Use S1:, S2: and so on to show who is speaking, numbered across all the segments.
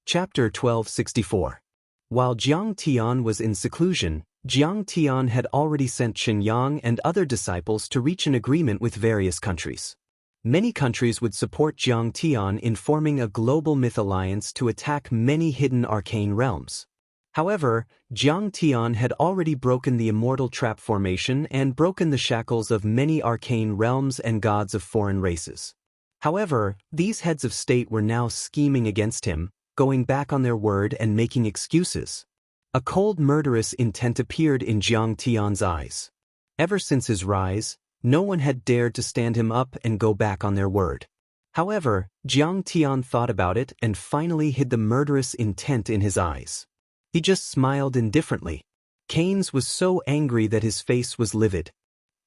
S1: Chapter 1264. While Jiang Tian was in seclusion, Jiang Tian had already sent Xianxia and other disciples to reach an agreement with various countries. Many countries would support Jiang Tian in forming a global myth alliance to attack many hidden arcane realms. However, Jiang Tian had already broken the immortal trap formation and broken the shackles of many arcane realms and gods of foreign races. However, these heads of state were now scheming against him, going back on their word and making excuses. A cold murderous intent appeared in Jiang Tian's eyes. Ever since his rise, no one had dared to stand him up and go back on their word. However, Jiang Tian thought about it and finally hid the murderous intent in his eyes. He just smiled indifferently. Keynes was so angry that his face was livid.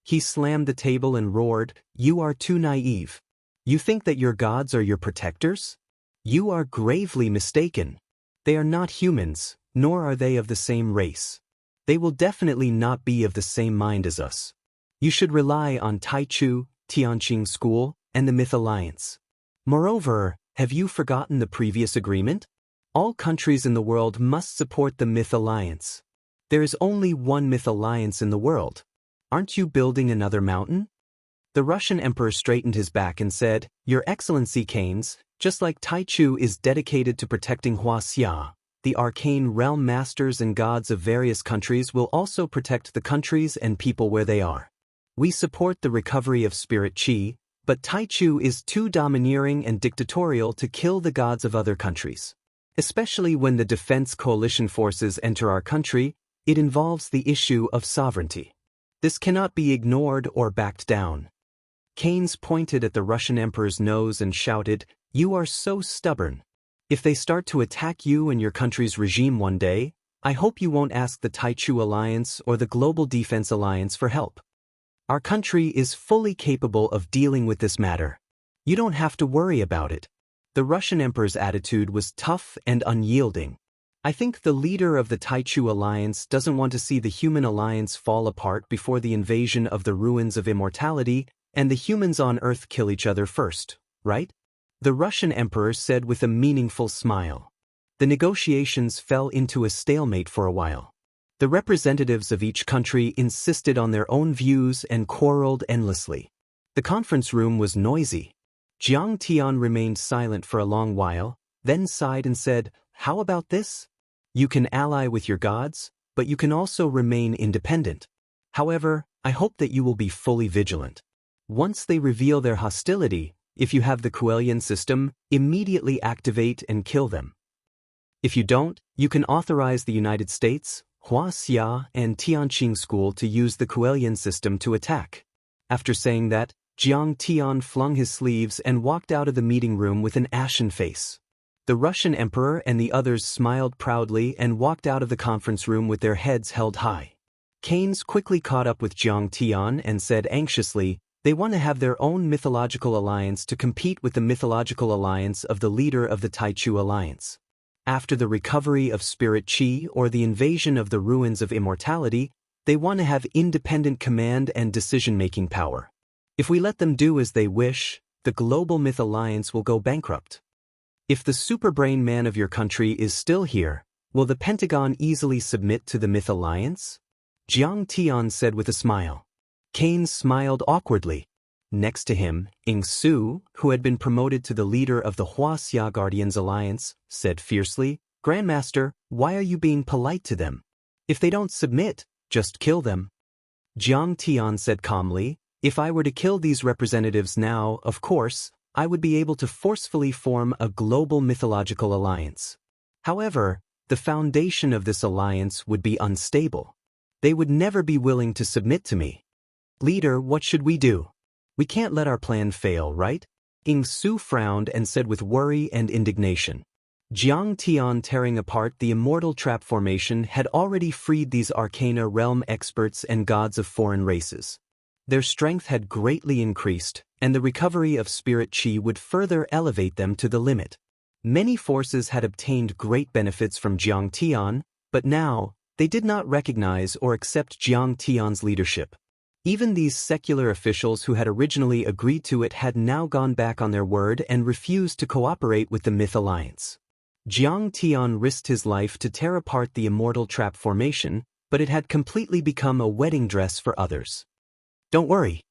S1: He slammed the table and roared, "You are too naive. You think that your gods are your protectors? You are gravely mistaken. They are not humans, nor are they of the same race. They will definitely not be of the same mind as us. You should rely on Taichu, Tianqing School, and the Myth Alliance. Moreover, have you forgotten the previous agreement? All countries in the world must support the Myth Alliance. There is only one Myth Alliance in the world. Aren't you building another mountain?" The Russian emperor straightened his back and said, "Your Excellency Keynes, just like Taichu is dedicated to protecting Wuxia, the arcane realm masters and gods of various countries will also protect the countries and people where they are. We support the recovery of spirit qi, but Taichu is too domineering and dictatorial to kill the gods of other countries. Especially when the defense coalition forces enter our country, it involves the issue of sovereignty. This cannot be ignored or backed down." Keynes pointed at the Russian emperor's nose and shouted, "You are so stubborn. If they start to attack you and your country's regime one day, I hope you won't ask the Taichu Alliance or the Global Defense Alliance for help. Our country is fully capable of dealing with this matter. You don't have to worry about it." The Russian emperor's attitude was tough and unyielding. "I think the leader of the Taichu Alliance doesn't want to see the human alliance fall apart before the invasion of the ruins of immortality and the humans on Earth kill each other first, right?" The Russian emperor said with a meaningful smile. The negotiations fell into a stalemate for a while. The representatives of each country insisted on their own views and quarreled endlessly. The conference room was noisy. Jiang Tian remained silent for a long while, then sighed and said, "How about this? You can ally with your gods, but you can also remain independent. However, I hope that you will be fully vigilant. Once they reveal their hostility, if you have the Cultivation system, immediately activate and kill them. If you don't, you can authorize the United States, Wuxia and Tianqing School to use the Cultivation system to attack." After saying that, Jiang Tian flung his sleeves and walked out of the meeting room with an ashen face. The Russian emperor and the others smiled proudly and walked out of the conference room with their heads held high. Keynes quickly caught up with Jiang Tian and said anxiously, "They want to have their own mythological alliance to compete with the mythological alliance of the leader of the Taichu Alliance. After the recovery of spirit qi or the invasion of the ruins of immortality, they want to have independent command and decision-making power. If we let them do as they wish, the global myth alliance will go bankrupt. If the superbrain man of your country is still here, will the Pentagon easily submit to the myth alliance?" Jiang Tian said with a smile. Keynes smiled awkwardly. Next to him, Su, who had been promoted to the leader of the Wuxia Guardians Alliance, said fiercely, "Grandmaster, why are you being polite to them? If they don't submit, just kill them." Jiang Tian said calmly, "If I were to kill these representatives now, of course, I would be able to forcefully form a global mythological alliance. However, the foundation of this alliance would be unstable. They would never be willing to submit to me. Leader, what should we do? We can't let our plan fail, right?" Su frowned and said with worry and indignation. Jiang Tian tearing apart the immortal trap formation had already freed these arcana realm experts and gods of foreign races. Their strength had greatly increased, and the recovery of spirit qi would further elevate them to the limit. Many forces had obtained great benefits from Jiang Tian, but now, they did not recognize or accept Jiang Tian's leadership. Even these secular officials who had originally agreed to it had now gone back on their word and refused to cooperate with the Myth Alliance. Jiang Tian risked his life to tear apart the immortal trap formation, but it had completely become a wedding dress for others. Don't worry.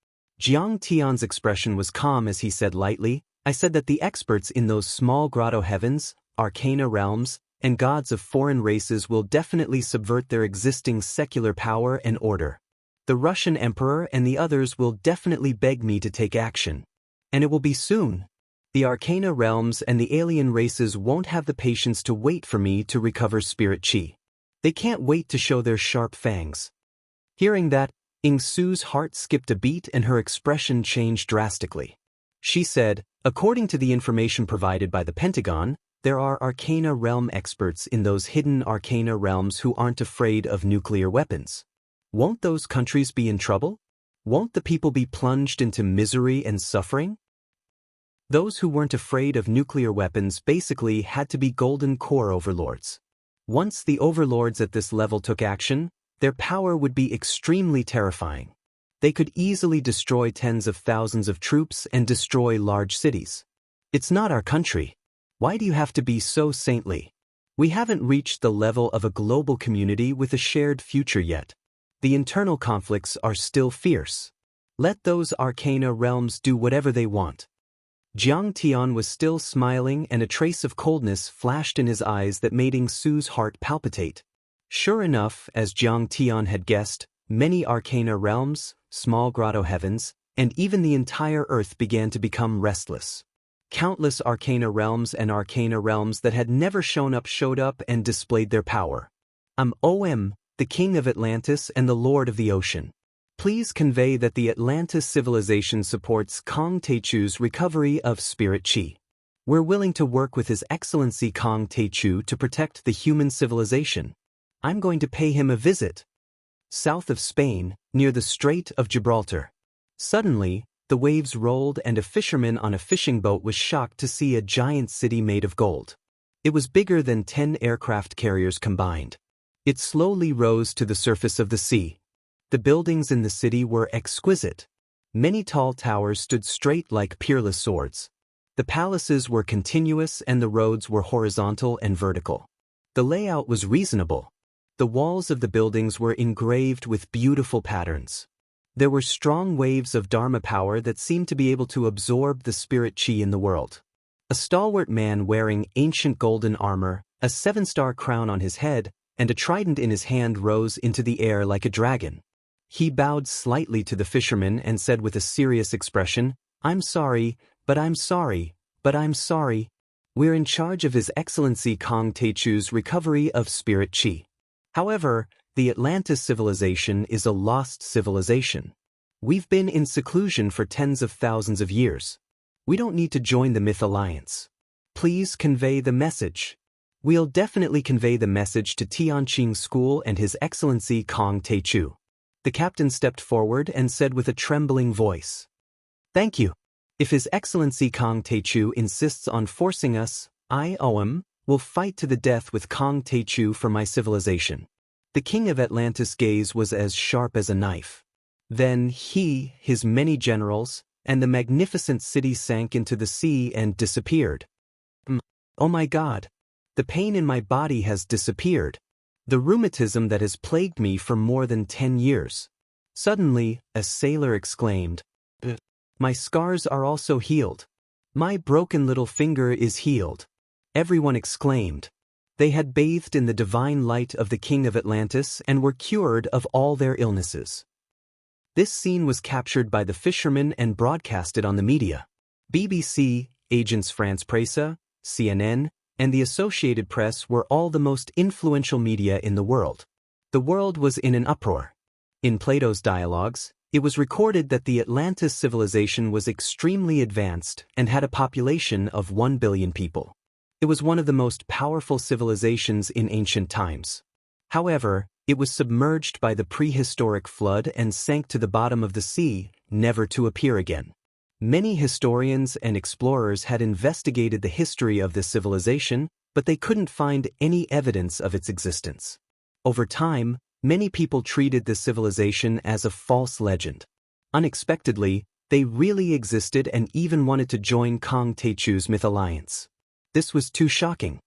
S1: Jiang Tian's expression was calm as he said lightly, I said that the experts in those small grotto heavens, arcana realms, and gods of foreign races will definitely subvert their existing secular power and order. The Russian emperor and the others will definitely beg me to take action. And it will be soon. The arcana realms and the alien races won't have the patience to wait for me to recover spirit chi. They can't wait to show their sharp fangs. Hearing that, Ying Su's heart skipped a beat and her expression changed drastically. She said, according to the information provided by the Pentagon, there are arcana realm experts in those hidden arcana realms who aren't afraid of nuclear weapons. Won't those countries be in trouble? Won't the people be plunged into misery and suffering? Those who weren't afraid of nuclear weapons basically had to be golden core overlords. Once the overlords at this level took action, their power would be extremely terrifying. They could easily destroy tens of thousands of troops and destroy large cities. It's not our country. Why do you have to be so saintly? We haven't reached the level of a global community with a shared future yet. The internal conflicts are still fierce. Let those arcana realms do whatever they want. Jiang Tian was still smiling and a trace of coldness flashed in his eyes that made Ying Su's heart palpitate. Sure enough, as Jiang Tian had guessed, many arcana realms, small grotto heavens, and even the entire earth began to become restless. Countless arcana realms that had never shown up showed up and displayed their power. I'm OM, the King of Atlantis and the Lord of the Ocean. Please convey that the Atlantis civilization supports Kong Techu's recovery of spirit chi. We're willing to work with His Excellency Kong Techu to protect the human civilization. I'm going to pay him a visit. South of Spain, near the Strait of Gibraltar. Suddenly, the waves rolled and a fisherman on a fishing boat was shocked to see a giant city made of gold. It was bigger than 10 aircraft carriers combined. It slowly rose to the surface of the sea. The buildings in the city were exquisite. Many tall towers stood straight like peerless swords. The palaces were continuous and the roads were horizontal and vertical. The layout was reasonable. The walls of the buildings were engraved with beautiful patterns. There were strong waves of Dharma power that seemed to be able to absorb the spirit chi in the world. A stalwart man wearing ancient golden armor, a 7-star crown on his head, and a trident in his hand rose into the air like a dragon. He bowed slightly to the fisherman and said with a serious expression, I'm sorry, but I'm sorry, but I'm sorry. We're in charge of His Excellency Kong Techu's recovery of spirit chi. However, the Atlantis civilization is a lost civilization. We've been in seclusion for tens of thousands of years. We don't need to join the Myth Alliance. Please convey the message. We'll definitely convey the message to Tianqing School and His Excellency Kong Techu. The captain stepped forward and said with a trembling voice, Thank you. If His Excellency Kong Techu insists on forcing us, I, OM, will fight to the death with Kong Techu for my civilization. The king of Atlantis' gaze was as sharp as a knife. Then he, his many generals, and the magnificent city sank into the sea and disappeared. Oh my God! The pain in my body has disappeared. The rheumatism that has plagued me for more than 10 years. Suddenly, a sailor exclaimed, My scars are also healed. My broken little finger is healed. Everyone exclaimed. They had bathed in the divine light of the King of Atlantis and were cured of all their illnesses. This scene was captured by the fishermen and broadcasted on the media. BBC, Agence France-Presse, CNN, and the Associated Press were all the most influential media in the world. The world was in an uproar. In Plato's dialogues, it was recorded that the Atlantis civilization was extremely advanced and had a population of 1 billion people. It was one of the most powerful civilizations in ancient times. However, it was submerged by the prehistoric flood and sank to the bottom of the sea, never to appear again. Many historians and explorers had investigated the history of this civilization, but they couldn't find any evidence of its existence. Over time, many people treated this civilization as a false legend. Unexpectedly, they really existed and even wanted to join Kong Techu's Myth Alliance. This was too shocking.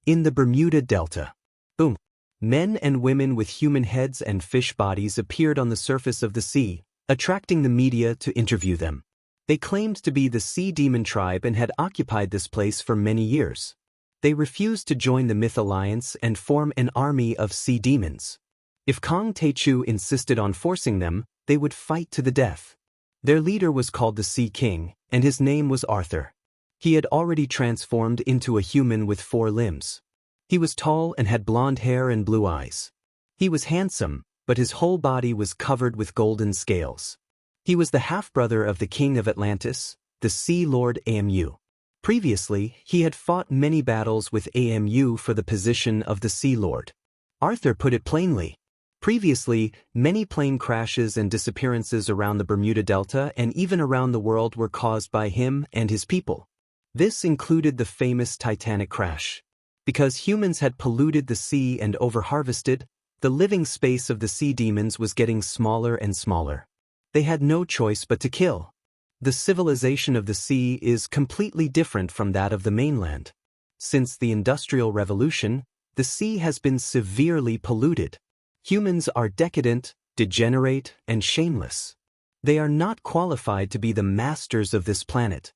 S1: In the Bermuda Delta. Boom. Men and women with human heads and fish bodies appeared on the surface of the sea, attracting the media to interview them. They claimed to be the Sea Demon tribe and had occupied this place for many years. They refused to join the Myth Alliance and form an army of sea demons. If Kong Techu insisted on forcing them, they would fight to the death. Their leader was called the Sea King, and his name was Arthur. He had already transformed into a human with 4 limbs. He was tall and had blonde hair and blue eyes. He was handsome, but his whole body was covered with golden scales. He was the half-brother of the King of Atlantis, the Sea Lord Amu. Previously, he had fought many battles with Amu for the position of the Sea Lord. Arthur put it plainly. Previously, many plane crashes and disappearances around the Bermuda Delta and even around the world were caused by him and his people. This included the famous Titanic crash. Because humans had polluted the sea and overharvested, the living space of the sea demons was getting smaller and smaller. They had no choice but to kill. The civilization of the sea is completely different from that of the mainland. Since the Industrial Revolution, the sea has been severely polluted. Humans are decadent, degenerate, and shameless. They are not qualified to be the masters of this planet.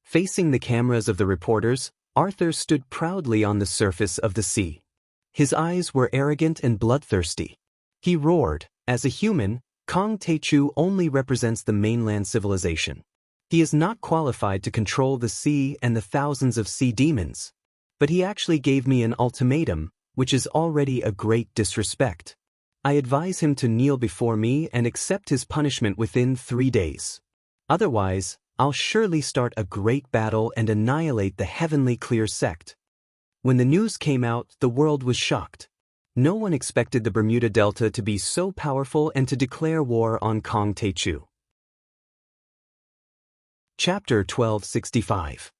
S1: Facing the cameras of the reporters, Arthur stood proudly on the surface of the sea. His eyes were arrogant and bloodthirsty. He roared, "As a human, Kong Techu only represents the mainland civilization. He is not qualified to control the sea and the thousands of sea demons. But he actually gave me an ultimatum, which is already a great disrespect. I advise him to kneel before me and accept his punishment within 3 days. Otherwise, I'll surely start a great battle and annihilate the heavenly clear sect." When the news came out, the world was shocked. No one expected the Bermuda Delta to be so powerful and to declare war on Kong Techu. Chapter 1265.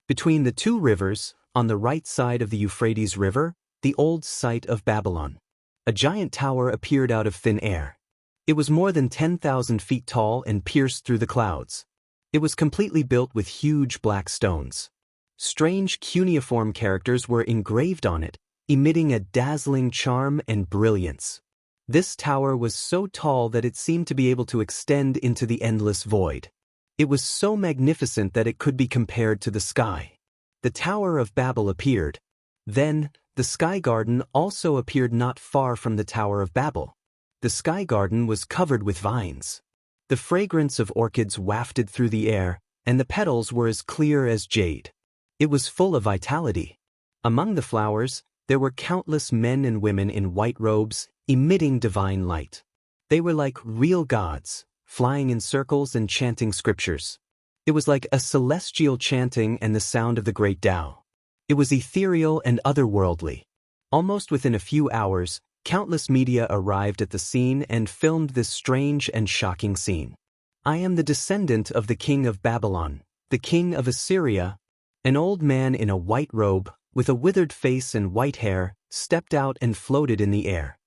S1: Between the 2 rivers, on the right side of the Euphrates River, the old site of Babylon. A giant tower appeared out of thin air. It was more than 10,000 feet tall and pierced through the clouds. It was completely built with huge black stones. Strange cuneiform characters were engraved on it, emitting a dazzling charm and brilliance. This tower was so tall that it seemed to be able to extend into the endless void. It was so magnificent that it could be compared to the sky. The Tower of Babel appeared. Then, the Sky Garden also appeared not far from the Tower of Babel. The Sky Garden was covered with vines. The fragrance of orchids wafted through the air, and the petals were as clear as jade. It was full of vitality. Among the flowers, there were countless men and women in white robes, emitting divine light. They were like real gods, flying in circles and chanting scriptures. It was like a celestial chanting and the sound of the great Tao. It was ethereal and otherworldly. Almost within a few hours, countless media arrived at the scene and filmed this strange and shocking scene. "I am the descendant of the king of Babylon, the king of Assyria." An old man in a white robe, with a withered face and white hair, stepped out and floated in the air.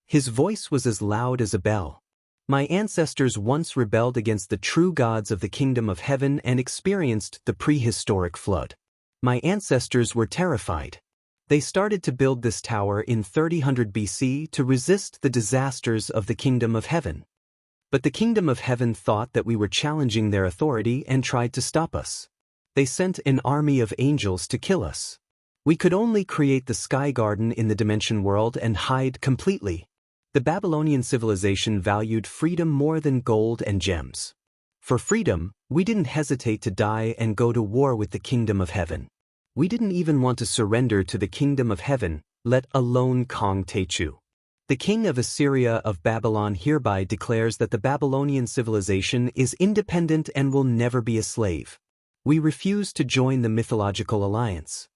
S1: His voice was as loud as a bell. "My ancestors once rebelled against the true gods of the kingdom of heaven and experienced the prehistoric flood. My ancestors were terrified. They started to build this tower in 3000 BC to resist the disasters of the kingdom of heaven. But the kingdom of heaven thought that we were challenging their authority and tried to stop us. They sent an army of angels to kill us. We could only create the Sky Garden in the dimension world and hide completely. The Babylonian civilization valued freedom more than gold and gems. For freedom, we didn't hesitate to die and go to war with the kingdom of heaven. We didn't even want to surrender to the kingdom of heaven, let alone Kong Techu. The king of Assyria of Babylon hereby declares that the Babylonian civilization is independent and will never be a slave. We refuse to join the mythological alliance."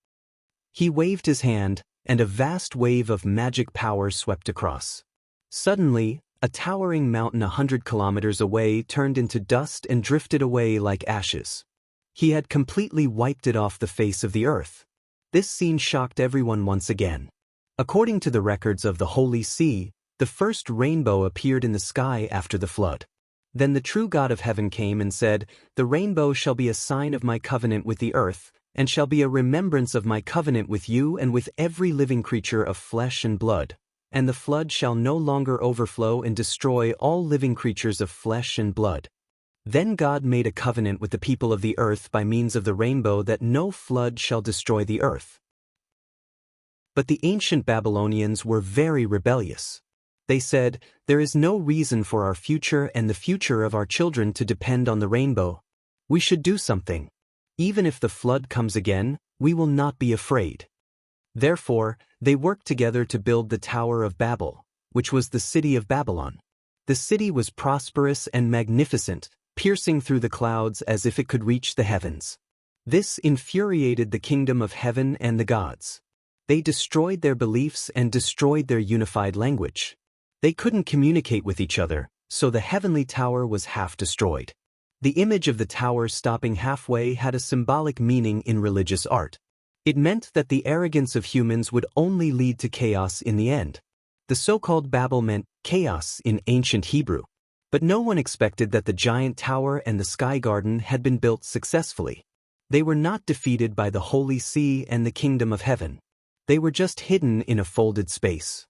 S1: He waved his hand, and a vast wave of magic power swept across. Suddenly, a towering mountain 100 kilometers away turned into dust and drifted away like ashes. He had completely wiped it off the face of the earth. This scene shocked everyone once again. According to the records of the Holy See, the first rainbow appeared in the sky after the flood. Then the true God of heaven came and said, "The rainbow shall be a sign of my covenant with the earth, and shall be a remembrance of my covenant with you and with every living creature of flesh and blood, and the flood shall no longer overflow and destroy all living creatures of flesh and blood. Then God made a covenant with the people of the earth by means of the rainbow that no flood shall destroy the earth. But the ancient Babylonians were very rebellious. They said, "There is no reason for our future and the future of our children to depend on the rainbow. We should do something. Even if the flood comes again, we will not be afraid." Therefore, they worked together to build the Tower of Babel, which was the city of Babylon. The city was prosperous and magnificent, piercing through the clouds as if it could reach the heavens. This infuriated the kingdom of heaven and the gods. They destroyed their beliefs and destroyed their unified language. They couldn't communicate with each other, so the heavenly tower was half destroyed. The image of the tower stopping halfway had a symbolic meaning in religious art. It meant that the arrogance of humans would only lead to chaos in the end. The so-called Babel meant chaos in ancient Hebrew. But no one expected that the giant tower and the sky garden had been built successfully. They were not defeated by the Holy See and the kingdom of heaven. They were just hidden in a folded space.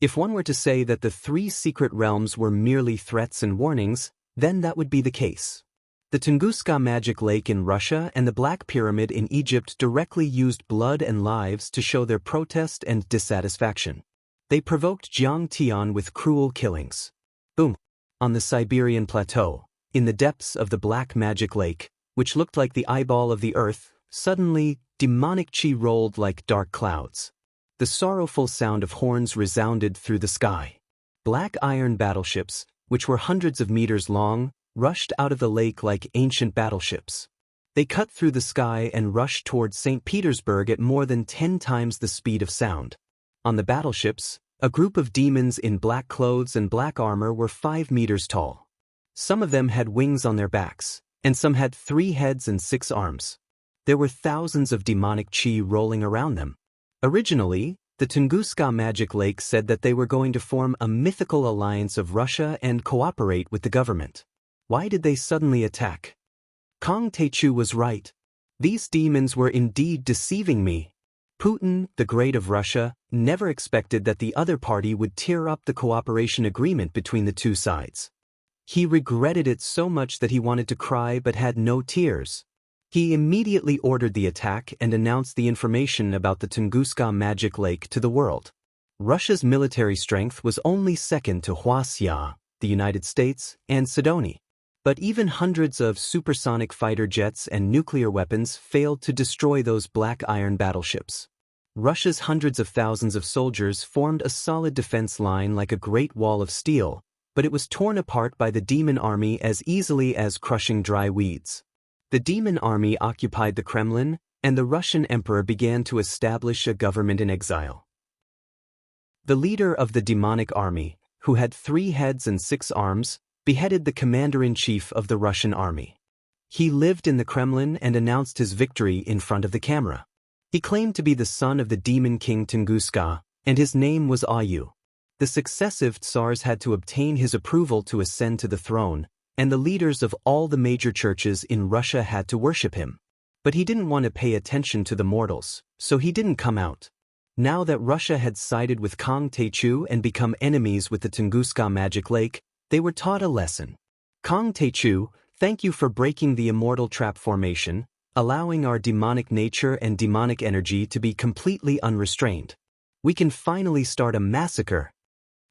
S1: If one were to say that the three secret realms were merely threats and warnings, then that would be the case. The Tunguska Magic Lake in Russia and the Black Pyramid in Egypt directly used blood and lives to show their protest and dissatisfaction. They provoked Jiang Tian with cruel killings. Boom! On the Siberian plateau, in the depths of the Black Magic Lake, which looked like the eyeball of the earth, suddenly, demonic chi rolled like dark clouds. The sorrowful sound of horns resounded through the sky. Black iron battleships, which were hundreds of meters long, rushed out of the lake like ancient battleships. They cut through the sky and rushed towards St. Petersburg at more than 10 times the speed of sound. On the battleships, a group of demons in black clothes and black armor were 5 meters tall. Some of them had wings on their backs, and some had 3 heads and 6 arms. There were thousands of demonic chi rolling around them. Originally, the Tunguska Magic Lake said that they were going to form a mythical alliance of Russia and cooperate with the government. Why did they suddenly attack? Kong Taechu was right. These demons were indeed deceiving me. Putin, the Great of Russia, never expected that the other party would tear up the cooperation agreement between the two sides. He regretted it so much that he wanted to cry but had no tears. He immediately ordered the attack and announced the information about the Tunguska Magic Lake to the world. Russia's military strength was only second to Wuxia, the United States, and Sidonia. But even hundreds of supersonic fighter jets and nuclear weapons failed to destroy those black iron battleships. Russia's hundreds of thousands of soldiers formed a solid defense line like a great wall of steel, but it was torn apart by the demon army as easily as crushing dry weeds. The demon army occupied the Kremlin, and the Russian emperor began to establish a government in exile. The leader of the demonic army, who had 3 heads and 6 arms, beheaded the commander-in-chief of the Russian army. He lived in the Kremlin and announced his victory in front of the camera. He claimed to be the son of the demon king Tunguska, and his name was Ayu. The successive Tsars had to obtain his approval to ascend to the throne, and the leaders of all the major churches in Russia had to worship him. But he didn't want to pay attention to the mortals, so he didn't come out. Now that Russia had sided with Kong Taechu and become enemies with the Tunguska Magic Lake, they were taught a lesson. Kong Taechu, thank you for breaking the immortal trap formation, allowing our demonic nature and demonic energy to be completely unrestrained. We can finally start a massacre.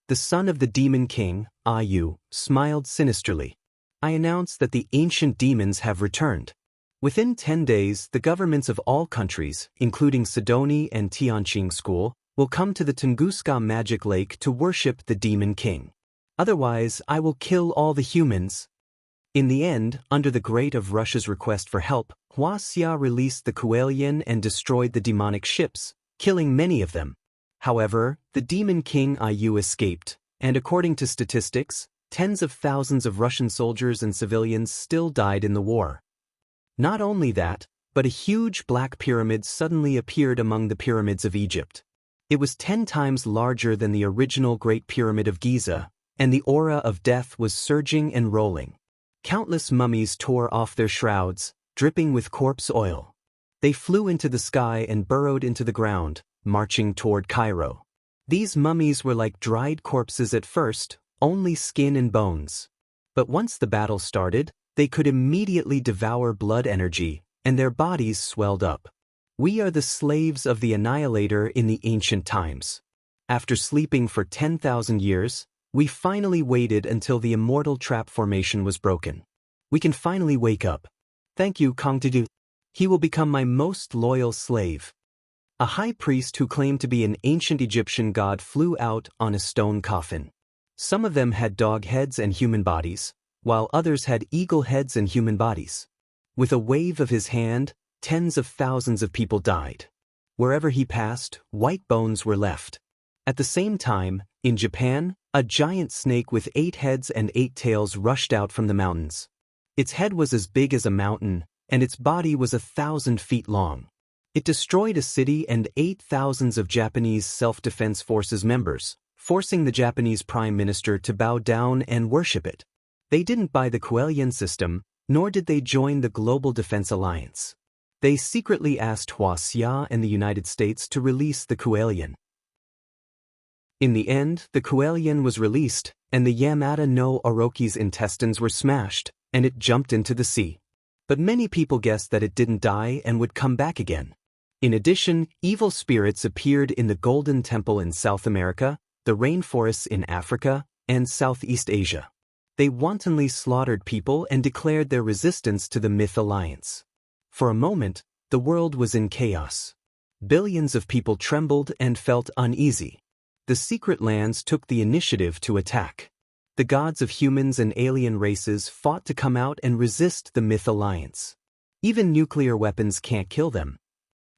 S1: The son of the demon king, Ayu, smiled sinisterly. I announce that the ancient demons have returned. Within 10 days, the governments of all countries, including Sidonia and Tianqing School, will come to the Tunguska Magic Lake to worship the demon king. Otherwise, I will kill all the humans. In the end, under the Great of Russia's request for help, Wuxia released the Kuelian and destroyed the demonic ships, killing many of them. However, the demon king Ayu escaped, and according to statistics, tens of thousands of Russian soldiers and civilians still died in the war. Not only that, but a huge black pyramid suddenly appeared among the pyramids of Egypt. It was 10 times larger than the original Great Pyramid of Giza, and the aura of death was surging and rolling. Countless mummies tore off their shrouds, dripping with corpse oil. They flew into the sky and burrowed into the ground, marching toward Cairo. These mummies were like dried corpses at first, only skin and bones. But once the battle started, they could immediately devour blood energy, and their bodies swelled up. We are the slaves of the Annihilator in the ancient times. After sleeping for 10,000 years, we finally waited until the immortal trap formation was broken. We can finally wake up. Thank you, Cultivate. He will become my most loyal slave. A high priest who claimed to be an ancient Egyptian god flew out on a stone coffin. Some of them had dog heads and human bodies, while others had eagle heads and human bodies. With a wave of his hand, tens of thousands of people died. Wherever he passed, white bones were left. At the same time, in Japan, a giant snake with 8 heads and 8 tails rushed out from the mountains. Its head was as big as a mountain, and its body was 1,000 feet long. It destroyed a city and ate thousands of Japanese self-defense forces members, forcing the Japanese prime minister to bow down and worship it. They didn't buy the Coelian system, nor did they join the Global Defense Alliance. They secretly asked Wuxia and the United States to release the Coelian. In the end, the Coelian was released, and the Yamada no Orochi's intestines were smashed, and it jumped into the sea. But many people guessed that it didn't die and would come back again. In addition, evil spirits appeared in the Golden Temple in South America, the rainforests in Africa, and Southeast Asia. They wantonly slaughtered people and declared their resistance to the Myth Alliance. For a moment, the world was in chaos. Billions of people trembled and felt uneasy. The secret lands took the initiative to attack. The gods of humans and alien races fought to come out and resist the Myth Alliance. Even nuclear weapons can't kill them.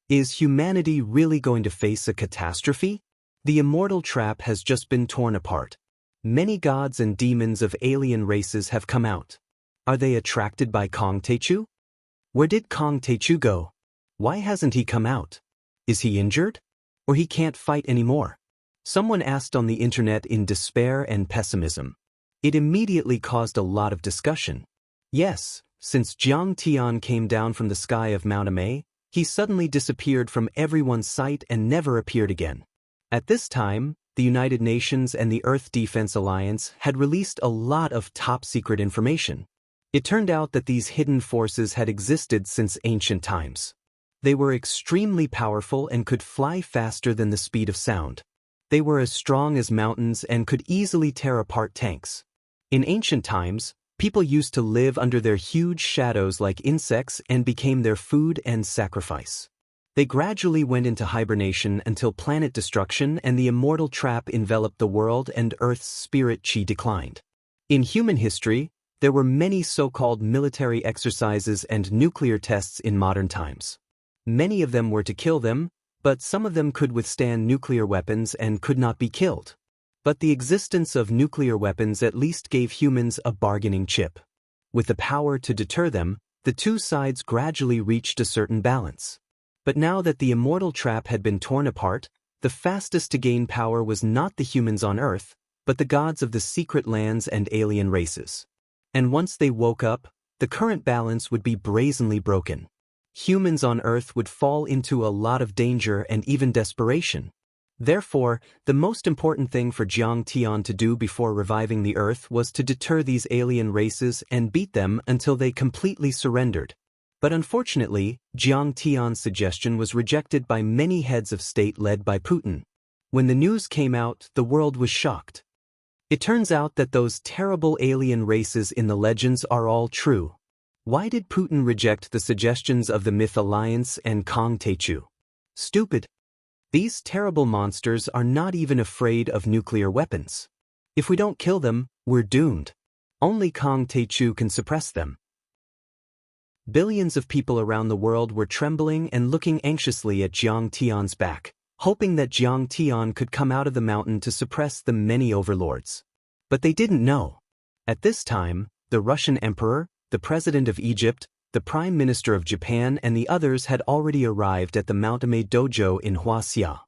S1: Is humanity really going to face a catastrophe? The immortal trap has just been torn apart. Many gods and demons of alien races have come out. Are they attracted by Kong Techu? Where did Kong Techu go? Why hasn't he come out? Is he injured? Or he can't fight anymore? Someone asked on the internet in despair and pessimism. It immediately caused a lot of discussion. Yes, since Jiang Tian came down from the sky of Mount Amei, he suddenly disappeared from everyone's sight and never appeared again. At this time, the United Nations and the Earth Defense Alliance had released a lot of top-secret information. It turned out that these hidden forces had existed since ancient times. They were extremely powerful and could fly faster than the speed of sound. They were as strong as mountains and could easily tear apart tanks. In ancient times, people used to live under their huge shadows like insects and became their food and sacrifice. They gradually went into hibernation until planet destruction and the immortal trap enveloped the world and Earth's spirit chi declined. In human history, there were many so-called military exercises and nuclear tests in modern times. Many of them were to kill them, but some of them could withstand nuclear weapons and could not be killed. But the existence of nuclear weapons at least gave humans a bargaining chip. With the power to deter them, the two sides gradually reached a certain balance. But now that the immortal trap had been torn apart, the fastest to gain power was not the humans on Earth, but the gods of the secret lands and alien races. And once they woke up, the current balance would be brazenly broken. Humans on Earth would fall into a lot of danger and even desperation. Therefore, the most important thing for Jiang Tian to do before reviving the Earth was to deter these alien races and beat them until they completely surrendered. But unfortunately, Jiang Tian's suggestion was rejected by many heads of state led by Putin. When the news came out, the world was shocked. It turns out that those terrible alien races in the legends are all true. Why did Putin reject the suggestions of the Myth Alliance and Kong Techu? Stupid. These terrible monsters are not even afraid of nuclear weapons. If we don't kill them, we're doomed. Only Kong Techu can suppress them. Billions of people around the world were trembling and looking anxiously at Jiang Tian's back, hoping that Jiang Tian could come out of the mountain to suppress the many overlords. But they didn't know. At this time, the Russian emperor, the president of Egypt, the prime minister of Japan and the others had already arrived at the Mount Amei dojo in Wuxia.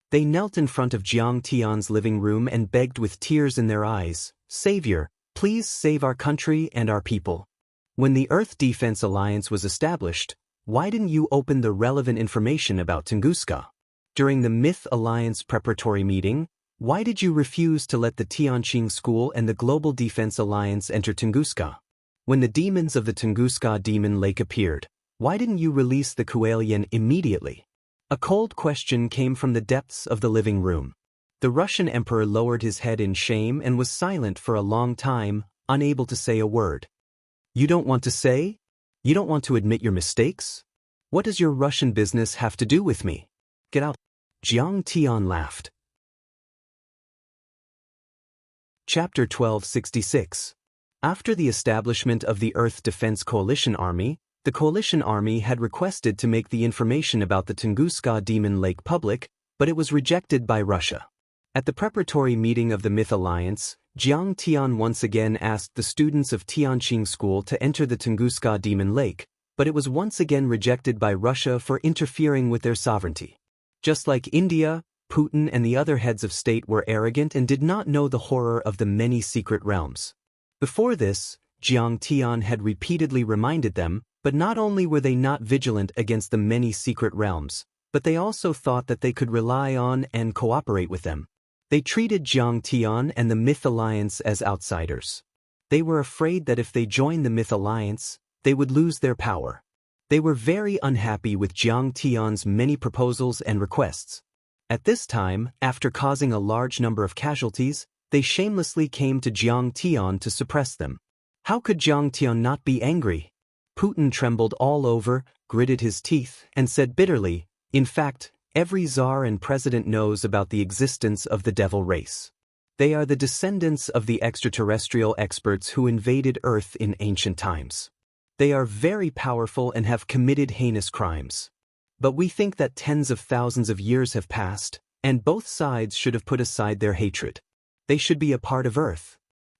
S1: They knelt in front of Jiang Tian's living room and begged with tears in their eyes, "Savior, please save our country and our people." When the Earth Defense Alliance was established, why didn't you open the relevant information about Tunguska? During the Myth Alliance preparatory meeting, why did you refuse to let the Tianqing School and the Global Defense Alliance enter Tunguska? When the demons of the Tunguska Demon Lake appeared, why didn't you release the Kuelian immediately? A cold question came from the depths of the living room. The Russian emperor lowered his head in shame and was silent for a long time, unable to say a word. You don't want to say? You don't want to admit your mistakes? What does your Russian business have to do with me? Get out. Jiang Tian laughed. Chapter 1266. After the establishment of the Earth Defense Coalition Army, the Coalition Army had requested to make the information about the Tunguska Demon Lake public, but it was rejected by Russia. At the preparatory meeting of the Myth Alliance, Jiang Tian once again asked the students of Tianqing School to enter the Tunguska Demon Lake, but it was once again rejected by Russia for interfering with their sovereignty. Just like India, Putin and the other heads of state were arrogant and did not know the horror of the many secret realms. Before this, Jiang Tian had repeatedly reminded them, but not only were they not vigilant against the many secret realms, but they also thought that they could rely on and cooperate with them. They treated Jiang Tian and the Myth Alliance as outsiders. They were afraid that if they joined the Myth Alliance, they would lose their power. They were very unhappy with Jiang Tian's many proposals and requests. At this time, after causing a large number of casualties, they shamelessly came to Jiang Tian to suppress them. How could Jiang Tian not be angry? Putin trembled all over, gritted his teeth, and said bitterly, "In fact, every czar and president knows about the existence of the devil race. They are the descendants of the extraterrestrial experts who invaded Earth in ancient times. They are very powerful and have committed heinous crimes. But we think that tens of thousands of years have passed, and both sides should have put aside their hatred. They should be a part of Earth.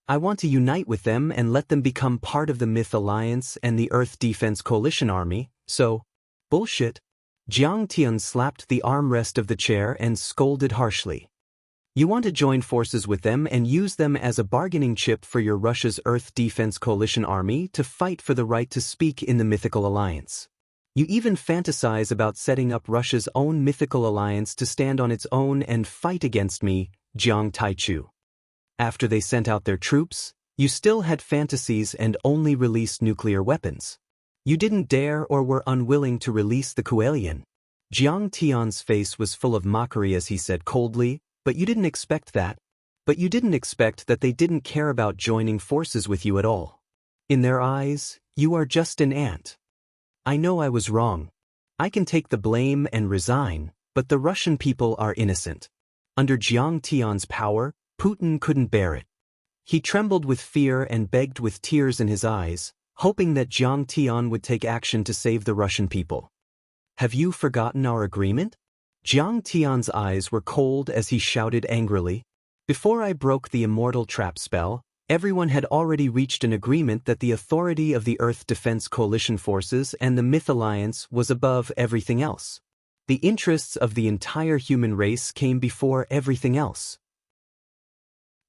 S1: I want to unite with them and let them become part of the Myth Alliance and the Earth Defense Coalition Army, so..." "Bullshit." Jiang Tian slapped the armrest of the chair and scolded harshly. "You want to join forces with them and use them as a bargaining chip for your Russia's Earth Defense Coalition Army to fight for the right to speak in the Mythical Alliance. You even fantasize about setting up Russia's own Mythical Alliance to stand on its own and fight against me, Jiang Taichu. After they sent out their troops, you still had fantasies and only released nuclear weapons. You didn't dare or were unwilling to release the Kuelian." Jiang Tian's face was full of mockery as he said coldly, "But you didn't expect that. But you didn't expect that they didn't care about joining forces with you at all. In their eyes, you are just an ant. I know I was wrong. I can take the blame and resign, but the Russian people are innocent." Under Jiang Tian's power, Putin couldn't bear it. He trembled with fear and begged with tears in his eyes, hoping that Jiang Tian would take action to save the Russian people. "Have you forgotten our agreement?" Jiang Tian's eyes were cold as he shouted angrily. "Before I broke the immortal trap spell, everyone had already reached an agreement that the authority of the Earth Defense Coalition forces and the Myth Alliance was above everything else. The interests of the entire human race came before everything else.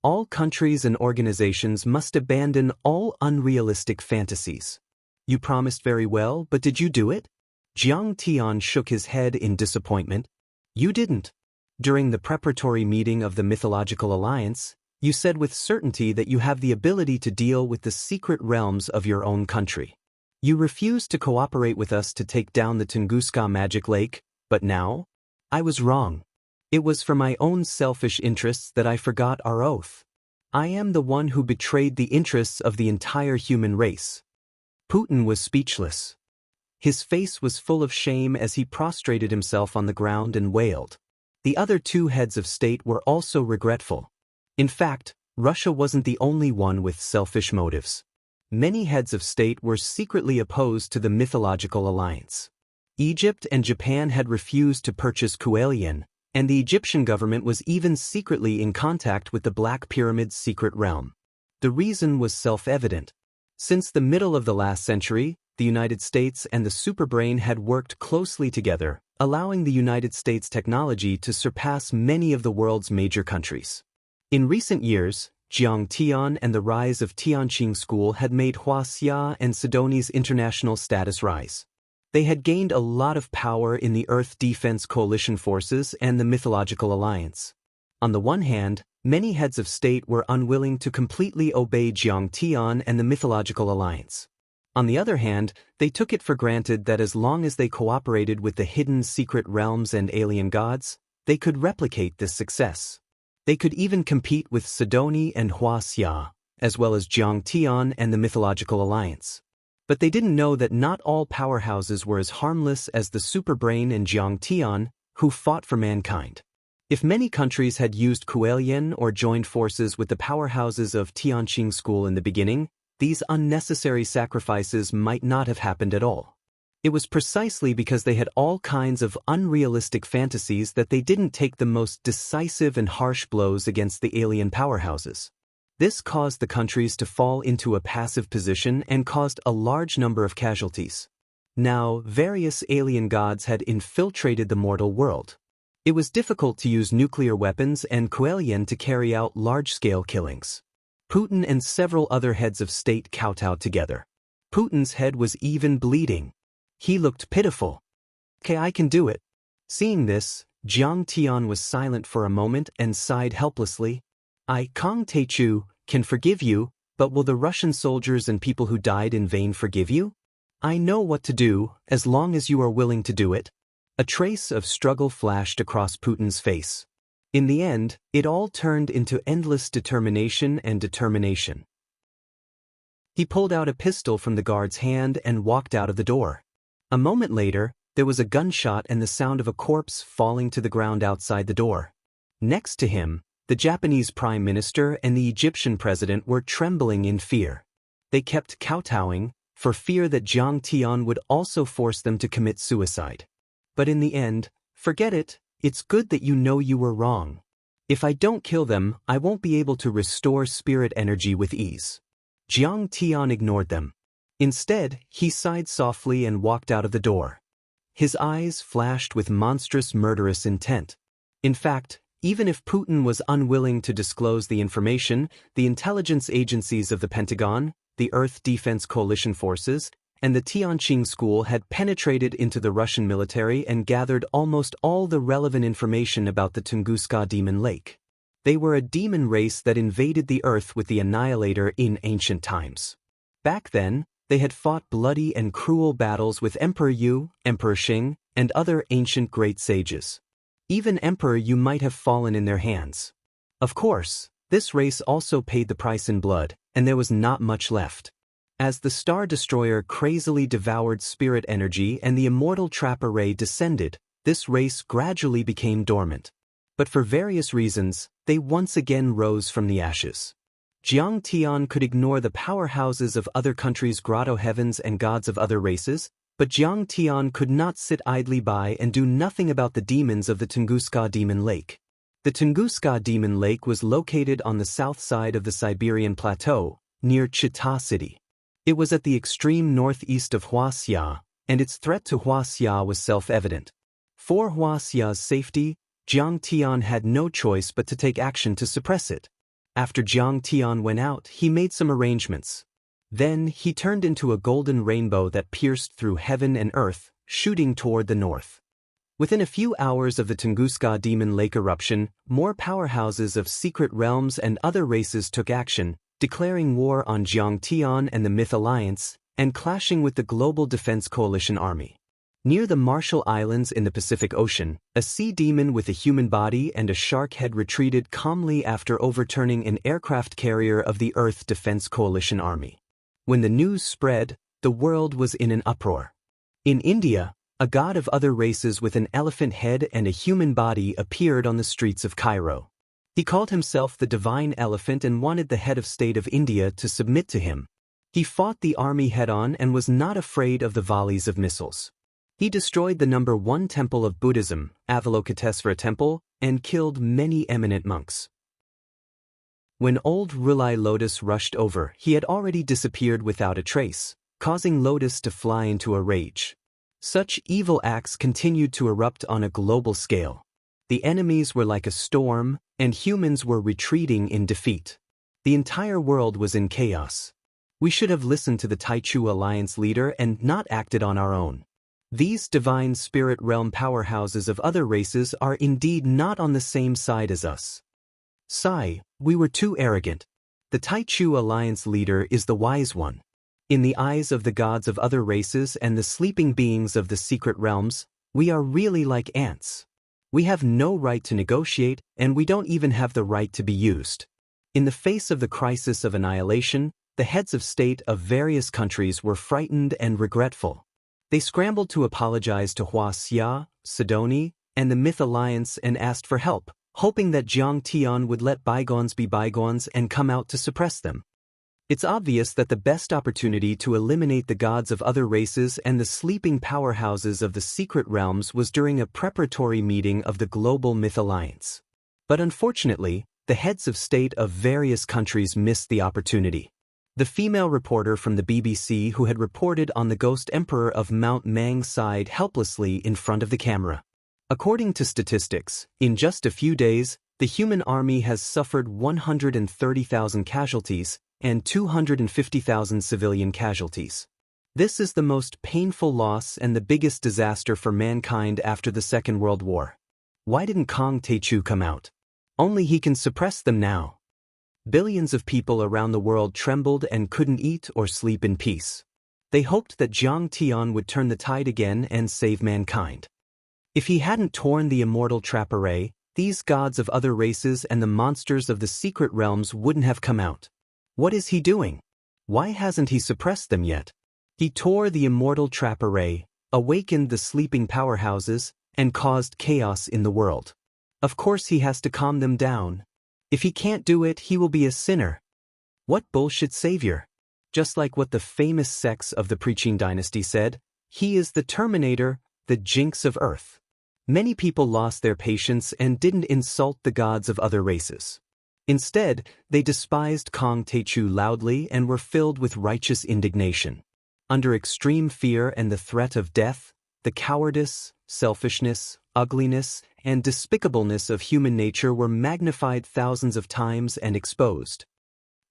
S1: All countries and organizations must abandon all unrealistic fantasies. You promised very well, but did you do it?" Jiang Tian shook his head in disappointment. "You didn't. During the preparatory meeting of the Mythological Alliance, you said with certainty that you have the ability to deal with the secret realms of your own country. You refused to cooperate with us to take down the Tunguska Magic Lake, but now? I was wrong. It was for my own selfish interests that I forgot our oath. I am the one who betrayed the interests of the entire human race." Putin was speechless. His face was full of shame as he prostrated himself on the ground and wailed. The other two heads of state were also regretful. In fact, Russia wasn't the only one with selfish motives. Many heads of state were secretly opposed to the Mythological Alliance. Egypt and Japan had refused to purchase Kuelian, and the Egyptian government was even secretly in contact with the Black Pyramid's secret realm. The reason was self-evident. Since the middle of the last century, the United States and the superbrain had worked closely together, allowing the United States technology to surpass many of the world's major countries. In recent years, Jiang Tian and the rise of Tianqing School had made Wuxia and Xianxia's international status rise. They had gained a lot of power in the Earth Defense Coalition forces and the Mythological Alliance. On the one hand, many heads of state were unwilling to completely obey Jiang Tian and the Mythological Alliance. On the other hand, they took it for granted that as long as they cooperated with the hidden secret realms and alien gods, they could replicate this success. They could even compete with Sidoni and Wuxia, as well as Jiang Tian and the Mythological Alliance. But they didn't know that not all powerhouses were as harmless as the Superbrain and Jiang Tian, who fought for mankind. If many countries had used Kuelian or joined forces with the powerhouses of Tianqing School in the beginning, these unnecessary sacrifices might not have happened at all. It was precisely because they had all kinds of unrealistic fantasies that they didn't take the most decisive and harsh blows against the alien powerhouses. This caused the countries to fall into a passive position and caused a large number of casualties. Now, various alien gods had infiltrated the mortal world. It was difficult to use nuclear weapons and Kuelian to carry out large-scale killings. Putin and several other heads of state kowtowed together. Putin's head was even bleeding. He looked pitiful. "Okay, I can do it." Seeing this, Jiang Tian was silent for a moment and sighed helplessly. "I, Kang Teichu, can forgive you, but will the Russian soldiers and people who died in vain forgive you? I know what to do, as long as you are willing to do it." A trace of struggle flashed across Putin's face. In the end, it all turned into endless determination and determination. He pulled out a pistol from the guard's hand and walked out of the door. A moment later, there was a gunshot and the sound of a corpse falling to the ground outside the door. Next to him, the Japanese Prime Minister and the Egyptian President were trembling in fear. They kept kowtowing, for fear that Jiang Tian would also force them to commit suicide. But in the end, forget it. It's good that you know you were wrong. If I don't kill them, I won't be able to restore spirit energy with ease. Jiang Tian ignored them. Instead, he sighed softly and walked out of the door. His eyes flashed with monstrous murderous intent. In fact, even if Putin was unwilling to disclose the information, the intelligence agencies of the Pentagon, the Earth Defense Coalition forces, and the Tianqing School had penetrated into the Russian military and gathered almost all the relevant information about the Tunguska Demon Lake. They were a demon race that invaded the Earth with the Annihilator in ancient times. Back then, they had fought bloody and cruel battles with Emperor Yu, Emperor Xing, and other ancient great sages. Even Emperor Yu might have fallen in their hands. Of course, this race also paid the price in blood, and there was not much left. As the Star Destroyer crazily devoured spirit energy and the immortal trap array descended, this race gradually became dormant. But for various reasons, they once again rose from the ashes. Jiang Tian could ignore the powerhouses of other countries' grotto heavens and gods of other races, but Jiang Tian could not sit idly by and do nothing about the demons of the Tunguska Demon Lake. The Tunguska Demon Lake was located on the south side of the Siberian Plateau, near Chita City. It was at the extreme northeast of Wuxia, and its threat to Wuxia was self-evident. For Wuxia's safety, Jiang Tian had no choice but to take action to suppress it. After Jiang Tian went out, he made some arrangements. Then he turned into a golden rainbow that pierced through heaven and earth, shooting toward the north. Within a few hours of the Tunguska Demon Lake eruption, more powerhouses of secret realms and other races took action, declaring war on Jiang Tian and the Myth Alliance, and clashing with the Global Defense Coalition Army. Near the Marshall Islands in the Pacific Ocean, a sea demon with a human body and a shark head retreated calmly after overturning an aircraft carrier of the Earth Defense Coalition Army. When the news spread, the world was in an uproar. In India, a god of other races with an elephant head and a human body appeared on the streets of Cairo. He called himself the Divine Elephant and wanted the head of state of India to submit to him. He fought the army head-on and was not afraid of the volleys of missiles. He destroyed the number 1 temple of Buddhism, Avalokitesvara Temple, and killed many eminent monks. When old Rulai Lotus rushed over, he had already disappeared without a trace, causing Lotus to fly into a rage. Such evil acts continued to erupt on a global scale. The enemies were like a storm, and humans were retreating in defeat. The entire world was in chaos. We should have listened to the Taichu Alliance leader and not acted on our own. These divine spirit realm powerhouses of other races are indeed not on the same side as us. Sigh, we were too arrogant. The Taichu Alliance leader is the wise one. In the eyes of the gods of other races and the sleeping beings of the secret realms, we are really like ants. We have no right to negotiate, and we don't even have the right to be used. In the face of the crisis of annihilation, the heads of state of various countries were frightened and regretful. They scrambled to apologize to Wuxia, Sidoni, and the Myth Alliance and asked for help, hoping that Jiang Tian would let bygones be bygones and come out to suppress them. It's obvious that the best opportunity to eliminate the gods of other races and the sleeping powerhouses of the secret realms was during a preparatory meeting of the Global Myth Alliance. But unfortunately, the heads of state of various countries missed the opportunity. The female reporter from the BBC who had reported on the Ghost Emperor of Mount Mang sighed helplessly in front of the camera. According to statistics, in just a few days, the human army has suffered 130,000 casualties and 250,000 civilian casualties. This is the most painful loss and the biggest disaster for mankind after the Second World War. Why didn't Kong Techu come out? Only he can suppress them now. Billions of people around the world trembled and couldn't eat or sleep in peace. They hoped that Jiang Tian would turn the tide again and save mankind. If he hadn't torn the immortal trap array, these gods of other races and the monsters of the secret realms wouldn't have come out. What is he doing? Why hasn't he suppressed them yet? He tore the immortal trap array, awakened the sleeping powerhouses, and caused chaos in the world. Of course he has to calm them down. If he can't do it, he will be a sinner. What bullshit savior? Just like what the famous sects of the Preaching Dynasty said, he is the Terminator, the Jinx of Earth. Many people lost their patience and didn't insult the gods of other races. Instead, they despised Kong Techu loudly and were filled with righteous indignation. Under extreme fear and the threat of death, the cowardice, selfishness, ugliness, and despicableness of human nature were magnified thousands of times and exposed.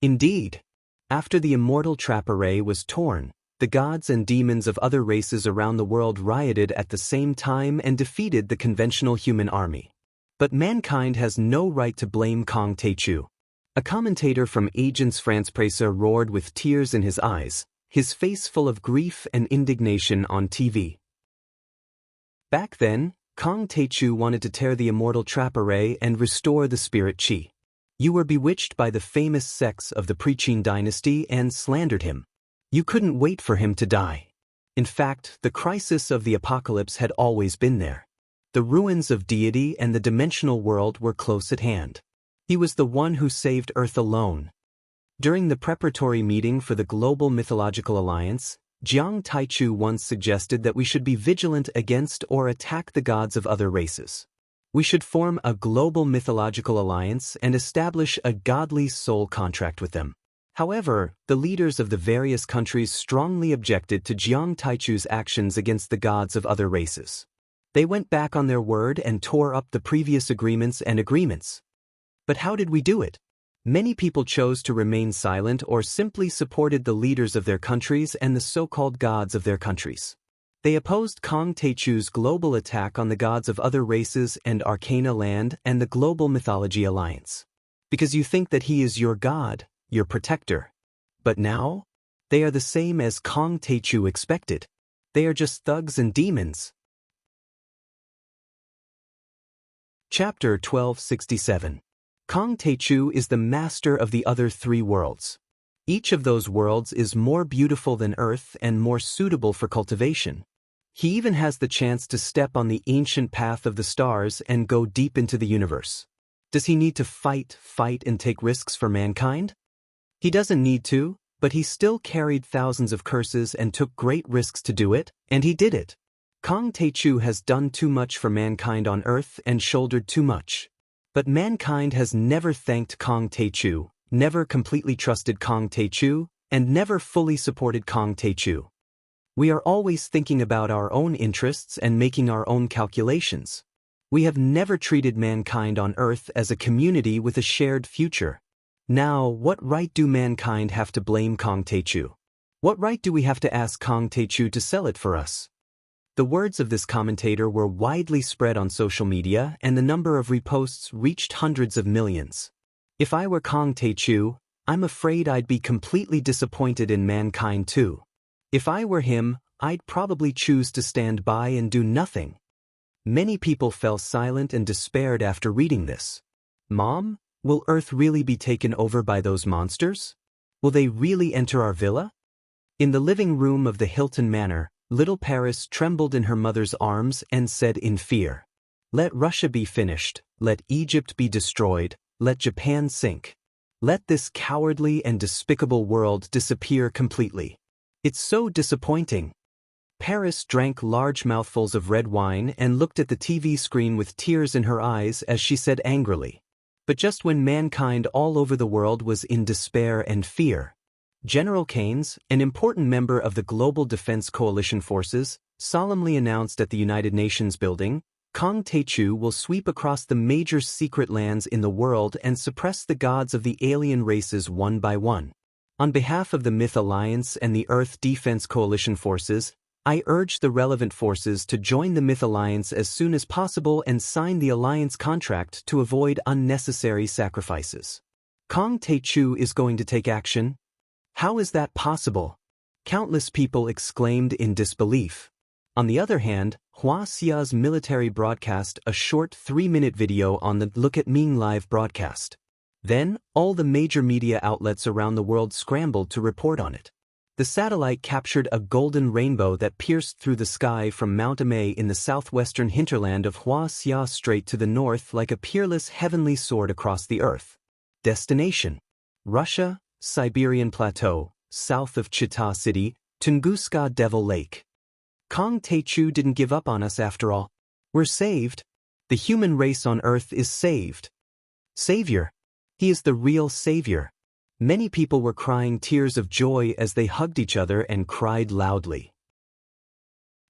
S1: Indeed, after the immortal trap array was torn, the gods and demons of other races around the world rioted at the same time and defeated the conventional human army. But mankind has no right to blame Kong Techu. A commentator from Agence France-Presse roared with tears in his eyes, his face full of grief and indignation on TV. Back then, Kong Techu wanted to tear the immortal trap array and restore the spirit chi. You were bewitched by the famous sects of the Preaching Dynasty and slandered him. You couldn't wait for him to die. In fact, the crisis of the apocalypse had always been there. The ruins of deity and the dimensional world were close at hand. He was the one who saved Earth alone. During the preparatory meeting for the Global Mythological Alliance, Jiang Taichu once suggested that we should be vigilant against or attack the gods of other races. We should form a global mythological alliance and establish a godly soul contract with them. However, the leaders of the various countries strongly objected to Jiang Taichu's actions against the gods of other races. They went back on their word and tore up the previous agreements. But how did we do it? Many people chose to remain silent or simply supported the leaders of their countries and the so-called gods of their countries. They opposed Kong Techu's global attack on the gods of other races and Arcana Land and the Global Mythology Alliance. Because you think that he is your god, your protector. But now? They are the same as Kong Techu expected. They are just thugs and demons. Chapter 1267. Kong Techu is the master of the other three worlds. Each of those worlds is more beautiful than Earth and more suitable for cultivation. He even has the chance to step on the ancient path of the stars and go deep into the universe. Does he need to fight and take risks for mankind? He doesn't need to, but he still carried thousands of curses and took great risks to do it, and he did it. Kong Techu has done too much for mankind on Earth and shouldered too much. But mankind has never thanked Kong Techu, never completely trusted Kong Techu, and never fully supported Kong Techu. We are always thinking about our own interests and making our own calculations. We have never treated mankind on Earth as a community with a shared future. Now, what right do mankind have to blame Kong Techu? What right do we have to ask Kong Techu to sell it for us? The words of this commentator were widely spread on social media, and the number of reposts reached hundreds of millions. If I were Kang Tae-chu, I'm afraid I'd be completely disappointed in mankind too. If I were him, I'd probably choose to stand by and do nothing. Many people fell silent and despaired after reading this. Mom, will Earth really be taken over by those monsters? Will they really enter our villa? In the living room of the Hilton Manor, little Paris trembled in her mother's arms and said in fear, "Let Russia be finished, let Egypt be destroyed, let Japan sink. Let this cowardly and despicable world disappear completely. It's so disappointing." Paris drank large mouthfuls of red wine and looked at the TV screen with tears in her eyes as she said angrily. But just when mankind all over the world was in despair and fear, General Keynes, an important member of the Global Defense Coalition forces, solemnly announced at the United Nations building, Kang Tae-chu will sweep across the major secret lands in the world and suppress the gods of the alien races one by one. On behalf of the Myth Alliance and the Earth Defense Coalition forces, I urge the relevant forces to join the Myth Alliance as soon as possible and sign the alliance contract to avoid unnecessary sacrifices. Kang Tae-chu is going to take action? How is that possible? Countless people exclaimed in disbelief. On the other hand, Wuxia's military broadcast a short 3-minute video on the Look at Ming live broadcast. Then, all the major media outlets around the world scrambled to report on it. The satellite captured a golden rainbow that pierced through the sky from Mount Amei in the southwestern hinterland of Wuxia Strait to the north like a peerless heavenly sword across the earth. Destination: Russia, Siberian Plateau, south of Chita City, Tunguska Devil Lake. Kang Tae-chu didn't give up on us after all. We're saved. The human race on Earth is saved. Savior. He is the real savior. Many people were crying tears of joy as they hugged each other and cried loudly.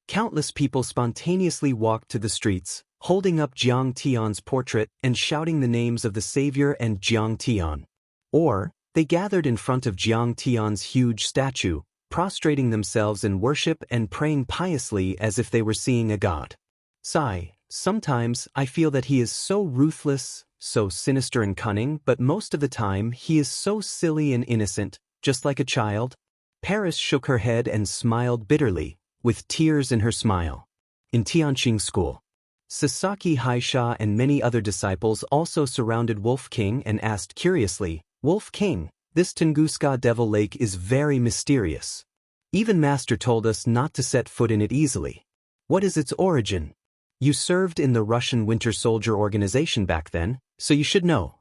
S1: Countless people spontaneously walked to the streets, holding up Jiang Tian's portrait and shouting the names of the savior and Jiang Tian. Or, they gathered in front of Jiang Tian's huge statue, prostrating themselves in worship and praying piously as if they were seeing a god. Sigh, sometimes I feel that he is so ruthless, so sinister and cunning, but most of the time he is so silly and innocent, just like a child. Paris shook her head and smiled bitterly, with tears in her smile. In Tianqing School, Sasaki Haisha and many other disciples also surrounded Wolf King and asked curiously, "Wolf King, this Tunguska Devil Lake is very mysterious. Even Master told us not to set foot in it easily. What is its origin? You served in the Russian Winter Soldier organization back then, so you should know."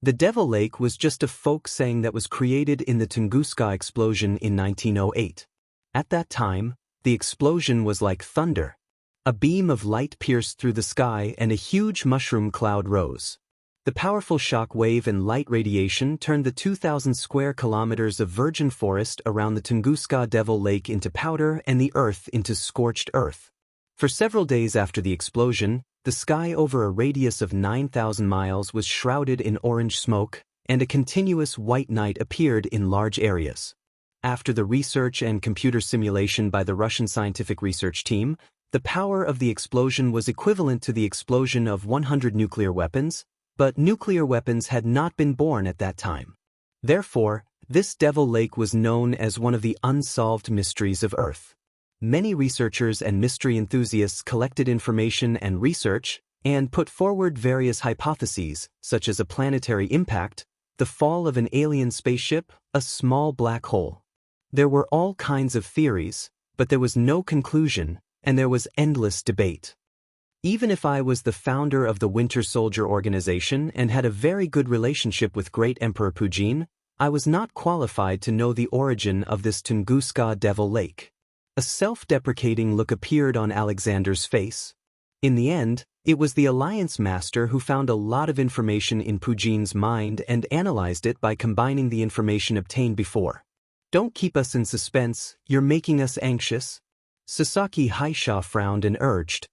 S1: The Devil Lake was just a folk saying that was created in the Tunguska explosion in 1908. At that time, the explosion was like thunder. A beam of light pierced through the sky and a huge mushroom cloud rose. The powerful shock wave and light radiation turned the 2,000 square kilometers of virgin forest around the Tunguska Devil Lake into powder and the earth into scorched earth. For several days after the explosion, the sky over a radius of 9,000 miles was shrouded in orange smoke, and a continuous white night appeared in large areas. After the research and computer simulation by the Russian scientific research team, the power of the explosion was equivalent to the explosion of 100 nuclear weapons, but nuclear weapons had not been born at that time. Therefore, this Devil Lake was known as one of the unsolved mysteries of Earth. Many researchers and mystery enthusiasts collected information and research, and put forward various hypotheses, such as a planetary impact, the fall of an alien spaceship, a small black hole. There were all kinds of theories, but there was no conclusion, and there was endless debate. Even if I was the founder of the Winter Soldier organization and had a very good relationship with Great Emperor Pujin, I was not qualified to know the origin of this Tunguska Devil Lake. A self-deprecating look appeared on Alexander's face. In the end, it was the Alliance Master who found a lot of information in Pujin's mind and analyzed it by combining the information obtained before. "Don't keep us in suspense, you're making us anxious." Sasaki Haisha frowned and urged.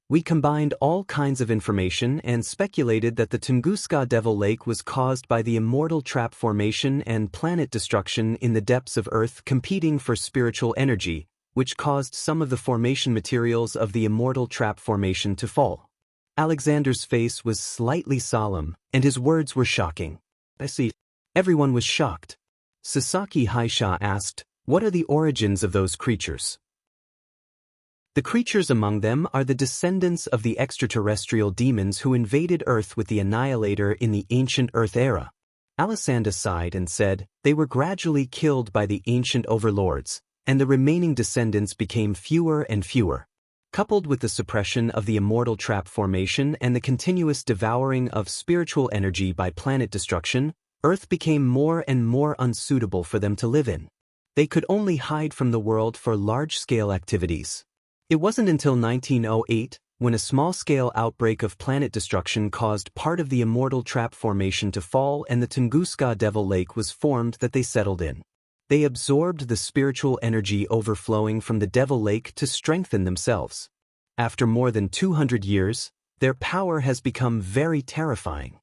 S1: "We combined all kinds of information and speculated that the Tunguska Devil Lake was caused by the immortal trap formation and planet destruction in the depths of Earth competing for spiritual energy, which caused some of the formation materials of the immortal trap formation to fall. Alexander's face was slightly solemn, and his words were shocking. I see. Everyone was shocked. Sasaki Haisha asked, "What are the origins of those creatures?" The creatures among them are the descendants of the extraterrestrial demons who invaded Earth with the Annihilator in the ancient Earth era. Alexander sighed and said, "They were gradually killed by the ancient overlords, and the remaining descendants became fewer and fewer. Coupled with the suppression of the immortal trap formation and the continuous devouring of spiritual energy by planet destruction, Earth became more and more unsuitable for them to live in. They could only hide from the world for large-scale activities. It wasn't until 1908, when a small-scale outbreak of planet destruction caused part of the immortal trap formation to fall and the Tunguska Devil Lake was formed, that they settled in. They absorbed the spiritual energy overflowing from the Devil Lake to strengthen themselves. After more than 200 years, their power has become very terrifying."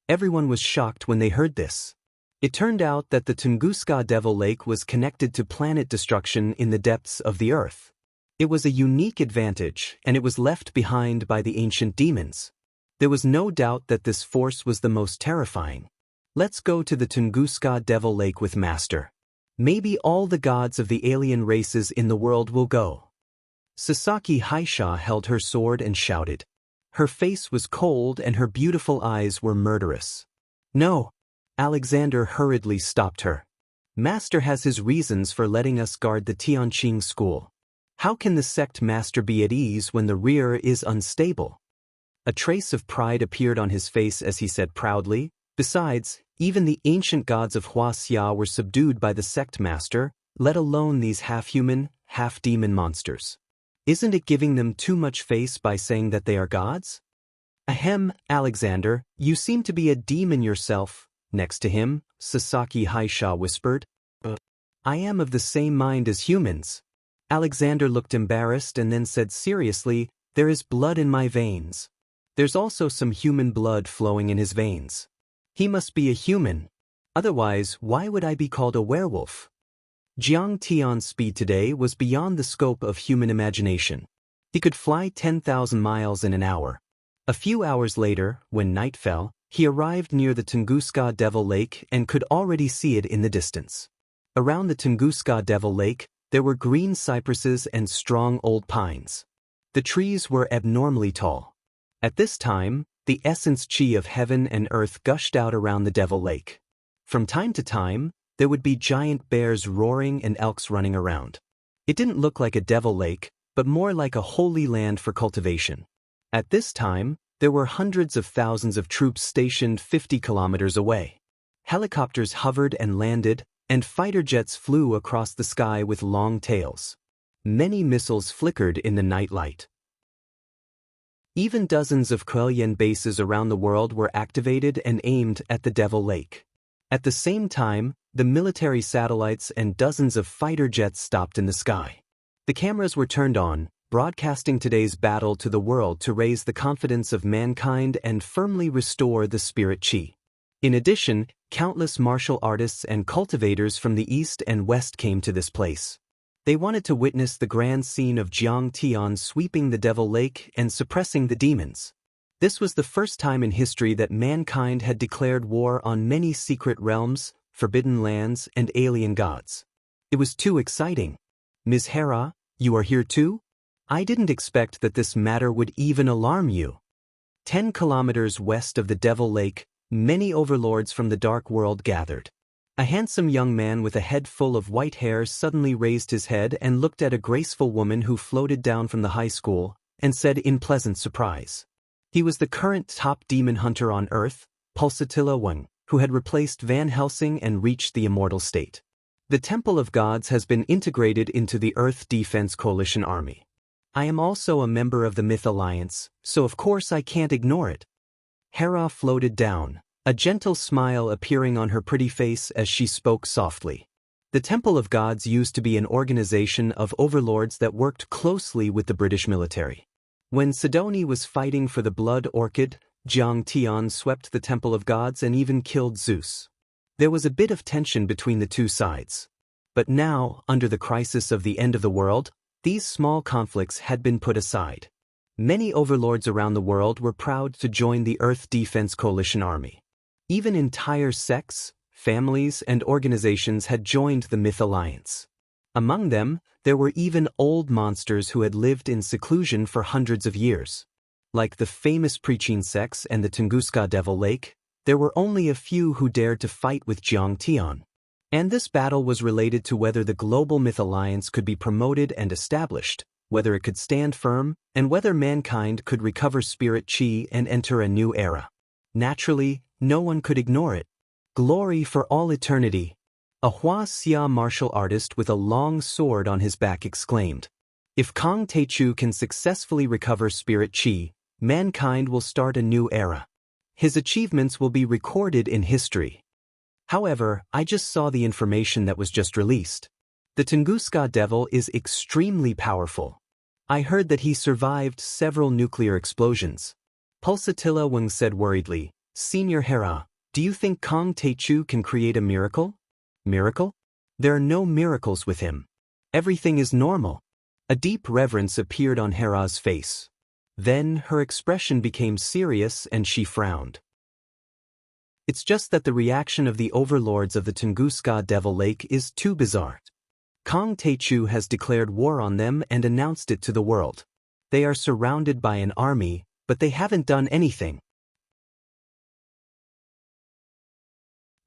S1: Everyone was shocked when they heard this. It turned out that the Tunguska Devil Lake was connected to planet destruction in the depths of the Earth. It was a unique advantage, and it was left behind by the ancient demons. There was no doubt that this force was the most terrifying. "Let's go to the Tunguska Devil Lake with Master. Maybe all the gods of the alien races in the world will go." Sasaki Haisha held her sword and shouted. Her face was cold and her beautiful eyes were murderous. "No!" Alexander hurriedly stopped her. "Master has his reasons for letting us guard the Tianqing school. How can the sect master be at ease when the rear is unstable?" A trace of pride appeared on his face as he said proudly, "Besides, even the ancient gods of Wuxia were subdued by the sect master, let alone these half-human, half-demon monsters. Isn't it giving them too much face by saying that they are gods?" "Ahem, Alexander, you seem to be a demon yourself." Next to him, Sasaki Haisha whispered, "I am of the same mind as humans." Alexander looked embarrassed and then said seriously, "There is blood in my veins. There's also some human blood flowing in his veins. He must be a human. Otherwise, why would I be called a werewolf?" Jiang Tian's speed today was beyond the scope of human imagination. He could fly 10,000 miles in an hour. A few hours later, when night fell, he arrived near the Tunguska Devil Lake and could already see it in the distance. Around the Tunguska Devil Lake, there were green cypresses and strong old pines. The trees were abnormally tall. At this time, the essence chi of heaven and earth gushed out around the Devil Lake. From time to time, there would be giant bears roaring and elks running around. It didn't look like a devil lake, but more like a holy land for cultivation. At this time, there were hundreds of thousands of troops stationed 50 kilometers away. Helicopters hovered and landed, and fighter jets flew across the sky with long tails. Many missiles flickered in the night light. Even dozens of Kuelyan bases around the world were activated and aimed at the Devil Lake. At the same time, the military satellites and dozens of fighter jets stopped in the sky. The cameras were turned on, broadcasting today's battle to the world to raise the confidence of mankind and firmly restore the spirit chi. In addition, countless martial artists and cultivators from the east and west came to this place. They wanted to witness the grand scene of Jiang Tian sweeping the Devil Lake and suppressing the demons. This was the first time in history that mankind had declared war on many secret realms, forbidden lands, and alien gods. It was too exciting. "Ms. Hera, you are here too? I didn't expect that this matter would even alarm you." 10 kilometers west of the Devil Lake, many overlords from the dark world gathered. A handsome young man with a head full of white hair suddenly raised his head and looked at a graceful woman who floated down from the high school, and said in pleasant surprise. He was the current top demon hunter on Earth, Pulsatilla Wang, who had replaced Van Helsing and reached the immortal state. The Temple of Gods has been integrated into the Earth Defense Coalition Army. I am also a member of the Myth Alliance, so of course I can't ignore it. Hera floated down, a gentle smile appearing on her pretty face as she spoke softly. The Temple of Gods used to be an organization of overlords that worked closely with the British military. When Sidoni was fighting for the Blood Orchid, Jiang Tian swept the Temple of Gods and even killed Zeus. There was a bit of tension between the two sides. But now, under the crisis of the end of the world, these small conflicts had been put aside. Many overlords around the world were proud to join the Earth Defense Coalition Army. Even entire sects, families, and organizations had joined the Myth Alliance. Among them, there were even old monsters who had lived in seclusion for hundreds of years. Like the famous Preaching sects and the Tunguska Devil Lake, there were only a few who dared to fight with Jiang Tian. And this battle was related to whether the Global Myth Alliance could be promoted and established, whether it could stand firm, and whether mankind could recover spirit qi and enter a new era. Naturally, no one could ignore it. Glory for all eternity. A Wuxia martial artist with a long sword on his back exclaimed. If Kong Teichu can successfully recover spirit qi, mankind will start a new era. His achievements will be recorded in history. However, I just saw the information that was just released. The Tunguska Devil is extremely powerful. I heard that he survived several nuclear explosions. Pulsatilla Wang said worriedly, Senior Hera, do you think Kong Teichu can create a miracle? Miracle? There are no miracles with him. Everything is normal. A deep reverence appeared on Hera's face. Then her expression became serious and she frowned. It's just that the reaction of the overlords of the Tunguska Devil Lake is too bizarre. Kong Teichu has declared war on them and announced it to the world. They are surrounded by an army, but they haven't done anything.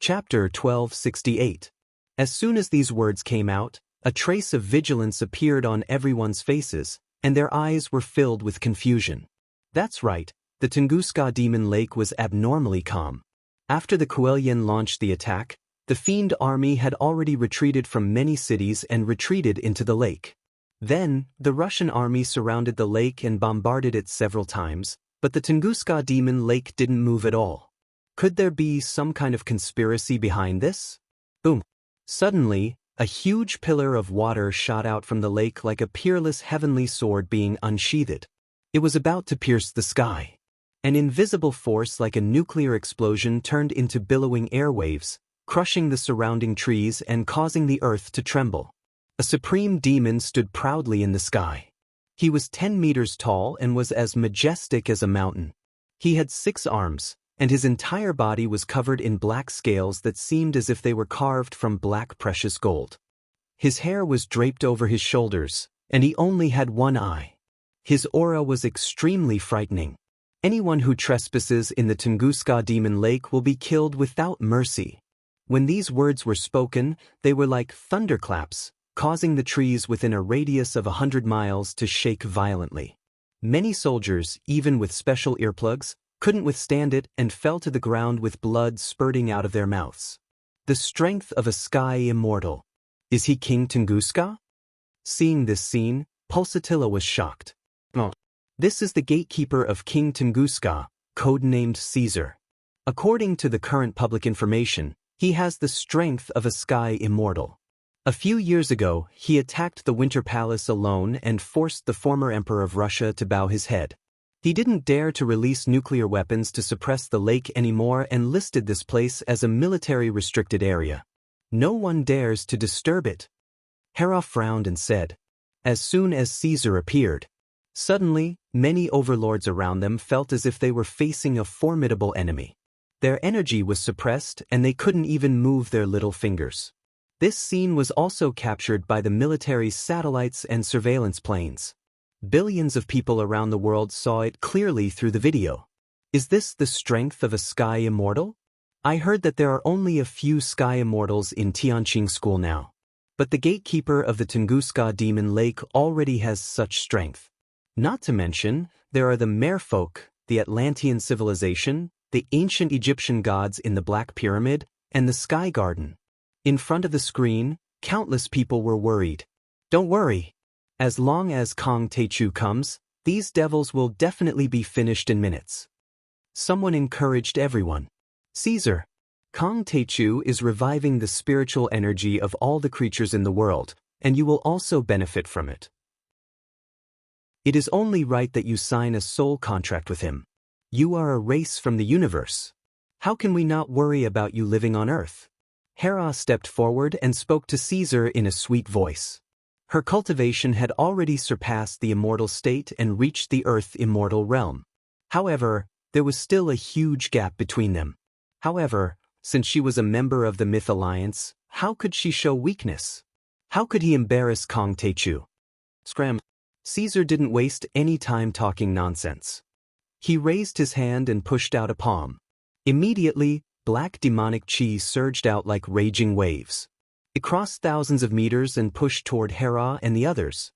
S1: Chapter 1268. As soon as these words came out, a trace of vigilance appeared on everyone's faces, and their eyes were filled with confusion. That's right, the Tunguska Demon Lake was abnormally calm. After the Kuelian launched the attack, the Fiend army had already retreated from many cities and retreated into the lake. Then, the Russian army surrounded the lake and bombarded it several times, but the Tunguska Demon Lake didn't move at all. Could there be some kind of conspiracy behind this? Boom! Suddenly, a huge pillar of water shot out from the lake like a peerless heavenly sword being unsheathed. It was about to pierce the sky. An invisible force like a nuclear explosion turned into billowing airwaves, crushing the surrounding trees and causing the earth to tremble. A supreme demon stood proudly in the sky. He was 10 meters tall and was as majestic as a mountain. He had 6 arms, and his entire body was covered in black scales that seemed as if they were carved from black precious gold. His hair was draped over his shoulders, and he only had one eye. His aura was extremely frightening. Anyone who trespasses in the Tunguska Demon Lake will be killed without mercy. When these words were spoken, they were like thunderclaps, causing the trees within a radius of 100 miles to shake violently. Many soldiers, even with special earplugs, couldn't withstand it and fell to the ground with blood spurting out of their mouths. The strength of a sky immortal. Is he King Tunguska? Seeing this scene, Pulsatilla was shocked. Oh. This is the gatekeeper of King Tunguska, codenamed Caesar. According to the current public information, he has the strength of a sky immortal. A few years ago, he attacked the Winter Palace alone and forced the former emperor of Russia to bow his head. He didn't dare to release nuclear weapons to suppress the lake anymore and listed this place as a military-restricted area. No one dares to disturb it. Hera frowned and said. As soon as Caesar appeared, suddenly, many overlords around them felt as if they were facing a formidable enemy. Their energy was suppressed and they couldn't even move their little fingers. This scene was also captured by the military's satellites and surveillance planes. Billions of people around the world saw it clearly through the video. Is this the strength of a sky immortal? I heard that there are only a few sky immortals in Tianqing School now. But the gatekeeper of the Tunguska Demon Lake already has such strength. Not to mention, there are the merfolk, the Atlantean civilization, the ancient Egyptian gods in the Black Pyramid, and the Sky Garden. In front of the screen, countless people were worried. Don't worry. As long as Kong Teichu comes, these devils will definitely be finished in minutes. Someone encouraged everyone. Caesar, Kong Teichu is reviving the spiritual energy of all the creatures in the world, and you will also benefit from it. It is only right that you sign a soul contract with him. You are a race from the universe. How can we not worry about you living on Earth? Hera stepped forward and spoke to Caesar in a sweet voice. Her cultivation had already surpassed the immortal state and reached the earth immortal realm. However, there was still a huge gap between them. However, since she was a member of the Myth Alliance, how could she show weakness? How could he embarrass Kong Techu? Scram. Caesar didn't waste any time talking nonsense. He raised his hand and pushed out a palm. Immediately, black demonic chi surged out like raging waves. It crossed thousands of meters and pushed toward Hera and the others.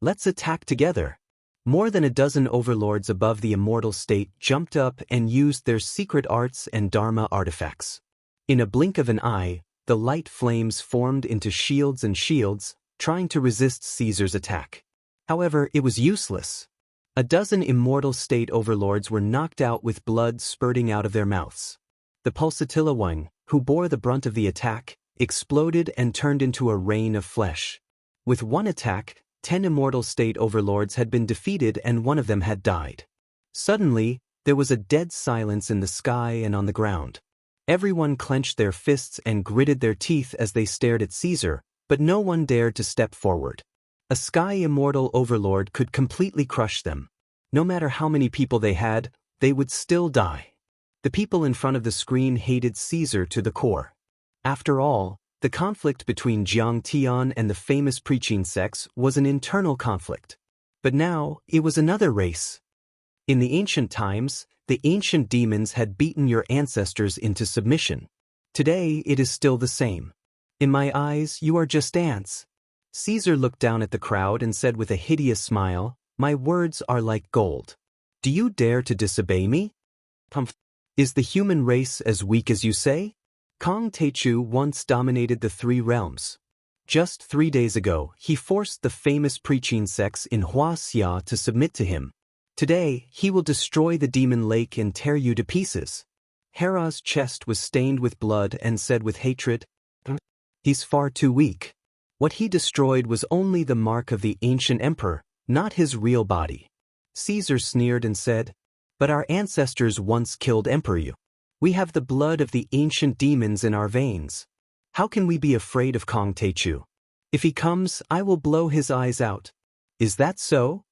S1: Let's attack together. More than a dozen overlords above the immortal state jumped up and used their secret arts and dharma artifacts. In a blink of an eye, the light flames formed into shields and shields, trying to resist Caesar's attack. However, it was useless. A dozen immortal state overlords were knocked out with blood spurting out of their mouths. The Pulsatilla Wang, who bore the brunt of the attack, exploded and turned into a rain of flesh. With one attack, 10 immortal state overlords had been defeated and one of them had died. Suddenly, there was a dead silence in the sky and on the ground. Everyone clenched their fists and gritted their teeth as they stared at Caesar, but no one dared to step forward. A sky immortal overlord could completely crush them. No matter how many people they had, they would still die. The people in front of the screen hated Caesar to the core. After all, the conflict between Jiang Tian and the famous preaching sects was an internal conflict. But now, it was another race. In the ancient times, the ancient demons had beaten your ancestors into submission. Today, it is still the same. In my eyes, you are just ants. Caesar looked down at the crowd and said with a hideous smile, "My words are like gold. Do you dare to disobey me? Pumph. Is the human race as weak as you say? Kong Techu once dominated the 3 realms. Just 3 days ago, he forced the famous preaching sects in Wuxia to submit to him. Today, he will destroy the demon lake and tear you to pieces." Hera's chest was stained with blood and said with hatred, "He's far too weak. What he destroyed was only the mark of the ancient emperor, not his real body." Caesar sneered and said, "But our ancestors once killed Emperor Yu. We have the blood of the ancient demons in our veins. How can we be afraid of Kong Techu? If he comes, I will blow his eyes out. Is that so?"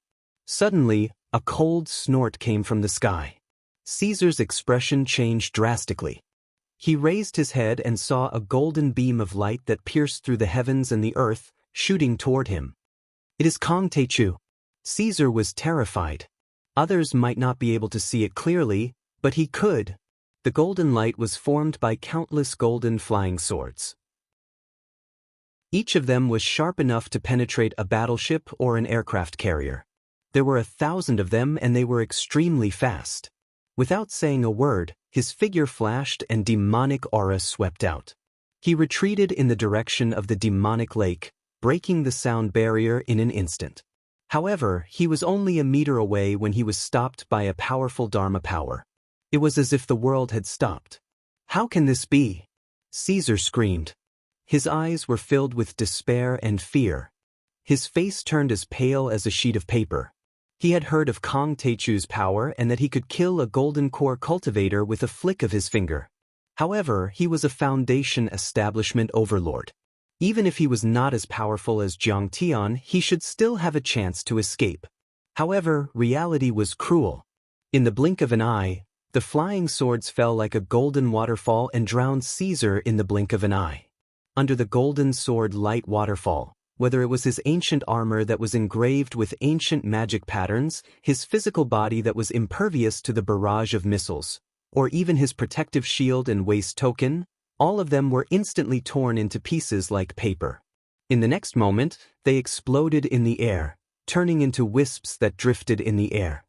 S1: Suddenly, a cold snort came from the sky. Caesar's expression changed drastically. He raised his head and saw a golden beam of light that pierced through the heavens and the earth, shooting toward him. "It is Kong Techu." Caesar was terrified. Others might not be able to see it clearly, but he could. The golden light was formed by countless golden flying swords. Each of them was sharp enough to penetrate a battleship or an aircraft carrier. There were 1,000 of them and they were extremely fast. Without saying a word, his figure flashed and demonic aura swept out. He retreated in the direction of the demonic lake, breaking the sound barrier in an instant. However, he was only a meter away when he was stopped by a powerful Dharma power. It was as if the world had stopped. "How can this be?" Caesar screamed. His eyes were filled with despair and fear. His face turned as pale as a sheet of paper. He had heard of Kong Techu's power and that he could kill a golden core cultivator with a flick of his finger. However, he was a foundation establishment overlord. Even if he was not as powerful as Jiang Tian, he should still have a chance to escape. However, reality was cruel. In the blink of an eye, the flying swords fell like a golden waterfall and drowned Caesar in the blink of an eye. Under the golden sword light waterfall, whether it was his ancient armor that was engraved with ancient magic patterns, his physical body that was impervious to the barrage of missiles, or even his protective shield and waist token, all of them were instantly torn into pieces like paper. In the next moment, they exploded in the air, turning into wisps that drifted in the air.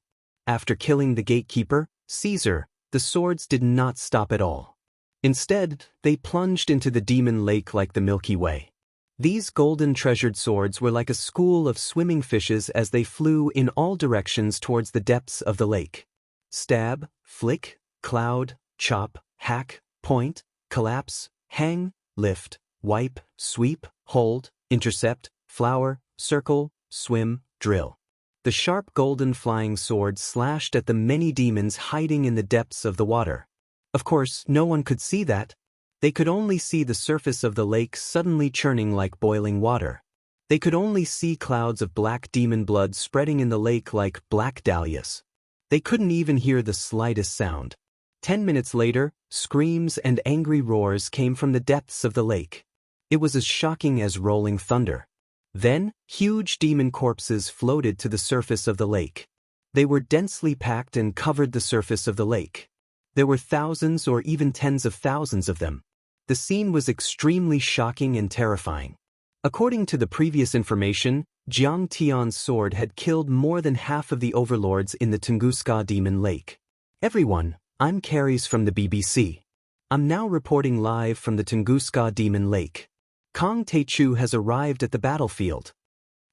S1: After killing the gatekeeper, Caesar, the swords did not stop at all. Instead, they plunged into the demon lake like the Milky Way. These golden treasured swords were like a school of swimming fishes as they flew in all directions towards the depths of the lake. Stab, flick, cloud, chop, hack, point, collapse, hang, lift, wipe, sweep, hold, intercept, flower, circle, swim, drill. The sharp golden flying sword slashed at the many demons hiding in the depths of the water. Of course, no one could see that. They could only see the surface of the lake suddenly churning like boiling water. They could only see clouds of black demon blood spreading in the lake like black dahlias. They couldn't even hear the slightest sound. 10 minutes later, screams and angry roars came from the depths of the lake. It was as shocking as rolling thunder. Then, huge demon corpses floated to the surface of the lake. They were densely packed and covered the surface of the lake. There were thousands or even tens of thousands of them. The scene was extremely shocking and terrifying. According to the previous information, Jiang Tian's sword had killed more than half of the overlords in the Tunguska Demon Lake. Everyone, I'm Carries from the BBC. I'm now reporting live from the Tunguska Demon Lake. Kong Teichu has arrived at the battlefield.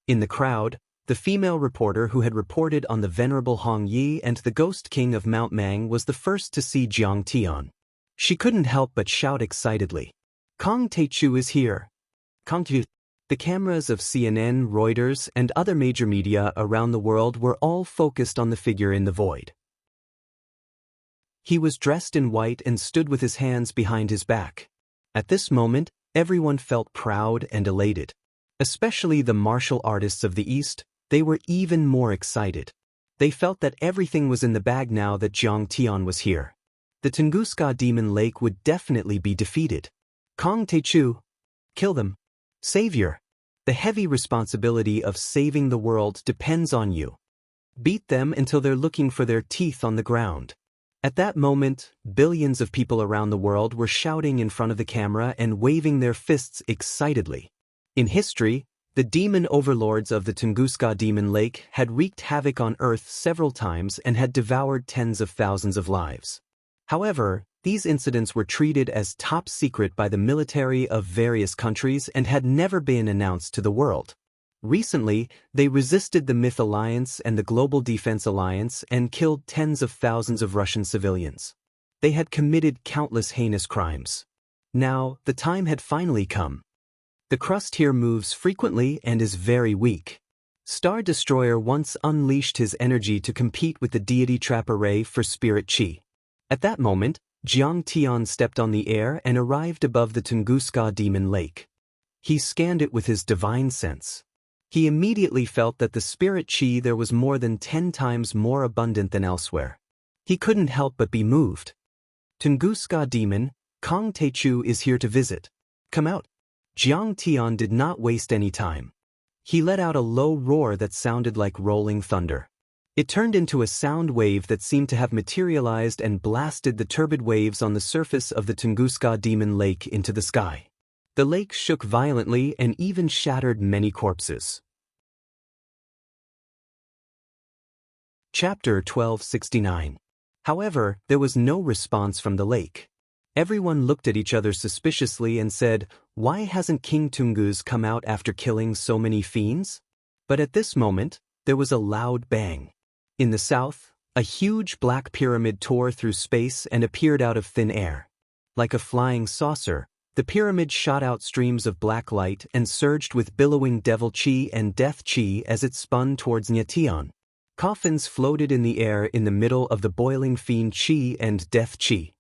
S1: In the crowd, the female reporter who had reported on the venerable Hong Yi and the Ghost King of Mount Mang was the first to see Jiang Tian. She couldn't help but shout excitedly. Kong Teichu is here. The cameras of CNN, Reuters, and other major media around the world were all focused on the figure in the void. He was dressed in white and stood with his hands behind his back. At this moment, everyone felt proud and elated. Especially the martial artists of the East, they were even more excited. They felt that everything was in the bag now that Jiang Tian was here. The Tunguska Demon Lake would definitely be defeated. Kong Teichu, kill them. Savior, the heavy responsibility of saving the world depends on you. Beat them until they're looking for their teeth on the ground. At that moment, billions of people around the world were shouting in front of the camera and waving their fists excitedly. In history, the demon overlords of the Tunguska Demon Lake had wreaked havoc on Earth several times and had devoured tens of thousands of lives. However, these incidents were treated as top secret by the military of various countries and had never been announced to the world. Recently, they resisted the Myth Alliance and the Global Defense Alliance and killed tens of thousands of Russian civilians. They had committed countless heinous crimes. Now, the time had finally come. The crust here moves frequently and is very weak. Star Destroyer once unleashed his energy to compete with the deity Trap Array for spirit chi. At that moment, Jiang Tian stepped on the air and arrived above the Tunguska Demon Lake. He scanned it with his divine sense. He immediately felt that the spirit chi there was more than 10 times more abundant than elsewhere. He couldn't help but be moved. Tunguska Demon, Kong Teichu is here to visit. Come out. Jiang Tian did not waste any time. He let out a low roar that sounded like rolling thunder. It turned into a sound wave that seemed to have materialized and blasted the turbid waves on the surface of the Tunguska Demon Lake into the sky. The lake shook violently and even shattered many corpses. Chapter 1269. However, there was no response from the lake. Everyone looked at each other suspiciously and said, "Why hasn't King Tungus come out after killing so many fiends?" But at this moment, there was a loud bang. In the south, a huge black pyramid tore through space and appeared out of thin air. Like a flying saucer, the pyramid shot out streams of black light and surged with billowing devil chi and death chi as it spun towards Nyatian. Coffins floated in the air in the middle of the boiling fiend chi and death chi.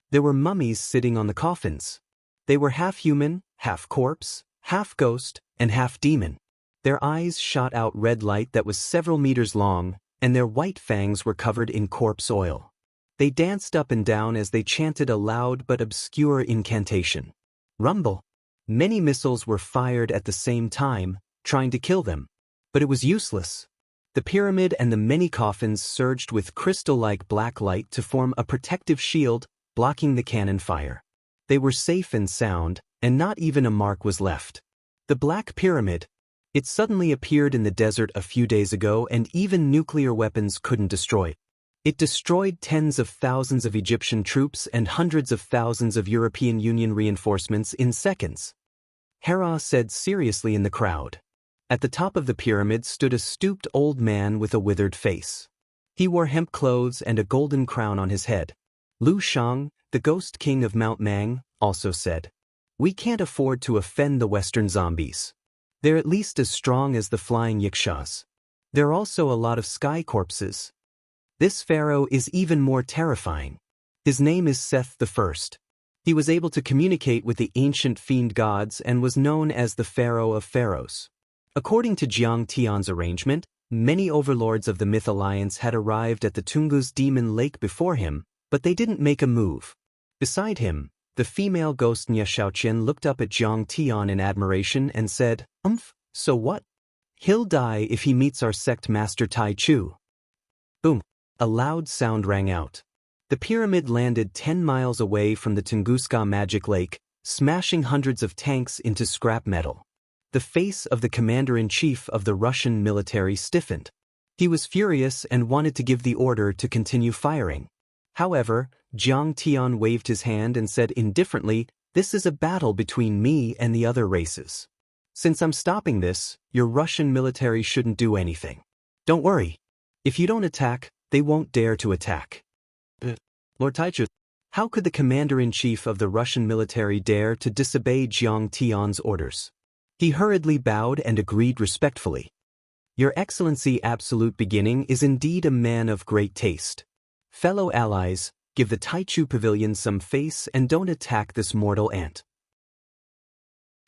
S1: There were mummies sitting on the coffins. They were half human, half corpse, half ghost, and half demon. Their eyes shot out red light that was several meters long, and their white fangs were covered in corpse oil. They danced up and down as they chanted a loud but obscure incantation. Rumble. Many missiles were fired at the same time, trying to kill them. But it was useless. The pyramid and the many coffins surged with crystal-like black light to form a protective shield, blocking the cannon fire. They were safe and sound, and not even a mark was left. The Black Pyramid. It suddenly appeared in the desert a few days ago and even nuclear weapons couldn't destroy it. It destroyed tens of thousands of Egyptian troops and hundreds of thousands of European Union reinforcements in seconds. Hera said seriously in the crowd. At the top of the pyramid stood a stooped old man with a withered face. He wore hemp clothes and a golden crown on his head. Lu Shang, the Ghost King of Mount Mang, also said, "We can't afford to offend the Western zombies. They're at least as strong as the flying yikshaws. There are also a lot of sky corpses. This pharaoh is even more terrifying. His name is Seth the First. He was able to communicate with the ancient fiend gods and was known as the Pharaoh of Pharaohs. According to Jiang Tian's arrangement, many overlords of the Myth Alliance had arrived at the Tungus Demon Lake before him, but they didn't make a move. Beside him, the female ghost Nya Xiaoqian looked up at Jiang Tian in admiration and said, so what? He'll die if he meets our sect master Tai Chu. Boom! A loud sound rang out. The pyramid landed 10 miles away from the Tunguska Magic Lake, smashing hundreds of tanks into scrap metal. The face of the commander-in-chief of the Russian military stiffened. He was furious and wanted to give the order to continue firing. However, Jiang Tian waved his hand and said indifferently, "This is a battle between me and the other races. Since I'm stopping this, your Russian military shouldn't do anything. Don't worry. If you don't attack, they won't dare to attack." Lord Taichu, how could the commander-in-chief of the Russian military dare to disobey Jiang Tian's orders? He hurriedly bowed and agreed respectfully. Your Excellency, absolute beginning is indeed a man of great taste. Fellow allies, give the Taichu Pavilion some face and don't attack this mortal ant.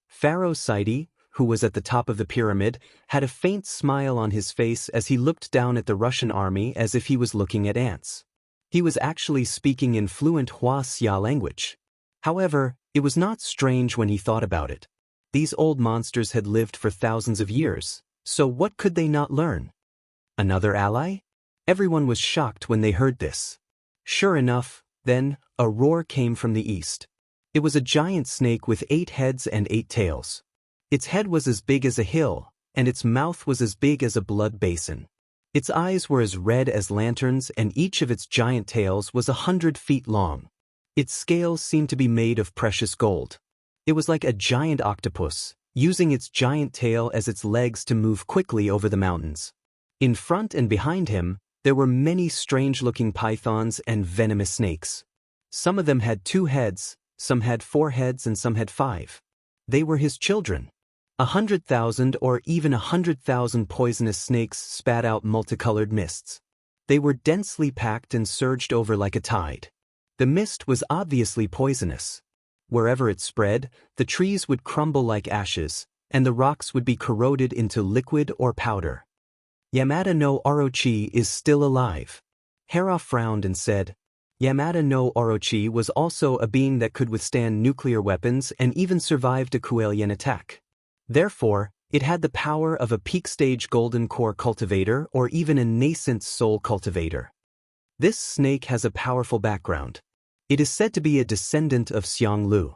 S1: Pharaoh Saidi, who was at the top of the pyramid, had a faint smile on his face as he looked down at the Russian army as if he was looking at ants. He was actually speaking in fluent Hua-Xia language. However, it was not strange when he thought about it. These old monsters had lived for thousands of years, so what could they not learn? Another ally? Everyone was shocked when they heard this. Sure enough, then, a roar came from the east. It was a giant snake with 8 heads and 8 tails. Its head was as big as a hill, and its mouth was as big as a blood basin. Its eyes were as red as lanterns, and each of its giant tails was 100 feet long. Its scales seemed to be made of precious gold. It was like a giant octopus, using its giant tail as its legs to move quickly over the mountains. In front and behind him, there were many strange-looking pythons and venomous snakes. Some of them had 2 heads, some had 4 heads, and some had 5. They were his children. 100,000 or even 100,000 poisonous snakes spat out multicolored mists. They were densely packed and surged over like a tide. The mist was obviously poisonous. Wherever it spread, the trees would crumble like ashes, and the rocks would be corroded into liquid or powder. Yamada no Orochi is still alive. Hera frowned and said, Yamada no Orochi was also a being that could withstand nuclear weapons and even survived a Kuelian attack. Therefore, it had the power of a peak-stage golden core cultivator or even a nascent soul cultivator. This snake has a powerful background. It is said to be a descendant of Xiang Lu.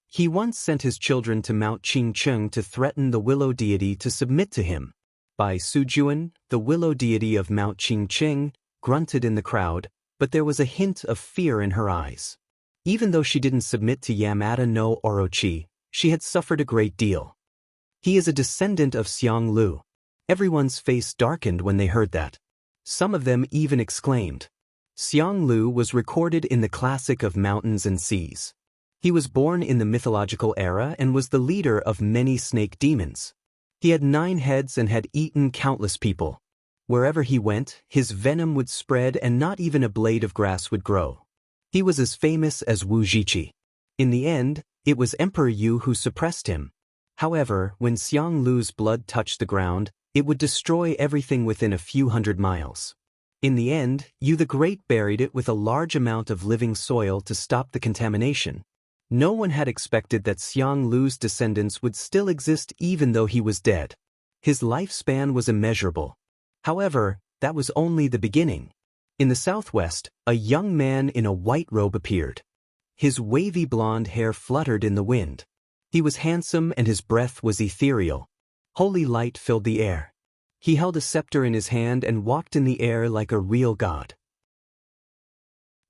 S1: He once sent his children to Mount Qingcheng to threaten the willow deity to submit to him. Bai Sujuan, the willow deity of Mount Qingcheng, grunted in the crowd, but there was a hint of fear in her eyes. Even though she didn't submit to Yamada no Orochi, she had suffered a great deal. He is a descendant of Xiang Lu. Everyone's face darkened when they heard that. Some of them even exclaimed. Xiang Lu was recorded in the classic of mountains and seas. He was born in the mythological era and was the leader of many snake demons. He had 9 heads and had eaten countless people. Wherever he went, his venom would spread and not even a blade of grass would grow. He was as famous as Wu Zhiqi. In the end, it was Emperor Yu who suppressed him. However, when Xiang Lu's blood touched the ground, it would destroy everything within a few hundred miles. In the end, Yu the Great buried it with a large amount of living soil to stop the contamination. No one had expected that Xiang Lu's descendants would still exist even though he was dead. His lifespan was immeasurable. However, that was only the beginning. In the southwest, a young man in a white robe appeared. His wavy blonde hair fluttered in the wind. He was handsome and his breath was ethereal. Holy light filled the air. He held a scepter in his hand and walked in the air like a real god.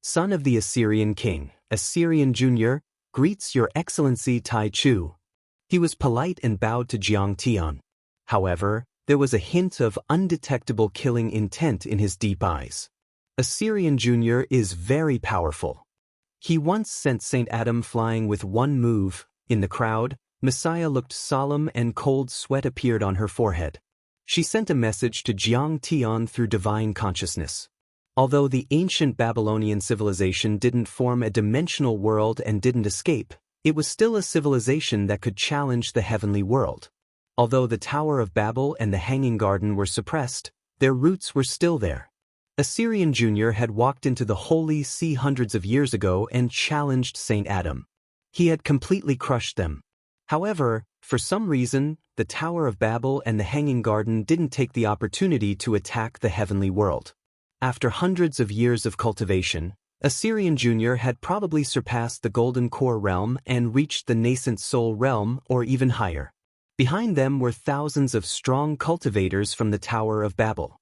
S1: Son of the Assyrian king, Assyrian Jr., greets your Excellency Tai Chu. He was polite and bowed to Jiang Tian. However, there was a hint of undetectable killing intent in his deep eyes. Assyrian Jr. is very powerful. He once sent Saint Adam flying with one move. In the crowd, Messiah looked solemn and cold sweat appeared on her forehead. She sent a message to Jiang Tian through divine consciousness. Although the ancient Babylonian civilization didn't form a dimensional world and didn't escape, it was still a civilization that could challenge the heavenly world. Although the Tower of Babel and the Hanging Garden were suppressed, their roots were still there. Assyrian Jr. had walked into the Holy See hundreds of years ago and challenged Saint Adam. He had completely crushed them. However, for some reason, the Tower of Babel and the Hanging Garden didn't take the opportunity to attack the heavenly world. After hundreds of years of cultivation, Assyrian Jr. had probably surpassed the Golden Core realm and reached the nascent soul realm or even higher. Behind them were thousands of strong cultivators from the Tower of Babel.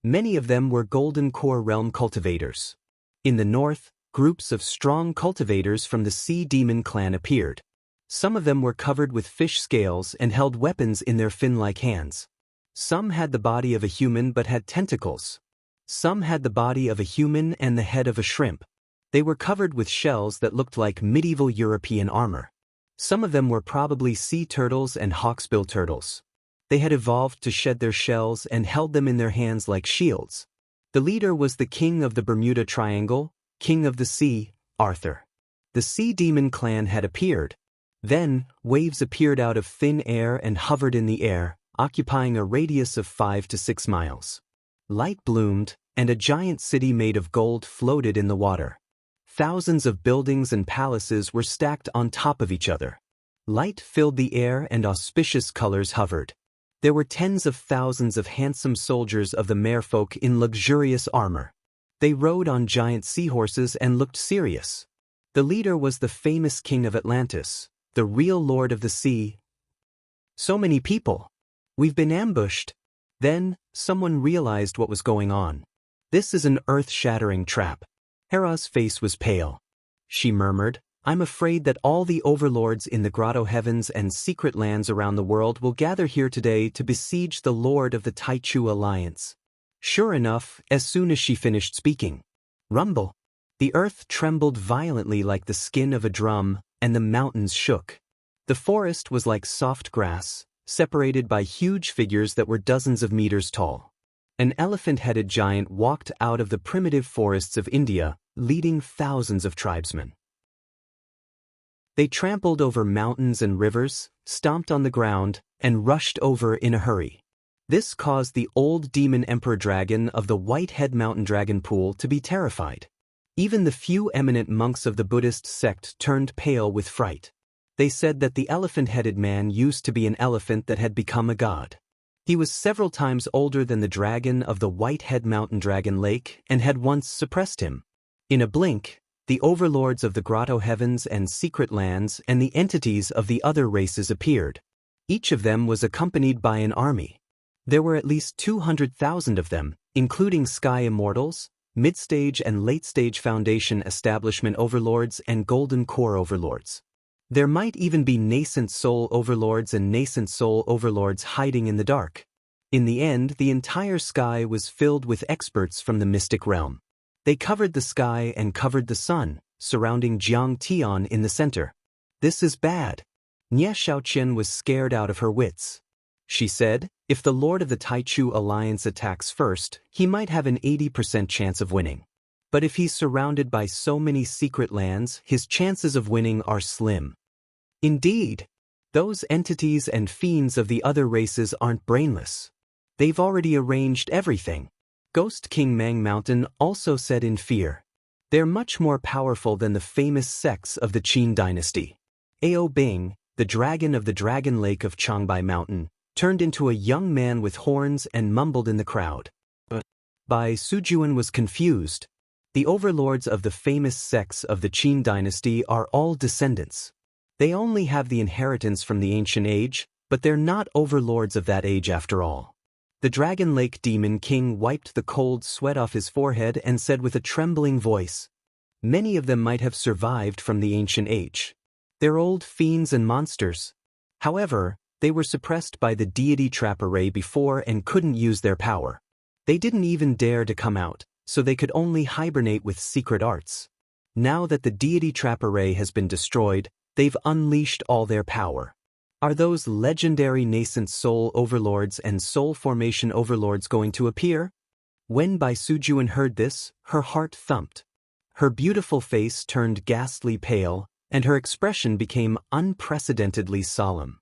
S1: Many of them were Golden Core realm cultivators. In the north, groups of strong cultivators from the Sea Demon clan appeared. Some of them were covered with fish scales and held weapons in their fin-like hands. Some had the body of a human but had tentacles. Some had the body of a human and the head of a shrimp. They were covered with shells that looked like medieval European armor. Some of them were probably sea turtles and hawksbill turtles. They had evolved to shed their shells and held them in their hands like shields. The leader was the king of the Bermuda Triangle, king of the sea, Arthur. The Sea Demon clan had appeared. Then, waves appeared out of thin air and hovered in the air, occupying a radius of 5 to 6 miles. Light bloomed, and a giant city made of gold floated in the water. Thousands of buildings and palaces were stacked on top of each other. Light filled the air and auspicious colors hovered. There were tens of thousands of handsome soldiers of the merfolk in luxurious armor. They rode on giant seahorses and looked serious. The leader was the famous king of Atlantis, the real lord of the sea. So many people. We've been ambushed. Then, someone realized what was going on. This is an earth-shattering trap. Hera's face was pale. She murmured, I'm afraid that all the overlords in the grotto heavens and secret lands around the world will gather here today to besiege the lord of the Taichu Alliance. Sure enough, as soon as she finished speaking, rumble. The earth trembled violently like the skin of a drum, and the mountains shook. The forest was like soft grass, separated by huge figures that were dozens of meters tall. An elephant-headed giant walked out of the primitive forests of India, leading thousands of tribesmen. They trampled over mountains and rivers, stomped on the ground, and rushed over in a hurry. This caused the old demon emperor dragon of the Whitehead Mountain Dragon Pool to be terrified. Even the few eminent monks of the Buddhist sect turned pale with fright. They said that the elephant-headed man used to be an elephant that had become a god. He was several times older than the dragon of the Whitehead Mountain Dragon Lake and had once suppressed him. In a blink, the overlords of the grotto heavens and secret lands and the entities of the other races appeared. Each of them was accompanied by an army. There were at least 200,000 of them, including Sky Immortals, Mid-Stage and Late-Stage Foundation Establishment Overlords and Golden Core Overlords. There might even be nascent soul overlords and nascent soul overlords hiding in the dark. In the end, the entire sky was filled with experts from the mystic realm. They covered the sky and covered the sun, surrounding Jiang Tian in the center. This is bad. Nie Shaoqian was scared out of her wits. She said, if the Lord of the Taichu Alliance attacks first, he might have an 80% chance of winning. But if he's surrounded by so many secret lands, his chances of winning are slim. Indeed, those entities and fiends of the other races aren't brainless. They've already arranged everything. Ghost King Mang Mountain also said in fear. They're much more powerful than the famous sects of the Qin dynasty. Ao Bing, the dragon of the Dragon Lake of Changbai Mountain, turned into a young man with horns and mumbled in the crowd. Bai Sujuan was confused. The overlords of the famous sects of the Qin dynasty are all descendants. They only have the inheritance from the ancient age, but they're not overlords of that age after all. The Dragon Lake Demon King wiped the cold sweat off his forehead and said with a trembling voice, many of them might have survived from the ancient age. They're old fiends and monsters. However, they were suppressed by the deity trap array before and couldn't use their power. They didn't even dare to come out, so they could only hibernate with secret arts. Now that the deity trap array has been destroyed, they've unleashed all their power. Are those legendary nascent soul overlords and soul formation overlords going to appear? When Bai Sujuan heard this, her heart thumped. Her beautiful face turned ghastly pale, and her expression became unprecedentedly solemn.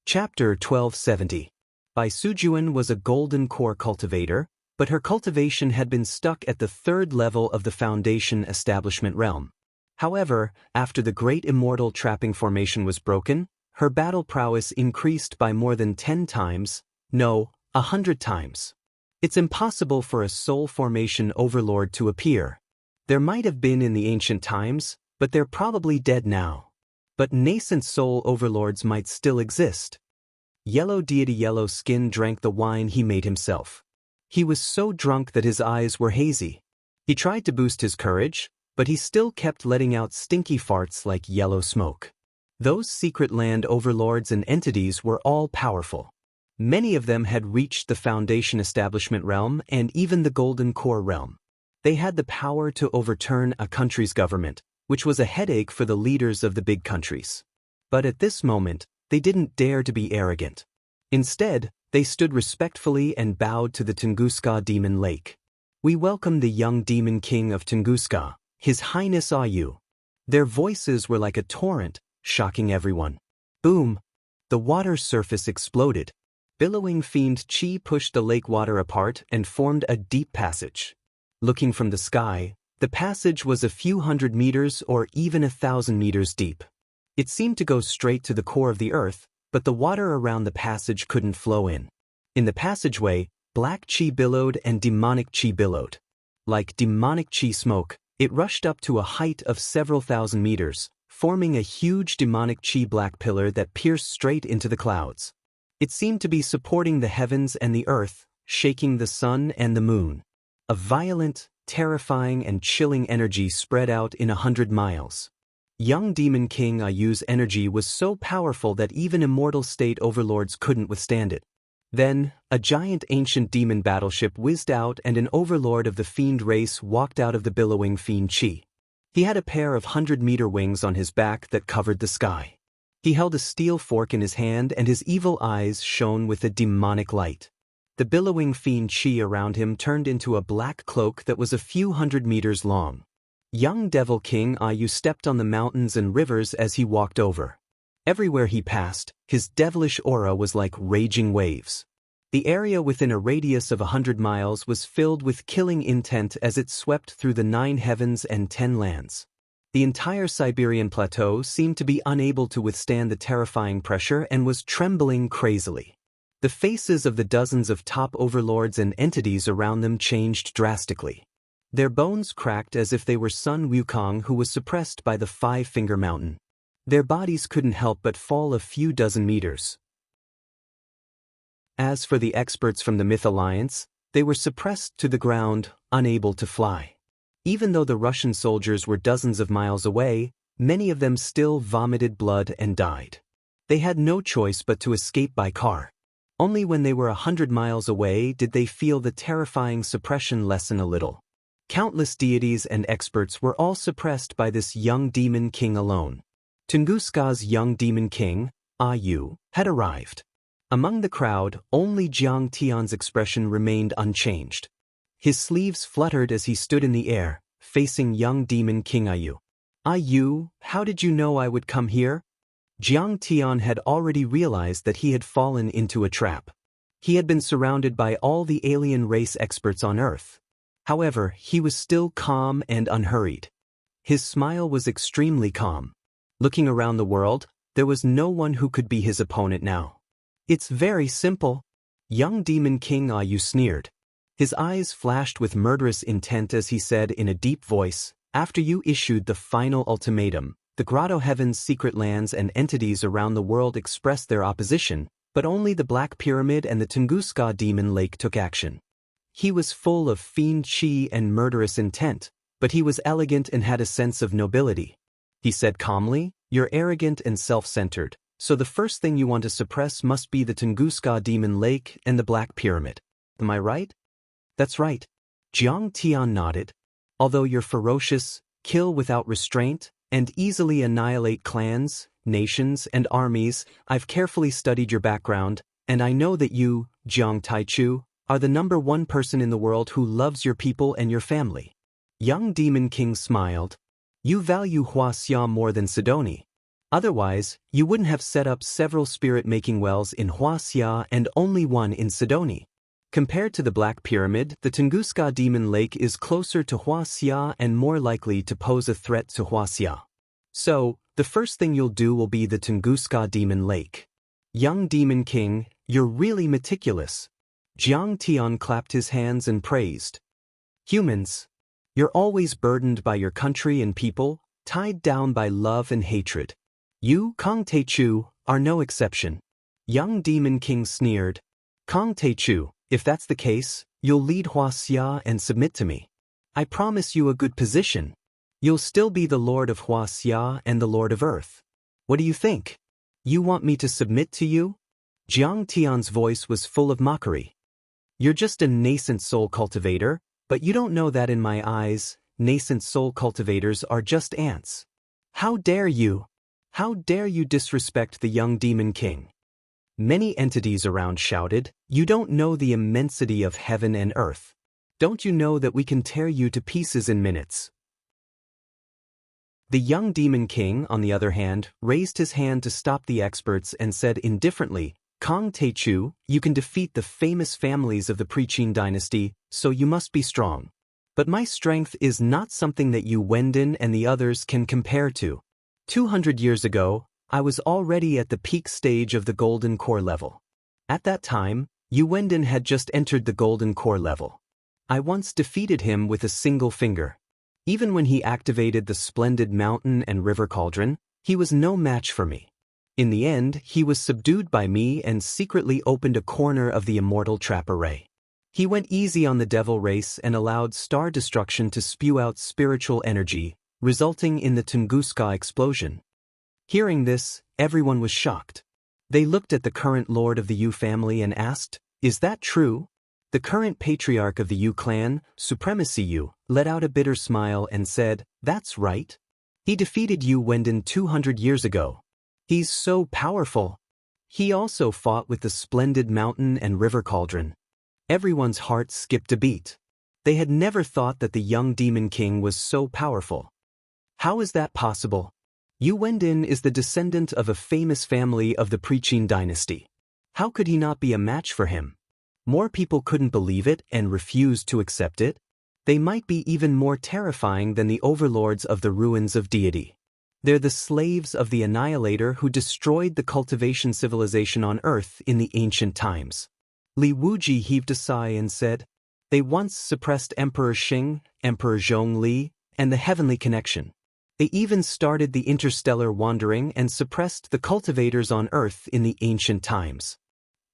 S1: Chapter 1270. Bai Sujuan was a golden core cultivator, but her cultivation had been stuck at the third level of the foundation establishment realm. However, after the great immortal trapping formation was broken, her battle prowess increased by more than 10 times, no, 100 times. It's impossible for a soul formation overlord to appear. There might have been in the ancient times, but they're probably dead now. But nascent soul overlords might still exist. Yellow deity Yellow Skin drank the wine he made himself. He was so drunk that his eyes were hazy. He tried to boost his courage, but he still kept letting out stinky farts like yellow smoke. Those secret land overlords and entities were all powerful. Many of them had reached the foundation establishment realm and even the golden core realm. They had the power to overturn a country's government, which was a headache for the leaders of the big countries. But at this moment, they didn't dare to be arrogant. Instead, they stood respectfully and bowed to the Tunguska Demon Lake. "We welcome the young demon king of Tunguska, His Highness Ayu." Their voices were like a torrent, shocking everyone. Boom! The water's surface exploded. Billowing fiend chi pushed the lake water apart and formed a deep passage. Looking from the sky, the passage was a few hundred meters or even 1,000 meters deep. It seemed to go straight to the core of the earth, but the water around the passage couldn't flow in. In the passageway, black chi billowed and demonic chi billowed. Like demonic chi smoke, it rushed up to a height of several thousand meters, forming a huge demonic chi black pillar that pierced straight into the clouds. It seemed to be supporting the heavens and the earth, shaking the sun and the moon. A violent, terrifying and chilling energy spread out in 100 miles. Young Demon King Ayu's energy was so powerful that even immortal state overlords couldn't withstand it. Then, a giant ancient demon battleship whizzed out and an overlord of the fiend race walked out of the billowing fiend chi. He had a pair of 100-meter wings on his back that covered the sky. He held a steel fork in his hand and his evil eyes shone with a demonic light. The billowing fiend chi around him turned into a black cloak that was a few hundred meters long. Young Devil King Ayu stepped on the mountains and rivers as he walked over. Everywhere he passed, his devilish aura was like raging waves. The area within a radius of 100 miles was filled with killing intent as it swept through the 9 heavens and 10 lands. The entire Siberian plateau seemed to be unable to withstand the terrifying pressure and was trembling crazily. The faces of the dozens of top overlords and entities around them changed drastically. Their bones cracked as if they were Sun Wukong who was suppressed by the Five-Finger Mountain. Their bodies couldn't help but fall a few dozen meters. As for the experts from the Myth Alliance, they were suppressed to the ground, unable to fly. Even though the Russian soldiers were dozens of miles away, many of them still vomited blood and died. They had no choice but to escape by car. Only when they were 100 miles away did they feel the terrifying suppression lessen a little. Countless deities and experts were all suppressed by this young demon king alone. Tunguska's young demon king, Ayu, had arrived. Among the crowd, only Jiang Tian's expression remained unchanged. His sleeves fluttered as he stood in the air, facing young demon king Ayu. "Ayu, how did you know I would come here?" Jiang Tian had already realized that he had fallen into a trap. He had been surrounded by all the alien race experts on Earth. However, he was still calm and unhurried. His smile was extremely calm. Looking around the world, there was no one who could be his opponent now. "It's very simple." Young Demon King Ayu sneered. His eyes flashed with murderous intent as he said in a deep voice, "After you issued the final ultimatum, the Grotto Heaven's secret lands and entities around the world expressed their opposition, but only the Black Pyramid and the Tunguska Demon Lake took action." He was full of fiend chi and murderous intent, but he was elegant and had a sense of nobility. He said calmly, "You're arrogant and self-centered, so the first thing you want to suppress must be the Tunguska Demon Lake and the Black Pyramid. Am I right?" "That's right." Jiang Tian nodded. "Although you're ferocious, kill without restraint, and easily annihilate clans, nations, and armies, I've carefully studied your background, and I know that you, Jiang Taichu, are the #1 person in the world who loves your people and your family. Young Demon King smiled. You value Huaxia more than Sidoni. Otherwise, you wouldn't have set up several spirit-making wells in Huaxia and only one in Sidoni. Compared to the Black Pyramid, the Tunguska Demon Lake is closer to Huaxia and more likely to pose a threat to Huaxia. So, the first thing you'll do will be the Tunguska Demon Lake. Young Demon King, you're really meticulous. Jiang Tian clapped his hands and praised. Humans, you're always burdened by your country and people, tied down by love and hatred. You, Kong Taichu, are no exception. Young Demon King sneered. Kong Taichu, if that's the case, you'll lead Huaxia and submit to me. I promise you a good position. You'll still be the Lord of Huaxia and the Lord of Earth. What do you think? You want me to submit to you? Jiang Tian's voice was full of mockery. You're just a nascent soul cultivator, but you don't know that in my eyes, nascent soul cultivators are just ants. How dare you? How dare you disrespect the young Demon King? Many entities around shouted, You don't know the immensity of heaven and earth. Don't you know that we can tear you to pieces in minutes? The young Demon King, on the other hand, raised his hand to stop the experts and said indifferently, Kong Taichu, you can defeat the famous families of the Preqin dynasty, so you must be strong. But my strength is not something that you Wendin and the others can compare to. 200 years ago, I was already at the peak stage of the Golden Core level. At that time, Yu Wendin had just entered the Golden Core level. I once defeated him with a single finger. Even when he activated the splendid mountain and river cauldron, he was no match for me. In the end, he was subdued by me and secretly opened a corner of the immortal trap array. He went easy on the devil race and allowed star destruction to spew out spiritual energy, resulting in the Tunguska explosion. Hearing this, everyone was shocked. They looked at the current lord of the Yu family and asked, Is that true? The current patriarch of the Yu clan, Supremacy Yu, let out a bitter smile and said, That's right. He defeated Yu Wendin 200 years ago. He's so powerful. He also fought with the splendid mountain and river cauldron. Everyone's heart skipped a beat. They had never thought that the young Demon King was so powerful. How is that possible? Yu Wendin is the descendant of a famous family of the Preqin dynasty. How could he not be a match for him? More people couldn't believe it and refused to accept it. They might be even more terrifying than the overlords of the ruins of deity. They're the slaves of the Annihilator who destroyed the cultivation civilization on Earth in the ancient times. Li Wuji heaved a sigh and said, They once suppressed Emperor Xing, Emperor Zhongli, and the heavenly connection. They even started the interstellar wandering and suppressed the cultivators on Earth in the ancient times.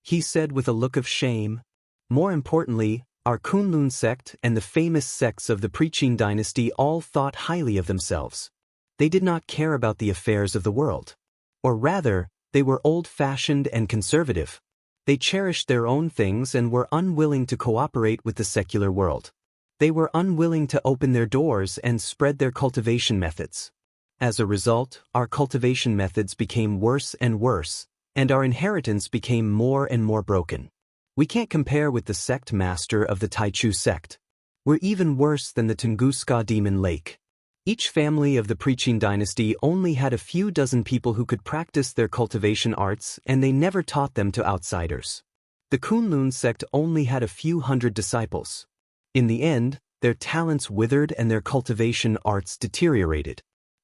S1: He said with a look of shame. More importantly, our Kunlun sect and the famous sects of the Preqin dynasty all thought highly of themselves. They did not care about the affairs of the world. Or rather, they were old-fashioned and conservative. They cherished their own things and were unwilling to cooperate with the secular world. They were unwilling to open their doors and spread their cultivation methods. As a result, our cultivation methods became worse and worse, and our inheritance became more and more broken. We can't compare with the sect master of the Taichu sect. We're even worse than the Tunguska Demon Lake. Each family of the Preqin dynasty only had a few dozen people who could practice their cultivation arts, and they never taught them to outsiders. The Kunlun sect only had a few hundred disciples. In the end, their talents withered and their cultivation arts deteriorated.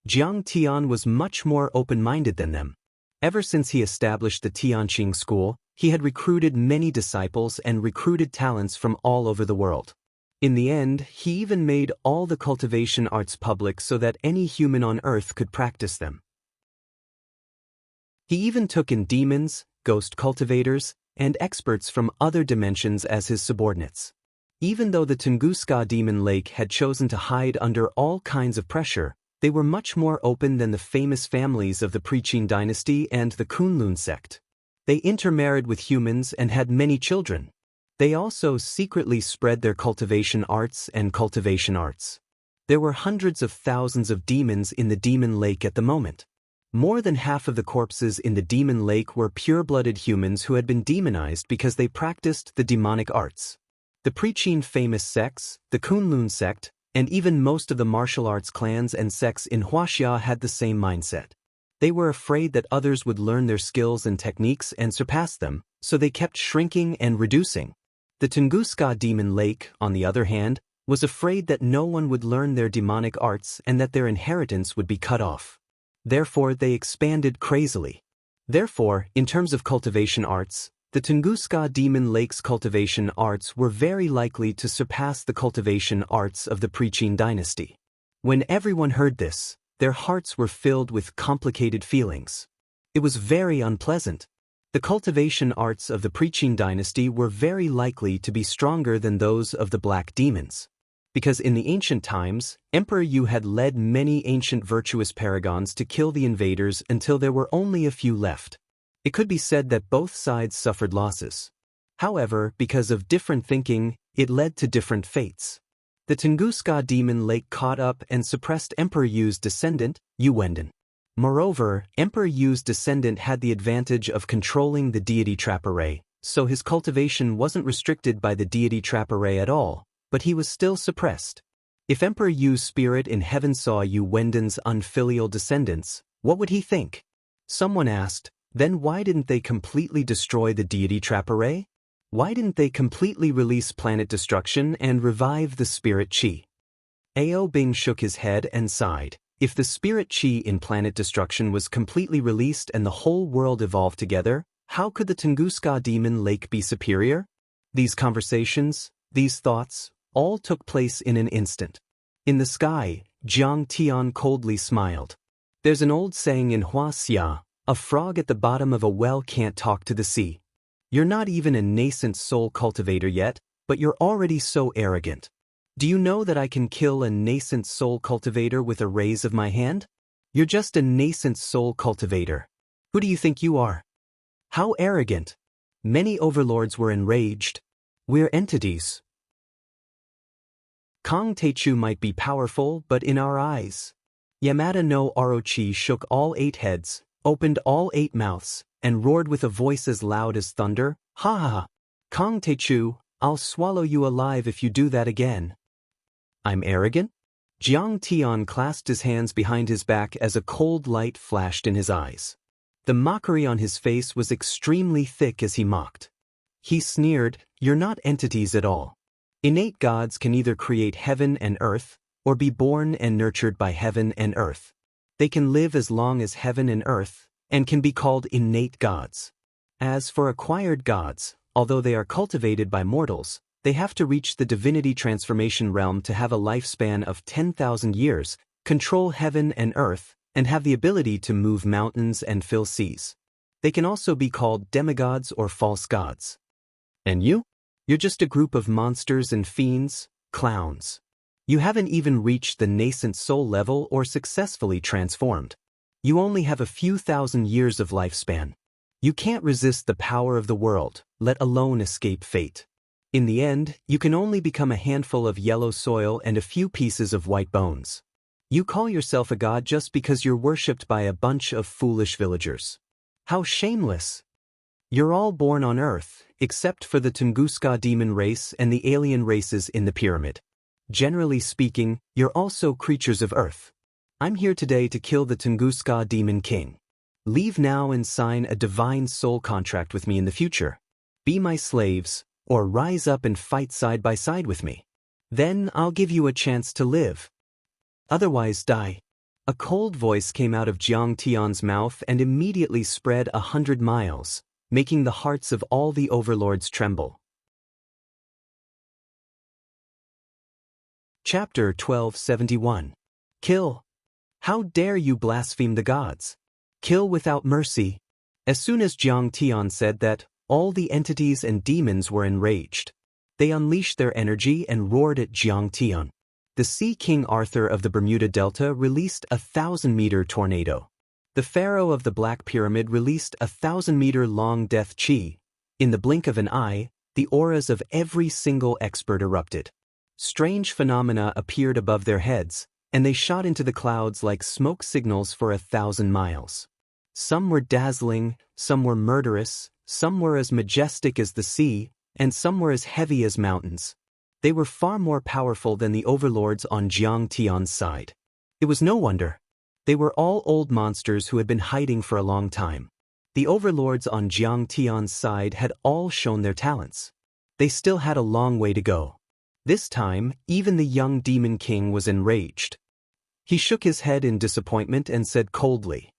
S1: Jiang Tian was much more open-minded than them. Ever since he established the Tianqing school, he had recruited many disciples and recruited talents from all over the world. In the end, he even made all the cultivation arts public so that any human on Earth could practice them. He even took in demons, ghost cultivators, and experts from other dimensions as his subordinates. Even though the Tunguska Demon Lake had chosen to hide under all kinds of pressure, they were much more open than the famous families of the Preqin dynasty and the Kunlun sect. They intermarried with humans and had many children. They also secretly spread their cultivation arts and cultivation arts. There were hundreds of thousands of demons in the Demon Lake at the moment. More than half of the corpses in the demon lake were pure-blooded humans who had been demonized because they practiced the demonic arts. The Pre-Qin famous sects, the Kunlun sect, and even most of the martial arts clans and sects in Huaxia had the same mindset. They were afraid that others would learn their skills and techniques and surpass them, so they kept shrinking and reducing. The Tunguska demon lake, on the other hand, was afraid that no one would learn their demonic arts and that their inheritance would be cut off. Therefore, they expanded crazily. Therefore, in terms of cultivation arts, the Tunguska demon lake's cultivation arts were very likely to surpass the cultivation arts of the Pre-Qin dynasty. When everyone heard this, their hearts were filled with complicated feelings. It was very unpleasant. The cultivation arts of the Pre-Qin dynasty were very likely to be stronger than those of the black demons. Because in the ancient times, Emperor Yu had led many ancient virtuous paragons to kill the invaders until there were only a few left. It could be said that both sides suffered losses. However, because of different thinking, it led to different fates. The Tunguska demon lake caught up and suppressed Emperor Yu's descendant, Yu Wenden. Moreover, Emperor Yu's descendant had the advantage of controlling the deity trap array, so his cultivation wasn't restricted by the deity trap array at all, but he was still suppressed. If Emperor Yu's spirit in heaven saw Yu Wenden's unfilial descendants, what would he think? Someone asked, then why didn't they completely destroy the deity trap array? Why didn't they completely release planet destruction and revive the spirit chi? Ao Bing shook his head and sighed. If the spirit chi in planet destruction was completely released and the whole world evolved together, how could the Tunguska demon lake be superior? These conversations, these thoughts, all took place in an instant. In the sky, Jiang Tian coldly smiled. There's an old saying in Huaxia, a frog at the bottom of a well can't talk to the sea. You're not even a nascent soul cultivator yet, but you're already so arrogant. Do you know that I can kill a nascent soul cultivator with a raise of my hand? You're just a nascent soul cultivator. Who do you think you are? How arrogant! Many overlords were enraged. We're entities. Kong Teichu might be powerful, but in our eyes. Yamada no Orochi shook all 8 heads, opened all 8 mouths, and roared with a voice as loud as thunder, ha ha ha! Kong Teichu, I'll swallow you alive if you do that again. I'm arrogant? Jiang Tian clasped his hands behind his back as a cold light flashed in his eyes. The mockery on his face was extremely thick as he mocked. He sneered, you're not entities at all. Innate gods can either create heaven and earth, or be born and nurtured by heaven and earth. They can live as long as heaven and earth, and can be called innate gods. As for acquired gods, although they are cultivated by mortals, they have to reach the divinity transformation realm to have a lifespan of 10,000 years, control heaven and earth, and have the ability to move mountains and fill seas. They can also be called demigods or false gods. And you? You're just a group of monsters and fiends, clowns. You haven't even reached the nascent soul level or successfully transformed. You only have a few thousand years of lifespan. You can't resist the power of the world, let alone escape fate. In the end, you can only become a handful of yellow soil and a few pieces of white bones. You call yourself a god just because you're worshipped by a bunch of foolish villagers. How shameless! You're all born on Earth, except for the Tunguska demon race and the alien races in the pyramid. Generally speaking, you're also creatures of Earth. I'm here today to kill the Tunguska demon king. Leave now and sign a divine soul contract with me in the future. Be my slaves, or rise up and fight side by side with me. Then I'll give you a chance to live. Otherwise die. A cold voice came out of Jiang Tian's mouth and immediately spread 100 miles, making the hearts of all the overlords tremble. Chapter 1271. Kill. How dare you blaspheme the gods? Kill without mercy. As soon as Jiang Tian said that, all the entities and demons were enraged. They unleashed their energy and roared at Jiang Tian. The Sea King Arthur of the Bermuda Delta released a 1,000-meter tornado. The Pharaoh of the Black Pyramid released a 1,000-meter-long death chi. In the blink of an eye, the auras of every single expert erupted. Strange phenomena appeared above their heads, and they shot into the clouds like smoke signals for 1,000 miles. Some were dazzling, some were murderous, some were as majestic as the sea, and some were as heavy as mountains. They were far more powerful than the overlords on Jiang Tian's side. It was no wonder. They were all old monsters who had been hiding for a long time. The overlords on Jiang Tian's side had all shown their talents. They still had a long way to go. This time, even the young demon king was enraged. He shook his head in disappointment and said coldly,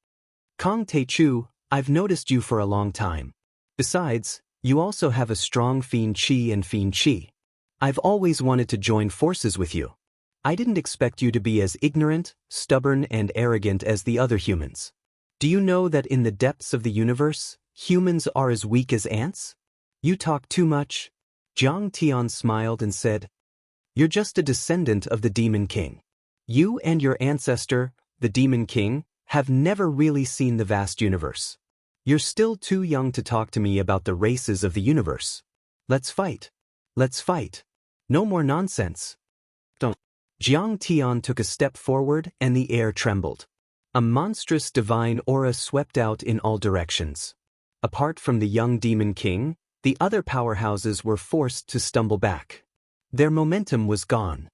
S1: "Kong Teichu, I've noticed you for a long time. Besides, you also have a strong fiend qi and fiend qi. I've always wanted to join forces with you. I didn't expect you to be as ignorant, stubborn, and arrogant as the other humans. Do you know that in the depths of the universe, humans are as weak as ants? You talk too much." Jiang Tian smiled and said, "You're just a descendant of the Demon King. You and your ancestor, the Demon King, have never really seen the vast universe. You're still too young to talk to me about the races of the universe. Let's fight. Let's fight. No more nonsense." Don't. Jiang Tian took a step forward and the air trembled. A monstrous divine aura swept out in all directions. Apart from the young Demon King, the other powerhouses were forced to stumble back. Their momentum was gone.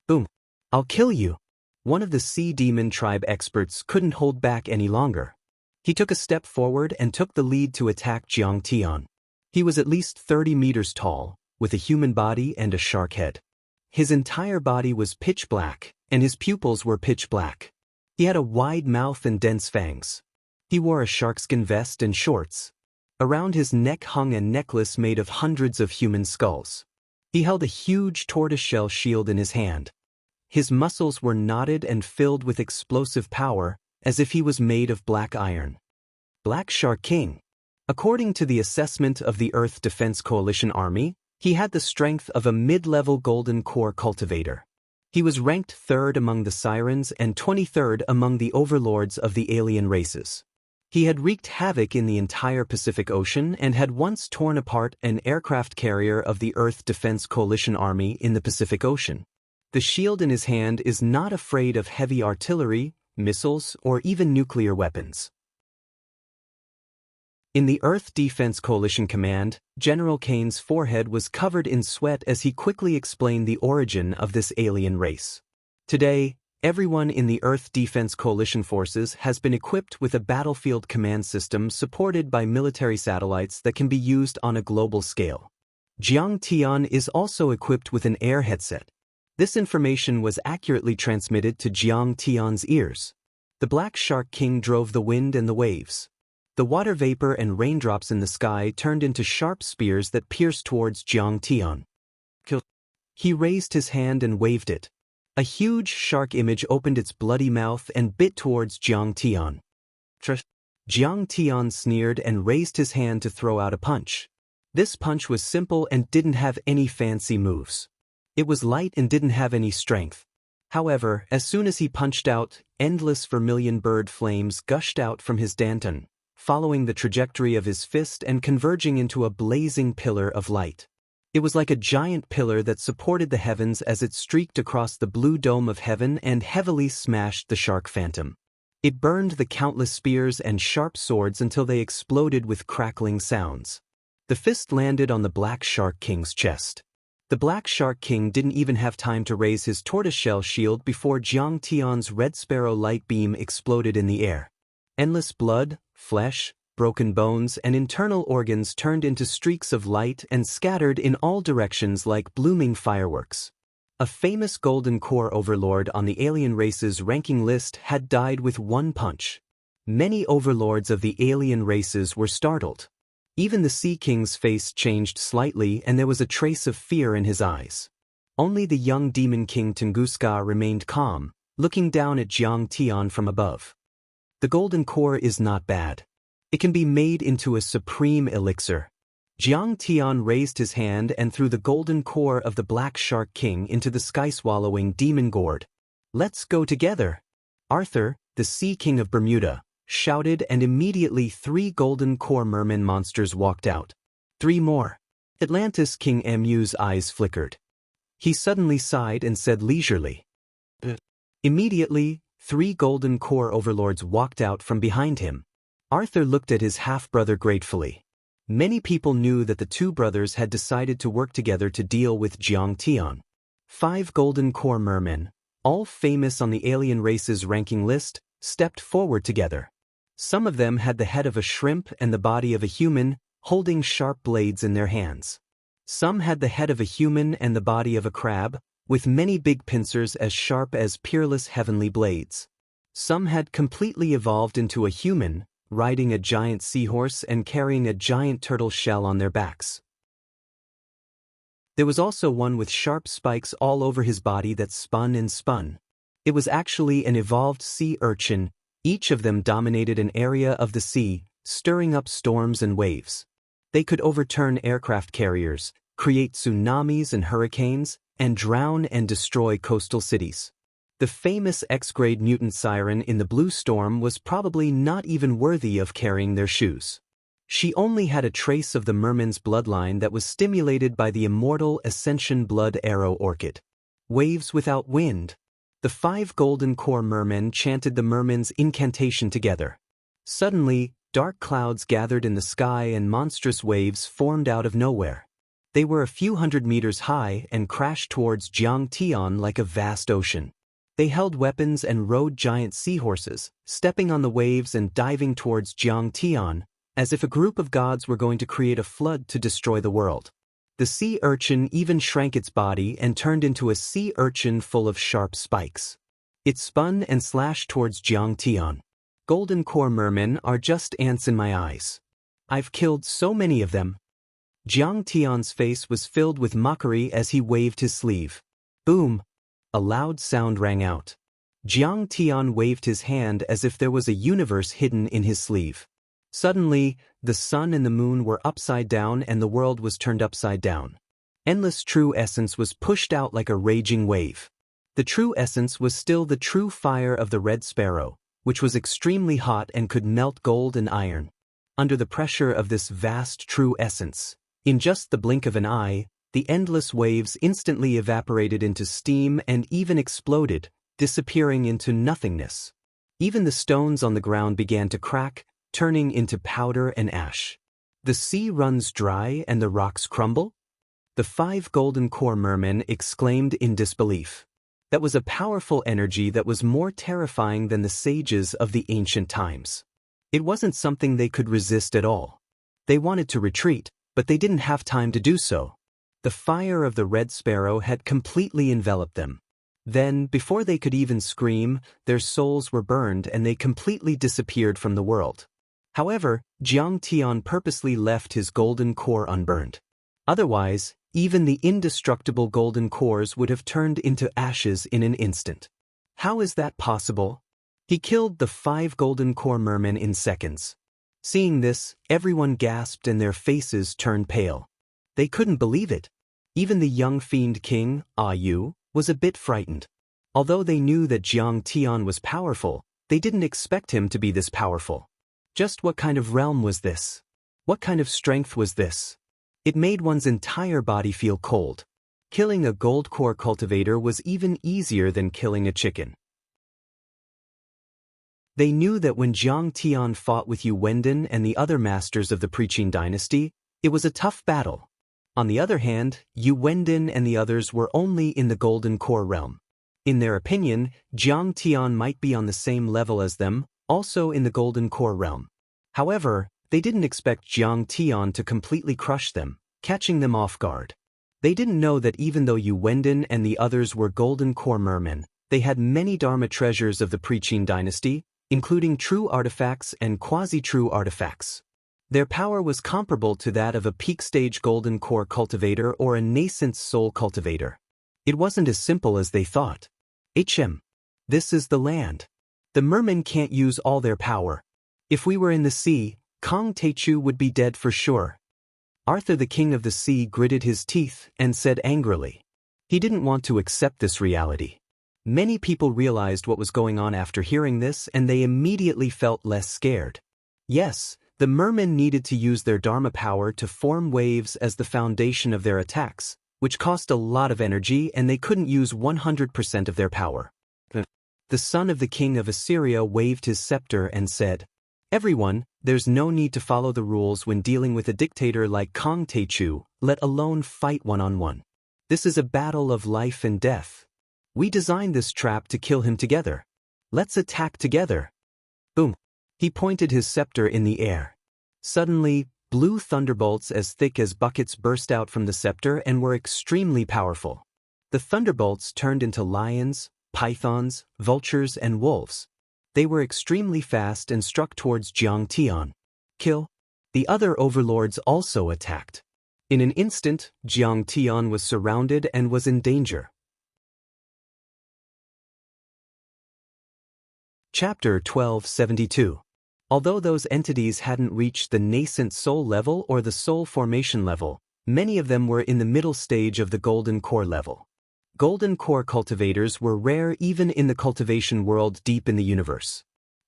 S1: Boom. "I'll kill you." One of the sea demon tribe experts couldn't hold back any longer. He took a step forward and took the lead to attack Jiang Tian. He was at least 30 meters tall, with a human body and a shark head. His entire body was pitch black, and his pupils were pitch black. He had a wide mouth and dense fangs. He wore a sharkskin vest and shorts. Around his neck hung a necklace made of hundreds of human skulls. He held a huge tortoiseshell shield in his hand. His muscles were knotted and filled with explosive power, as if he was made of black iron. Black Shark King. According to the assessment of the Earth Defense Coalition Army, he had the strength of a mid-level golden core cultivator. He was ranked 3rd among the sirens and 23rd among the overlords of the alien races. He had wreaked havoc in the entire Pacific Ocean and had once torn apart an aircraft carrier of the Earth Defense Coalition Army in the Pacific Ocean. The shield in his hand is not afraid of heavy artillery, missiles, or even nuclear weapons. In the Earth Defense Coalition Command, General Kane's forehead was covered in sweat as he quickly explained the origin of this alien race. Today, everyone in the Earth Defense Coalition forces has been equipped with a battlefield command system supported by military satellites that can be used on a global scale. Jiang Tian is also equipped with an air headset. This information was accurately transmitted to Jiang Tian's ears. The Black Shark King drove the wind and the waves. The water vapor and raindrops in the sky turned into sharp spears that pierced towards Jiang Tian. He raised his hand and waved it. A huge shark image opened its bloody mouth and bit towards Jiang Tian. Jiang Tian sneered and raised his hand to throw out a punch. This punch was simple and didn't have any fancy moves. It was light and didn't have any strength. However, as soon as he punched out, endless vermilion bird flames gushed out from his danton, following the trajectory of his fist and converging into a blazing pillar of light. It was like a giant pillar that supported the heavens as it streaked across the blue dome of heaven and heavily smashed the shark phantom. It burned the countless spears and sharp swords until they exploded with crackling sounds. The fist landed on the Black Shark King's chest. The Black Shark King didn't even have time to raise his tortoiseshell shield before Jiang Tian's Red Sparrow light beam exploded in the air. Endless blood, flesh, broken bones, and internal organs turned into streaks of light and scattered in all directions like blooming fireworks. A famous golden core overlord on the alien race's ranking list had died with one punch. Many overlords of the alien races were startled. Even the Sea King's face changed slightly and there was a trace of fear in his eyes. Only the young Demon King Tunguska remained calm, looking down at Jiang Tian from above. The golden core is not bad. It can be made into a supreme elixir. Jiang Tian raised his hand and threw the golden core of the Black Shark King into the sky-swallowing demon gourd. "Let's go together!" Arthur, the Sea King of Bermuda, shouted, and immediately 3 golden core merman monsters walked out. 3 more. Atlantis King Mu's eyes flickered. He suddenly sighed and said leisurely, Immediately, 3 golden core overlords walked out from behind him. Arthur looked at his half-brother gratefully. Many people knew that the two brothers had decided to work together to deal with Jiang Tian. 5 golden core mermen, all famous on the alien race's ranking list, stepped forward together. Some of them had the head of a shrimp and the body of a human, holding sharp blades in their hands. Some had the head of a human and the body of a crab, with many big pincers as sharp as peerless heavenly blades. Some had completely evolved into a human, riding a giant seahorse and carrying a giant turtle shell on their backs. There was also one with sharp spikes all over his body that spun and spun. It was actually an evolved sea urchin. Each of them dominated an area of the sea, stirring up storms and waves. They could overturn aircraft carriers, create tsunamis and hurricanes, and drown and destroy coastal cities. The famous X-grade mutant siren in the Blue Storm was probably not even worthy of carrying their shoes. She only had a trace of the merman's bloodline that was stimulated by the immortal Ascension Blood Arrow Orchid. Waves without wind. The 5 golden core mermen chanted the merman's incantation together. Suddenly, dark clouds gathered in the sky and monstrous waves formed out of nowhere. They were a few hundred meters high and crashed towards Jiang Tian like a vast ocean. They held weapons and rode giant seahorses, stepping on the waves and diving towards Jiang Tian, as if a group of gods were going to create a flood to destroy the world. The sea urchin even shrank its body and turned into a sea urchin full of sharp spikes. It spun and slashed towards Jiang Tian. Golden core mermen are just ants in my eyes. I've killed so many of them. Jiang Tian's face was filled with mockery as he waved his sleeve. Boom! A loud sound rang out. Jiang Tian waved his hand as if there was a universe hidden in his sleeve. Suddenly, the sun and the moon were upside down and the world was turned upside down. Endless true essence was pushed out like a raging wave. The true essence was still the true fire of the red sparrow, which was extremely hot and could melt gold and iron. Under the pressure of this vast true essence, in just the blink of an eye, the endless waves instantly evaporated into steam and even exploded, disappearing into nothingness. Even the stones on the ground began to crack, turning into powder and ash. The sea runs dry and the rocks crumble? The 5 golden core mermen exclaimed in disbelief. That was a powerful energy that was more terrifying than the sages of the ancient times. It wasn't something they could resist at all. They wanted to retreat, but they didn't have time to do so. The fire of the red sparrow had completely enveloped them. Then, before they could even scream, their souls were burned and they completely disappeared from the world. However, Jiang Tian purposely left his golden core unburned. Otherwise, even the indestructible golden cores would have turned into ashes in an instant. How is that possible? He killed the 5 golden core mermen in seconds. Seeing this, everyone gasped and their faces turned pale. They couldn't believe it. Even the young fiend king, Yu, was a bit frightened. Although they knew that Jiang Tian was powerful, they didn't expect him to be this powerful. Just what kind of realm was this? What kind of strength was this? It made one's entire body feel cold. Killing a gold core cultivator was even easier than killing a chicken. They knew that when Jiang Tian fought with Yu Wendin and the other masters of the Preaching Dynasty, it was a tough battle. On the other hand, Yu Wendin and the others were only in the golden core realm. In their opinion, Jiang Tian might be on the same level as them, also in the golden core realm. However, they didn't expect Jiang Tian to completely crush them, catching them off guard. They didn't know that even though Yu Wendin and the others were golden core mermen, they had many Dharma treasures of the Preaching Dynasty, including true artifacts and quasi-true artifacts. Their power was comparable to that of a peak-stage golden core cultivator or a nascent soul cultivator. It wasn't as simple as they thought. This is the land. The mermen can't use all their power. If we were in the sea, Kong Teichu would be dead for sure. Arthur the king of the sea gritted his teeth and said angrily. He didn't want to accept this reality. Many people realized what was going on after hearing this and they immediately felt less scared. Yes, the mermen needed to use their Dharma power to form waves as the foundation of their attacks, which cost a lot of energy and they couldn't use 100% of their power. the son of the king of Assyria waved his scepter and said, "Everyone, there's no need to follow the rules when dealing with a dictator like Kong Techu, let alone fight one-on-one. This is a battle of life and death. We designed this trap to kill him together. Let's attack together." Boom. He pointed his scepter in the air. Suddenly, blue thunderbolts as thick as buckets burst out from the scepter and were extremely powerful. The thunderbolts turned into lions, pythons, vultures, and wolves. They were extremely fast and struck towards Jiang Tian. Kill. The other overlords also attacked. In an instant, Jiang Tian was surrounded and was in danger. Chapter 1272. Although those entities hadn't reached the nascent soul level or the soul formation level, many of them were in the middle stage of the golden core level. Golden core cultivators were rare even in the cultivation world deep in the universe.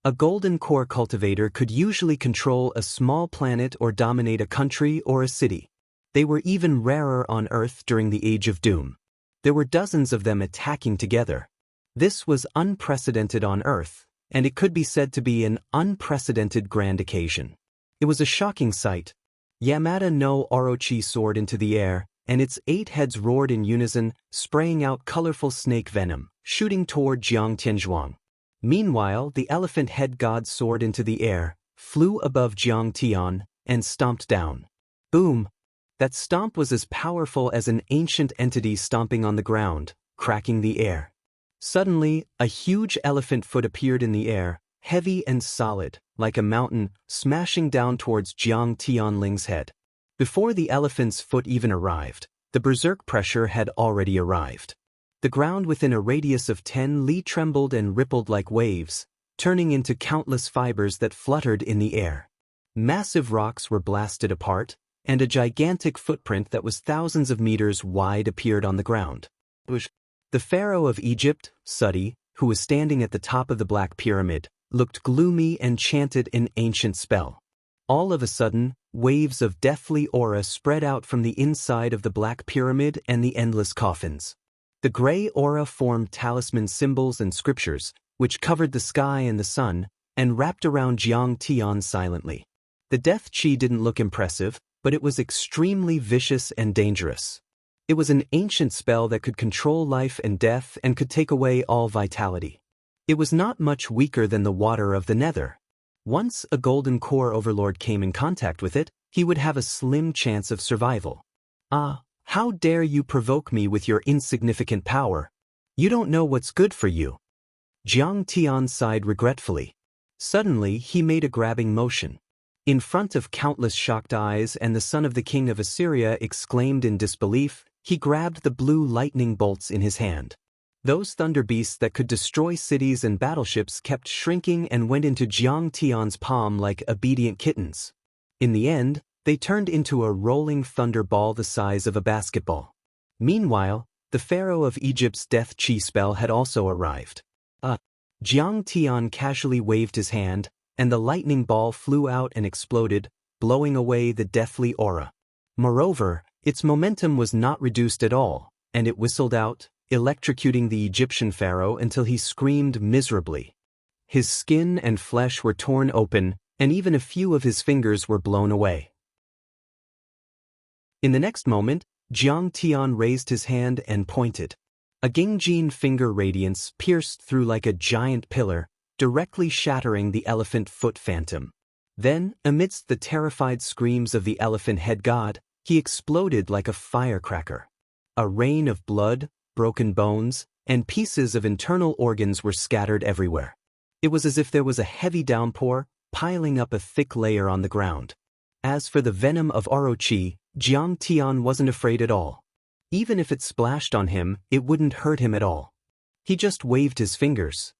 S1: A golden core cultivator could usually control a small planet or dominate a country or a city. They were even rarer on Earth during the Age of Doom. There were dozens of them attacking together. This was unprecedented on Earth, and it could be said to be an unprecedented grand occasion. It was a shocking sight. Yamada no Orochi soared into the air, and its 8 heads roared in unison, spraying out colorful snake venom, shooting toward Jiang Tianzhuang. Meanwhile, the elephant head god soared into the air, flew above Jiang Tian, and stomped down. Boom! That stomp was as powerful as an ancient entity stomping on the ground, cracking the air. Suddenly, a huge elephant foot appeared in the air, heavy and solid, like a mountain, smashing down towards Jiang Tianling's head. Before the elephant's foot even arrived, the berserk pressure had already arrived. The ground within a radius of 10 li trembled and rippled like waves, turning into countless fibers that fluttered in the air. Massive rocks were blasted apart, and a gigantic footprint that was thousands of meters wide appeared on the ground. The pharaoh of Egypt, Seti, who was standing at the top of the Black Pyramid, looked gloomy and chanted an ancient spell. All of a sudden, waves of deathly aura spread out from the inside of the Black Pyramid and the endless coffins. The gray aura formed talisman symbols and scriptures, which covered the sky and the sun, and wrapped around Jiang Tian silently. The death chi didn't look impressive, but it was extremely vicious and dangerous. It was an ancient spell that could control life and death and could take away all vitality. It was not much weaker than the water of the nether. Once a golden core overlord came in contact with it, he would have a slim chance of survival. "Ah, how dare you provoke me with your insignificant power? You don't know what's good for you." Jiang Tian sighed regretfully. Suddenly, he made a grabbing motion. In front of countless shocked eyes and the son of the king of Assyria exclaimed in disbelief, he grabbed the blue lightning bolts in his hand. Those thunder beasts that could destroy cities and battleships kept shrinking and went into Jiang Tian's palm like obedient kittens. In the end, they turned into a rolling thunder ball the size of a basketball. Meanwhile, the pharaoh of Egypt's death chi spell had also arrived. Jiang Tian casually waved his hand, and the lightning ball flew out and exploded, blowing away the deathly aura. Moreover, its momentum was not reduced at all, and it whistled out, electrocuting the Egyptian pharaoh until he screamed miserably. His skin and flesh were torn open, and even a few of his fingers were blown away. In the next moment, Jiang Tian raised his hand and pointed. A Gingjin finger radiance pierced through like a giant pillar, directly shattering the elephant foot phantom. Then, amidst the terrified screams of the elephant head god, he exploded like a firecracker. A rain of blood, broken bones, and pieces of internal organs were scattered everywhere. It was as if there was a heavy downpour, piling up a thick layer on the ground. As for the venom of Orochi, Jiang Tian wasn't afraid at all. Even if it splashed on him, it wouldn't hurt him at all. He just waved his fingers.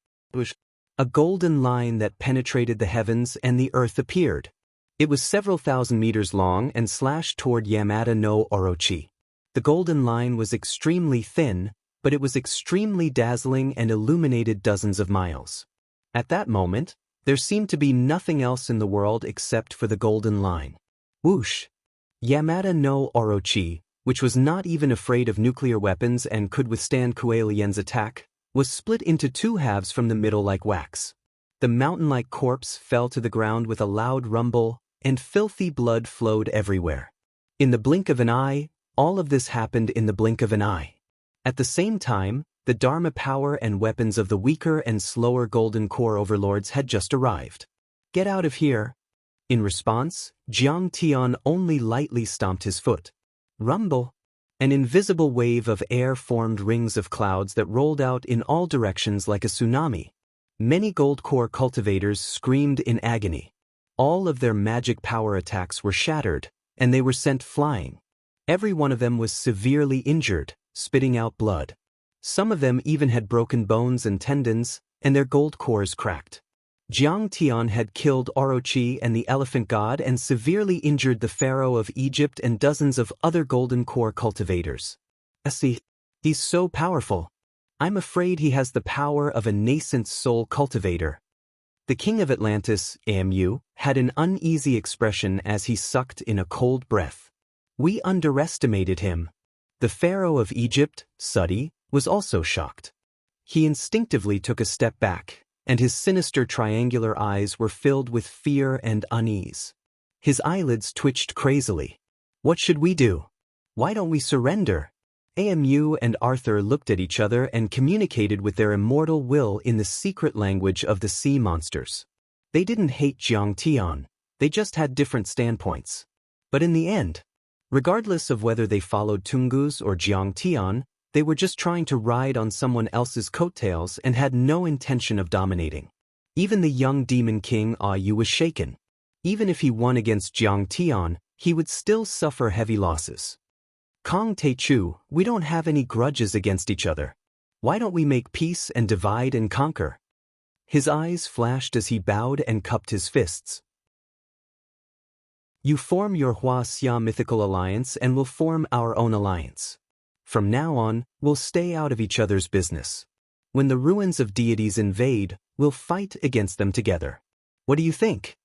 S1: A golden line that penetrated the heavens and the earth appeared. It was several thousand meters long and slashed toward Yamada no Orochi. The golden line was extremely thin, but it was extremely dazzling and illuminated dozens of miles. At that moment, there seemed to be nothing else in the world except for the golden line. Whoosh! Yamada no Orochi, which was not even afraid of nuclear weapons and could withstand Kuei Lian's attack, was split into two halves from the middle like wax. The mountain-like corpse fell to the ground with a loud rumble, and filthy blood flowed everywhere. In the blink of an eye, all of this happened in the blink of an eye. At the same time, the Dharma power and weapons of the weaker and slower golden core overlords had just arrived. "Get out of here." In response, Jiang Tian only lightly stomped his foot. Rumble. An invisible wave of air formed rings of clouds that rolled out in all directions like a tsunami. Many gold core cultivators screamed in agony. All of their magic power attacks were shattered, and they were sent flying. Every one of them was severely injured, spitting out blood. Some of them even had broken bones and tendons, and their gold cores cracked. Jiang Tian had killed Orochi and the elephant god and severely injured the pharaoh of Egypt and dozens of other golden core cultivators. He's so powerful. I'm afraid he has the power of a nascent soul cultivator. The king of Atlantis, Amu, had an uneasy expression as he sucked in a cold breath. We underestimated him. The pharaoh of Egypt, Sudi, was also shocked. He instinctively took a step back, and his sinister triangular eyes were filled with fear and unease. His eyelids twitched crazily. What should we do? Why don't we surrender? Amu and Arthur looked at each other and communicated with their immortal will in the secret language of the sea monsters. They didn't hate Jiang Tian, they just had different standpoints. But in the end, regardless of whether they followed Tungus or Jiang Tian, they were just trying to ride on someone else's coattails and had no intention of dominating. Even the young demon king Yu was shaken. Even if he won against Jiang Tian, he would still suffer heavy losses. Kong Teichu, we don't have any grudges against each other. Why don't we make peace and divide and conquer? His eyes flashed as he bowed and cupped his fists. You form your Wuxia mythical alliance and we'll form our own alliance. From now on, we'll stay out of each other's business. When the ruins of deities invade, we'll fight against them together. What do you think?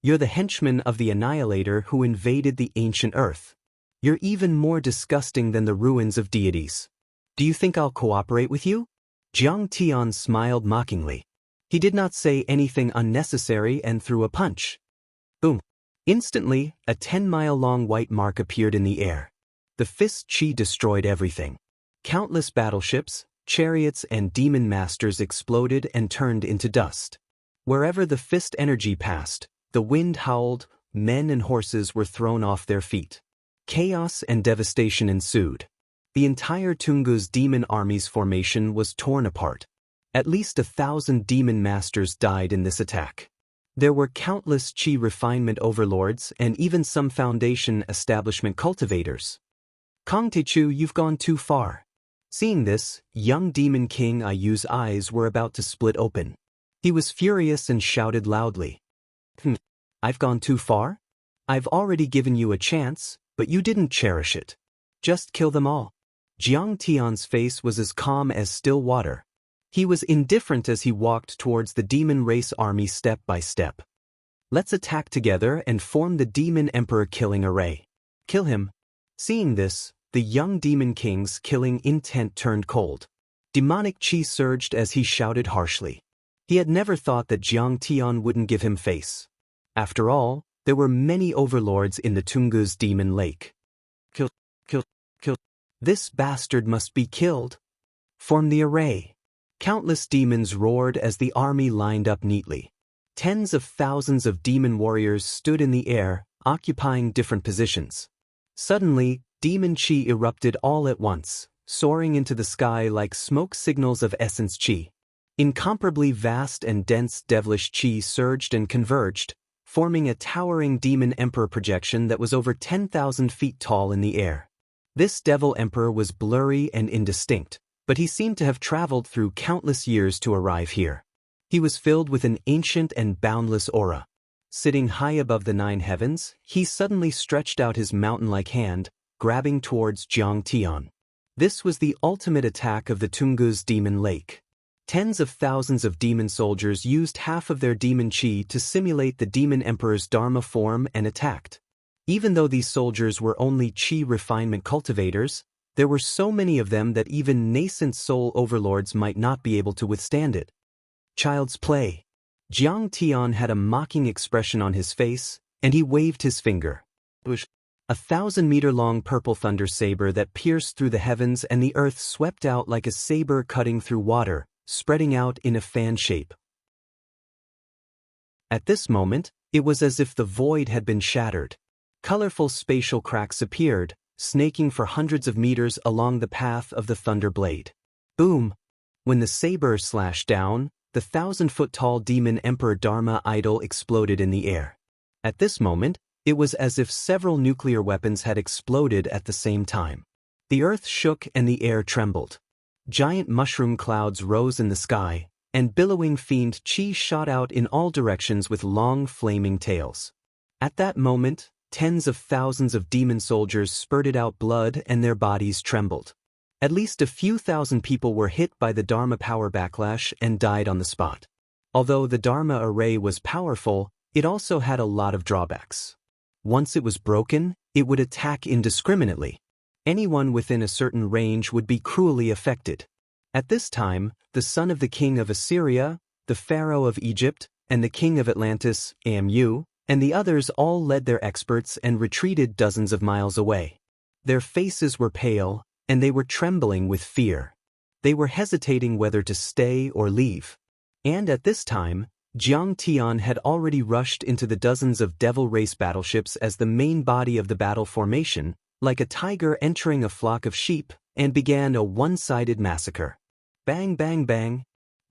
S1: You're the henchman of the Annihilator who invaded the ancient earth. You're even more disgusting than the ruins of deities. Do you think I'll cooperate with you? Jiang Tian smiled mockingly. He did not say anything unnecessary and threw a punch. Boom. Instantly, a 10-mile-long white mark appeared in the air. The fist chi destroyed everything. Countless battleships, chariots, and demon masters exploded and turned into dust. Wherever the fist energy passed, the wind howled, men and horses were thrown off their feet. Chaos and devastation ensued. The entire Tungu's demon army's formation was torn apart. At least 1,000 demon masters died in this attack. There were countless chi refinement overlords and even some foundation establishment cultivators. Kong Teichu, you've gone too far. Seeing this, young demon king Ayu's eyes were about to split open. He was furious and shouted loudly. I've gone too far? I've already given you a chance, but you didn't cherish it. Just kill them all. Jiang Tian's face was as calm as still water. He was indifferent as he walked towards the demon race army step by step. Let's attack together and form the demon emperor killing array. Kill him. Seeing this, the young demon king's killing intent turned cold. Demonic chi surged as he shouted harshly. He had never thought that Jiang Tian wouldn't give him face. After all, there were many overlords in the Tungu's demon lake. Kill. This bastard must be killed. Form the array. Countless demons roared as the army lined up neatly. Tens of thousands of demon warriors stood in the air, occupying different positions. Suddenly, demon chi erupted all at once, soaring into the sky like smoke signals of essence chi. Incomparably vast and dense devilish chi surged and converged, forming a towering demon emperor projection that was over 10,000 feet tall in the air. This devil emperor was blurry and indistinct, but he seemed to have traveled through countless years to arrive here. He was filled with an ancient and boundless aura. Sitting high above the 9 heavens, he suddenly stretched out his mountain-like hand, grabbing towards Jiang Tian. This was the ultimate attack of the Tungu's demon lake. Tens of thousands of demon soldiers used half of their demon chi to simulate the demon emperor's dharma form and attacked. Even though these soldiers were only chi refinement cultivators, There were so many of them that even nascent soul overlords might not be able to withstand it. Child's play. Jiang Tian had a mocking expression on his face, and he waved his finger. A 1,000-meter-long purple thunder saber that pierced through the heavens, and the earth swept out like a saber cutting through water, spreading out in a fan shape. At this moment, it was as if the void had been shattered. Colorful spatial cracks appeared, snaking for hundreds of meters along the path of the thunder blade. Boom! When the saber slashed down, the 1,000-foot-tall demon Emperor Dharma idol exploded in the air. At this moment, it was as if several nuclear weapons had exploded at the same time. The earth shook and the air trembled. Giant mushroom clouds rose in the sky, and billowing fiend chi shot out in all directions with long flaming tails. At that moment, tens of thousands of demon soldiers spurted out blood and their bodies trembled. At least a few thousand people were hit by the Dharma power backlash and died on the spot. Although the Dharma array was powerful, it also had a lot of drawbacks. Once it was broken, it would attack indiscriminately. Anyone within a certain range would be cruelly affected. At this time, the son of the king of Assyria, the pharaoh of Egypt, and the king of Atlantis, Amu, and the others all led their experts and retreated dozens of miles away. Their faces were pale, and they were trembling with fear. They were hesitating whether to stay or leave. And at this time, Jiang Tian had already rushed into the dozens of Devil Race battleships as the main body of the battle formation, like a tiger entering a flock of sheep, and began a one-sided massacre. Bang bang bang.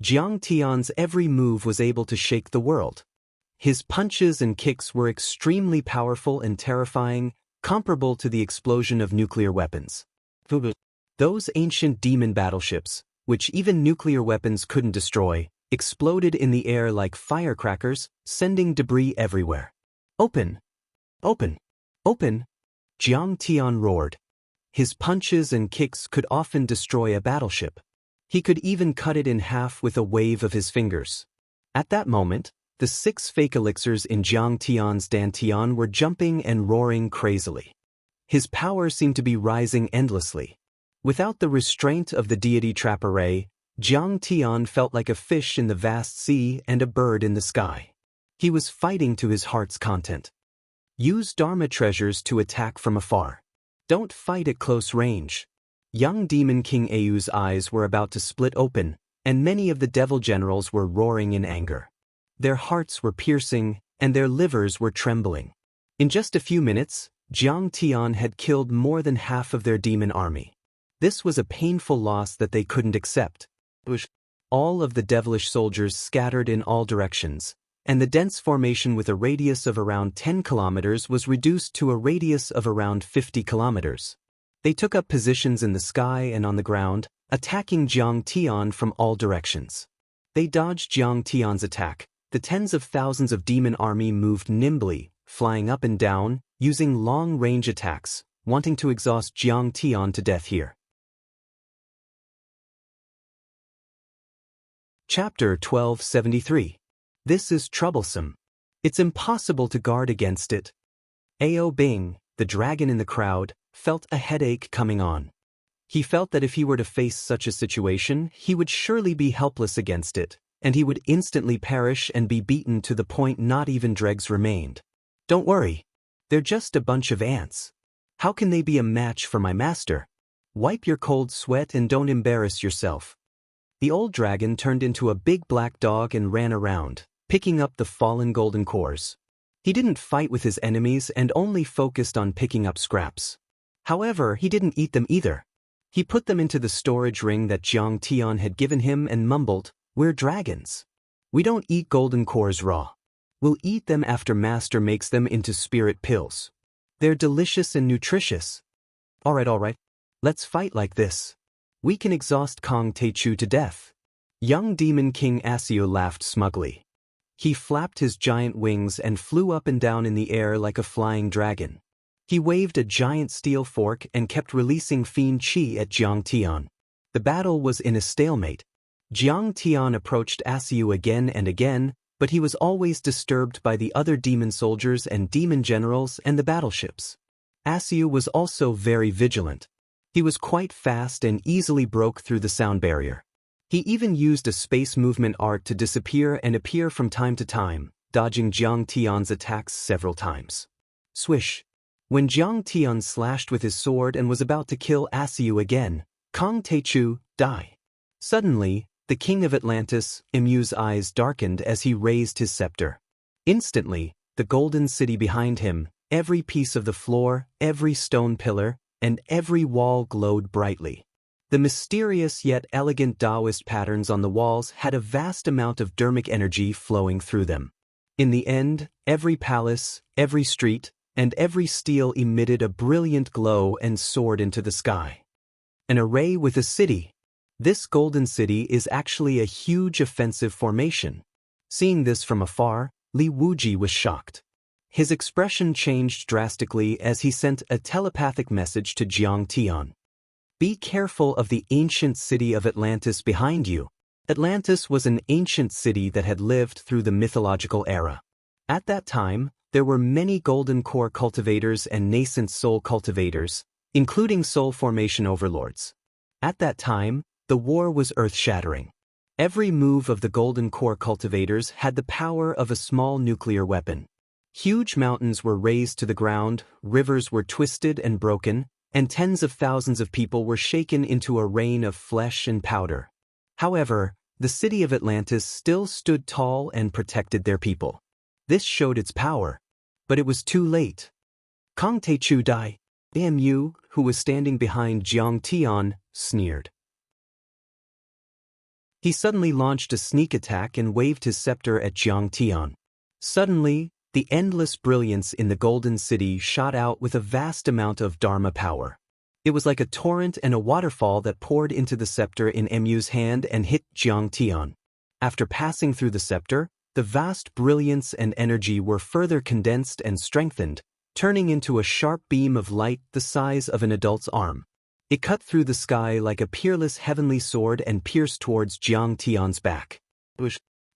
S1: Jiang Tian's every move was able to shake the world. His punches and kicks were extremely powerful and terrifying, comparable to the explosion of nuclear weapons. Those ancient demon battleships, which even nuclear weapons couldn't destroy, exploded in the air like firecrackers, sending debris everywhere. Open! Open! Open! Jiang Tian roared. His punches and kicks could often destroy a battleship. He could even cut it in half with a wave of his fingers. At that moment, the 6 fake elixirs in Jiang Tian's dantian were jumping and roaring crazily. His power seemed to be rising endlessly. Without the restraint of the deity trap array, Jiang Tian felt like a fish in the vast sea and a bird in the sky. He was fighting to his heart's content. Use Dharma treasures to attack from afar. Don't fight at close range. Young Demon King Au's eyes were about to split open, and many of the devil generals were roaring in anger. Their hearts were piercing, and their livers were trembling. In just a few minutes, Jiang Tian had killed more than half of their demon army. This was a painful loss that they couldn't accept. All of the devilish soldiers scattered in all directions, and the dense formation with a radius of around 10 kilometers was reduced to a radius of around 50 kilometers. They took up positions in the sky and on the ground, attacking Jiang Tian from all directions. They dodged Jiang Tian's attack. The tens of thousands of demon army moved nimbly, flying up and down, using long-range attacks, wanting to exhaust Jiang Tian to death here. Chapter 1273. This is troublesome. It's impossible to guard against it. Ao Bing, the dragon in the crowd, felt a headache coming on. He felt that if he were to face such a situation, he would surely be helpless against it, and he would instantly perish and be beaten to the point not even dregs remained. Don't worry. They're just a bunch of ants. How can they be a match for my master? Wipe your cold sweat and don't embarrass yourself. The old dragon turned into a big black dog and ran around, picking up the fallen golden cores. He didn't fight with his enemies and only focused on picking up scraps. However, he didn't eat them either. He put them into the storage ring that Jiang Tian had given him and mumbled, "We're dragons. We don't eat golden cores raw. We'll eat them after Master makes them into spirit pills. They're delicious and nutritious. All right. Let's fight like this. We can exhaust Kong Teichu to death." Young Demon King Asio laughed smugly. He flapped his giant wings and flew up and down in the air like a flying dragon. He waved a giant steel fork and kept releasing fiend chi at Jiang Tian. The battle was in a stalemate. Jiang Tian approached Asio again and again, but he was always disturbed by the other demon soldiers and demon generals and the battleships. Asio was also very vigilant. He was quite fast and easily broke through the sound barrier. He even used a space movement art to disappear and appear from time to time, dodging Jiang Tian's attacks several times. Swish! When Jiang Tian slashed with his sword and was about to kill Asiu again, Kong Teichu, die. Suddenly, the king of Atlantis, Emu's eyes darkened as he raised his scepter. Instantly, the golden city behind him, every piece of the floor, every stone pillar, and every wall glowed brightly. The mysterious yet elegant Taoist patterns on the walls had a vast amount of dermic energy flowing through them. In the end, every palace, every street, and every stele emitted a brilliant glow and soared into the sky. An array with a city. This golden city is actually a huge offensive formation. Seeing this from afar, Li Wuji was shocked. His expression changed drastically as he sent a telepathic message to Jiang Tian. Be careful of the ancient city of Atlantis behind you. Atlantis was an ancient city that had lived through the mythological era. At that time, there were many golden core cultivators and nascent soul cultivators, including soul formation overlords. At that time, the war was earth-shattering. Every move of the golden core cultivators had the power of a small nuclear weapon. Huge mountains were razed to the ground, rivers were twisted and broken, and tens of thousands of people were shaken into a rain of flesh and powder. However, the city of Atlantis still stood tall and protected their people. This showed its power. But it was too late. Kong Teichu died. Mu, who was standing behind Jiang Tian, sneered. He suddenly launched a sneak attack and waved his scepter at Jiang Tian. Suddenly, the endless brilliance in the Golden City shot out with a vast amount of Dharma power. It was like a torrent and a waterfall that poured into the scepter in Mu's hand and hit Jiang Tian. After passing through the scepter, the vast brilliance and energy were further condensed and strengthened, turning into a sharp beam of light the size of an adult's arm. It cut through the sky like a peerless heavenly sword and pierced towards Jiang Tian's back.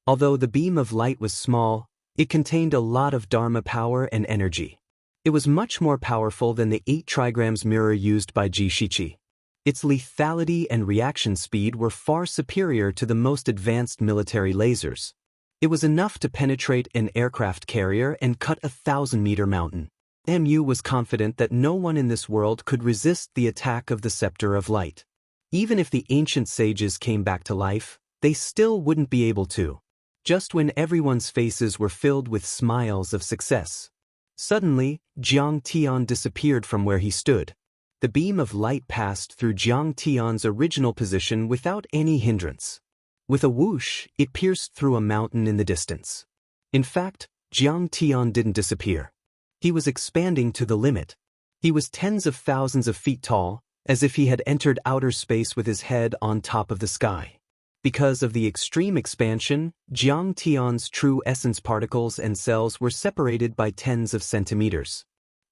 S1: Although the beam of light was small, it contained a lot of Dharma power and energy. It was much more powerful than the 8 trigrams mirror used by Ji Shiqi. Its lethality and reaction speed were far superior to the most advanced military lasers. It was enough to penetrate an aircraft carrier and cut a 1,000-meter mountain. Mu was confident that no one in this world could resist the attack of the Scepter of Light. Even if the ancient sages came back to life, they still wouldn't be able to. Just when everyone's faces were filled with smiles of success. Suddenly, Jiang Tian disappeared from where he stood. The beam of light passed through Jiang Tian's original position without any hindrance. With a whoosh, it pierced through a mountain in the distance. In fact, Jiang Tian didn't disappear. He was expanding to the limit. He was tens of thousands of feet tall, as if he had entered outer space with his head on top of the sky. Because of the extreme expansion, Jiang Tian's true essence particles and cells were separated by tens of centimeters.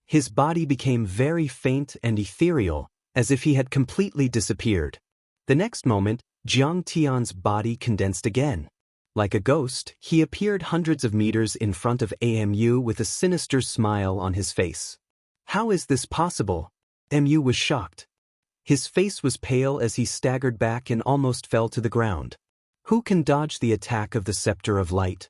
S1: His body became very faint and ethereal, as if he had completely disappeared. The next moment, Jiang Tian's body condensed again. Like a ghost, he appeared hundreds of meters in front of Mu with a sinister smile on his face. How is this possible? Mu was shocked. His face was pale as he staggered back and almost fell to the ground. Who can dodge the attack of the Scepter of Light?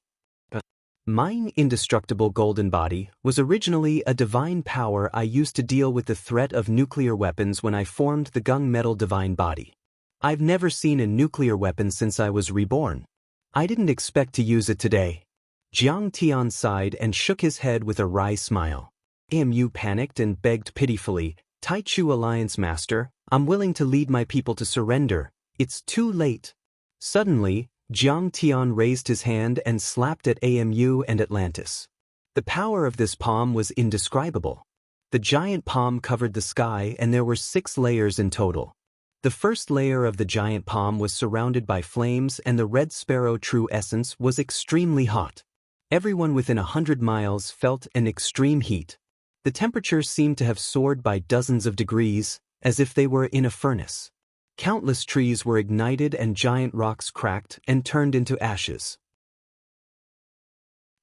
S1: Mine indestructible golden body was originally a divine power I used to deal with the threat of nuclear weapons when I formed the gunmetal divine body. I've never seen a nuclear weapon since I was reborn. I didn't expect to use it today. Jiang Tian sighed and shook his head with a wry smile. Mu panicked and begged pitifully, Taichu Alliance Master, I'm willing to lead my people to surrender. It's too late. Suddenly, Jiang Tian raised his hand and slapped at Mu and Atlantis. The power of this palm was indescribable. The giant palm covered the sky and there were 6 layers in total. The first layer of the giant palm was surrounded by flames and the red sparrow true essence was extremely hot. Everyone within 100 miles felt an extreme heat. The temperature seemed to have soared by dozens of degrees, as if they were in a furnace. Countless trees were ignited and giant rocks cracked and turned into ashes.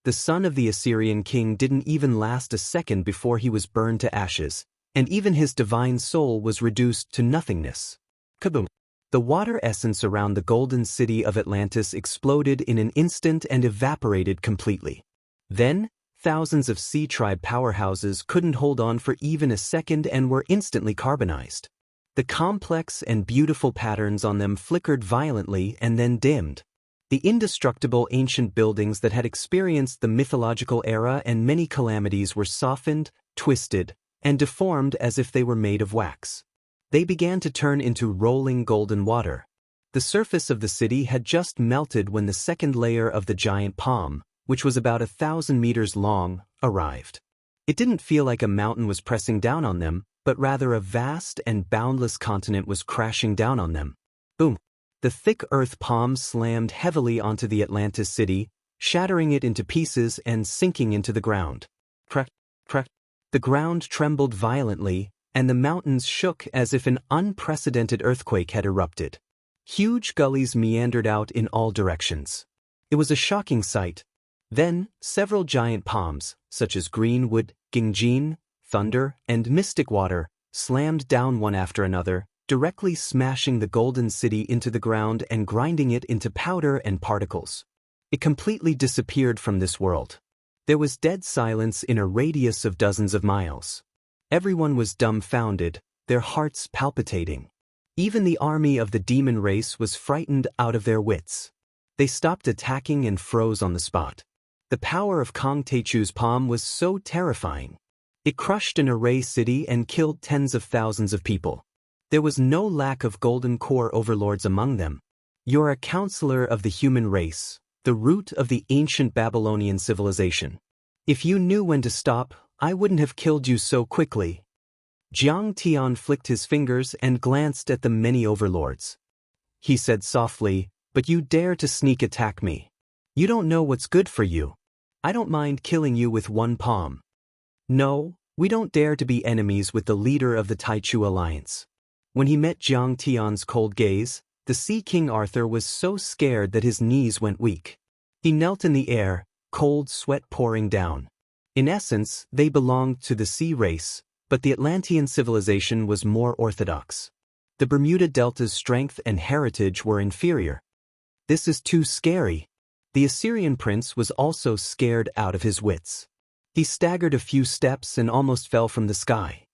S1: The son of the Assyrian king didn't even last a second before he was burned to ashes. and even his divine soul was reduced to nothingness. Kaboom! The water essence around the golden city of Atlantis exploded in an instant and evaporated completely. Then, thousands of sea tribe powerhouses couldn't hold on for even a second and were instantly carbonized. The complex and beautiful patterns on them flickered violently and then dimmed. The indestructible ancient buildings that had experienced the mythological era and many calamities were softened, twisted, and deformed as if they were made of wax. They began to turn into rolling golden water. The surface of the city had just melted when the second layer of the giant palm, which was about 1,000 meters long, arrived. It didn't feel like a mountain was pressing down on them, but rather a vast and boundless continent was crashing down on them. Boom! The thick earth palm slammed heavily onto the Atlantis city, shattering it into pieces and sinking into the ground. Crack, crack. The ground trembled violently, and the mountains shook as if an unprecedented earthquake had erupted. Huge gullies meandered out in all directions. It was a shocking sight. Then, several giant palms, such as Greenwood, Gingjin, Thunder, and Mystic Water, slammed down one after another, directly smashing the golden city into the ground and grinding it into powder and particles. It completely disappeared from this world. There was dead silence in a radius of dozens of miles. Everyone was dumbfounded, their hearts palpitating. Even the army of the demon race was frightened out of their wits. They stopped attacking and froze on the spot. The power of Kong Techu's palm was so terrifying. It crushed an array city and killed tens of thousands of people. There was no lack of golden core overlords among them. You're a counselor of the human race, the root of the ancient Babylonian civilization. If you knew when to stop, I wouldn't have killed you so quickly. Jiang Tian flicked his fingers and glanced at the many overlords. He said softly, "But you dare to sneak attack me. You don't know what's good for you. I don't mind killing you with one palm." No, we don't dare to be enemies with the leader of the Taichu alliance. When he met Jiang Tian's cold gaze, the Sea King Arthur was so scared that his knees went weak. He knelt in the air, cold sweat pouring down. In essence, they belonged to the sea race, but the Atlantean civilization was more orthodox. The Bermuda Delta's strength and heritage were inferior. This is too scary. The Assyrian prince was also scared out of his wits. He staggered a few steps and almost fell from the sky.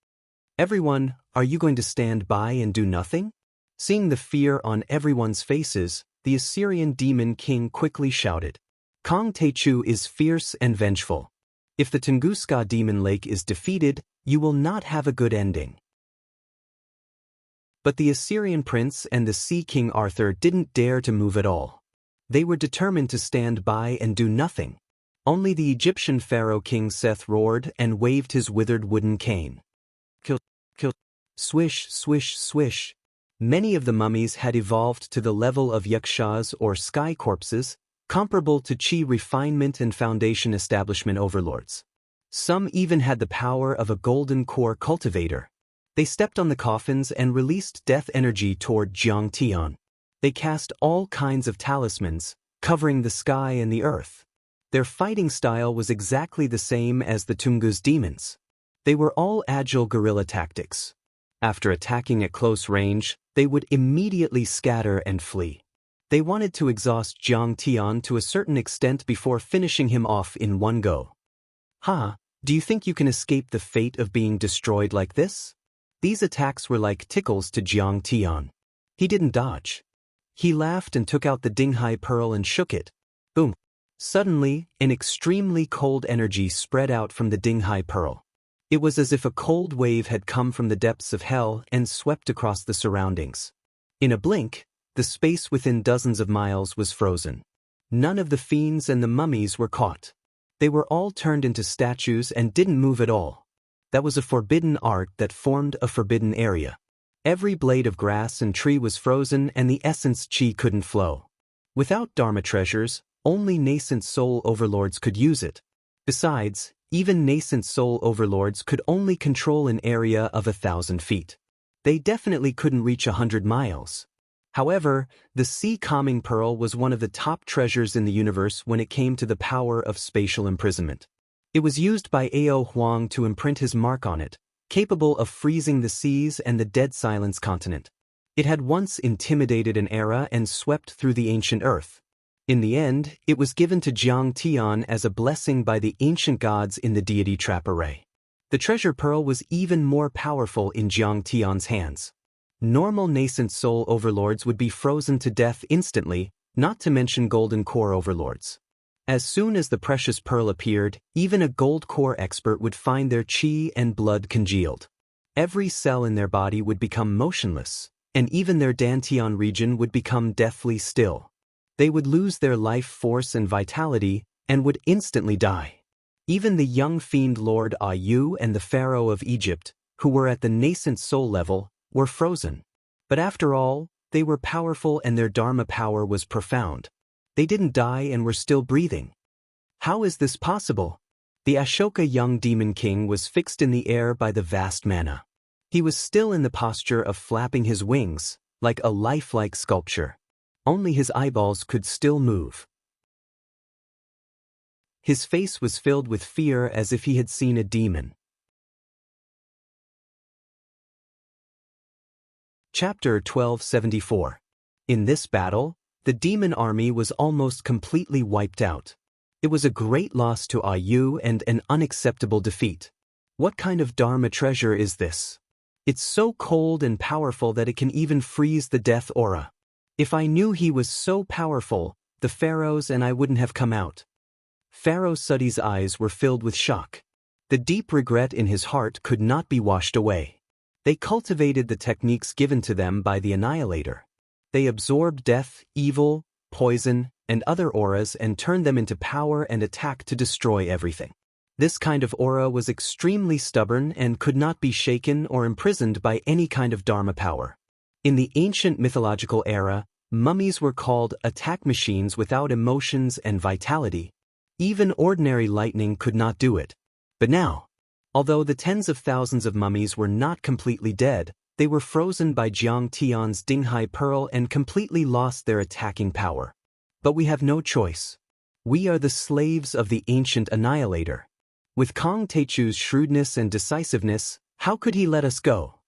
S1: "Everyone, are you going to stand by and do nothing?" Seeing the fear on everyone's faces, the Assyrian demon king quickly shouted, "Kong Techu is fierce and vengeful. If the Tunguska demon lake is defeated, you will not have a good ending." But the Assyrian prince and the Sea King Arthur didn't dare to move at all. They were determined to stand by and do nothing. Only the Egyptian pharaoh King Seth roared and waved his withered wooden cane. Kill, kill, swish, swish, swish. Many of the mummies had evolved to the level of yakshas or sky corpses, comparable to chi refinement and foundation establishment overlords. Some even had the power of a golden core cultivator. They stepped on the coffins and released death energy toward Jiang Tian. They cast all kinds of talismans, covering the sky and the earth. Their fighting style was exactly the same as the Tungu's demons. They were all agile guerrilla tactics. After attacking at close range, they would immediately scatter and flee. They wanted to exhaust Jiang Tian to a certain extent before finishing him off in one go. Do you think you can escape the fate of being destroyed like this? These attacks were like tickles to Jiang Tian. He didn't dodge. He laughed and took out the Dinghai pearl and shook it. Boom! Suddenly, an extremely cold energy spread out from the Dinghai pearl. It was as if a cold wave had come from the depths of hell and swept across the surroundings. In a blink, the space within dozens of miles was frozen. None of the fiends and the mummies were caught. They were all turned into statues and didn't move at all. That was a forbidden art that formed a forbidden area. Every blade of grass and tree was frozen and the essence chi couldn't flow. Without Dharma treasures, only nascent soul overlords could use it. Besides, even nascent soul overlords could only control an area of 1,000 feet. They definitely couldn't reach 100 miles. However, the Sea Calming Pearl was one of the top treasures in the universe when it came to the power of spatial imprisonment. It was used by Ao Huang to imprint his mark on it, capable of freezing the seas and the Dead Silence continent. It had once intimidated an era and swept through the ancient earth. In the end, it was given to Jiang Tian as a blessing by the ancient gods in the deity trap array. The treasure pearl was even more powerful in Jiang Tian's hands. Normal nascent soul overlords would be frozen to death instantly, not to mention golden core overlords. As soon as the precious pearl appeared, even a gold core expert would find their chi and blood congealed. Every cell in their body would become motionless, and even their dantian region would become deathly still. They would lose their life force and vitality, and would instantly die. Even the young fiend Lord Ayu and the Pharaoh of Egypt, who were at the nascent soul level, were frozen. But after all, they were powerful and their dharma power was profound. They didn't die and were still breathing. How is this possible? The Ashoka young demon king was fixed in the air by the vast mana. He was still in the posture of flapping his wings, like a lifelike sculpture. Only his eyeballs could still move. His face was filled with fear as if he had seen a demon. Chapter 1274. In this battle, the demon army was almost completely wiped out. It was a great loss to Ayu and an unacceptable defeat. What kind of dharma treasure is this? It's so cold and powerful that it can even freeze the death aura. If I knew he was so powerful, the pharaohs and I wouldn't have come out. Pharaoh Suti's eyes were filled with shock. The deep regret in his heart could not be washed away. They cultivated the techniques given to them by the Annihilator. They absorbed death, evil, poison, and other auras and turned them into power and attack to destroy everything. This kind of aura was extremely stubborn and could not be shaken or imprisoned by any kind of dharma power. In the ancient mythological era, mummies were called attack machines without emotions and vitality. Even ordinary lightning could not do it. But now, although the tens of thousands of mummies were not completely dead, they were frozen by Jiang Tian's Dinghai Pearl and completely lost their attacking power. But we have no choice. We are the slaves of the ancient Annihilator. With Kong Techu's shrewdness and decisiveness, how could he let us go?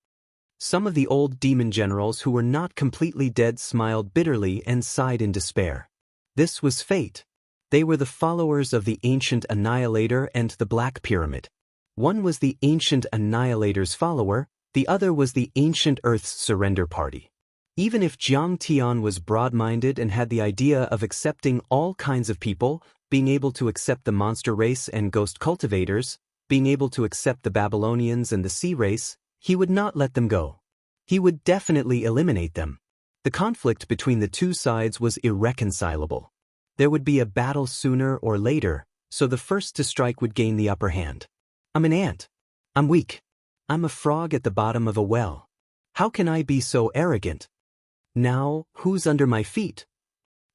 S1: Some of the old demon generals who were not completely dead smiled bitterly and sighed in despair. This was fate. They were the followers of the ancient Annihilator and the Black Pyramid. One was the ancient Annihilator's follower, the other was the ancient Earth's surrender party. Even if Jiang Tian was broad-minded and had the idea of accepting all kinds of people, being able to accept the monster race and ghost cultivators, being able to accept the Babylonians and the sea race, he would not let them go. He would definitely eliminate them. The conflict between the two sides was irreconcilable. There would be a battle sooner or later, so the first to strike would gain the upper hand. I'm an ant. I'm weak. I'm a frog at the bottom of a well. How can I be so arrogant? Now, who's under my feet?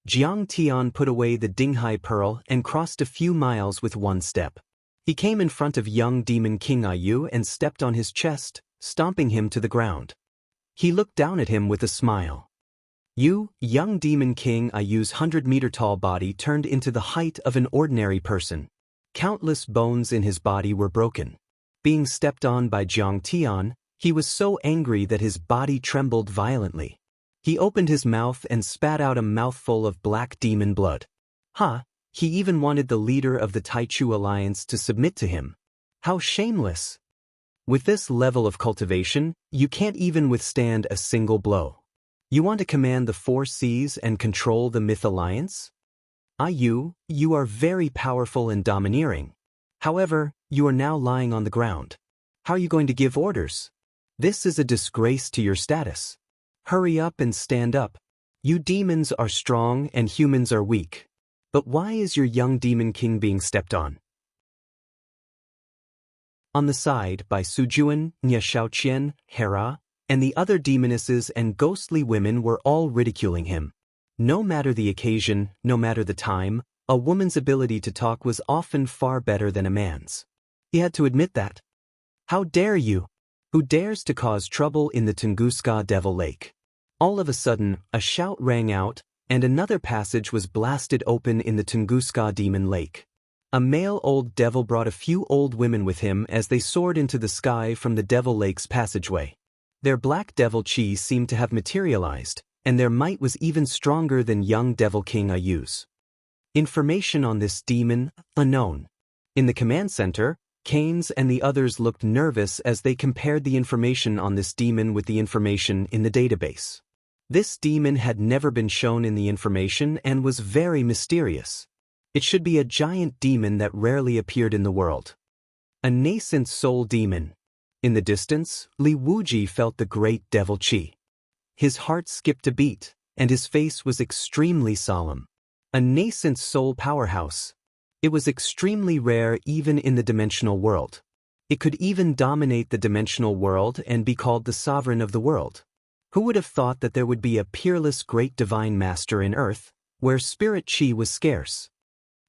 S1: Jiang Tian put away the Dinghai Pearl and crossed a few miles with one step. He came in front of young demon King Ayu and stepped on his chest, stomping him to the ground. He looked down at him with a smile. You, young demon King Ayu's 100-meter-tall body turned into the height of an ordinary person. Countless bones in his body were broken. Being stepped on by Jiang Tian, he was so angry that his body trembled violently. He opened his mouth and spat out a mouthful of black demon blood. He even wanted the leader of the Taichu Alliance to submit to him. How shameless! With this level of cultivation, you can't even withstand a single blow. You want to command the 4 seas and control the Myth Alliance? Ayu, you are very powerful and domineering. However, you are now lying on the ground. How are you going to give orders? This is a disgrace to your status. Hurry up and stand up. You demons are strong and humans are weak. But why is your young demon king being stepped on? On the side by Sujuan, Xiaoqian, Hera, and the other demonesses and ghostly women were all ridiculing him. No matter the occasion, no matter the time, a woman's ability to talk was often far better than a man's. He had to admit that. How dare you? Who dares to cause trouble in the Tunguska Devil Lake? All of a sudden, a shout rang out, and another passage was blasted open in the Tunguska Demon Lake. A male old devil brought a few old women with him as they soared into the sky from the Devil Lake's passageway. Their black devil chi seemed to have materialized, and their might was even stronger than young Devil King Ayu's. Information on this demon, unknown. In the command center, Keynes and the others looked nervous as they compared the information on this demon with the information in the database. This demon had never been shown in the information and was very mysterious. It should be a giant demon that rarely appeared in the world. A nascent soul demon. In the distance, Li Wuji felt the great devil chi. His heart skipped a beat, and his face was extremely solemn. A nascent soul powerhouse. It was extremely rare even in the dimensional world. It could even dominate the dimensional world and be called the sovereign of the world. Who would have thought that there would be a peerless great divine master in Earth, where spirit chi was scarce?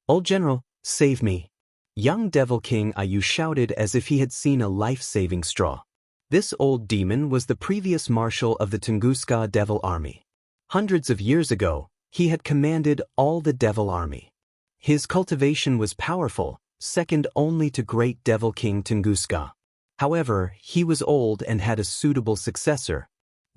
S1: Old General, save me. Young Devil King Ayu shouted as if he had seen a life-saving straw. This old demon was the previous marshal of the Tunguska Devil Army. Hundreds of years ago, he had commanded all the Devil Army. His cultivation was powerful, second only to great Devil King Tunguska. However, he was old and had a suitable successor.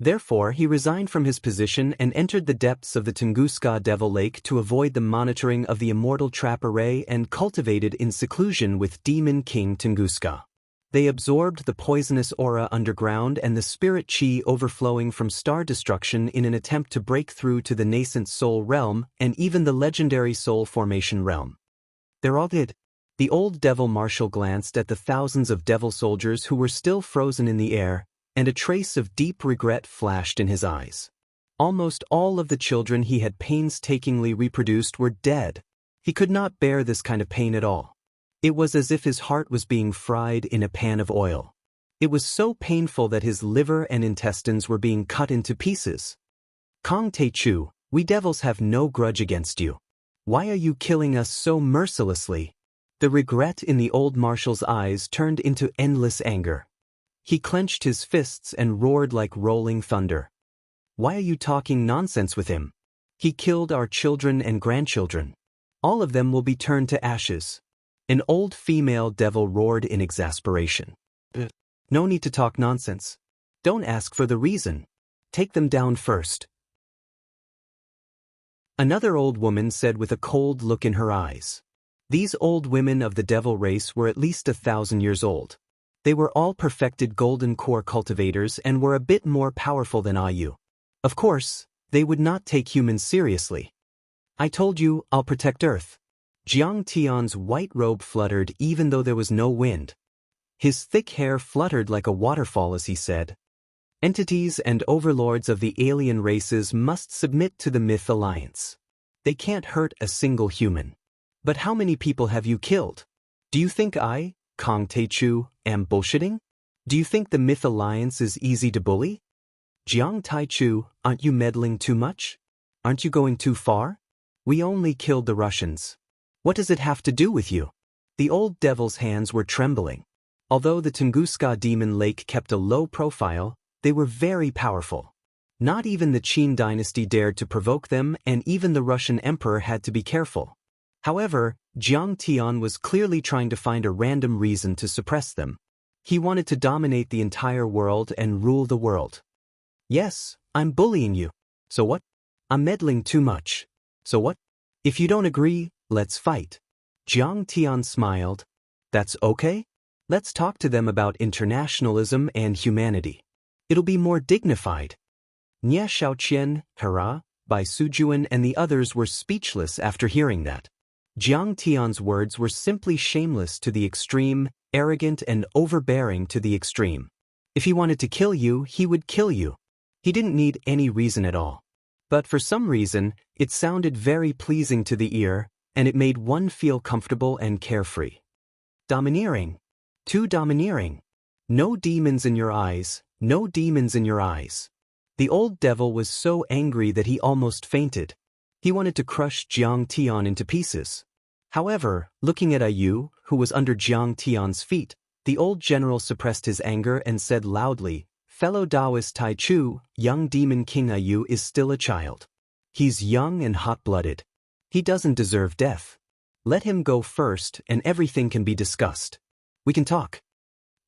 S1: Therefore, he resigned from his position and entered the depths of the Tunguska Devil Lake to avoid the monitoring of the immortal trap array and cultivated in seclusion with Demon King Tunguska. They absorbed the poisonous aura underground and the spirit chi overflowing from star destruction in an attempt to break through to the nascent soul realm and even the legendary soul formation realm. They're all dead. The old devil marshal glanced at the thousands of devil soldiers who were still frozen in the air, and a trace of deep regret flashed in his eyes. Almost all of the children he had painstakingly reproduced were dead. He could not bear this kind of pain at all. It was as if his heart was being fried in a pan of oil. It was so painful that his liver and intestines were being cut into pieces. Kong Tae-chu, we devils have no grudge against you. Why are you killing us so mercilessly? The regret in the old marshal's eyes turned into endless anger. He clenched his fists and roared like rolling thunder. Why are you talking nonsense with him? He killed our children and grandchildren. All of them will be turned to ashes. An old female devil roared in exasperation. No need to talk nonsense. Don't ask for the reason. Take them down first. Another old woman said with a cold look in her eyes. These old women of the devil race were at least 1,000 years old. They were all perfected golden core cultivators and were a bit more powerful than Ayu. Of course, they would not take humans seriously. I told you, I'll protect Earth. Jiang Tian's white robe fluttered even though there was no wind. His thick hair fluttered like a waterfall as he said, entities and overlords of the alien races must submit to the Myth Alliance. They can't hurt a single human. But how many people have you killed? Do you think I, Kong Tae-chu, am bullshitting? Do you think the Myth Alliance is easy to bully? Jiang Tai-chu, aren't you meddling too much? Aren't you going too far? We only killed the Russians. What does it have to do with you? The old devil's hands were trembling. Although the Tunguska Demon Lake kept a low profile, they were very powerful. Not even the Qin dynasty dared to provoke them, and even the Russian emperor had to be careful. However, Jiang Tian was clearly trying to find a random reason to suppress them. He wanted to dominate the entire world and rule the world. Yes, I'm bullying you. So what? I'm meddling too much. So what? If you don't agree, let's fight. Jiang Tian smiled. That's okay? Let's talk to them about internationalism and humanity. It'll be more dignified. Nie Xiaoqian, hurrah, Bai Sujuan and the others were speechless after hearing that. Jiang Tian's words were simply shameless to the extreme, arrogant and overbearing to the extreme. If he wanted to kill you, he would kill you. He didn't need any reason at all. But for some reason, it sounded very pleasing to the ear, and it made one feel comfortable and carefree. Domineering. Too domineering. No demons in your eyes, no demons in your eyes. The old devil was so angry that he almost fainted. He wanted to crush Jiang Tian into pieces. However, looking at Ayu, who was under Jiang Tian's feet, the old general suppressed his anger and said loudly, "Fellow Taoist Tai Chu, young demon King Ayu is still a child. He's young and hot-blooded. He doesn't deserve death. Let him go first and everything can be discussed. We can talk.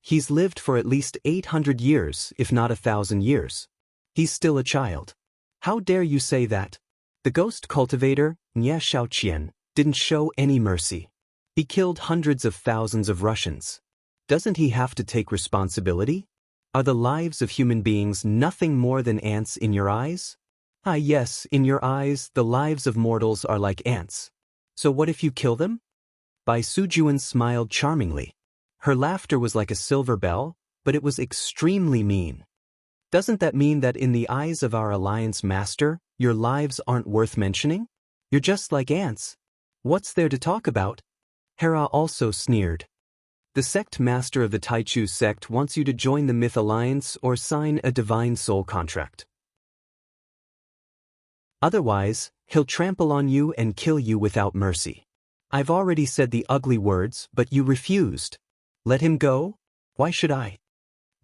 S1: He's lived for at least 800 years, if not 1,000 years. He's still a child. How dare you say that? The ghost cultivator, Nye Xiaoqian, didn't show any mercy. He killed hundreds of thousands of Russians. Doesn't he have to take responsibility? Are the lives of human beings nothing more than ants in your eyes? Ah yes, in your eyes, the lives of mortals are like ants. So what if you kill them? Bai Sujuan smiled charmingly. Her laughter was like a silver bell, but it was extremely mean. Doesn't that mean that in the eyes of our alliance master, your lives aren't worth mentioning? You're just like ants. What's there to talk about? Hera also sneered. The sect master of the Taichu sect wants you to join the Myth Alliance or sign a divine soul contract. Otherwise, he'll trample on you and kill you without mercy. I've already said the ugly words, but you refused. Let him go? Why should I?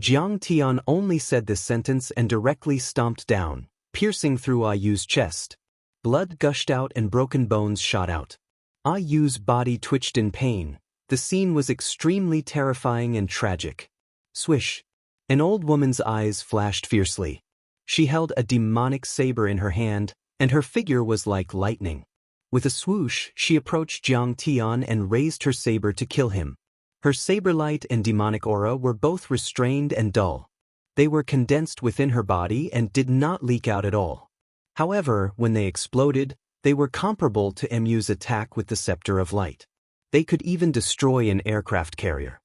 S1: Jiang Tian only said this sentence and directly stomped down, piercing through Ah Yu's chest. Blood gushed out and broken bones shot out. Ah Yu's body twitched in pain. The scene was extremely terrifying and tragic. Swish. An old woman's eyes flashed fiercely. She held a demonic saber in her hand, and her figure was like lightning. With a swoosh, she approached Jiang Tian and raised her saber to kill him. Her saber light and demonic aura were both restrained and dull. They were condensed within her body and did not leak out at all. However, when they exploded, they were comparable to Mu's attack with the Scepter of Light. They could even destroy an aircraft carrier.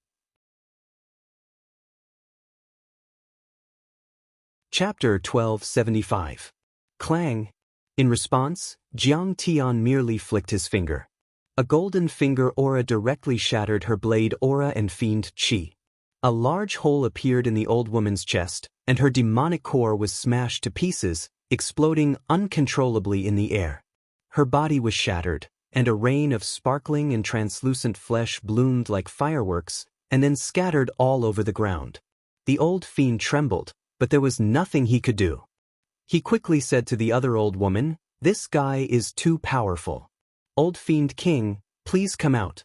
S1: Chapter 1275. Clang. In response, Jiang Tian merely flicked his finger. A golden finger aura directly shattered her blade aura and fiend chi. A large hole appeared in the old woman's chest, and her demonic core was smashed to pieces, exploding uncontrollably in the air. Her body was shattered, and a rain of sparkling and translucent flesh bloomed like fireworks, and then scattered all over the ground. The old fiend trembled, but there was nothing he could do. He quickly said to the other old woman, "This guy is too powerful. Old Fiend King, please come out."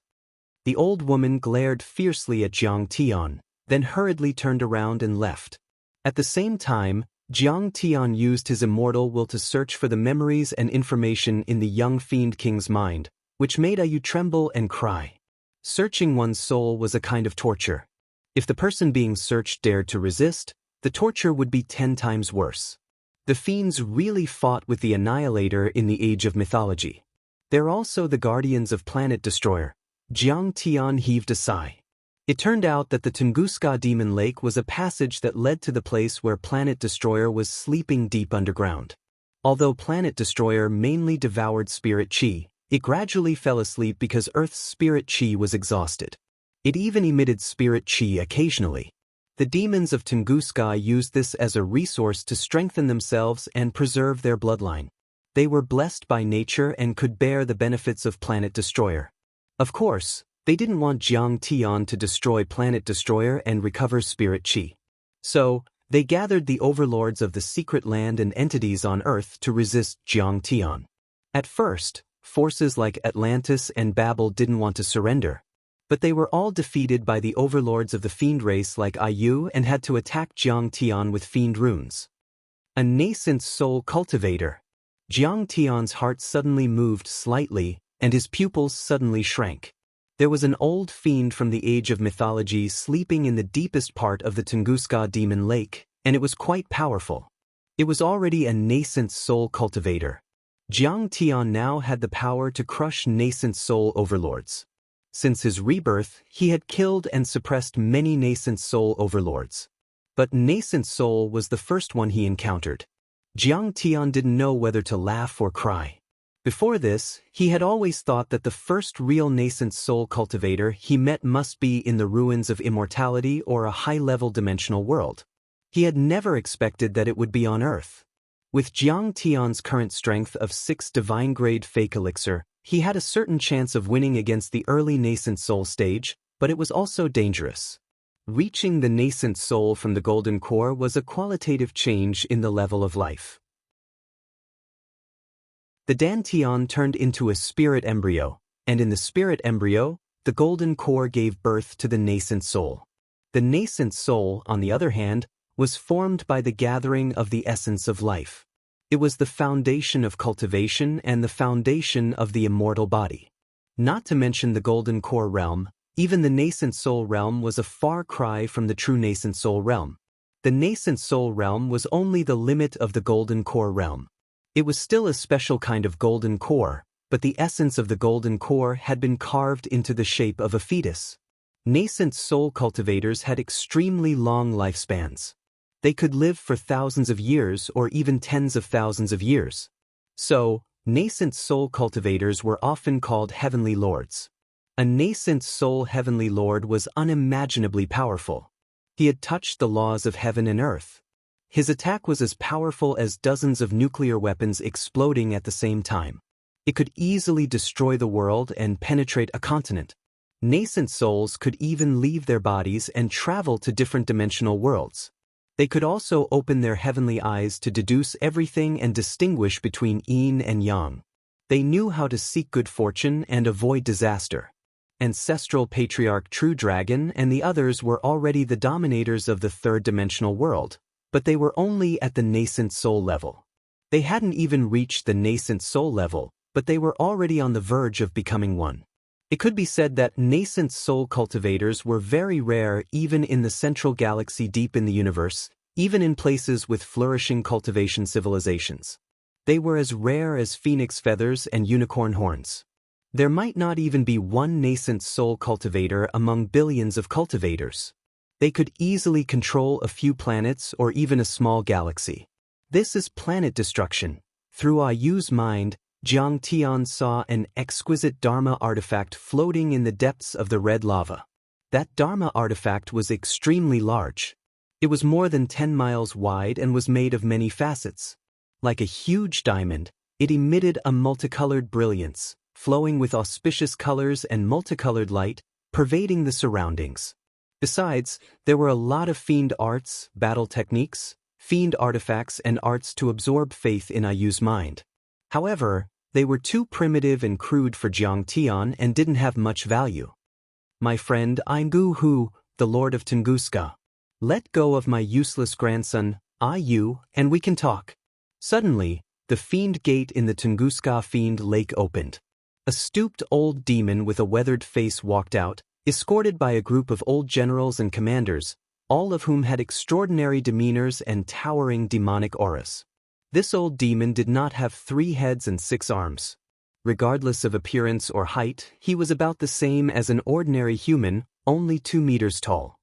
S1: The old woman glared fiercely at Jiang Tian, then hurriedly turned around and left. At the same time, Jiang Tian used his immortal will to search for the memories and information in the young Fiend King's mind, which made Ayu tremble and cry. Searching one's soul was a kind of torture. If the person being searched dared to resist, the torture would be 10 times worse. The fiends really fought with the Annihilator in the Age of Mythology. They're also the guardians of Planet Destroyer. Jiang Tian heaved a sigh. It turned out that the Tunguska Demon Lake was a passage that led to the place where Planet Destroyer was sleeping deep underground. Although Planet Destroyer mainly devoured spirit chi, it gradually fell asleep because Earth's spirit chi was exhausted. It even emitted spirit chi occasionally. The demons of Tunguska used this as a resource to strengthen themselves and preserve their bloodline. They were blessed by nature and could bear the benefits of Planet Destroyer. Of course, they didn't want Jiang Tian to destroy Planet Destroyer and recover spirit chi. So, they gathered the overlords of the secret land and entities on Earth to resist Jiang Tian. At first, forces like Atlantis and Babel didn't want to surrender. But they were all defeated by the overlords of the fiend race like Ayu and had to attack Jiang Tian with fiend runes. A nascent soul cultivator. Jiang Tian's heart suddenly moved slightly, and his pupils suddenly shrank. There was an old fiend from the Age of Mythology sleeping in the deepest part of the Tunguska Demon Lake, and it was quite powerful. It was already a nascent soul cultivator. Jiang Tian now had the power to crush nascent soul overlords. Since his rebirth, he had killed and suppressed many nascent soul overlords. But nascent soul was the first one he encountered. Jiang Tian didn't know whether to laugh or cry. Before this, he had always thought that the first real nascent soul cultivator he met must be in the ruins of immortality or a high-level dimensional world. He had never expected that it would be on Earth. With Jiang Tian's current strength of 6 divine-grade fake elixir, he had a certain chance of winning against the early nascent soul stage, but it was also dangerous. Reaching the nascent soul from the golden core was a qualitative change in the level of life. The Dantian turned into a spirit embryo, And in the spirit embryo, the golden core gave birth to the nascent soul. The nascent soul, on the other hand, was formed by the gathering of the essence of life. It was the foundation of cultivation and the foundation of the immortal body. Not to mention the golden core realm, even the nascent soul realm was a far cry from the true nascent soul realm. The nascent soul realm was only the limit of the golden core realm. It was still a special kind of golden core, but the essence of the golden core had been carved into the shape of a fetus. Nascent soul cultivators had extremely long lifespans. They could live for thousands of years or even tens of thousands of years. So, nascent soul cultivators were often called heavenly lords. A nascent soul heavenly lord was unimaginably powerful. He had touched the laws of heaven and earth. His attack was as powerful as dozens of nuclear weapons exploding at the same time. It could easily destroy the world and penetrate a continent. Nascent souls could even leave their bodies and travel to different dimensional worlds. They could also open their heavenly eyes to deduce everything and distinguish between yin and yang. They knew how to seek good fortune and avoid disaster. Ancestral patriarch True Dragon and the others were already the dominators of the third-dimensional world, but they were only at the nascent soul level. They hadn't even reached the nascent soul level, but they were already on the verge of becoming one. It could be said that nascent soul cultivators were very rare even in the central galaxy deep in the universe, even in places with flourishing cultivation civilizations. They were as rare as phoenix feathers and unicorn horns. There might not even be one nascent soul cultivator among billions of cultivators. They could easily control a few planets or even a small galaxy. This is planet destruction. Through Ayu's mind, Jiang Tian saw an exquisite Dharma artifact floating in the depths of the red lava. That Dharma artifact was extremely large. It was more than 10 miles wide and was made of many facets. Like a huge diamond, it emitted a multicolored brilliance, flowing with auspicious colors and multicolored light, pervading the surroundings. Besides, there were a lot of fiend arts, battle techniques, fiend artifacts and arts to absorb faith in Ayu's mind. However, they were too primitive and crude for Jiang Tian and didn't have much value. My friend Aingu Hu, the Lord of Tunguska. Let go of my useless grandson, Ayu, and we can talk. Suddenly, the fiend gate in the Tunguska fiend lake opened. A stooped old demon with a weathered face walked out, escorted by a group of old generals and commanders, all of whom had extraordinary demeanors and towering demonic auras. This old demon did not have 3 heads and 6 arms. Regardless of appearance or height, he was about the same as an ordinary human, only 2 meters tall.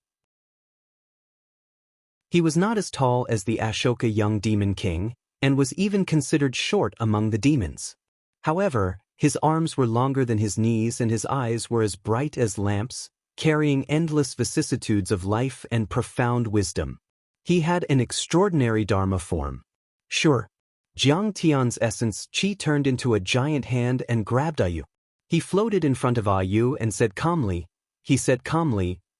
S1: He was not as tall as the Ashoka young demon king, and was even considered short among the demons. However, his arms were longer than his knees and his eyes were as bright as lamps, carrying endless vicissitudes of life and profound wisdom. He had an extraordinary Dharma form. Sure. Jiang Tian's essence Qi turned into a giant hand and grabbed Ayu. He floated in front of Ayu and said calmly,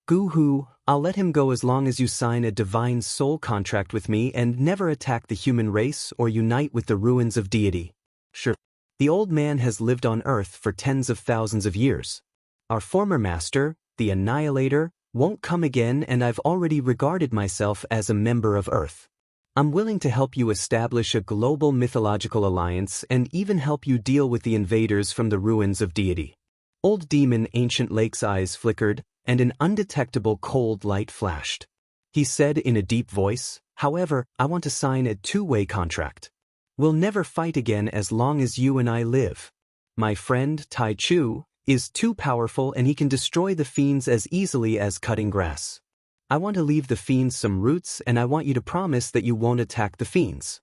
S1: Gu Hu, I'll let him go as long as you sign a divine soul contract with me and never attack the human race or unite with the ruins of deity. Sure. The old man has lived on Earth for tens of thousands of years. Our former master, the Annihilator, won't come again and I've already regarded myself as a member of Earth. I'm willing to help you establish a global mythological alliance and even help you deal with the invaders from the ruins of deity. Old demon Ancient Lake's eyes flickered, and an undetectable cold light flashed. He said in a deep voice, however, I want to sign a 2-way contract. We'll never fight again as long as you and I live. My friend, Tai Chu, is too powerful and he can destroy the fiends as easily as cutting grass. I want to leave the fiends some roots and I want you to promise that you won't attack the fiends.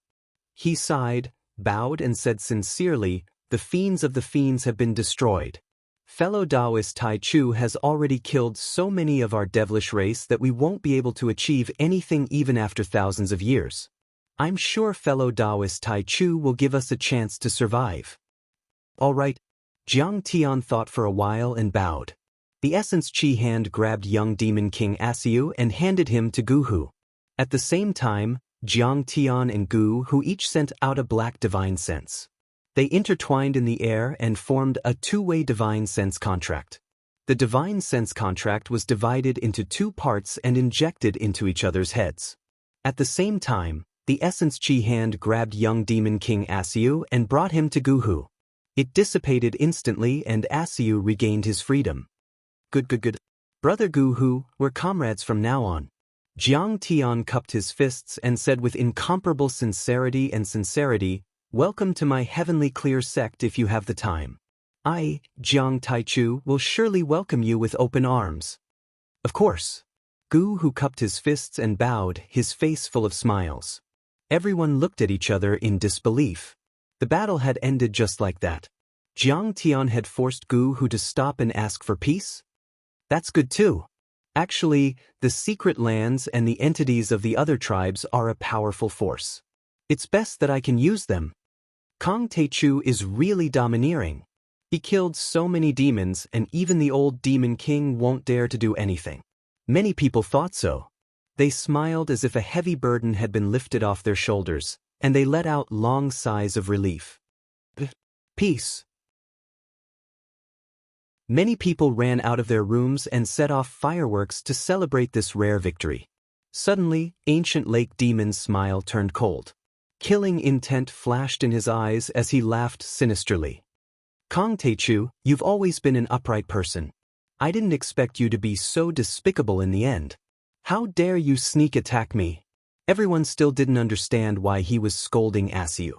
S1: He sighed, bowed and said sincerely, the fiends of the fiends have been destroyed. Fellow Taoist Tai Chu has already killed so many of our devilish race that we won't be able to achieve anything even after thousands of years. I'm sure fellow Taoist Tai Chu will give us a chance to survive. All right. Jiang Tian thought for a while and bowed. The Essence Qi hand grabbed young Demon King Asiu and handed him to Gu Hu. At the same time, Jiang Tian and Gu Hu each sent out a black divine sense. They intertwined in the air and formed a two-way divine sense contract. The divine sense contract was divided into two parts and injected into each other's heads. At the same time, the essence chi hand grabbed young demon king Asiu and brought him to Guhu. It dissipated instantly and Asiu regained his freedom. Good. Brother Guhu, we're comrades from now on. Jiang Tian cupped his fists and said with incomparable sincerity, welcome to my heavenly clear sect if you have the time. I, Jiang Taichu, will surely welcome you with open arms. Of course. Guhu cupped his fists and bowed, his face full of smiles. Everyone looked at each other in disbelief. The battle had ended just like that. Jiang Tian had forced Guhu to stop and ask for peace? That's good too. Actually, the secret lands and the entities of the other tribes are a powerful force. It's best that I can use them. Kong Taichu is really domineering. He killed so many demons and even the old demon king won't dare to do anything. Many people thought so. They smiled as if a heavy burden had been lifted off their shoulders, and they let out long sighs of relief. Peace. Many people ran out of their rooms and set off fireworks to celebrate this rare victory. Suddenly, Ancient Lake Demon's smile turned cold. Killing intent flashed in his eyes as he laughed sinisterly. Kong Taichu, you've always been an upright person. I didn't expect you to be so despicable in the end. How dare you sneak attack me? Everyone still didn't understand why he was scolding Asiu.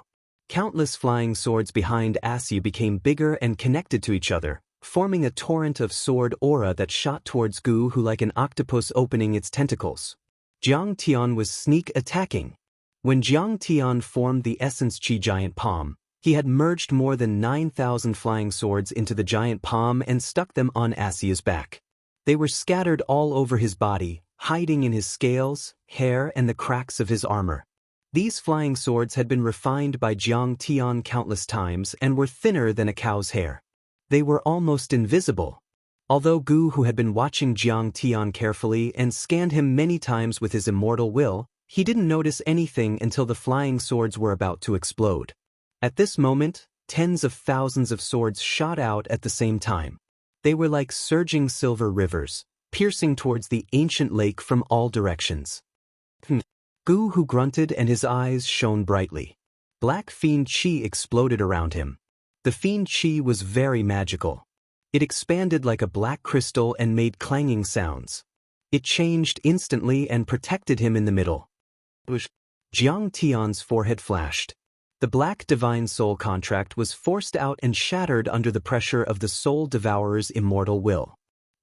S1: Countless flying swords behind Asiu became bigger and connected to each other, forming a torrent of sword aura that shot towards Guhu like an octopus opening its tentacles. Jiang Tian was sneak attacking. When Jiang Tian formed the Essence Chi giant palm, he had merged more than 9,000 flying swords into the giant palm and stuck them on Asiu's back. They were scattered all over his body, hiding in his scales, hair, and the cracks of his armor. These flying swords had been refined by Jiang Tian countless times and were thinner than a cow's hair. They were almost invisible. Although Gu, who had been watching Jiang Tian carefully and scanned him many times with his immortal will, he didn't notice anything until the flying swords were about to explode. At this moment, tens of thousands of swords shot out at the same time. They were like surging silver rivers, piercing towards the ancient lake from all directions. Gu, who grunted and his eyes shone brightly. Black fiend chi exploded around him. The fiend chi was very magical. It expanded like a black crystal and made clanging sounds. It changed instantly and protected him in the middle. Jiang Tian's forehead flashed. The black divine soul contract was forced out and shattered under the pressure of the soul devourer's immortal will.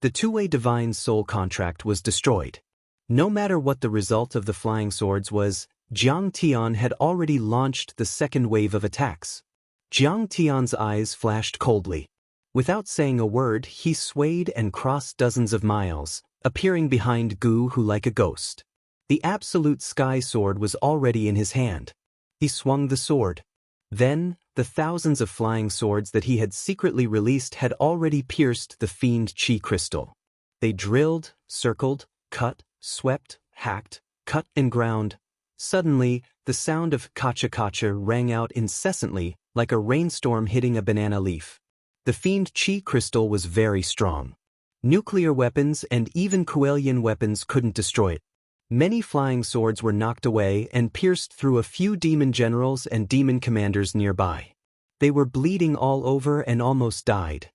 S1: The two-way divine soul contract was destroyed. No matter what the result of the flying swords was, Jiang Tian had already launched the second wave of attacks. Jiang Tian's eyes flashed coldly. Without saying a word, he swayed and crossed dozens of miles, appearing behind Gu Hu like a ghost. The absolute sky sword was already in his hand. He swung the sword. Then, the thousands of flying swords that he had secretly released had already pierced the fiend chi crystal. They drilled, circled, cut, swept, hacked, cut and ground. Suddenly, the sound of kacha-kacha rang out incessantly, like a rainstorm hitting a banana leaf. The fiend chi crystal was very strong. Nuclear weapons and even Kuelian weapons couldn't destroy it. Many flying swords were knocked away and pierced through a few demon generals and demon commanders nearby. They were bleeding all over and almost died.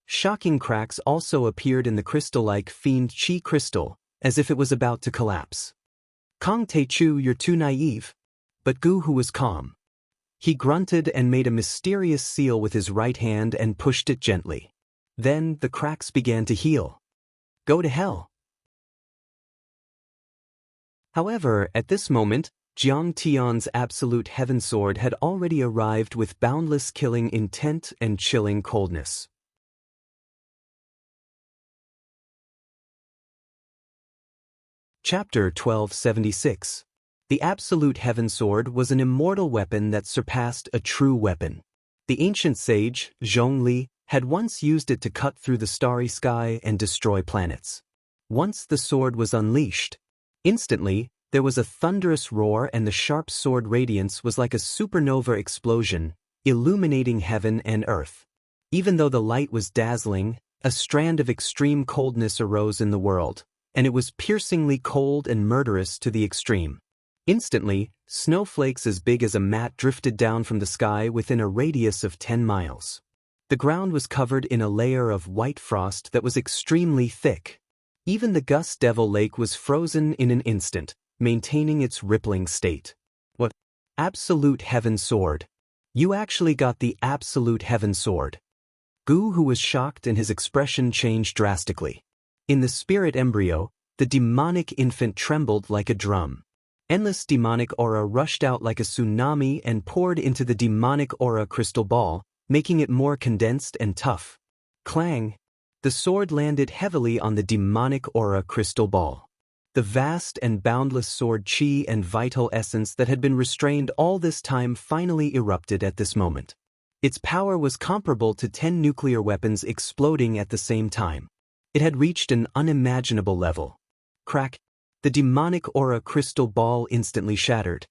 S1: Shocking cracks also appeared in the crystal-like fiend chi crystal, as if it was about to collapse. Kong Taichu, you're too naive. But Gu Hu was calm. He grunted and made a mysterious seal with his right hand and pushed it gently. Then the cracks began to heal. Go to hell. However, at this moment, Jiang Tian's absolute heaven sword had already arrived with boundless killing intent and chilling coldness. Chapter 1276. The absolute heaven sword was an immortal weapon that surpassed a true weapon. The ancient sage, Zhongli, had once used it to cut through the starry sky and destroy planets. Once the sword was unleashed, instantly, there was a thunderous roar and the sharp sword radiance was like a supernova explosion, illuminating heaven and earth. Even though the light was dazzling, a strand of extreme coldness arose in the world, and it was piercingly cold and murderous to the extreme. Instantly, snowflakes as big as a mat drifted down from the sky within a radius of 10 miles. The ground was covered in a layer of white frost that was extremely thick. Even the Gus Devil Lake was frozen in an instant, maintaining its rippling state. What? Absolute Heaven Sword. You actually got the Absolute Heaven Sword. Gu, who was shocked, and his expression changed drastically. In the spirit embryo, the demonic infant trembled like a drum. Endless demonic aura rushed out like a tsunami and poured into the demonic aura crystal ball, making it more condensed and tough. Clang! The sword landed heavily on the demonic aura crystal ball. The vast and boundless sword chi and vital essence that had been restrained all this time finally erupted at this moment. Its power was comparable to 10 nuclear weapons exploding at the same time. It had reached an unimaginable level. Crack! The demonic aura crystal ball instantly shattered.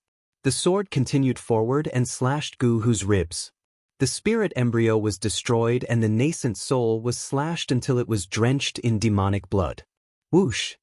S1: The sword continued forward and slashed Gu-Hu's ribs. The spirit embryo was destroyed and the nascent soul was slashed until it was drenched in demonic blood. Whoosh!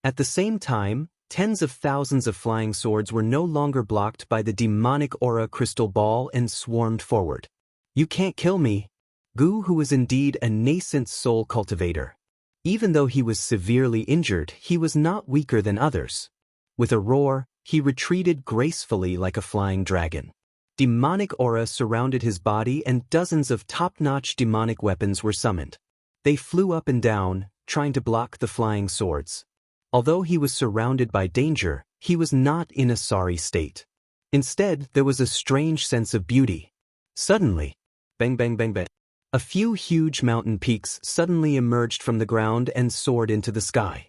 S1: At the same time, tens of thousands of flying swords were no longer blocked by the demonic aura crystal ball and swarmed forward. You can't kill me. Gu-Hu was indeed a nascent soul cultivator. Even though he was severely injured, he was not weaker than others. With a roar, he retreated gracefully like a flying dragon. Demonic aura surrounded his body and dozens of top-notch demonic weapons were summoned. They flew up and down, trying to block the flying swords. Although he was surrounded by danger, he was not in a sorry state. Instead, there was a strange sense of beauty. Suddenly, bang bang bang bang, a few huge mountain peaks suddenly emerged from the ground and soared into the sky.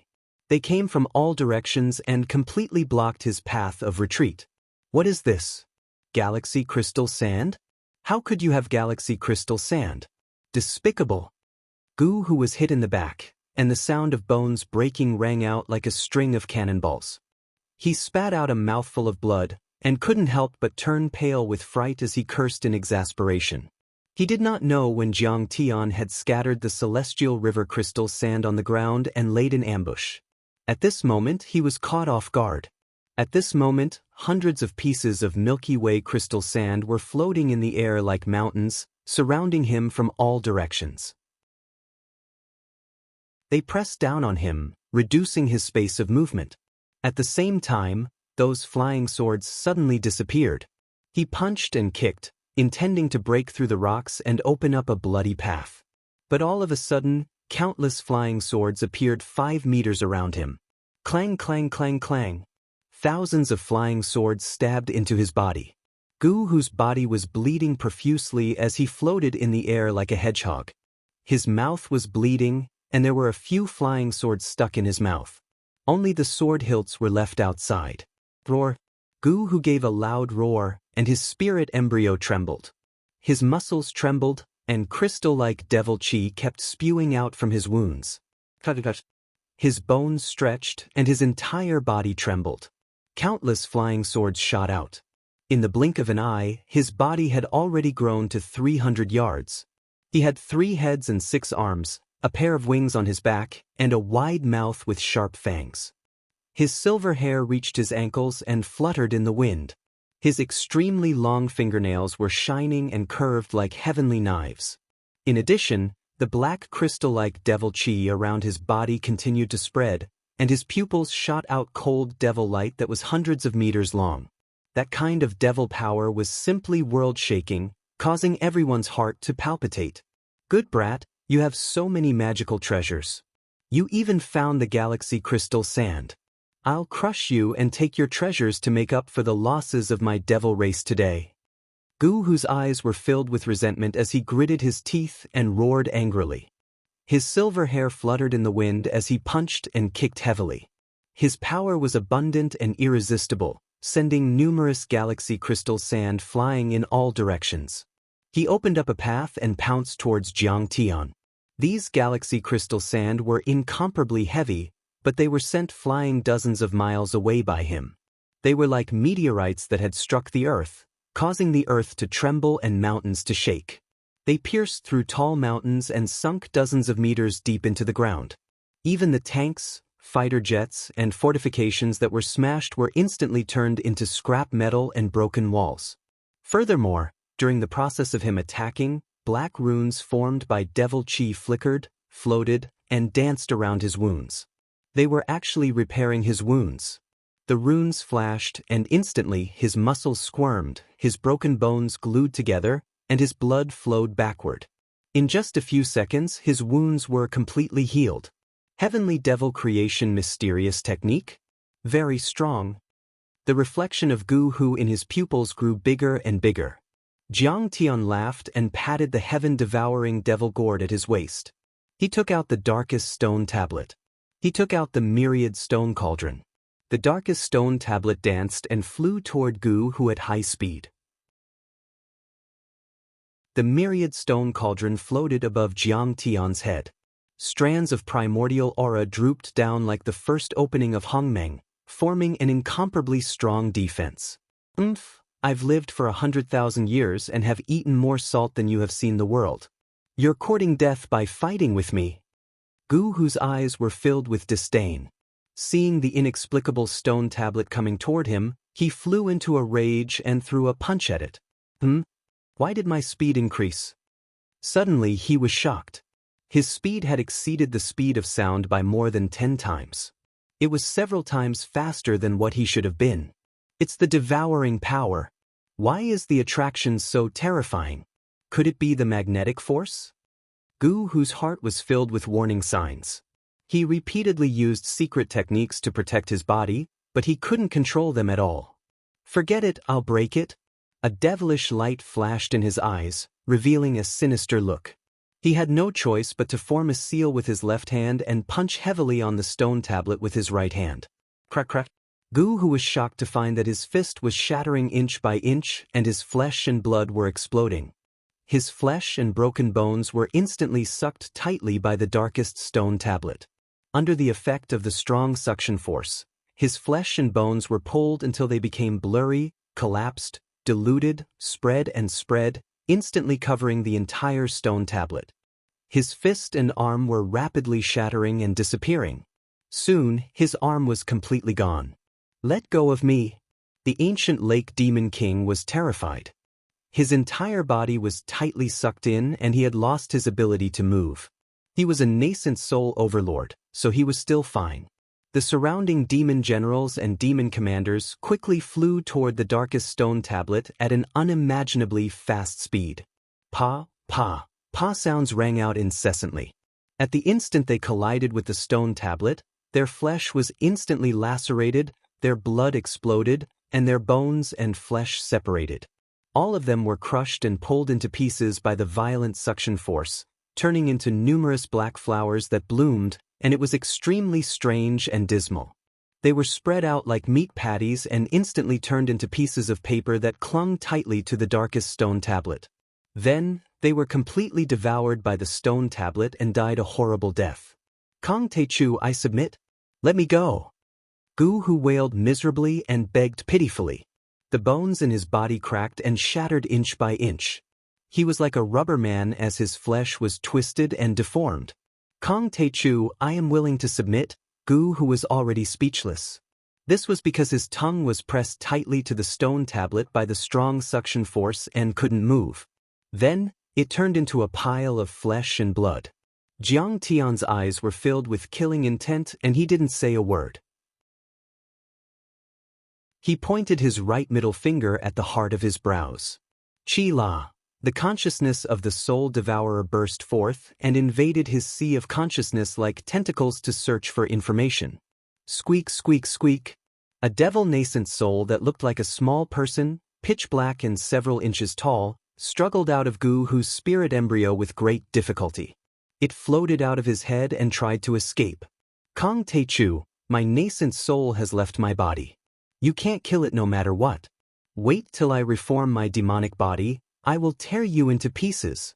S1: They came from all directions and completely blocked his path of retreat. What is this? Galaxy crystal sand? How could you have galaxy crystal sand? Despicable! Gu-Hu was hit in the back, and the sound of bones breaking rang out like a string of cannonballs. He spat out a mouthful of blood, and couldn't help but turn pale with fright as he cursed in exasperation. He did not know when Jiang Tian had scattered the celestial river crystal sand on the ground and laid in ambush. At this moment, he was caught off guard. At this moment, hundreds of pieces of Milky Way crystal sand were floating in the air like mountains, surrounding him from all directions. They pressed down on him, reducing his space of movement. At the same time, those flying swords suddenly disappeared. He punched and kicked, intending to break through the rocks and open up a bloody path. But all of a sudden, countless flying swords appeared 5 meters around him. Clang, clang, clang, clang. Thousands of flying swords stabbed into his body. Gu-Hu's body was bleeding profusely as he floated in the air like a hedgehog. His mouth was bleeding, and there were a few flying swords stuck in his mouth. Only the sword hilts were left outside. Roar! Gu-Hu gave a loud roar, and his spirit embryo trembled. His muscles trembled, and crystal-like devil chi kept spewing out from his wounds. His bones stretched, and his entire body trembled. Countless flying swords shot out. In the blink of an eye, his body had already grown to 300 yards. He had 3 heads and 6 arms, a pair of wings on his back, and a wide mouth with sharp fangs. His silver hair reached his ankles and fluttered in the wind. His extremely long fingernails were shining and curved like heavenly knives. In addition, the black crystal-like devil chi around his body continued to spread, and his pupils shot out cold devil light that was hundreds of meters long. That kind of devil power was simply world-shaking, causing everyone's heart to palpitate. Good brat, you have so many magical treasures. You even found the galaxy crystal sand. I'll crush you and take your treasures to make up for the losses of my devil race today. Gu-Hu's eyes were filled with resentment as he gritted his teeth and roared angrily. His silver hair fluttered in the wind as he punched and kicked heavily. His power was abundant and irresistible, sending numerous galaxy crystal sand flying in all directions. He opened up a path and pounced towards Jiang Tian. These galaxy crystal sand were incomparably heavy, but they were sent flying dozens of miles away by him. They were like meteorites that had struck the earth, causing the earth to tremble and mountains to shake. They pierced through tall mountains and sunk dozens of meters deep into the ground. Even the tanks, fighter jets, and fortifications that were smashed were instantly turned into scrap metal and broken walls. Furthermore, during the process of him attacking, black runes formed by devil chi flickered, floated, and danced around his wounds. They were actually repairing his wounds. The runes flashed, and instantly his muscles squirmed, his broken bones glued together, and his blood flowed backward. In just a few seconds, his wounds were completely healed. Heavenly devil creation mysterious technique? Very strong. The reflection of Gu Hu in his pupils grew bigger and bigger. Jiang Tian laughed and patted the heaven-devouring devil gourd at his waist. He took out the darkest stone tablet. He took out the myriad stone cauldron. The darkest stone tablet danced and flew toward Gu Hu at high speed. The myriad stone cauldron floated above Jiang Tian's head. Strands of primordial aura drooped down like the first opening of Hongmeng, forming an incomparably strong defense. I've lived for 100,000 years and have eaten more salt than you have seen the world. You're courting death by fighting with me. Gu Hu's eyes were filled with disdain. Seeing the inexplicable stone tablet coming toward him, he flew into a rage and threw a punch at it. Why did my speed increase? Suddenly he was shocked. His speed had exceeded the speed of sound by more than 10 times. It was several times faster than what he should have been. It's the devouring power. Why is the attraction so terrifying? Could it be the magnetic force? Gu Hu's heart was filled with warning signs. He repeatedly used secret techniques to protect his body, but he couldn't control them at all. Forget it, I'll break it. A devilish light flashed in his eyes, revealing a sinister look. He had no choice but to form a seal with his left hand and punch heavily on the stone tablet with his right hand. Crack crack. Gu Hu was shocked to find that his fist was shattering inch by inch and his flesh and blood were exploding. His flesh and broken bones were instantly sucked tightly by the darkest stone tablet. Under the effect of the strong suction force, his flesh and bones were pulled until they became blurry, collapsed, diluted, spread, instantly covering the entire stone tablet. His fist and arm were rapidly shattering and disappearing. Soon, his arm was completely gone. Let go of me. The ancient Lake Demon King was terrified. His entire body was tightly sucked in and he had lost his ability to move. He was a nascent soul overlord, so he was still fine. The surrounding demon generals and demon commanders quickly flew toward the darkest stone tablet at an unimaginably fast speed. Pa, pa, pa sounds rang out incessantly. At the instant they collided with the stone tablet, their flesh was instantly lacerated, their blood exploded, and their bones and flesh separated. All of them were crushed and pulled into pieces by the violent suction force, turning into numerous black flowers that bloomed, and it was extremely strange and dismal. They were spread out like meat patties and instantly turned into pieces of paper that clung tightly to the darkest stone tablet. Then, they were completely devoured by the stone tablet and died a horrible death. Kong Teichu, I submit. Let me go. Gu Hu wailed miserably and begged pitifully. The bones in his body cracked and shattered inch by inch. He was like a rubber man as his flesh was twisted and deformed. Kong Teichu, I am willing to submit. Gu Hu was already speechless. This was because his tongue was pressed tightly to the stone tablet by the strong suction force and couldn't move. Then, it turned into a pile of flesh and blood. Jiang Tian's eyes were filled with killing intent and he didn't say a word. He pointed his right middle finger at the heart of his brows. Chi La. The consciousness of the soul devourer burst forth and invaded his sea of consciousness like tentacles to search for information. Squeak, squeak, squeak. A devil nascent soul that looked like a small person, pitch black and several inches tall, struggled out of Gu Hu's spirit embryo with great difficulty. It floated out of his head and tried to escape. Kong Teichu, my nascent soul has left my body. You can't kill it no matter what. Wait till I reform my demonic body, I will tear you into pieces.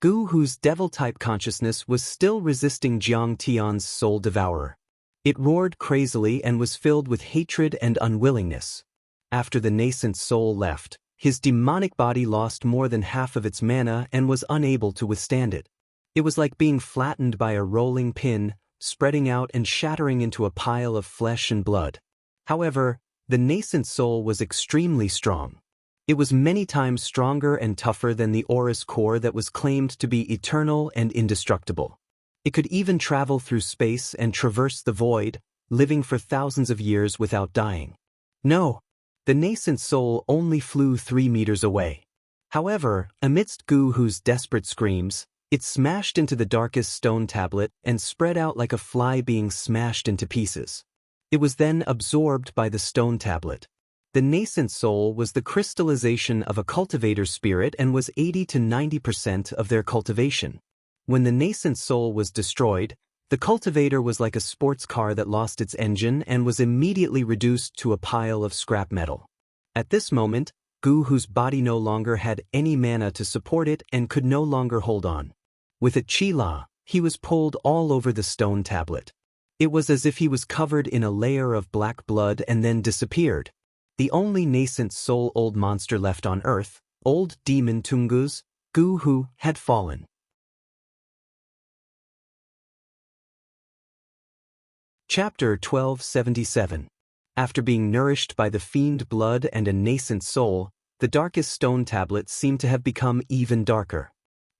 S1: Gu Hu's devil-type consciousness was still resisting Jiang Tian's soul devourer. It roared crazily and was filled with hatred and unwillingness. After the nascent soul left, His demonic body lost more than half of its mana and was unable to withstand it. It was like being flattened by a rolling pin, spreading out and shattering into a pile of flesh and blood. However, the nascent soul was extremely strong. It was many times stronger and tougher than the aura's core that was claimed to be eternal and indestructible. It could even travel through space and traverse the void, living for thousands of years without dying. No, the nascent soul only flew 3 meters away. However, amidst Gu Hu's desperate screams, it smashed into the darkest stone tablet and spread out like a fly being smashed into pieces. It was then absorbed by the stone tablet. The nascent soul was the crystallization of a cultivator's spirit and was 80 to 90% of their cultivation. When the nascent soul was destroyed, the cultivator was like a sports car that lost its engine and was immediately reduced to a pile of scrap metal. At this moment, Gu Hu's body no longer had any mana to support it and could no longer hold on. With a chi-la, he was pulled all over the stone tablet. It was as if he was covered in a layer of black blood and then disappeared. The only nascent soul old monster left on Earth, old demon Tungus, Gu Hu, had fallen. Chapter 1277. After being nourished by the fiend blood and a nascent soul, the darkest stone tablet seemed to have become even darker.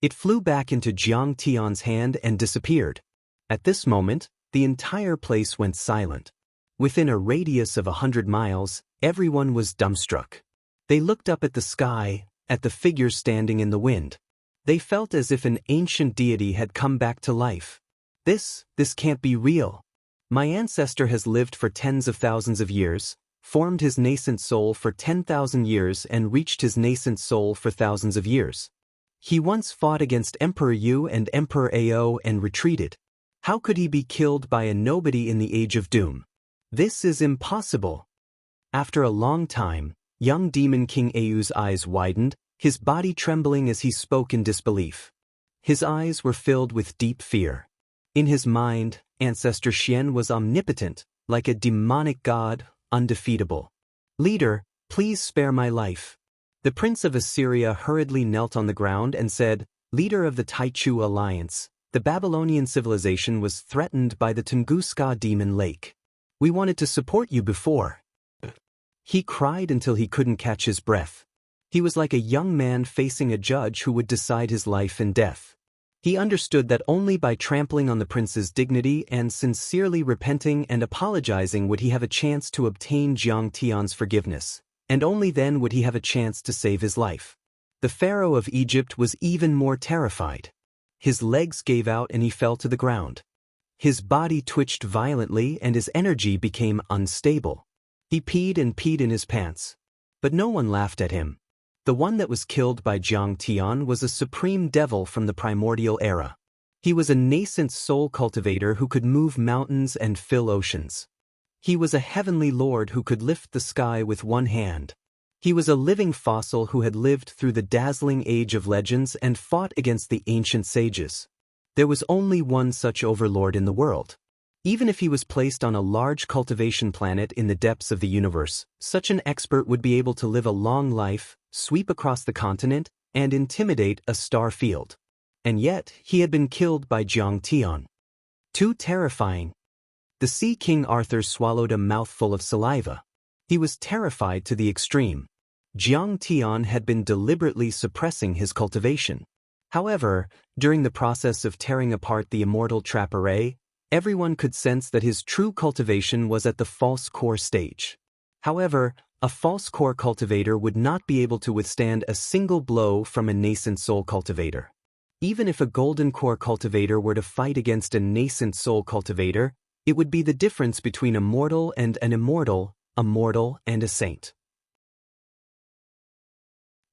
S1: It flew back into Jiang Tian's hand and disappeared. At this moment, the entire place went silent. Within a radius of 100 miles, everyone was dumbstruck. They looked up at the sky, at the figures standing in the wind. They felt as if an ancient deity had come back to life. This can't be real. My ancestor has lived for tens of thousands of years, formed his nascent soul for 10,000 years and reached his nascent soul for thousands of years. He once fought against Emperor Yu and Emperor Ao and retreated. How could he be killed by a nobody in the Age of Doom? This is impossible. After a long time, young demon King Ao's eyes widened, his body trembling as he spoke in disbelief. His eyes were filled with deep fear. In his mind, Ancestor Xian was omnipotent, like a demonic god, undefeatable. "Leader, please spare my life." The Prince of Assyria hurriedly knelt on the ground and said, "Leader of the Taichu Alliance, the Babylonian civilization was threatened by the Tunguska demon lake. We wanted to support you before." He cried until he couldn't catch his breath. He was like a young man facing a judge who would decide his life and death. He understood that only by trampling on the prince's dignity and sincerely repenting and apologizing would he have a chance to obtain Jiang Tian's forgiveness, and only then would he have a chance to save his life. The Pharaoh of Egypt was even more terrified. His legs gave out and he fell to the ground. His body twitched violently and his energy became unstable. He peed in his pants. But no one laughed at him. The one that was killed by Jiang Tian was a supreme devil from the primordial era. He was a nascent soul cultivator who could move mountains and fill oceans. He was a heavenly lord who could lift the sky with one hand. He was a living fossil who had lived through the dazzling age of legends and fought against the ancient sages. There was only one such overlord in the world. Even if he was placed on a large cultivation planet in the depths of the universe, such an expert would be able to live a long life, sweep across the continent, and intimidate a star field. And yet, he had been killed by Jiang Tian. Too terrifying. The Sea King Arthur swallowed a mouthful of saliva. He was terrified to the extreme. Jiang Tian had been deliberately suppressing his cultivation. However, during the process of tearing apart the immortal trap array, everyone could sense that his true cultivation was at the false core stage. However, a false core cultivator would not be able to withstand a single blow from a nascent soul cultivator. Even if a golden core cultivator were to fight against a nascent soul cultivator, it would be the difference between a mortal and an immortal, a mortal and a saint.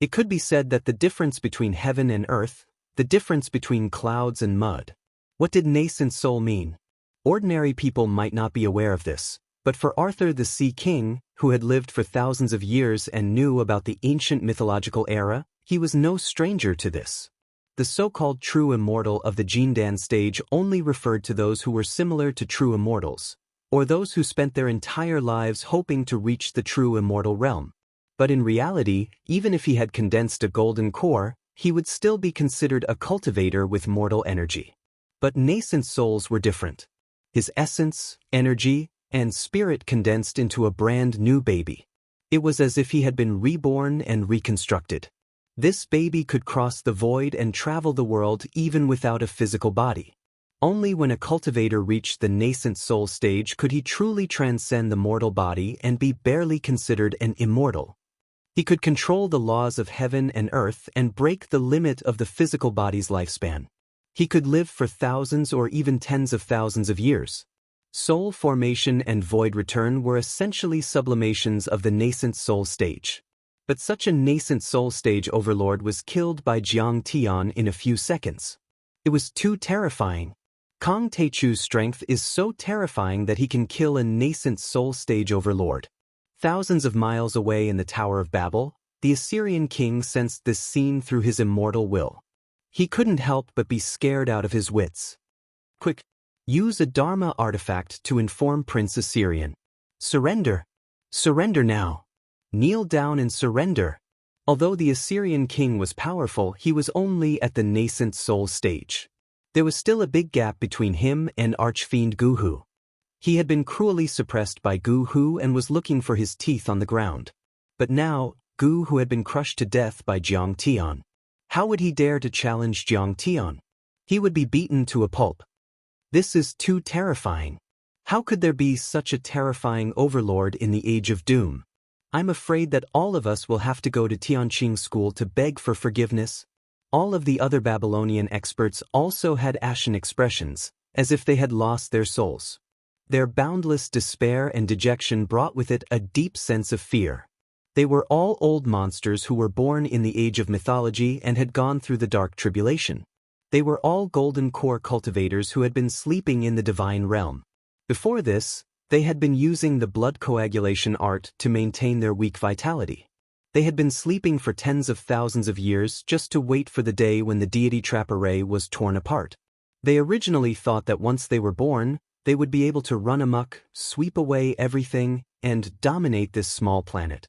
S1: It could be said that the difference between heaven and earth, the difference between clouds and mud. What did nascent soul mean? Ordinary people might not be aware of this, but for Arthur the Sea King, who had lived for thousands of years and knew about the ancient mythological era, he was no stranger to this. The so-called true immortal of the Jindan stage only referred to those who were similar to true immortals, or those who spent their entire lives hoping to reach the true immortal realm. But in reality, even if he had condensed a golden core, he would still be considered a cultivator with mortal energy. But nascent souls were different. His essence, energy, and spirit condensed into a brand new baby. It was as if he had been reborn and reconstructed. This baby could cross the void and travel the world even without a physical body. Only when a cultivator reached the nascent soul stage could he truly transcend the mortal body and be barely considered an immortal. He could control the laws of heaven and earth and break the limit of the physical body's lifespan. He could live for thousands or even tens of thousands of years. Soul formation and void return were essentially sublimations of the nascent soul stage. But such a nascent soul stage overlord was killed by Jiang Tian in a few seconds. It was too terrifying. Kong Teichu's strength is so terrifying that he can kill a nascent soul stage overlord. Thousands of miles away in the Tower of Babel, the Assyrian king sensed this scene through his immortal will. He couldn't help but be scared out of his wits. Quick! Use a Dharma artifact to inform Prince Assyrian. Surrender! Surrender now! Kneel down and surrender! Although the Assyrian king was powerful, he was only at the nascent soul stage. There was still a big gap between him and Archfiend Guhu. He had been cruelly suppressed by Guhu and was looking for his teeth on the ground. But now, Guhu had been crushed to death by Jiang Tian. How would he dare to challenge Jiang Tian? He would be beaten to a pulp. This is too terrifying. How could there be such a terrifying overlord in the Age of Doom? I'm afraid that all of us will have to go to Tianqing School to beg for forgiveness. All of the other Babylonian experts also had ashen expressions, as if they had lost their souls. Their boundless despair and dejection brought with it a deep sense of fear. They were all old monsters who were born in the age of mythology and had gone through the dark tribulation. They were all golden core cultivators who had been sleeping in the divine realm. Before this, they had been using the blood coagulation art to maintain their weak vitality. They had been sleeping for tens of thousands of years just to wait for the day when the deity trap array was torn apart. They originally thought that once they were born, they would be able to run amok, sweep away everything, and dominate this small planet.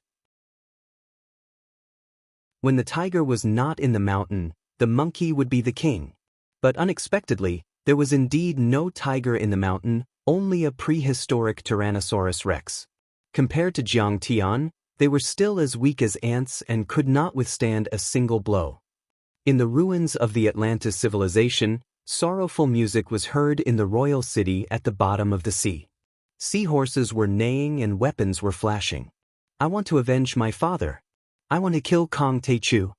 S1: When the tiger was not in the mountain, the monkey would be the king. But unexpectedly, there was indeed no tiger in the mountain, only a prehistoric Tyrannosaurus rex. Compared to Jiang Tian, they were still as weak as ants and could not withstand a single blow. In the ruins of the Atlantis civilization, sorrowful music was heard in the royal city at the bottom of the sea. Seahorses were neighing and weapons were flashing. I want to avenge my father. I want to kill Kong Teichu.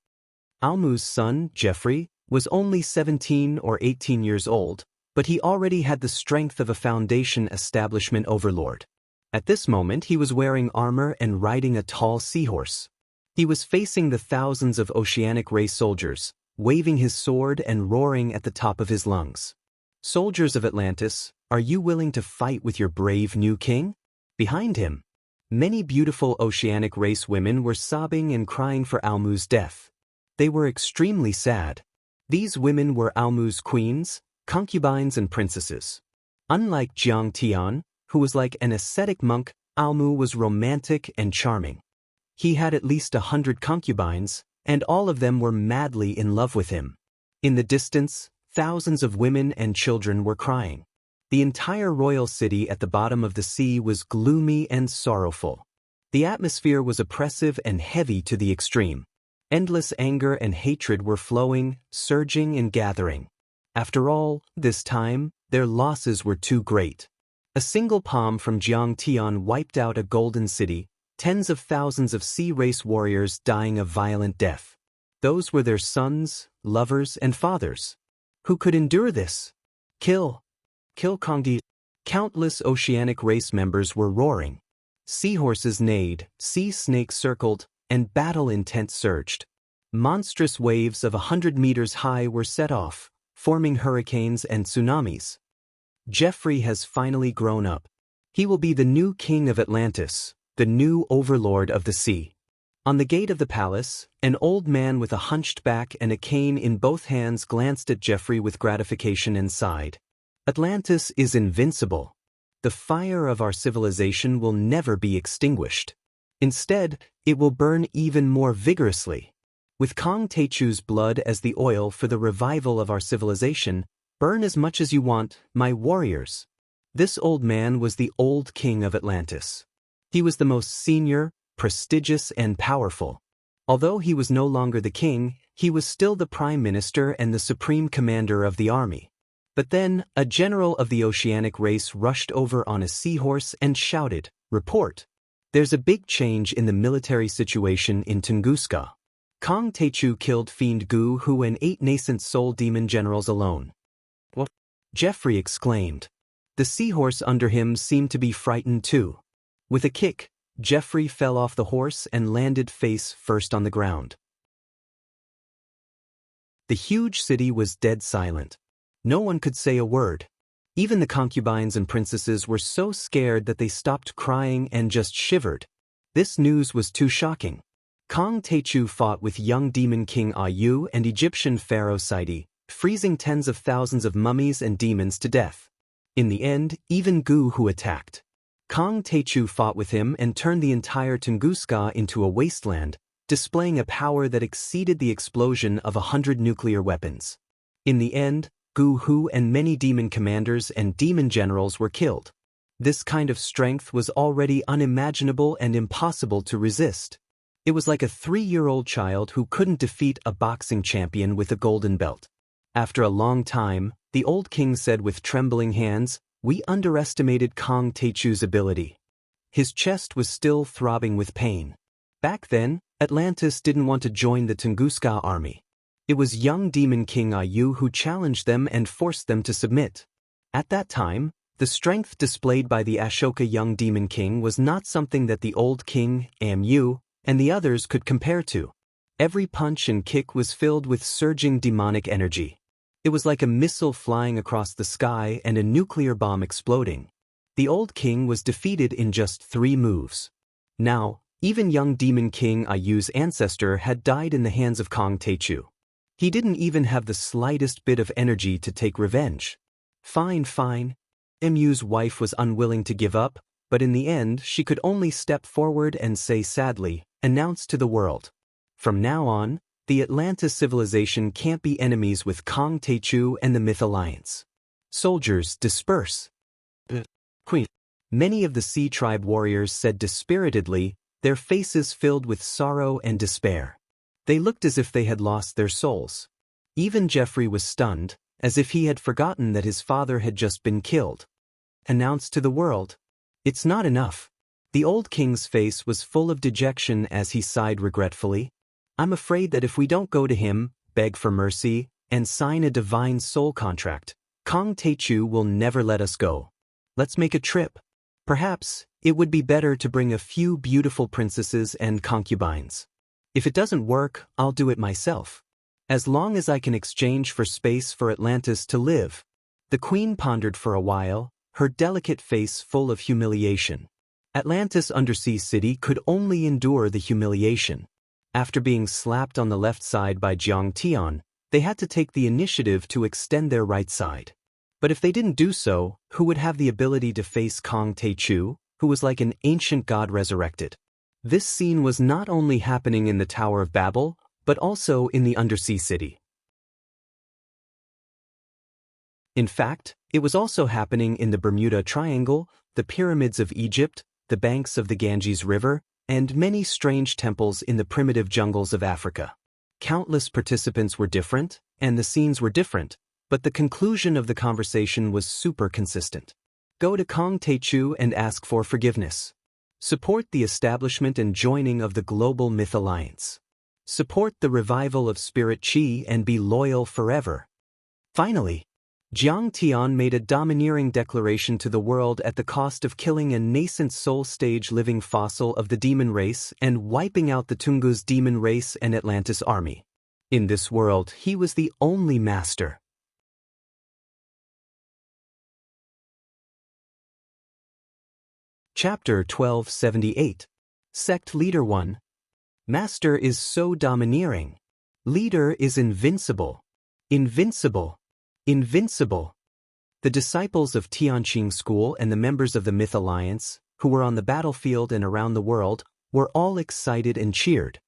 S1: Almu's son, Jeffrey, was only 17 or 18 years old, but he already had the strength of a Foundation establishment overlord. At this moment he was wearing armor and riding a tall seahorse. He was facing the thousands of oceanic race soldiers, waving his sword and roaring at the top of his lungs. Soldiers of Atlantis, are you willing to fight with your brave new king? Behind him, many beautiful oceanic race women were sobbing and crying for Almu's death. They were extremely sad. These women were Almu's queens, concubines and princesses. Unlike Jiang Tian, who was like an ascetic monk, Almu was romantic and charming. He had at least 100 concubines, and all of them were madly in love with him. In the distance, thousands of women and children were crying. The entire royal city at the bottom of the sea was gloomy and sorrowful. The atmosphere was oppressive and heavy to the extreme. Endless anger and hatred were flowing, surging and gathering. After all, this time, their losses were too great. A single palm from Jiang Tian wiped out a golden city, tens of thousands of sea race warriors dying a violent death. Those were their sons, lovers, and fathers. Who could endure this? Kill Kongdi. Countless oceanic race members were roaring. Seahorses neighed, sea snakes circled, and battle intent surged. Monstrous waves of 100 meters high were set off, forming hurricanes and tsunamis. Jeffrey has finally grown up. He will be the new king of Atlantis, the new overlord of the sea. On the gate of the palace, an old man with a hunched back and a cane in both hands glanced at Jeffrey with gratification and sighed. Atlantis is invincible. The fire of our civilization will never be extinguished. Instead, it will burn even more vigorously. With Kong Techu's blood as the oil for the revival of our civilization, burn as much as you want, my warriors. This old man was the old king of Atlantis. He was the most senior, prestigious, and powerful. Although he was no longer the king, he was still the prime minister and the supreme commander of the army. But then, a general of the oceanic race rushed over on a seahorse and shouted, "Report! There's a big change in the military situation in Tunguska. Kong Techu killed Fiend Gu Hu and 8 nascent soul demon generals alone." "What?" Jeffrey exclaimed. The seahorse under him seemed to be frightened too. With a kick, Jeffrey fell off the horse and landed face first on the ground. The huge city was dead silent. No one could say a word. Even the concubines and princesses were so scared that they stopped crying and just shivered. This news was too shocking. Kong Techu fought with young demon king Ayu and Egyptian pharaoh Sidi, freezing tens of thousands of mummies and demons to death. In the end, even Gu Hu attacked. Kong Techu fought with him and turned the entire Tunguska into a wasteland, displaying a power that exceeded the explosion of 100 nuclear weapons. In the end, Gu Hu and many demon commanders and demon generals were killed. This kind of strength was already unimaginable and impossible to resist. It was like a 3-year-old child who couldn't defeat a boxing champion with a golden belt. After a long time, the old king said with trembling hands, "We underestimated Kong Techu's ability." His chest was still throbbing with pain. Back then, Atlantis didn't want to join the Tunguska army. It was young demon king Ayu who challenged them and forced them to submit. At that time, the strength displayed by the Ashoka young demon king was not something that the old king, Amu, and the others could compare to. Every punch and kick was filled with surging demonic energy. It was like a missile flying across the sky and a nuclear bomb exploding. The old king was defeated in just 3 moves. Now, even young demon king Ayu's ancestor had died in the hands of Kong Techu. He didn't even have the slightest bit of energy to take revenge. Fine. Mu's wife was unwilling to give up, but in the end she could only step forward and say sadly, "Announce to the world. From now on, the Atlantis civilization can't be enemies with Kong Techu and the Myth Alliance. Soldiers, disperse." But, Queen. Many of the Sea Tribe warriors said dispiritedly, their faces filled with sorrow and despair. They looked as if they had lost their souls. Even Jeffrey was stunned, as if he had forgotten that his father had just been killed. Announce to the world. It's not enough. The old king's face was full of dejection as he sighed regretfully. "I'm afraid that if we don't go to him, beg for mercy, and sign a divine soul contract, Kong Techu will never let us go. Let's make a trip. Perhaps it would be better to bring a few beautiful princesses and concubines. If it doesn't work, I'll do it myself. As long as I can exchange for space for Atlantis to live." The queen pondered for a while, her delicate face full of humiliation. Atlantis Undersea City could only endure the humiliation. After being slapped on the left side by Jiang Tian, they had to take the initiative to extend their right side. But if they didn't do so, who would have the ability to face Kong Techu, who was like an ancient god resurrected? This scene was not only happening in the Tower of Babel, but also in the Undersea City. In fact, it was also happening in the Bermuda Triangle, the pyramids of Egypt, the banks of the Ganges River, and many strange temples in the primitive jungles of Africa. Countless participants were different, and the scenes were different, but the conclusion of the conversation was super consistent. Go to Kong Techu and ask for forgiveness. Support the establishment and joining of the Global Myth Alliance. Support the revival of Spirit Chi and be loyal forever. Finally, Jiang Tian made a domineering declaration to the world at the cost of killing a nascent soul stage living fossil of the demon race and wiping out the Tungu's demon race and Atlantis army. In this world, he was the only master. Chapter 1278. Sect Leader 1. Master is so domineering. Leader is invincible. Invincible. Invincible. The disciples of Tianqing School and the members of the Myth Alliance, who were on the battlefield and around the world, were all excited and cheered.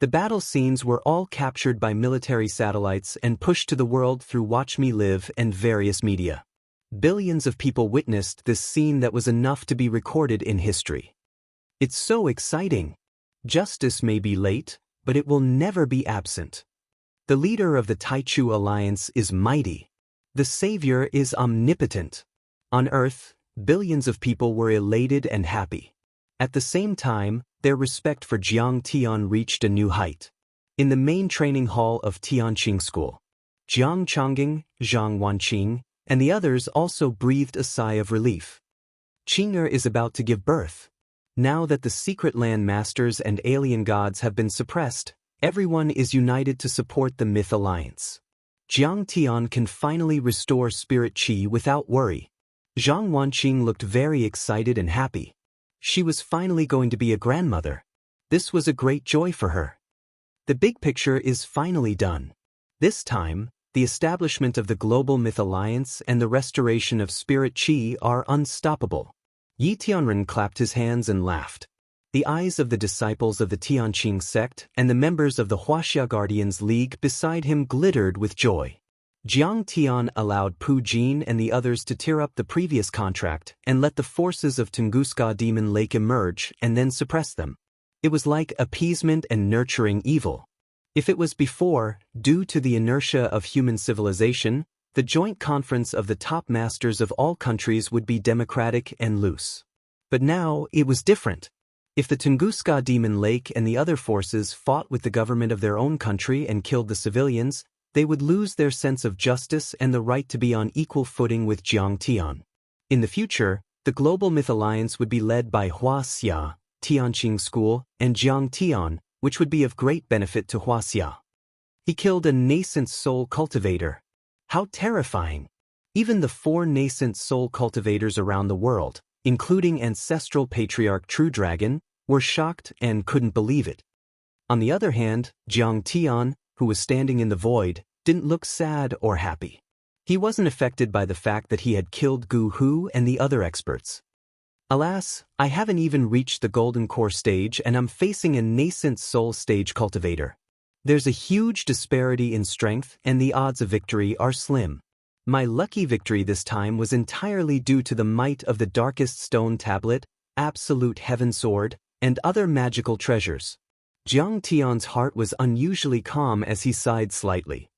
S1: The battle scenes were all captured by military satellites and pushed to the world through Watch Me Live and various media. Billions of people witnessed this scene that was enough to be recorded in history. It's so exciting. Justice may be late, but it will never be absent. The leader of the Taichu Alliance is mighty. The savior is omnipotent. On Earth, billions of people were elated and happy. At the same time, their respect for Jiang Tian reached a new height. In the main training hall of Tianqing School, Jiang Changing, Zhang Wanqing, and the others also breathed a sigh of relief. Qing'er is about to give birth. Now that the secret land masters and alien gods have been suppressed, everyone is united to support the Myth Alliance. Jiang Tian can finally restore spirit qi without worry. Zhang Wanqing looked very excited and happy. She was finally going to be a grandmother. This was a great joy for her. The big picture is finally done. This time, the establishment of the Global Myth Alliance and the restoration of spirit qi are unstoppable. Yi Tianren clapped his hands and laughed. The eyes of the disciples of the Tianqing sect and the members of the Huaxia Guardians League beside him glittered with joy. Jiang Tian allowed Pu Jin and the others to tear up the previous contract and let the forces of Tunguska Demon Lake emerge and then suppress them. It was like appeasement and nurturing evil. If it was before, due to the inertia of human civilization, the joint conference of the top masters of all countries would be democratic and loose. But now, it was different. If the Tunguska Demon Lake and the other forces fought with the government of their own country and killed the civilians, they would lose their sense of justice and the right to be on equal footing with Jiang Tian. In the future, the Global Myth Alliance would be led by Huaxia, Tianqing School, and Jiang Tian, which would be of great benefit to Huaxia. He killed a nascent soul cultivator. How terrifying! Even the 4 nascent soul cultivators around the world, including ancestral patriarch True Dragon, were shocked and couldn't believe it. On the other hand, Jiang Tian, who was standing in the void, didn't look sad or happy. He wasn't affected by the fact that he had killed Gu Hu and the other experts. Alas, I haven't even reached the Golden Core stage and I'm facing a nascent soul stage cultivator. There's a huge disparity in strength and the odds of victory are slim. My lucky victory this time was entirely due to the might of the Darkest Stone Tablet, Absolute Heaven Sword, and other magical treasures. Jiang Tian's heart was unusually calm as he sighed slightly.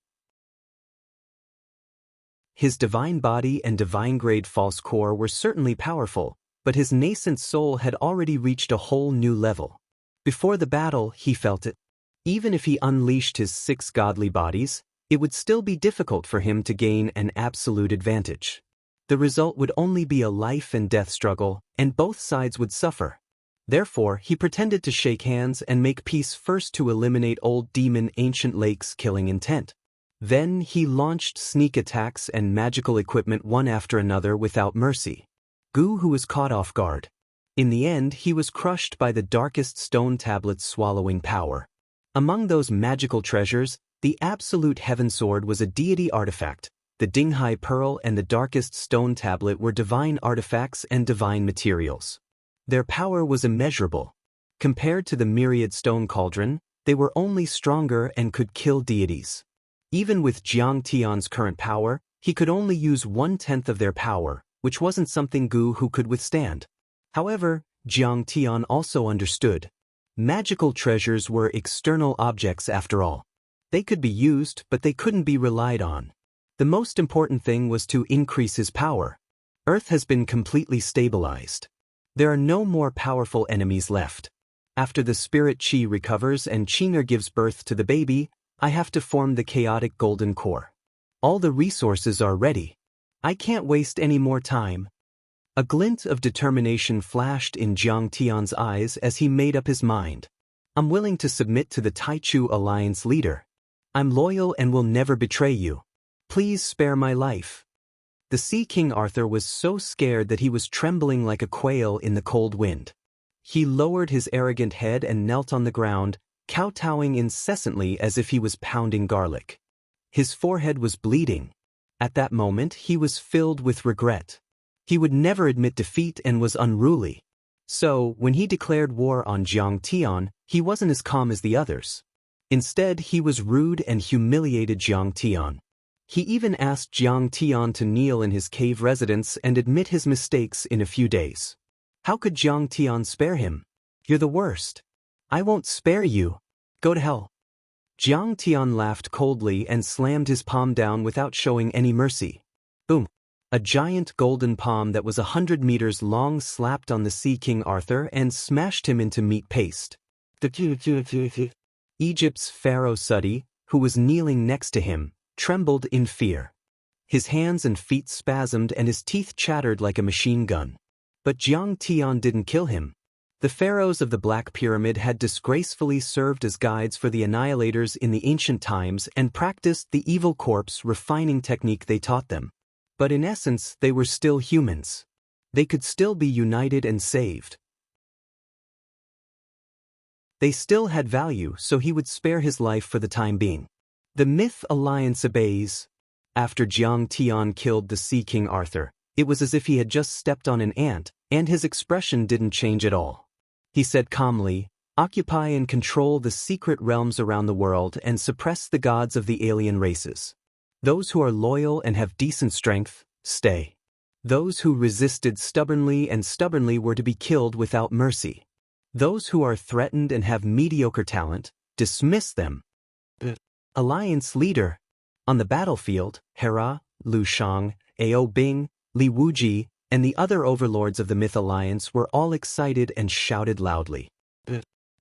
S1: His divine body and divine-grade false core were certainly powerful, but his nascent soul had already reached a whole new level. Before the battle, he felt it. Even if he unleashed his 6 godly bodies, it would still be difficult for him to gain an absolute advantage. The result would only be a life and death struggle, and both sides would suffer. Therefore, he pretended to shake hands and make peace first to eliminate old demon Ancient Lake's killing intent. Then he launched sneak attacks and magical equipment one after another without mercy. Gu Hu was caught off guard. In the end, he was crushed by the Darkest Stone Tablet's swallowing power. Among those magical treasures, the Absolute Heaven Sword was a deity artifact. The Dinghai Pearl and the Darkest Stone Tablet were divine artifacts and divine materials. Their power was immeasurable. Compared to the Myriad Stone Cauldron, they were only stronger and could kill deities. Even with Jiang Tian's current power, he could only use 1/10 of their power, which wasn't something Gu Hu could withstand. However, Jiang Tian also understood. Magical treasures were external objects after all. They could be used, but they couldn't be relied on. The most important thing was to increase his power. Earth has been completely stabilized. There are no more powerful enemies left. After the spirit qi recovers and Qing'er gives birth to the baby, I have to form the chaotic golden core. All the resources are ready. I can't waste any more time. A glint of determination flashed in Jiang Tian's eyes as he made up his mind. I'm willing to submit to the Taichu Alliance leader. I'm loyal and will never betray you. Please spare my life. The Sea King Arthur was so scared that he was trembling like a quail in the cold wind. He lowered his arrogant head and knelt on the ground, kowtowing incessantly as if he was pounding garlic. His forehead was bleeding. At that moment, he was filled with regret. He would never admit defeat and was unruly. So, when he declared war on Jiang Tian, he wasn't as calm as the others. Instead, he was rude and humiliated Jiang Tian. He even asked Jiang Tian to kneel in his cave residence and admit his mistakes in a few days. How could Jiang Tian spare him? You're the worst. I won't spare you. Go to hell. Jiang Tian laughed coldly and slammed his palm down without showing any mercy. Boom. A giant golden palm that was 100 meters long slapped on the Sea King Arthur and smashed him into meat paste. Egypt's Pharaoh Seti, who was kneeling next to him, trembled in fear. His hands and feet spasmed and his teeth chattered like a machine gun. But Jiang Tian didn't kill him. The pharaohs of the Black Pyramid had disgracefully served as guides for the annihilators in the ancient times and practiced the evil corpse refining technique they taught them. But in essence, they were still humans. They could still be united and saved. They still had value, so he would spare his life for the time being. The myth alliance obeys. After Jiang Tian killed the Sea King Arthur, it was as if he had just stepped on an ant, and his expression didn't change at all. He said calmly, "Occupy and control the secret realms around the world and suppress the gods of the alien races. Those who are loyal and have decent strength, stay. Those who resisted stubbornly were to be killed without mercy. Those who are threatened and have mediocre talent, dismiss them." Alliance leader. On the battlefield, Hera, Lu Shang, Ao Bing, Li Wuji, and the other overlords of the Myth Alliance were all excited and shouted loudly.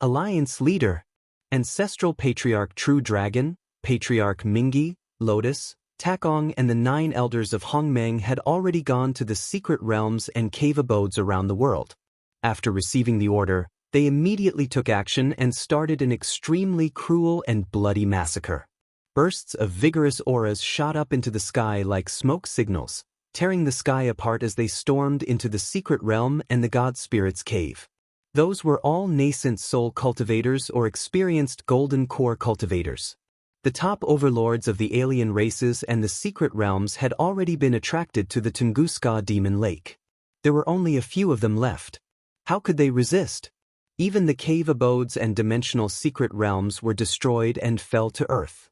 S1: Alliance leader. Ancestral Patriarch True Dragon, Patriarch Mingi, Lotus, Takong and the 9 elders of Hongmeng had already gone to the secret realms and cave abodes around the world. After receiving the order, they immediately took action and started an extremely cruel and bloody massacre. Bursts of vigorous auras shot up into the sky like smoke signals, tearing the sky apart as they stormed into the secret realm and the god spirit's cave. Those were all nascent soul cultivators or experienced golden core cultivators. The top overlords of the alien races and the secret realms had already been attracted to the Tunguska demon lake. There were only a few of them left. How could they resist? Even the cave abodes and dimensional secret realms were destroyed and fell to earth.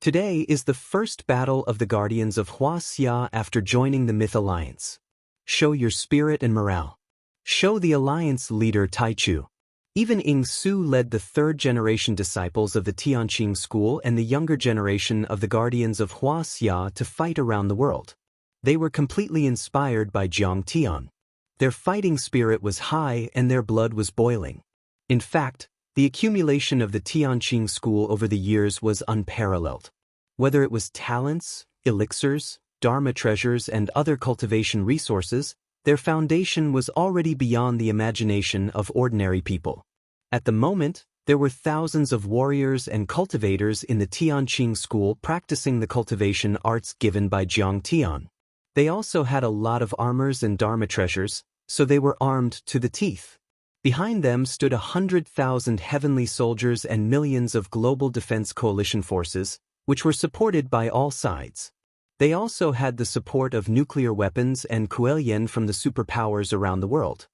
S1: Today is the first battle of the Guardians of Wuxia after joining the Myth Alliance. Show your spirit and morale. Show the Alliance leader Taichu. Even Ying Su led the 3rd-generation disciples of the Tianqing school and the younger generation of the Guardians of Wuxia to fight around the world. They were completely inspired by Jiang Tian. Their fighting spirit was high and their blood was boiling. In fact, the accumulation of the Tianqing school over the years was unparalleled. Whether it was talents, elixirs, dharma treasures and other cultivation resources, their foundation was already beyond the imagination of ordinary people. At the moment, there were thousands of warriors and cultivators in the Tianqing school practicing the cultivation arts given by Jiang Tian. They also had a lot of armors and dharma treasures, so they were armed to the teeth. Behind them stood 100,000 heavenly soldiers and millions of global defense coalition forces, which were supported by all sides. They also had the support of nuclear weapons and Kueilian from the superpowers around the world.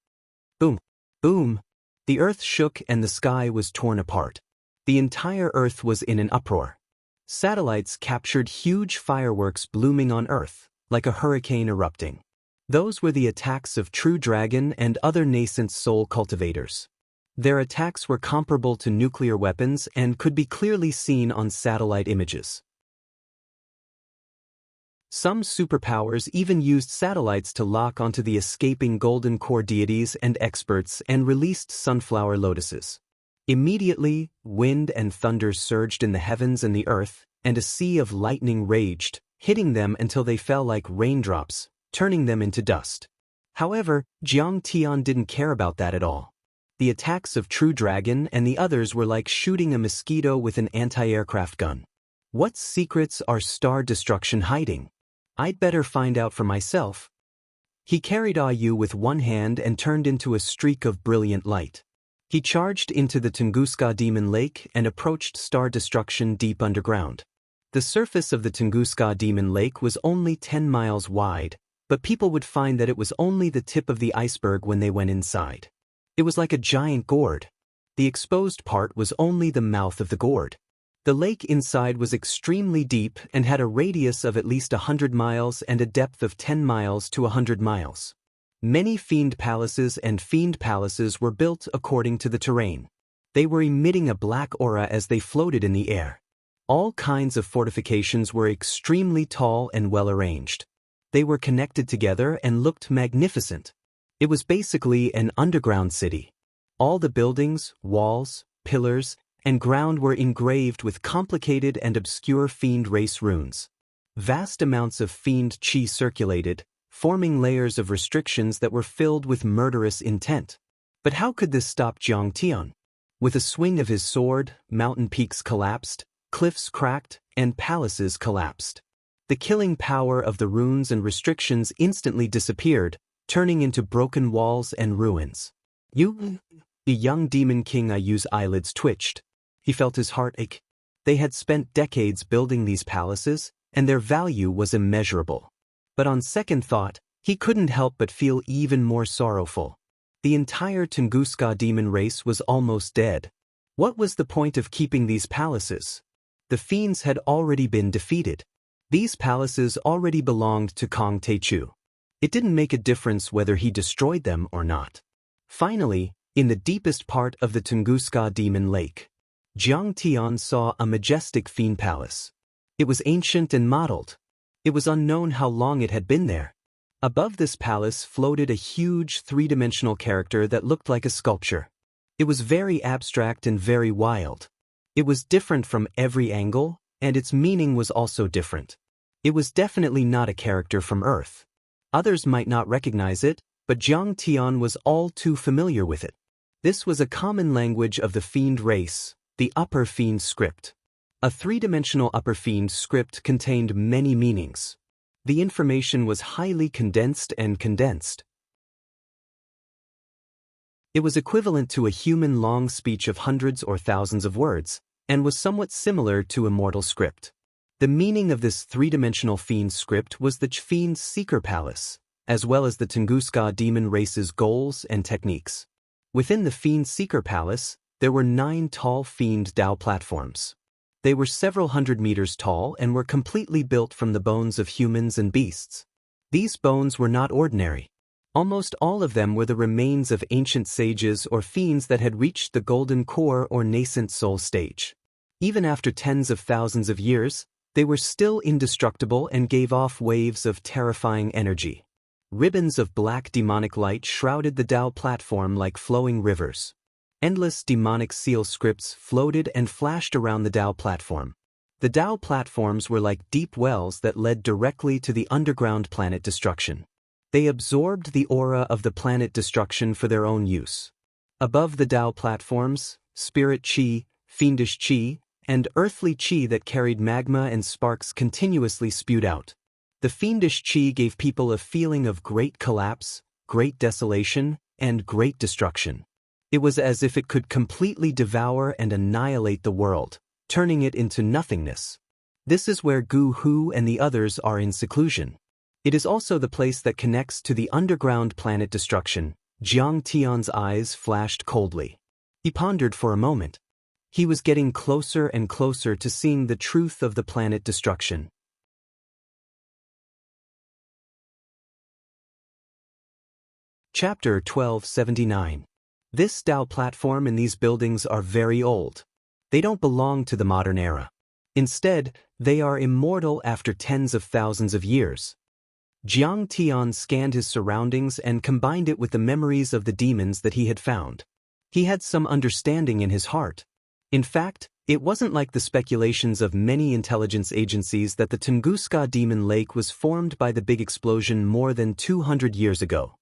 S1: Boom! Boom! The earth shook and the sky was torn apart. The entire earth was in an uproar. Satellites captured huge fireworks blooming on earth, like a hurricane erupting. Those were the attacks of True Dragon and other nascent soul cultivators. Their attacks were comparable to nuclear weapons and could be clearly seen on satellite images. Some superpowers even used satellites to lock onto the escaping golden core deities and experts and released sunflower lotuses. Immediately, wind and thunder surged in the heavens and the earth, and a sea of lightning raged, hitting them until they fell like raindrops, turning them into dust. However, Jiang Tian didn't care about that at all. The attacks of True Dragon and the others were like shooting a mosquito with an anti-aircraft gun. What secrets are star destruction hiding? I'd better find out for myself. He carried Ayu with one hand and turned into a streak of brilliant light. He charged into the Tunguska demon lake and approached star destruction deep underground. The surface of the Tunguska demon lake was only 10 miles wide, but people would find that it was only the tip of the iceberg when they went inside. It was like a giant gourd. The exposed part was only the mouth of the gourd. The lake inside was extremely deep and had a radius of at least 100 miles and a depth of 10 miles to 100 miles. Many fiend palaces and fiend palaces were built according to the terrain. They were emitting a black aura as they floated in the air. All kinds of fortifications were extremely tall and well arranged. They were connected together and looked magnificent. It was basically an underground city. All the buildings, walls, pillars, and ground were engraved with complicated and obscure fiend race runes. Vast amounts of fiend chi circulated, forming layers of restrictions that were filled with murderous intent. But how could this stop Jiang Tian? With a swing of his sword, mountain peaks collapsed, cliffs cracked, and palaces collapsed. The killing power of the runes and restrictions instantly disappeared, turning into broken walls and ruins. The young demon king Ayu's eyelids twitched. He felt his heart ache. They had spent decades building these palaces, and their value was immeasurable. But on second thought, he couldn't help but feel even more sorrowful. The entire Tunguska demon race was almost dead. What was the point of keeping these palaces? The fiends had already been defeated. These palaces already belonged to Kong Teichu. It didn't make a difference whether he destroyed them or not. Finally, in the deepest part of the Tunguska demon lake, Jiang Tian saw a majestic fiend palace. It was ancient and mottled. It was unknown how long it had been there. Above this palace floated a huge three-dimensional character that looked like a sculpture. It was very abstract and very wild. It was different from every angle, and its meaning was also different. It was definitely not a character from Earth. Others might not recognize it, but Jiang Tian was all too familiar with it. This was a common language of the fiend race, the upper fiend script. A three-dimensional upper fiend script contained many meanings. The information was highly condensed and condensed. It was equivalent to a human long speech of hundreds or thousands of words, and was somewhat similar to immortal script. The meaning of this three-dimensional fiend script was the Fiend's Seeker Palace, as well as the Tunguska demon race's goals and techniques. Within the Fiend Seeker Palace, there were 9 tall fiend Dao platforms. They were several hundred meters tall and were completely built from the bones of humans and beasts. These bones were not ordinary. Almost all of them were the remains of ancient sages or fiends that had reached the golden core or nascent soul stage. Even after tens of thousands of years, they were still indestructible and gave off waves of terrifying energy. Ribbons of black demonic light shrouded the Dao platform like flowing rivers. Endless demonic seal scripts floated and flashed around the Dao platform. The Dao platforms were like deep wells that led directly to the underground planet destruction. They absorbed the aura of the planet destruction for their own use. Above the Dao platforms, spirit chi, fiendish chi, and earthly chi that carried magma and sparks continuously spewed out. The fiendish chi gave people a feeling of great collapse, great desolation, and great destruction. It was as if it could completely devour and annihilate the world, turning it into nothingness. This is where Gu Hu and the others are in seclusion. It is also the place that connects to the underground planet destruction. Jiang Tian's eyes flashed coldly. He pondered for a moment. He was getting closer and closer to seeing the truth of the planet destruction. Chapter 1279. This Dao platform and these buildings are very old. They don't belong to the modern era. Instead, they are immortal after tens of thousands of years. Jiang Tian scanned his surroundings and combined it with the memories of the demons that he had found. He had some understanding in his heart. In fact, it wasn't like the speculations of many intelligence agencies that the Tunguska demon lake was formed by the big explosion more than 200 years ago.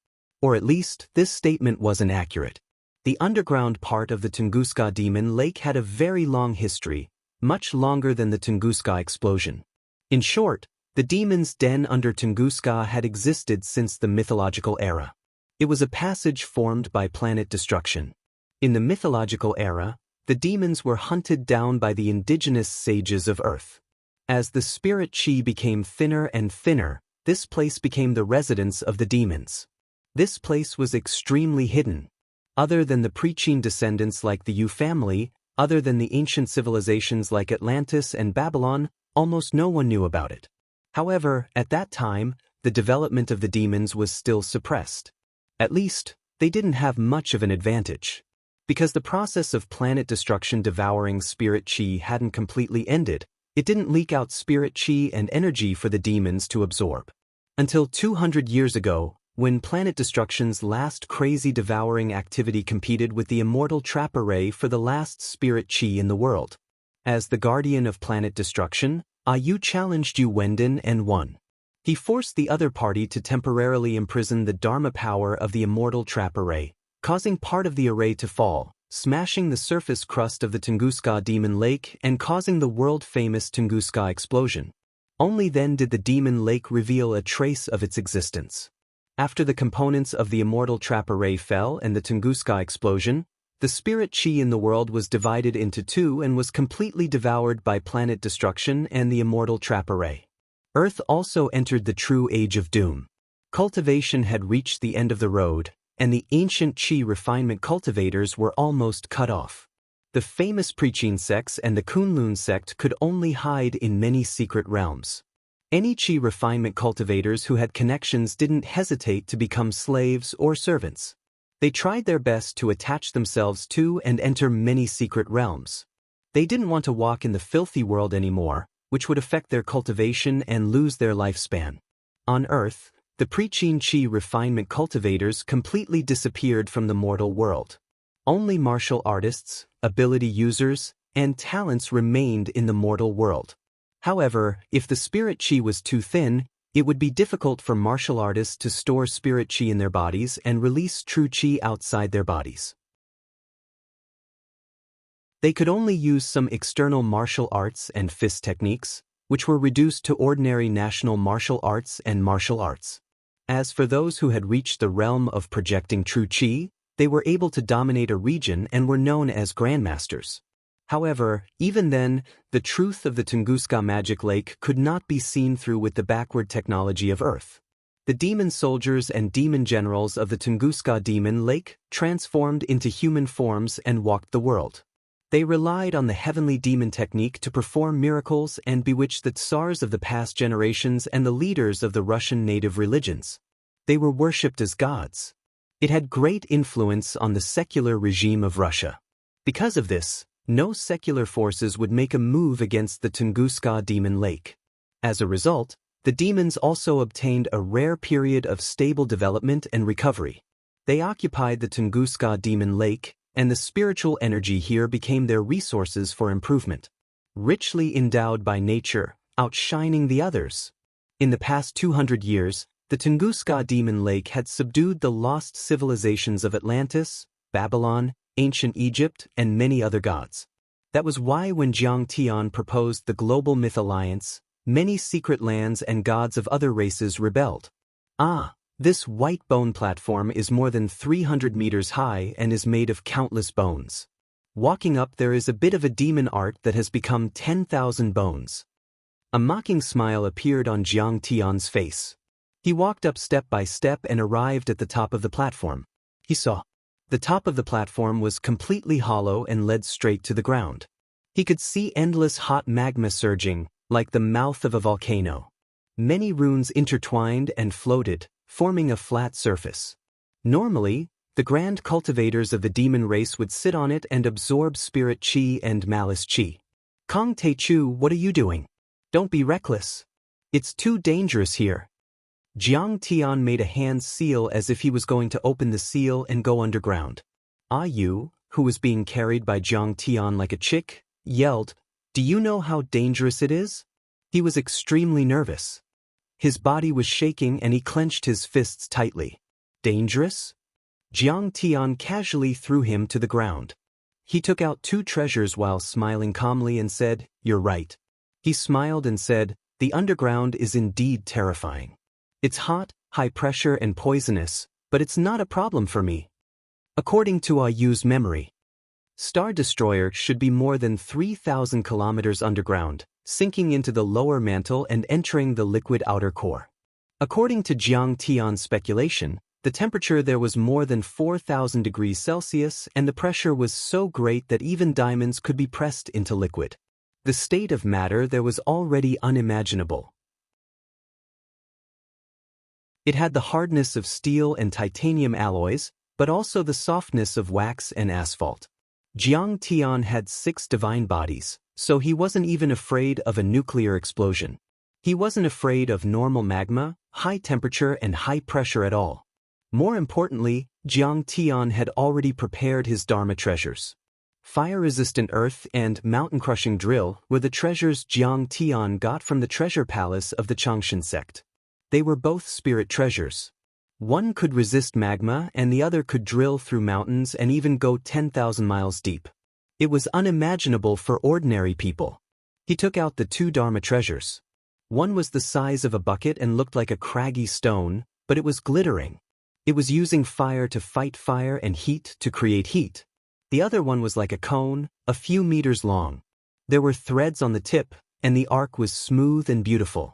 S1: Or at least, this statement wasn't accurate. The underground part of the Tunguska demon lake had a very long history, much longer than the Tunguska explosion. In short, the demon's den under Tunguska had existed since the mythological era. It was a passage formed by planet destruction. In the mythological era, the demons were hunted down by the indigenous sages of Earth. As the spirit chi became thinner and thinner, this place became the residence of the demons. This place was extremely hidden. Other than the pre-Qin descendants like the Yu family, other than the ancient civilizations like Atlantis and Babylon, almost no one knew about it. However, at that time, the development of the demons was still suppressed. At least, they didn't have much of an advantage. Because the process of planet destruction devouring spirit qi hadn't completely ended, it didn't leak out spirit qi and energy for the demons to absorb. Until 200 years ago, when planet destruction's last crazy devouring activity competed with the immortal trap array for the last spirit qi in the world. As the guardian of planet destruction, Yu challenged Yu Wendin and won. He forced the other party to temporarily imprison the Dharma power of the immortal trap array, causing part of the array to fall, smashing the surface crust of the Tunguska demon lake and causing the world-famous Tunguska explosion. Only then did the demon lake reveal a trace of its existence. After the components of the immortal trap array fell and the Tunguska explosion, the spirit qi in the world was divided into two and was completely devoured by planet destruction and the immortal trap array. Earth also entered the true age of doom. Cultivation had reached the end of the road, and the ancient qi refinement cultivators were almost cut off. The famous Pre-Qin sects and the Kunlun sect could only hide in many secret realms. Any qi refinement cultivators who had connections didn't hesitate to become slaves or servants. They tried their best to attach themselves to and enter many secret realms. They didn't want to walk in the filthy world anymore, which would affect their cultivation and lose their lifespan. On Earth, the Pre-Qin qi refinement cultivators completely disappeared from the mortal world. Only martial artists, ability users, and talents remained in the mortal world. However, if the spirit qi was too thin, it would be difficult for martial artists to store spirit qi in their bodies and release true qi outside their bodies. They could only use some external martial arts and fist techniques, which were reduced to ordinary national martial arts and martial arts. As for those who had reached the realm of projecting true qi, they were able to dominate a region and were known as grandmasters. However, even then, the truth of the Tunguska magic lake could not be seen through with the backward technology of Earth. The demon soldiers and demon generals of the Tunguska demon lake transformed into human forms and walked the world. They relied on the heavenly demon technique to perform miracles and bewitch the tsars of the past generations and the leaders of the Russian native religions. They were worshipped as gods. It had great influence on the secular regime of Russia. Because of this, no secular forces would make a move against the Tunguska demon lake. As a result, the demons also obtained a rare period of stable development and recovery. They occupied the Tunguska demon lake, and the spiritual energy here became their resources for improvement. Richly endowed by nature, outshining the others. In the past 200 years, the Tunguska demon lake had subdued the lost civilizations of Atlantis, Babylon, ancient Egypt, and many other gods. That was why when Jiang Tian proposed the Global Myth Alliance, many secret lands and gods of other races rebelled. This white bone platform is more than 300 meters high and is made of countless bones. Walking up there is a bit of a demon art that has become 10,000 bones. A mocking smile appeared on Jiang Tian's face. He walked up step by step and arrived at the top of the platform. He saw. The top of the platform was completely hollow and led straight to the ground. He could see endless hot magma surging, like the mouth of a volcano. Many runes intertwined and floated, forming a flat surface. Normally, the grand cultivators of the demon race would sit on it and absorb spirit qi and malice qi. Kong Teichu, what are you doing? Don't be reckless. It's too dangerous here. Jiang Tian made a hand seal as if he was going to open the seal and go underground. Yu, who was being carried by Jiang Tian like a chick, yelled, "Do you know how dangerous it is?" He was extremely nervous. His body was shaking and he clenched his fists tightly. Dangerous? Jiang Tian casually threw him to the ground. He took out 2 treasures while smiling calmly and said, "You're right." He smiled and said, "The underground is indeed terrifying. It's hot, high pressure and poisonous, but it's not a problem for me." According to Yu's memory, Star Destroyer should be more than 3,000 kilometers underground, sinking into the lower mantle and entering the liquid outer core. According to Jiang Tian's speculation, The temperature there was more than 4,000 degrees Celsius, and the pressure was so great that even diamonds could be pressed into liquid. The state of matter there was already unimaginable. It had the hardness of steel and titanium alloys, but also the softness of wax and asphalt. Jiang Tian had 6 divine bodies, so he wasn't even afraid of a nuclear explosion. He wasn't afraid of normal magma, high temperature and high pressure at all. More importantly, Jiang Tian had already prepared his Dharma treasures. Fire-resistant earth and mountain-crushing drill were the treasures Jiang Tian got from the treasure palace of the Changshan sect. They were both spirit treasures. One could resist magma and the other could drill through mountains and even go 10,000 miles deep. It was unimaginable for ordinary people. He took out the 2 Dharma treasures. One was the size of a bucket and looked like a craggy stone, but it was glittering. It was using fire to fight fire and heat to create heat. The other one was like a cone, a few meters long. There were threads on the tip, and the arc was smooth and beautiful.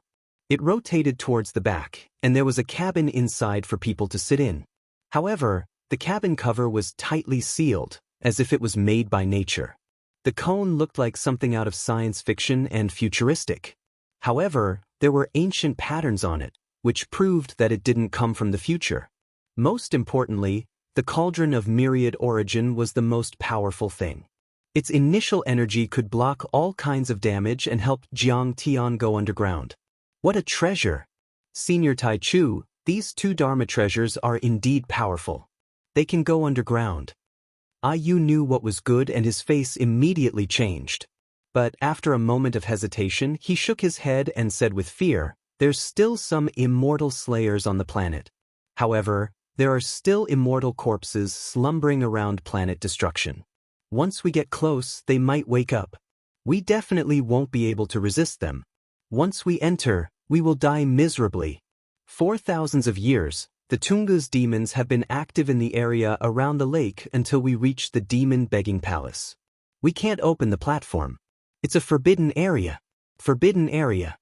S1: It rotated towards the back, and there was a cabin inside for people to sit in. However, the cabin cover was tightly sealed, as if it was made by nature. The cone looked like something out of science fiction and futuristic. However, there were ancient patterns on it, which proved that it didn't come from the future. Most importantly, the cauldron of myriad origin was the most powerful thing. Its initial energy could block all kinds of damage and help Jiang Tian go underground. What a treasure! Senior Tai Chu, these 2 Dharma treasures are indeed powerful. They can go underground. Yu knew what was good and his face immediately changed. But after a moment of hesitation, he shook his head and said with fear, "There's still some immortal slayers on the planet. However, there are still immortal corpses slumbering around planet destruction. Once we get close, they might wake up. We definitely won't be able to resist them. Once we enter, we will die miserably." For thousands of years, the Tungus demons have been active in the area around the lake until we reach the demon begging palace. We can't open the platform. It's a forbidden area. Forbidden area.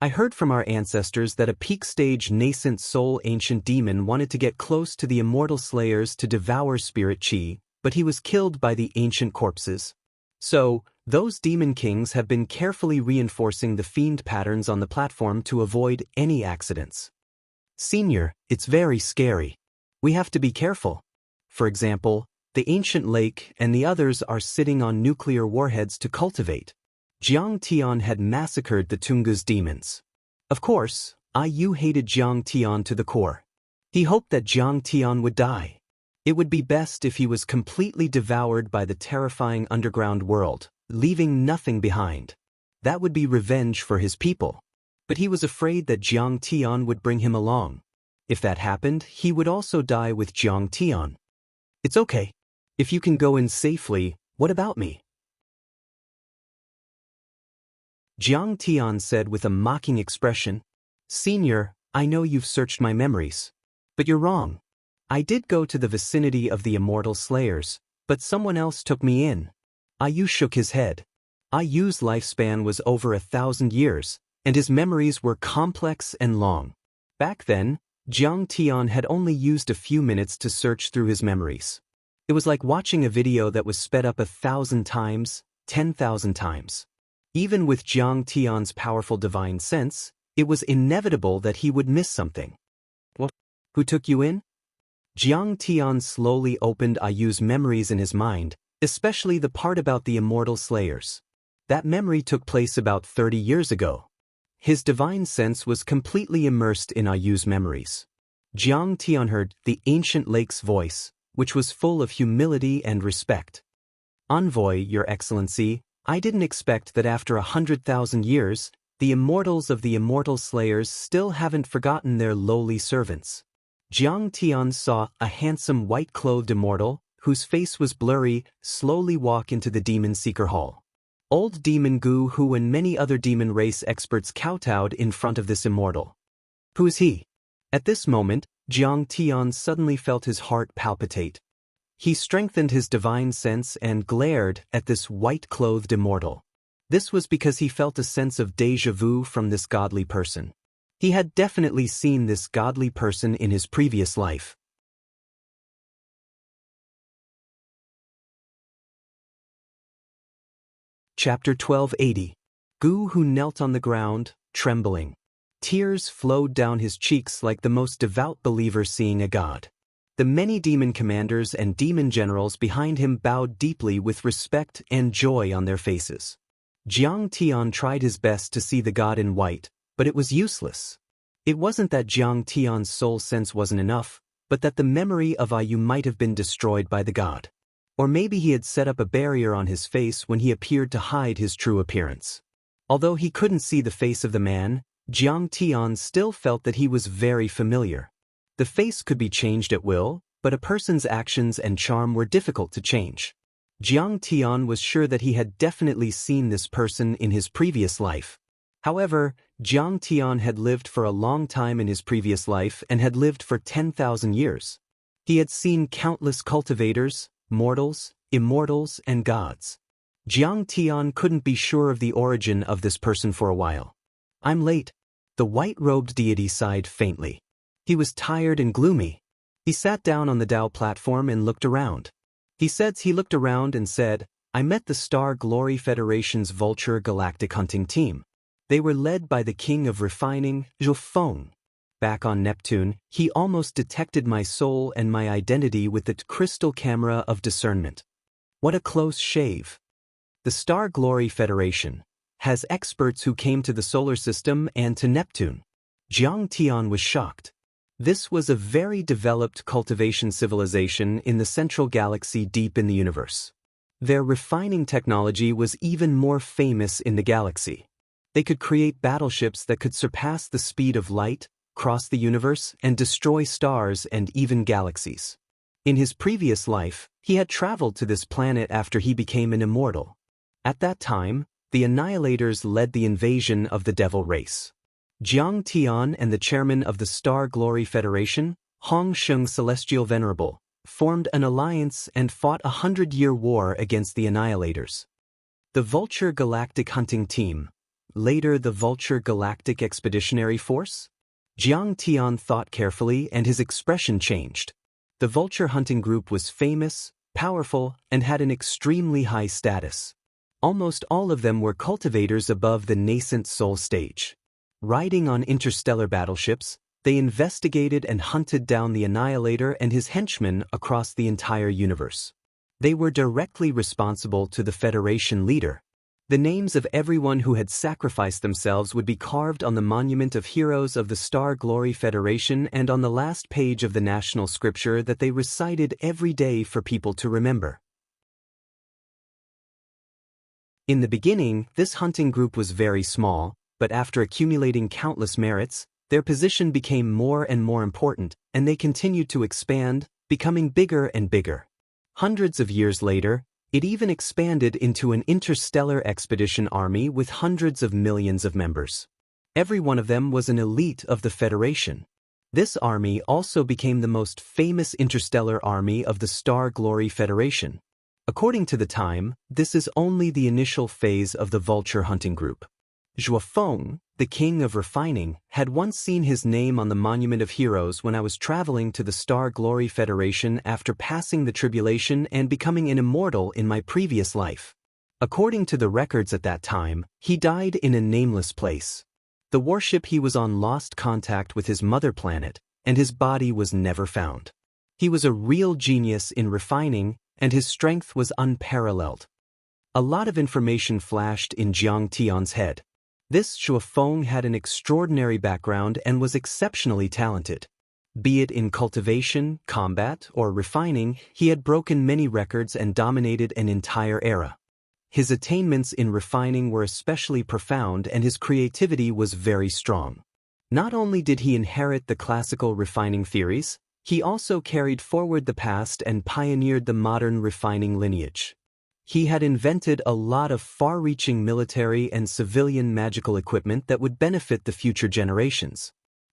S1: I heard from our ancestors that a peak-stage nascent soul ancient demon wanted to get close to the immortal slayers to devour spirit chi, but he was killed by the ancient corpses. So, those demon kings have been carefully reinforcing the fiend patterns on the platform to avoid any accidents. Senior, it's very scary. We have to be careful. For example, the ancient lake and the others are sitting on nuclear warheads to cultivate. Jiang Tian had massacred the Tungus demons. Of course, Yu hated Jiang Tian to the core. He hoped that Jiang Tian would die. It would be best if he was completely devoured by the terrifying underground world, leaving nothing behind. That would be revenge for his people. But he was afraid that Jiang Tian would bring him along. If that happened, he would also die with Jiang Tian. It's okay. If you can go in safely, what about me? Jiang Tian said with a mocking expression, "Senior, I know you've searched my memories. But you're wrong. I did go to the vicinity of the immortal slayers, but someone else took me in." Yu shook his head. Yu's lifespan was over 1,000 years, and his memories were complex and long. Back then, Jiang Tian had only used a few minutes to search through his memories. It was like watching a video that was sped up 1,000 times, 10,000 times. Even with Jiang Tian's powerful divine sense, it was inevitable that he would miss something. "What? Who took you in?" Jiang Tian slowly opened Yu's memories in his mind, especially the part about the immortal slayers. That memory took place about 30 years ago. His divine sense was completely immersed in Yu's memories. Jiang Tian heard the ancient lake's voice, which was full of humility and respect. "Envoy, Your Excellency, I didn't expect that after 100,000 years, the immortals of the immortal slayers still haven't forgotten their lowly servants." Jiang Tian saw a handsome white-clothed immortal, whose face was blurry, slowly walk into the Demon Seeker Hall. Old Demon Gu Hu and many other demon race experts kowtowed in front of this immortal. Who is he? At this moment, Jiang Tian suddenly felt his heart palpitate. He strengthened his divine sense and glared at this white-clothed immortal. This was because he felt a sense of déjà vu from this godly person. He had definitely seen this godly person in his previous life. Chapter 1280. Gu, who knelt on the ground, trembling. Tears flowed down his cheeks like the most devout believer seeing a god. The many demon commanders and demon generals behind him bowed deeply with respect and joy on their faces. Jiang Tian tried his best to see the god in white, but it was useless. It wasn't that Jiang Tian's soul sense wasn't enough, but that the memory of Ayu might have been destroyed by the god. Or maybe he had set up a barrier on his face when he appeared to hide his true appearance. Although he couldn't see the face of the man, Jiang Tian still felt that he was very familiar. The face could be changed at will, but a person's actions and charm were difficult to change. Jiang Tian was sure that he had definitely seen this person in his previous life. However, Jiang Tian had lived for a long time in his previous life and had lived for 10,000 years. He had seen countless cultivators, mortals, immortals, and gods. Jiang Tian couldn't be sure of the origin of this person for a while. "I'm late." The white-robed deity sighed faintly. He was tired and gloomy. He sat down on the Dao platform and looked around. He looked around and said, "I met the Star Glory Federation's Vulture Galactic Hunting Team. They were led by the King of Refining, Zhu Feng. Back on Neptune, he almost detected my soul and my identity with the crystal camera of discernment. What a close shave." The Star Glory Federation has experts who came to the solar system and to Neptune. Jiang Tian was shocked. This was a very developed cultivation civilization in the central galaxy deep in the universe. Their refining technology was even more famous in the galaxy. They could create battleships that could surpass the speed of light, cross the universe, and destroy stars and even galaxies. In his previous life, he had traveled to this planet after he became an immortal. At that time, the Annihilators led the invasion of the Devil race. Jiang Tian and the chairman of the Star Glory Federation, Hong Sheng Celestial Venerable, formed an alliance and fought a 100-year war against the Annihilators. The Vulture Galactic Hunting Team, later the Vulture Galactic Expeditionary Force? Jiang Tian thought carefully and his expression changed. The Vulture Hunting Group was famous, powerful, and had an extremely high status. Almost all of them were cultivators above the nascent soul stage. Riding on interstellar battleships, they investigated and hunted down the Annihilator and his henchmen across the entire universe. They were directly responsible to the Federation leader. The names of everyone who had sacrificed themselves would be carved on the monument of heroes of the Star Glory Federation and on the last page of the national scripture that they recited every day for people to remember. In the beginning, this hunting group was very small, but after accumulating countless merits, their position became more and more important, and they continued to expand, becoming bigger and bigger. Hundreds of years later, it even expanded into an interstellar expedition army with hundreds of millions of members. Every one of them was an elite of the Federation. This army also became the most famous interstellar army of the Star Glory Federation. According to the time, this is only the initial phase of the Vulture Hunting Group. Zhu Feng, the King of Refining, had once seen his name on the Monument of Heroes when I was traveling to the Star Glory Federation after passing the tribulation and becoming an immortal in my previous life. According to the records at that time, he died in a nameless place. The warship he was on lost contact with his mother planet, and his body was never found. He was a real genius in refining, and his strength was unparalleled. A lot of information flashed in Jiang Tian's head. This Zhu Feng had an extraordinary background and was exceptionally talented. Be it in cultivation, combat, or refining, he had broken many records and dominated an entire era. His attainments in refining were especially profound and his creativity was very strong. Not only did he inherit the classical refining theories, he also carried forward the past and pioneered the modern refining lineage. He had invented a lot of far-reaching military and civilian magical equipment that would benefit the future generations.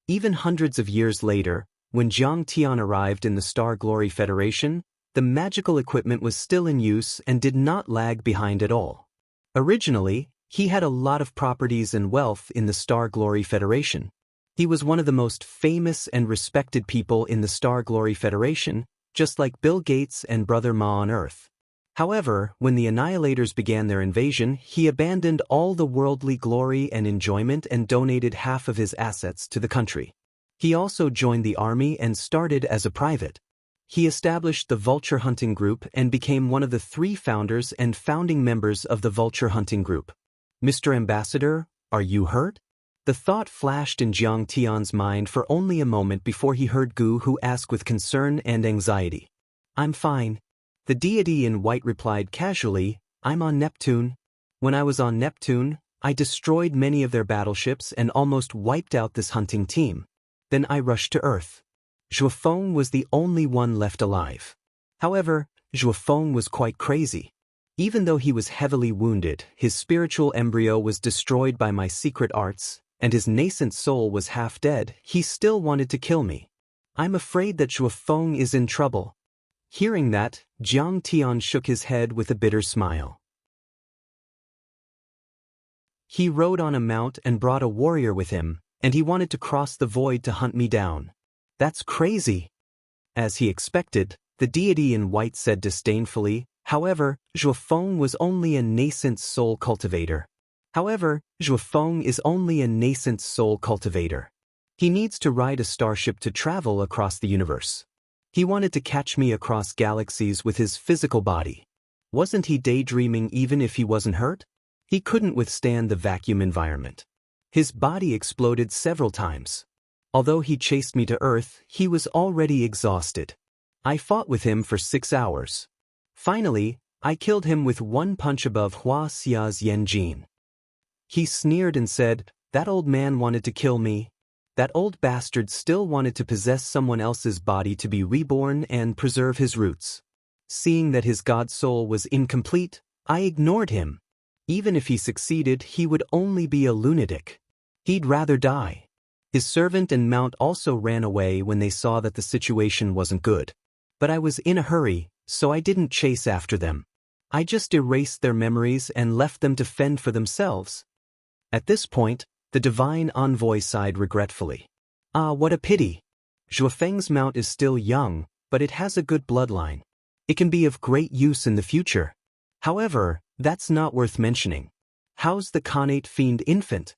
S1: Even hundreds of years later, when Jiang Tian arrived in the Star Glory Federation, the magical equipment was still in use and did not lag behind at all. Originally, he had a lot of properties and wealth in the Star Glory Federation. He was one of the most famous and respected people in the Star Glory Federation, just like Bill Gates and Brother Ma on Earth. However, when the Annihilators began their invasion, he abandoned all the worldly glory and enjoyment and donated half of his assets to the country. He also joined the army and started as a private. He established the Vulture Hunting Group and became one of the 3 founders and founding members of the Vulture Hunting Group. Mr. Ambassador, are you hurt? The thought flashed in Jiang Tian's mind for only a moment before he heard Gu Hu ask with concern and anxiety. I'm fine. The deity in white replied casually, I'm on Neptune. When I was on Neptune, I destroyed many of their battleships and almost wiped out this hunting team. Then I rushed to Earth. Zhuofeng was the only one left alive. However, Zhuofeng was quite crazy. Even though he was heavily wounded, his spiritual embryo was destroyed by my secret arts, and his nascent soul was half dead, he still wanted to kill me. I'm afraid that Zhuofeng is in trouble. Hearing that, Jiang Tian shook his head with a bitter smile. He rode on a mount and brought a warrior with him, and he wanted to cross the void to hunt me down. That's crazy. As he expected, the deity in white said disdainfully, however, Zhuofeng was only a nascent soul cultivator. He needs to ride a starship to travel across the universe. He wanted to catch me across galaxies with his physical body. Wasn't he daydreaming even if he wasn't hurt? He couldn't withstand the vacuum environment. His body exploded several times. Although he chased me to Earth, he was already exhausted. I fought with him for 6 hours. Finally, I killed him with one punch above Huaxia's Yanjin. He sneered and said, that old man wanted to kill me. That old bastard still wanted to possess someone else's body to be reborn and preserve his roots. Seeing that his god soul was incomplete, I ignored him. Even if he succeeded, he would only be a lunatic. He'd rather die. His servant and mount also ran away when they saw that the situation wasn't good. But I was in a hurry, so I didn't chase after them. I just erased their memories and left them to fend for themselves. At this point, the divine envoy sighed regretfully. Ah, what a pity. Zhuofeng's mount is still young, but it has a good bloodline. It can be of great use in the future. However, that's not worth mentioning. How's the Khanate fiend infant?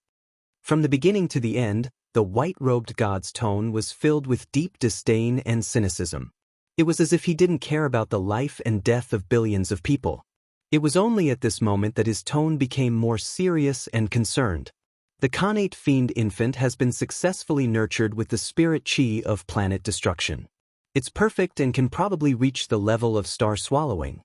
S1: From the beginning to the end, the white-robed god's tone was filled with deep disdain and cynicism. It was as if he didn't care about the life and death of billions of people. It was only at this moment that his tone became more serious and concerned. The Khanate fiend infant has been successfully nurtured with the spirit chi of planet destruction. It's perfect and can probably reach the level of star swallowing.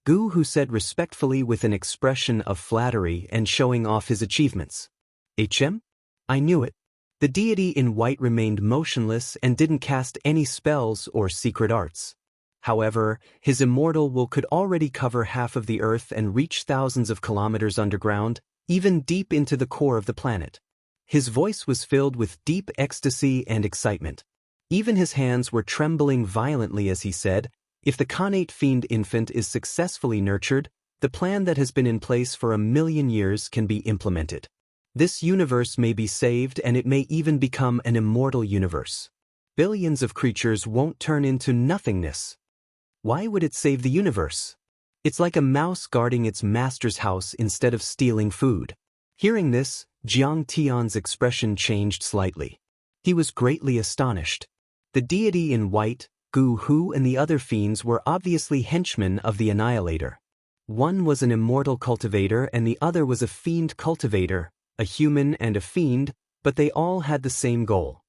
S1: Gu Hu said respectfully with an expression of flattery and showing off his achievements. HM? I knew it. The deity in white remained motionless and didn't cast any spells or secret arts. However, his immortal will could already cover half of the Earth and reach thousands of kilometers underground, even deep into the core of the planet. His voice was filled with deep ecstasy and excitement. Even his hands were trembling violently as he said, if the Khanate fiend infant is successfully nurtured, the plan that has been in place for 1,000,000 years can be implemented. This universe may be saved and it may even become an immortal universe. Billions of creatures won't turn into nothingness. Why would it save the universe? It's like a mouse guarding its master's house instead of stealing food. Hearing this, Jiang Tian's expression changed slightly. He was greatly astonished. The deity in white, Gu Hu and the other fiends were obviously henchmen of the Annihilator. One was an immortal cultivator and the other was a fiend cultivator, a human and a fiend, but they all had the same goal.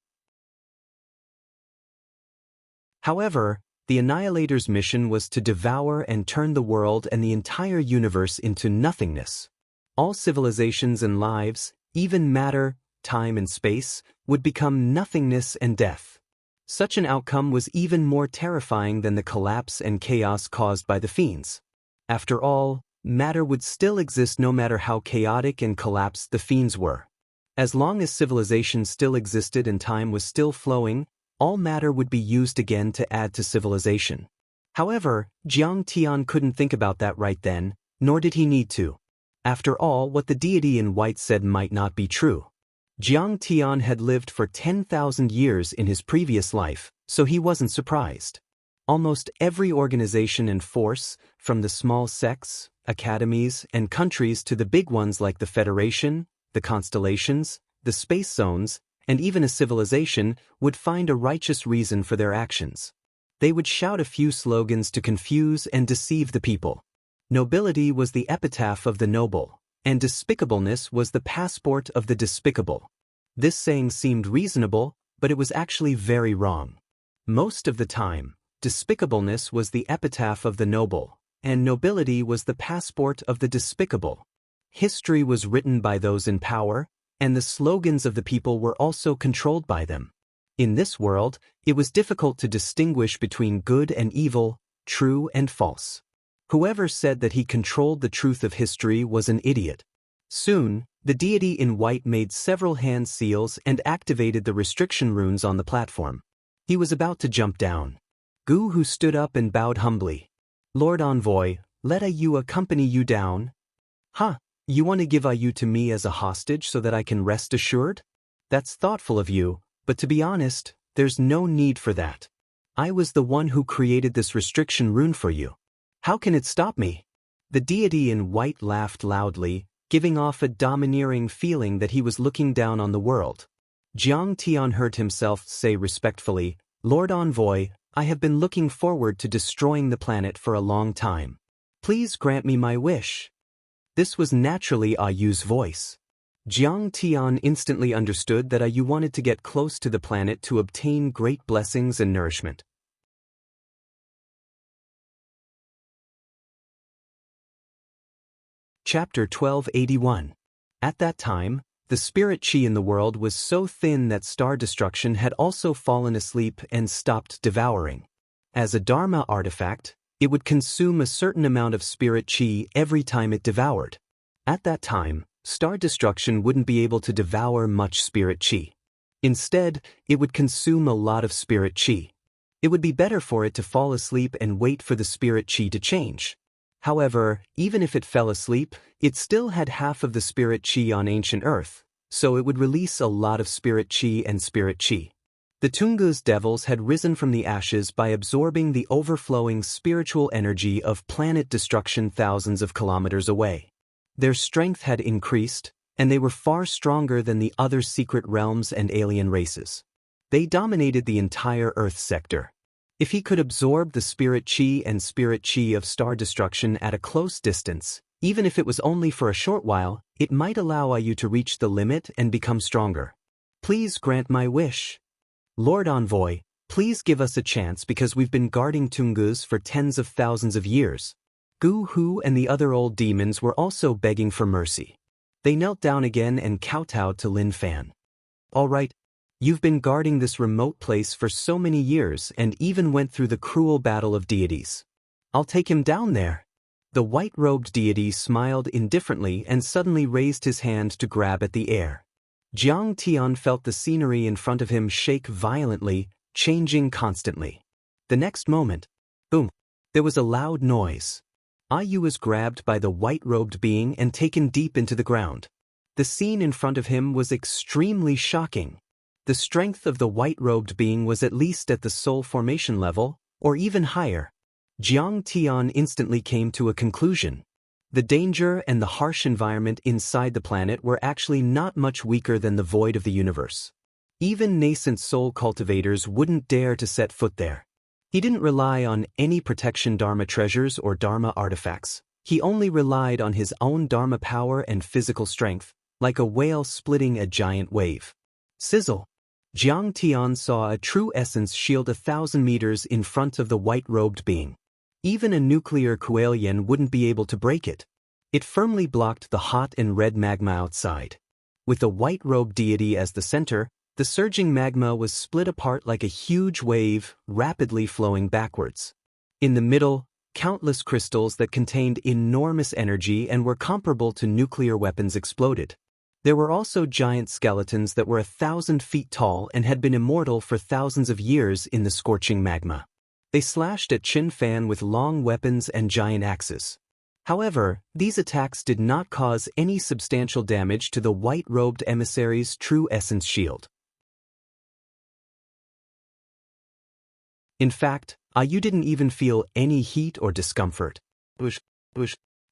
S1: However, the Annihilator's mission was to devour and turn the world and the entire universe into nothingness. All civilizations and lives, even matter, time and space, would become nothingness and death. Such an outcome was even more terrifying than the collapse and chaos caused by the fiends. After all, matter would still exist no matter how chaotic and collapsed the fiends were. As long as civilization still existed and time was still flowing, all matter would be used again to add to civilization. However, Jiang Tian couldn't think about that right then, nor did he need to. After all, what the deity in white said might not be true. Jiang Tian had lived for 10,000 years in his previous life, so he wasn't surprised. Almost every organization and force, from the small sects, academies, and countries to the big ones like the Federation, the constellations, the space zones, and even a civilization, would find a righteous reason for their actions. They would shout a few slogans to confuse and deceive the people. Nobility was the epitaph of the noble, and despicableness was the passport of the despicable. This saying seemed reasonable, but it was actually very wrong. Most of the time, despicableness was the epitaph of the noble, and nobility was the passport of the despicable. History was written by those in power, and the slogans of the people were also controlled by them. In this world, it was difficult to distinguish between good and evil, true and false. Whoever said that he controlled the truth of history was an idiot. Soon, the deity in white made several hand seals and activated the restriction runes on the platform. He was about to jump down. Gu Hu stood up and bowed humbly. "Lord Envoy, let Ayu accompany you down." "Huh, you want to give Ayu to me as a hostage so that I can rest assured? That's thoughtful of you, but to be honest, there's no need for that. I was the one who created this restriction rune for you. How can it stop me?" The deity in white laughed loudly, giving off a domineering feeling that he was looking down on the world. Jiang Tian heard himself say respectfully, "Lord Envoy, I have been looking forward to destroying the planet for a long time. Please grant me my wish." This was naturally Ayu's voice. Jiang Tian instantly understood that Ayu wanted to get close to the planet to obtain great blessings and nourishment. Chapter 1281. At that time, the spirit chi in the world was so thin that star destruction had also fallen asleep and stopped devouring. As a Dharma artifact, it would consume a certain amount of spirit chi every time it devoured. At that time, star destruction wouldn't be able to devour much spirit chi. Instead, it would consume a lot of spirit chi. It would be better for it to fall asleep and wait for the spirit chi to change. However, even if it fell asleep, it still had half of the spirit chi on ancient Earth, so it would release a lot of spirit chi and spirit chi. The Tungus devils had risen from the ashes by absorbing the overflowing spiritual energy of planet destruction thousands of kilometers away. Their strength had increased, and they were far stronger than the other secret realms and alien races. They dominated the entire Earth sector. If he could absorb the spirit chi and spirit chi of star destruction at a close distance, even if it was only for a short while, it might allow Ayu to reach the limit and become stronger. "Please grant my wish. Lord Envoy, please give us a chance because we've been guarding Tungus for tens of thousands of years." Gu Hu and the other old demons were also begging for mercy. They knelt down again and kowtowed to Lin Fan. "All right. You've been guarding this remote place for so many years and even went through the cruel battle of deities. I'll take him down there." The white-robed deity smiled indifferently and suddenly raised his hand to grab at the air. Jiang Tian felt the scenery in front of him shake violently, changing constantly. The next moment, boom, there was a loud noise. Ayu was grabbed by the white-robed being and taken deep into the ground. The scene in front of him was extremely shocking. The strength of the white-robed being was at least at the soul formation level, or even higher. Jiang Tian instantly came to a conclusion. The danger and the harsh environment inside the planet were actually not much weaker than the void of the universe. Even nascent soul cultivators wouldn't dare to set foot there. He didn't rely on any protection Dharma treasures or Dharma artifacts. He only relied on his own Dharma power and physical strength, like a whale splitting a giant wave. Sizzle! Jiang Tian saw a true essence shield 1,000 meters in front of the white-robed being. Even a nuclear Kuelian wouldn't be able to break it. It firmly blocked the hot and red magma outside. With the white-robed deity as the center, the surging magma was split apart like a huge wave, rapidly flowing backwards. In the middle, countless crystals that contained enormous energy and were comparable to nuclear weapons exploded. There were also giant skeletons that were 1,000 feet tall and had been immortal for thousands of years in the scorching magma. They slashed at Qin Fan with long weapons and giant axes. However, these attacks did not cause any substantial damage to the white-robed emissary's true essence shield. In fact, Ayu didn't even feel any heat or discomfort.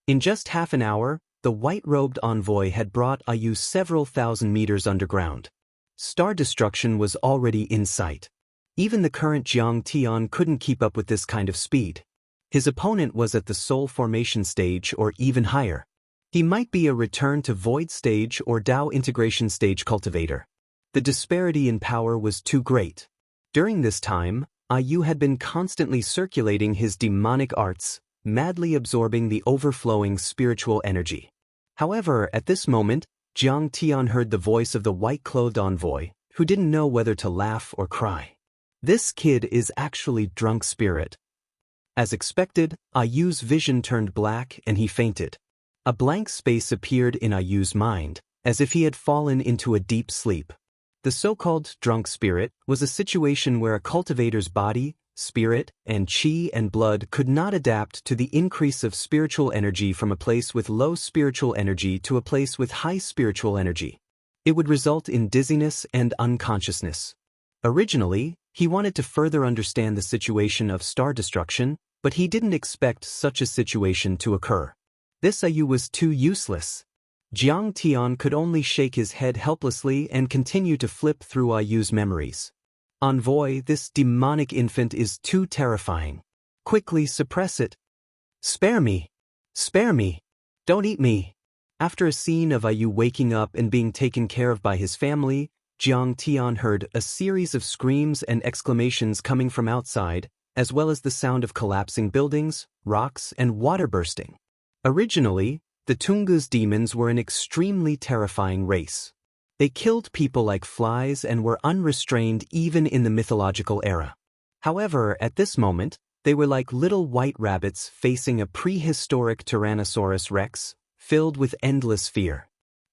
S1: In just half an hour, the white-robed envoy had brought Ayu several thousand meters underground. Star destruction was already in sight. Even the current Jiang Tian couldn't keep up with this kind of speed. His opponent was at the soul formation stage or even higher. He might be a return to void stage or Dao integration stage cultivator. The disparity in power was too great. During this time, Ayu had been constantly circulating his demonic arts, madly absorbing the overflowing spiritual energy. However, at this moment, Jiang Tian heard the voice of the white-clothed envoy, who didn't know whether to laugh or cry. This kid is actually drunk spirit. As expected, Ayu's vision turned black and he fainted. A blank space appeared in Ayu's mind, as if he had fallen into a deep sleep. The so-called drunk spirit was a situation where a cultivator's body, spirit, and chi and blood could not adapt to the increase of spiritual energy from a place with low spiritual energy to a place with high spiritual energy. It would result in dizziness and unconsciousness. Originally, he wanted to further understand the situation of star destruction, but he didn't expect such a situation to occur. This Ayu was too useless. Jiang Tian could only shake his head helplessly and continue to flip through Ayu's memories. Envoy, this demonic infant is too terrifying. Quickly suppress it. Spare me. Spare me. Don't eat me. After a scene of Ayu waking up and being taken care of by his family, Jiang Tian heard a series of screams and exclamations coming from outside, as well as the sound of collapsing buildings, rocks, and water bursting. Originally, the Tungu's demons were an extremely terrifying race. They killed people like flies and were unrestrained even in the mythological era. However, at this moment, they were like little white rabbits facing a prehistoric Tyrannosaurus rex, filled with endless fear.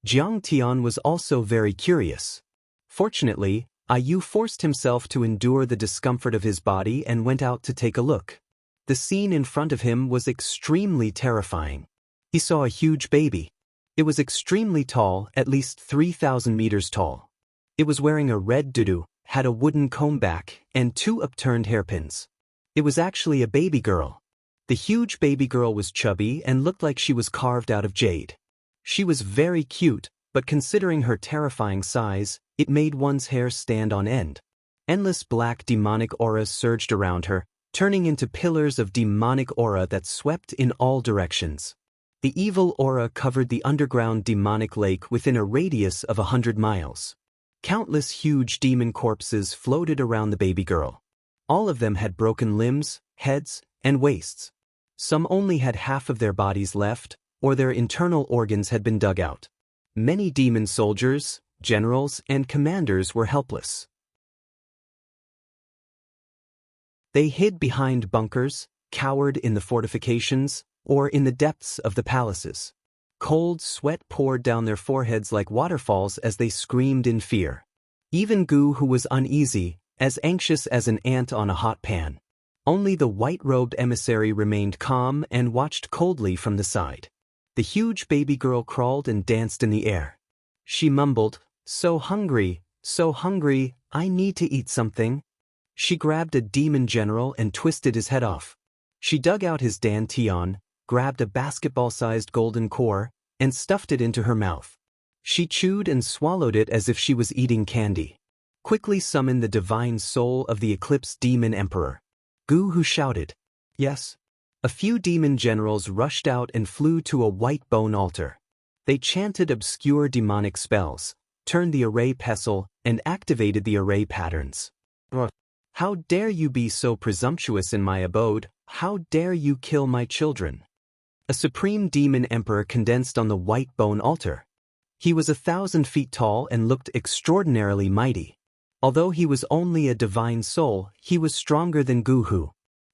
S1: Jiang Tian was also very curious. Fortunately, Ayu forced himself to endure the discomfort of his body and went out to take a look. The scene in front of him was extremely terrifying. He saw a huge baby. It was extremely tall, at least 3,000 meters tall. It was wearing a red dudu, had a wooden comb back, and 2 upturned hairpins. It was actually a baby girl. The huge baby girl was chubby and looked like she was carved out of jade. She was very cute, but considering her terrifying size, it made one's hair stand on end. Endless black demonic auras surged around her, turning into pillars of demonic aura that swept in all directions. The evil aura covered the underground demonic lake within a radius of 100 miles. Countless huge demon corpses floated around the baby girl. All of them had broken limbs, heads, and waists. Some only had half of their bodies left, or their internal organs had been dug out. Many demon soldiers, generals, and commanders were helpless. They hid behind bunkers, cowered in the fortifications, or in the depths of the palaces. Cold sweat poured down their foreheads like waterfalls as they screamed in fear. Even Gu, who was uneasy, as anxious as an ant on a hot pan. Only the white-robed emissary remained calm and watched coldly from the side. The huge baby girl crawled and danced in the air. She mumbled, so hungry, I need to eat something." She grabbed a demon general and twisted his head off. She dug out his dantian, grabbed a basketball-sized golden core, and stuffed it into her mouth. She chewed and swallowed it as if she was eating candy. Quickly summoned the divine soul of the Eclipse Demon Emperor. Gu Hu shouted, "Yes." A few demon generals rushed out and flew to a white bone altar. They chanted obscure demonic spells, turned the array pestle, and activated the array patterns. "How dare you be so presumptuous in my abode? How dare you kill my children?" A supreme demon emperor condensed on the white bone altar. He was 1,000 feet tall and looked extraordinarily mighty. Although he was only a divine soul, he was stronger than Gu Hu.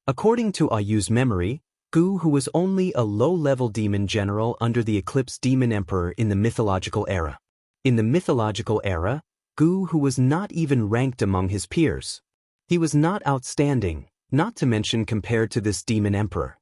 S1: According to Ayu's memory, Gu Hu was only a low-level demon general under the Eclipse Demon Emperor in the mythological era. In the mythological era, Gu Hu was not even ranked among his peers. He was not outstanding, not to mention compared to this demon emperor.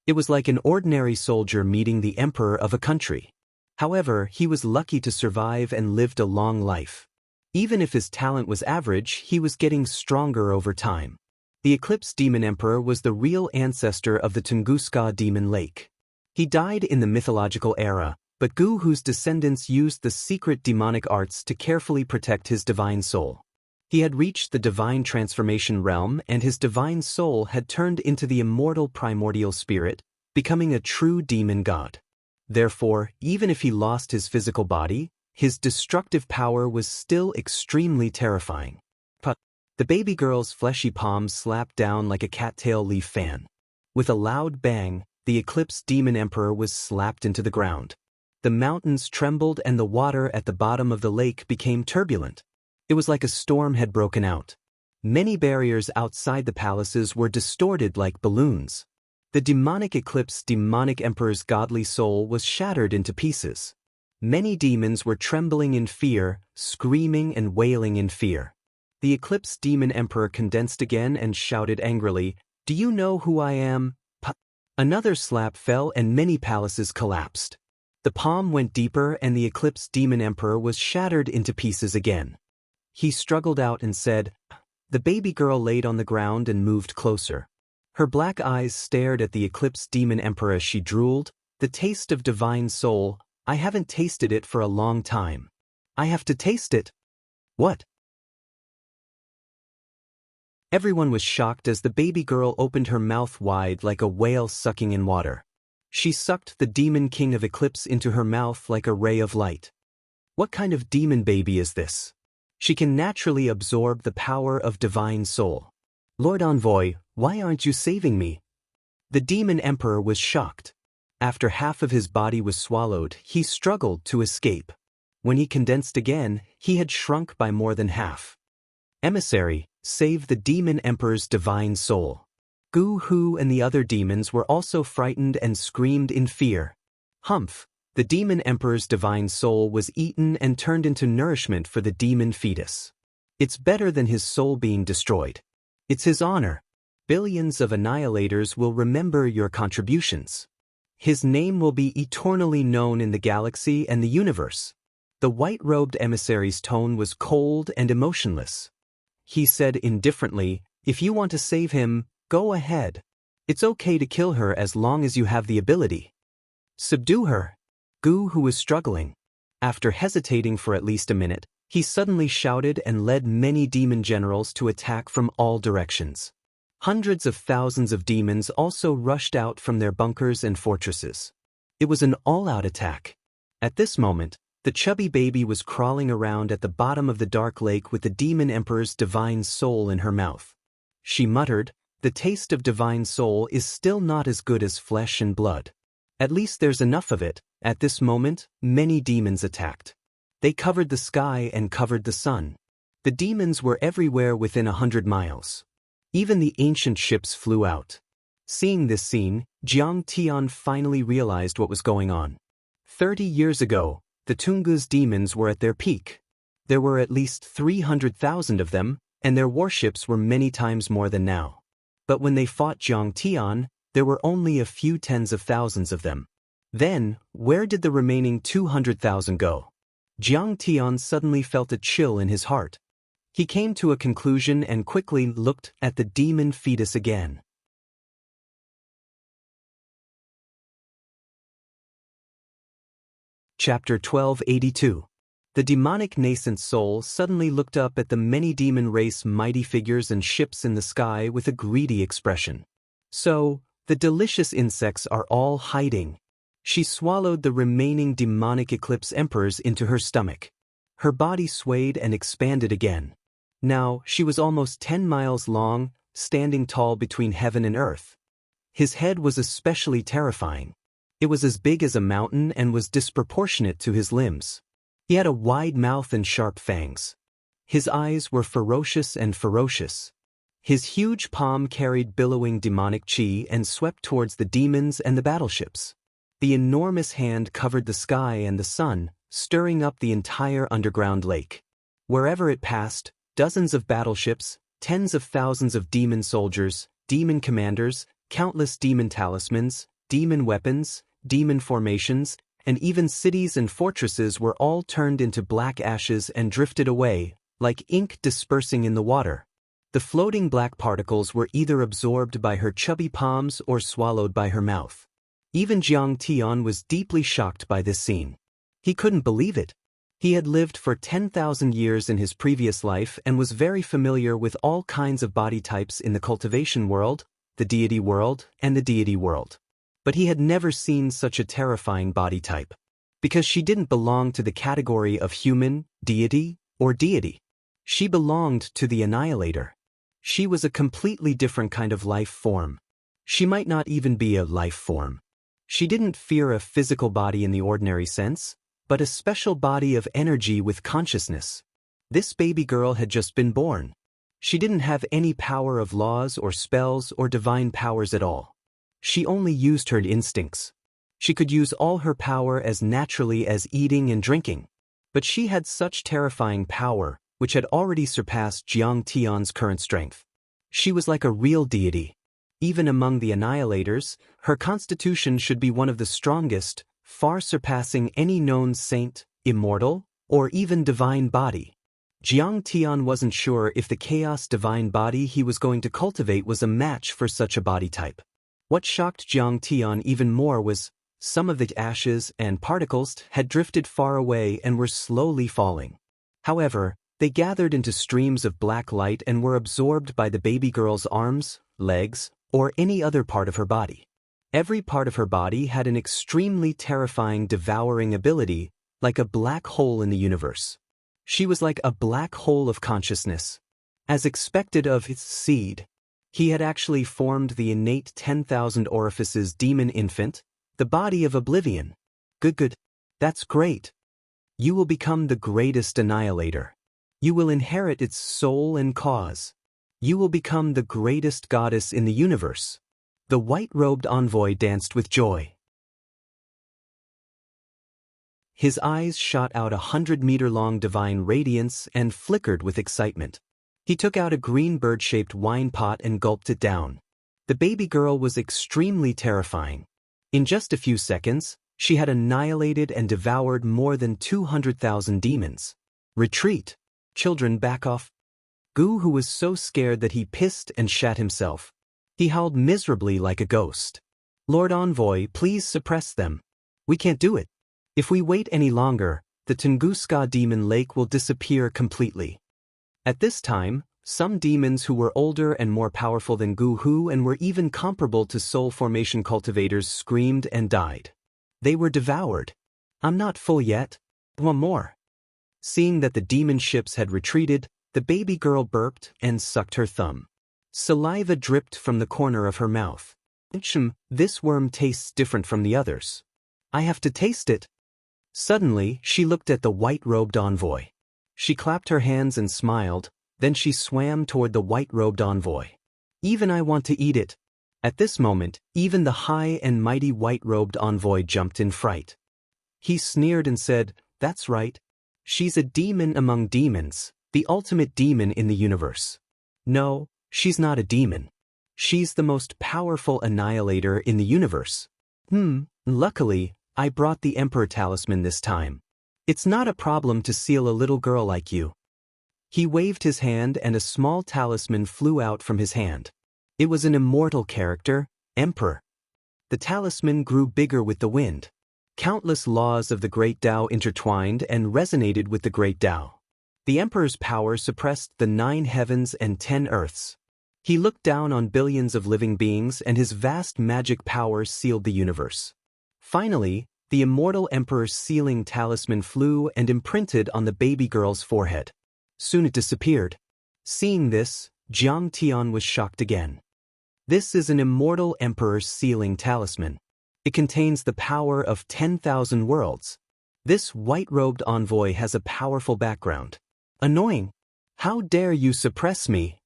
S1: It was like an ordinary soldier meeting the emperor of a country. However, he was lucky to survive and lived a long life. Even if his talent was average, he was getting stronger over time. The Eclipse Demon Emperor was the real ancestor of the Tunguska Demon Lake. He died in the mythological era, but Gu Hu's descendants used the secret demonic arts to carefully protect his divine soul. He had reached the divine transformation realm, and his divine soul had turned into the immortal primordial spirit, becoming a true demon god. Therefore, even if he lost his physical body, his destructive power was still extremely terrifying. The baby girl's fleshy palms slapped down like a cattail leaf fan. With a loud bang, the Eclipse Demon Emperor was slapped into the ground. The mountains trembled and the water at the bottom of the lake became turbulent. It was like a storm had broken out. Many barriers outside the palaces were distorted like balloons. The demonic Eclipse Demonic Emperor's godly soul was shattered into pieces. Many demons were trembling in fear, screaming and wailing in fear. The Eclipse Demon Emperor condensed again and shouted angrily, "Do you know who I am?" Another slap fell and many palaces collapsed. The palm went deeper and the Eclipse Demon Emperor was shattered into pieces again. He struggled out and said, The baby girl laid on the ground and moved closer. Her black eyes stared at the Eclipse Demon Emperor as she drooled, "The taste of divine soul, I haven't tasted it for a long time. I have to taste it." "What?" Everyone was shocked as the baby girl opened her mouth wide like a whale sucking in water. She sucked the Demon King of Eclipse into her mouth like a ray of light. What kind of demon baby is this? She can naturally absorb the power of divine soul. "Lord Envoy, why aren't you saving me?" The Demon Emperor was shocked. After half of his body was swallowed, he struggled to escape. When he condensed again, he had shrunk by more than half. "Emissary, save the Demon Emperor's divine soul." Gu Hu and the other demons were also frightened and screamed in fear. Humph! The Demon Emperor's divine soul was eaten and turned into nourishment for the demon fetus. It's better than his soul being destroyed. It's his honor. Billions of annihilators will remember your contributions. His name will be eternally known in the galaxy and the universe. The white-robed emissary's tone was cold and emotionless. He said indifferently, "If you want to save him, go ahead. It's okay to kill her as long as you have the ability. Subdue her." Gu, who was struggling. After hesitating for at least a minute, he suddenly shouted and led many demon generals to attack from all directions. Hundreds of thousands of demons also rushed out from their bunkers and fortresses. It was an all-out attack. At this moment, the chubby baby was crawling around at the bottom of the dark lake with the Demon Emperor's divine soul in her mouth. She muttered, "The taste of divine soul is still not as good as flesh and blood. At least there's enough of it." At this moment, many demons attacked. They covered the sky and covered the sun. The demons were everywhere within 100 miles. Even the ancient ships flew out. Seeing this scene, Jiang Tian finally realized what was going on. 30 years ago, the Tungu's demons were at their peak. There were at least 300,000 of them, and their warships were many times more than now. But when they fought Jiang Tian, there were only a few tens of thousands of them. Then, where did the remaining 200,000 go? Jiang Tian suddenly felt a chill in his heart. He came to a conclusion and quickly looked at the demon fetus again. Chapter 1282. The demonic nascent soul suddenly looked up at the many demon race mighty figures and ships in the sky with a greedy expression. "So, the delicious insects are all hiding." She swallowed the remaining demonic Eclipse Emperors into her stomach. Her body swayed and expanded again. Now, she was almost 10 miles long, standing tall between heaven and earth. His head was especially terrifying. It was as big as a mountain and was disproportionate to his limbs. He had a wide mouth and sharp fangs. His eyes were ferocious and ferocious. His huge palm carried billowing demonic chi and swept towards the demons and the battleships. The enormous hand covered the sky and the sun, stirring up the entire underground lake. Wherever it passed, dozens of battleships, tens of thousands of demon soldiers, demon commanders, countless demon talismans, demon weapons, demon formations, and even cities and fortresses were all turned into black ashes and drifted away, like ink dispersing in the water. The floating black particles were either absorbed by her chubby palms or swallowed by her mouth. Even Jiang Tian was deeply shocked by this scene. He couldn't believe it. He had lived for 10,000 years in his previous life and was very familiar with all kinds of body types in the cultivation world, the deity world, and the deity world. But he had never seen such a terrifying body type. Because she didn't belong to the category of human, deity, or deity. She belonged to the annihilator. She was a completely different kind of life form. She might not even be a life form. She didn't fear a physical body in the ordinary sense, but a special body of energy with consciousness. This baby girl had just been born. She didn't have any power of laws or spells or divine powers at all. She only used her instincts. She could use all her power as naturally as eating and drinking. But she had such terrifying power, which had already surpassed Jiang Tian's current strength. She was like a real deity. Even among the annihilators, her constitution should be one of the strongest, far surpassing any known saint, immortal, or even divine body. Jiang Tian wasn't sure if the chaos divine body he was going to cultivate was a match for such a body type. What shocked Jiang Tian even more was, some of the ashes and particles had drifted far away and were slowly falling. However, they gathered into streams of black light and were absorbed by the baby girl's arms, legs, or any other part of her body. Every part of her body had an extremely terrifying devouring ability, like a black hole in the universe. She was like a black hole of consciousness. As expected of its seed, he had actually formed the innate 10,000 orifices demon infant, the body of oblivion. Good. That's great. You will become the greatest annihilator. You will inherit its soul and cause. You will become the greatest goddess in the universe. The white-robed envoy danced with joy. His eyes shot out 100-meter-long divine radiance and flickered with excitement. He took out a green bird-shaped wine pot and gulped it down. The baby girl was extremely terrifying. In just a few seconds, she had annihilated and devoured more than 200,000 demons. Retreat! Children, back off! Gu, who was so scared that he pissed and shat himself. He howled miserably like a ghost. Lord Envoy, please suppress them. We can't do it. If we wait any longer, the Tunguska demon lake will disappear completely. At this time, some demons who were older and more powerful than Gu Hu and were even comparable to soul formation cultivators screamed and died. They were devoured. I'm not full yet. One more. Seeing that the demon ships had retreated, the baby girl burped and sucked her thumb. Saliva dripped from the corner of her mouth. This worm tastes different from the others. I have to taste it. Suddenly, she looked at the white-robed envoy. She clapped her hands and smiled, then she swam toward the white-robed envoy. Even I want to eat it. At this moment, even the high and mighty white-robed envoy jumped in fright. He sneered and said, "That's right. She's a demon among demons, the ultimate demon in the universe. No, she's not a demon. She's the most powerful annihilator in the universe. Luckily, I brought the Emperor Talisman this time. It's not a problem to seal a little girl like you." He waved his hand and a small talisman flew out from his hand. It was an immortal character, Emperor. The talisman grew bigger with the wind. Countless laws of the Great Tao intertwined and resonated with the Great Tao. The Emperor's power suppressed the 9 heavens and 10 earths. He looked down on billions of living beings and his vast magic power sealed the universe. Finally, the immortal Emperor's sealing talisman flew and imprinted on the baby girl's forehead. Soon it disappeared. Seeing this, Jiang Tian was shocked again. This is an immortal Emperor's sealing talisman. It contains the power of 10,000 worlds. This white-robed envoy has a powerful background. Annoying. How dare you suppress me?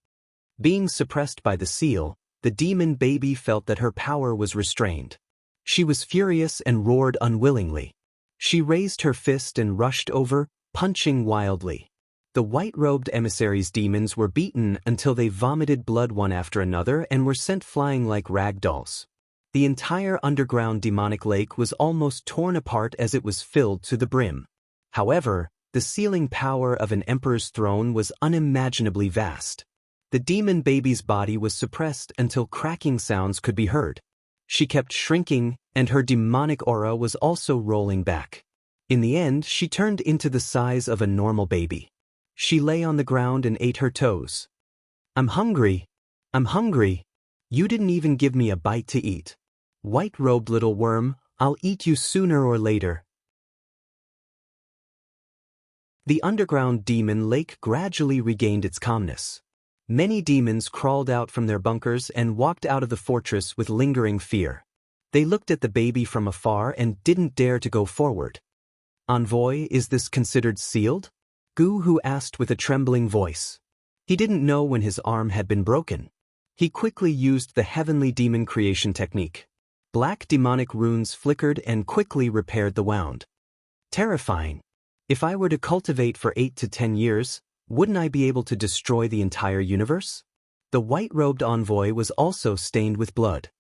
S1: Being suppressed by the seal, the demon baby felt that her power was restrained. She was furious and roared unwillingly. She raised her fist and rushed over, punching wildly. The white-robed emissaries' demons were beaten until they vomited blood one after another and were sent flying like rag dolls. The entire underground demonic lake was almost torn apart as it was filled to the brim. However, the sealing power of an emperor's throne was unimaginably vast. The demon baby's body was suppressed until cracking sounds could be heard. She kept shrinking, and her demonic aura was also rolling back. In the end, she turned into the size of a normal baby. She lay on the ground and ate her toes. "I'm hungry. I'm hungry. You didn't even give me a bite to eat. White-robed little worm, I'll eat you sooner or later." The underground demon lake gradually regained its calmness. Many demons crawled out from their bunkers and walked out of the fortress with lingering fear. They looked at the baby from afar and didn't dare to go forward. "Envoy, is this considered sealed?" Gu asked with a trembling voice. He didn't know when his arm had been broken. He quickly used the heavenly demon creation technique. Black demonic runes flickered and quickly repaired the wound. "Terrifying. If I were to cultivate for 8 to 10 years, wouldn't I be able to destroy the entire universe?" The white-robed envoy was also stained with blood.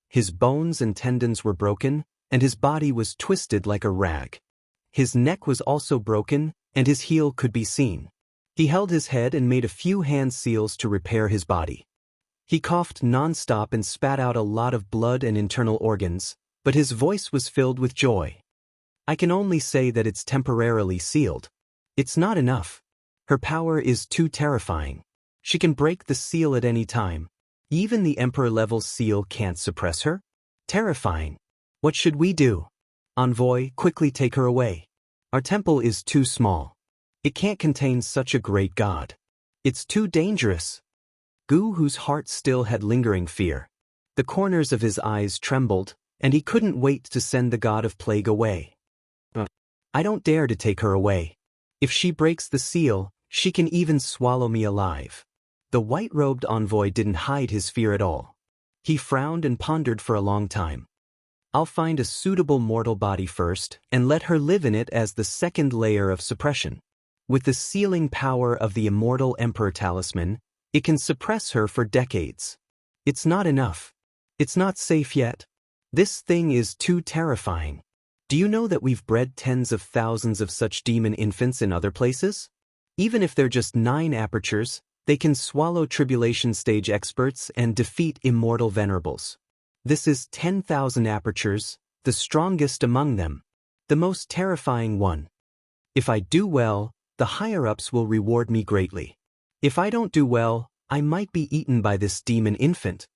S1: His bones and tendons were broken, and his body was twisted like a rag. His neck was also broken, and his heel could be seen. He held his head and made a few hand seals to repair his body. He coughed non-stop and spat out a lot of blood and internal organs, but his voice was filled with joy. "I can only say that it's temporarily sealed. It's not enough. Her power is too terrifying. She can break the seal at any time. Even the Emperor-level seal can't suppress her? Terrifying. What should we do? Envoy, quickly take her away. Our temple is too small. It can't contain such a great god. It's too dangerous." Gu, whose heart still had lingering fear. The corners of his eyes trembled, and he couldn't wait to send the god of plague away. "I don't dare to take her away. If she breaks the seal, she can even swallow me alive." The white-robed envoy didn't hide his fear at all. He frowned and pondered for a long time. "I'll find a suitable mortal body first, and let her live in it as the second layer of suppression. With the sealing power of the immortal Emperor Talisman, it can suppress her for decades. It's not enough. It's not safe yet. This thing is too terrifying. Do you know that we've bred tens of thousands of such demon infants in other places? Even if they're just 9 apertures, they can swallow tribulation stage experts and defeat immortal venerables. This is 10,000 apertures, the strongest among them, the most terrifying one. If I do well, the higher-ups will reward me greatly. If I don't do well, I might be eaten by this demon infant."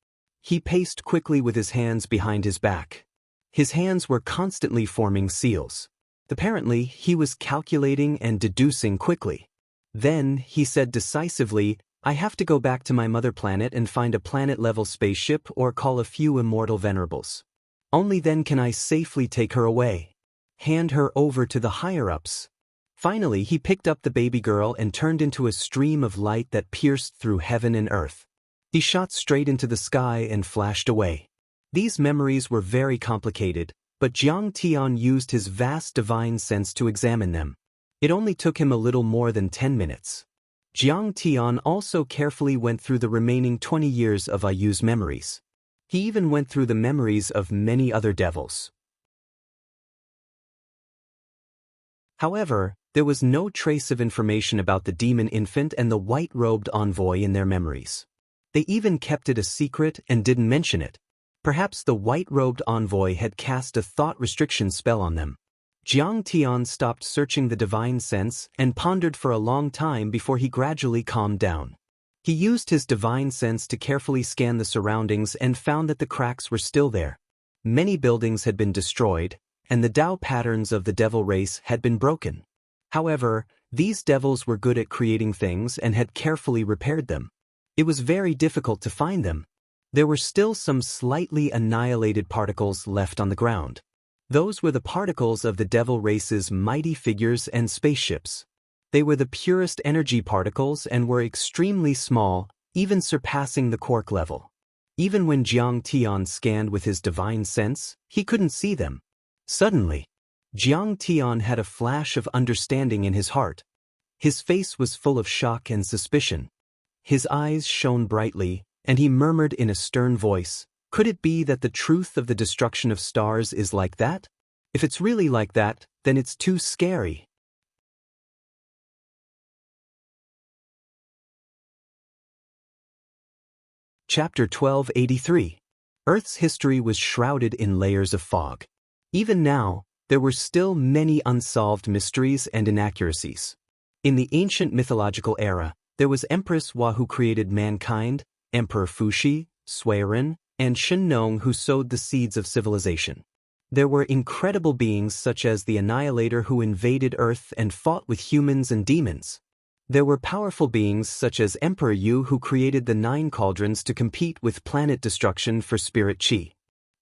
S1: He paced quickly with his hands behind his back. His hands were constantly forming seals. Apparently, he was calculating and deducing quickly. Then, he said decisively, "I have to go back to my mother planet and find a planet-level spaceship or call a few immortal venerables. Only then can I safely take her away. Hand her over to the higher-ups." Finally, he picked up the baby girl and turned into a stream of light that pierced through heaven and earth. He shot straight into the sky and flashed away. These memories were very complicated, but Jiang Tian used his vast divine sense to examine them. It only took him a little more than 10 minutes. Jiang Tian also carefully went through the remaining 20 years of Ayu's memories. He even went through the memories of many other devils. However, there was no trace of information about the demon infant and the white-robed envoy in their memories. They even kept it a secret and didn't mention it. Perhaps the white-robed envoy had cast a thought restriction spell on them. Jiang Tian stopped searching the divine sense and pondered for a long time before he gradually calmed down. He used his divine sense to carefully scan the surroundings and found that the cracks were still there. Many buildings had been destroyed, and the Tao patterns of the devil race had been broken. However, these devils were good at creating things and had carefully repaired them. It was very difficult to find them. There were still some slightly annihilated particles left on the ground. Those were the particles of the devil race's mighty figures and spaceships. They were the purest energy particles and were extremely small, even surpassing the quark level. Even when Jiang Tian scanned with his divine sense, he couldn't see them. Suddenly, Jiang Tian had a flash of understanding in his heart. His face was full of shock and suspicion. His eyes shone brightly, and he murmured in a stern voice, Could it be that the truth of the destruction of stars is like that? If it's really like that, then it's too scary. Chapter 1283. Earth's history was shrouded in layers of fog. Even now, there were still many unsolved mysteries and inaccuracies. In the ancient mythological era, there was Empress Hua who created mankind, Emperor Fuxi, Suiren, and Shennong who sowed the seeds of civilization. There were incredible beings such as the Annihilator who invaded Earth and fought with humans and demons. There were powerful beings such as Emperor Yu who created the 9 cauldrons to compete with planet destruction for spirit qi.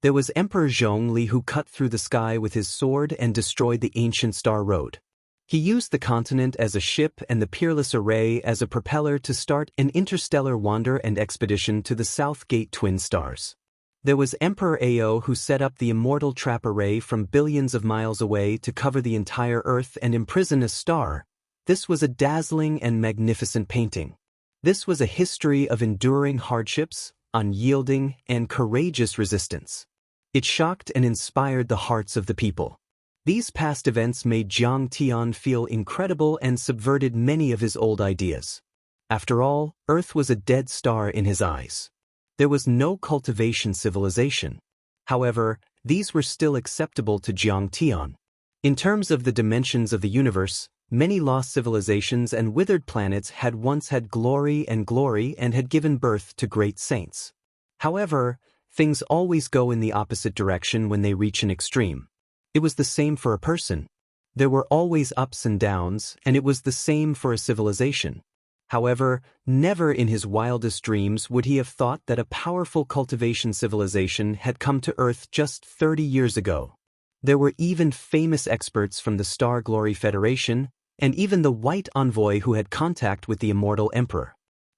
S1: There was Emperor Zhongli who cut through the sky with his sword and destroyed the ancient star road. He used the continent as a ship and the peerless array as a propeller to start an interstellar wander and expedition to the South Gate twin stars. There was Emperor Ao who set up the immortal trap array from billions of miles away to cover the entire Earth and imprison a star. This was a dazzling and magnificent painting. This was a history of enduring hardships, unyielding, and courageous resistance. It shocked and inspired the hearts of the people. These past events made Jiang Tian feel incredible and subverted many of his old ideas. After all, Earth was a dead star in his eyes. There was no cultivation civilization. However, these were still acceptable to Jiang Tian. In terms of the dimensions of the universe, many lost civilizations and withered planets had once had glory and had given birth to great saints. However, things always go in the opposite direction when they reach an extreme. It was the same for a person. There were always ups and downs, and it was the same for a civilization. However, never in his wildest dreams would he have thought that a powerful cultivation civilization had come to Earth just 30 years ago. There were even famous experts from the Star Glory Federation, and even the White Envoy who had contact with the immortal emperor.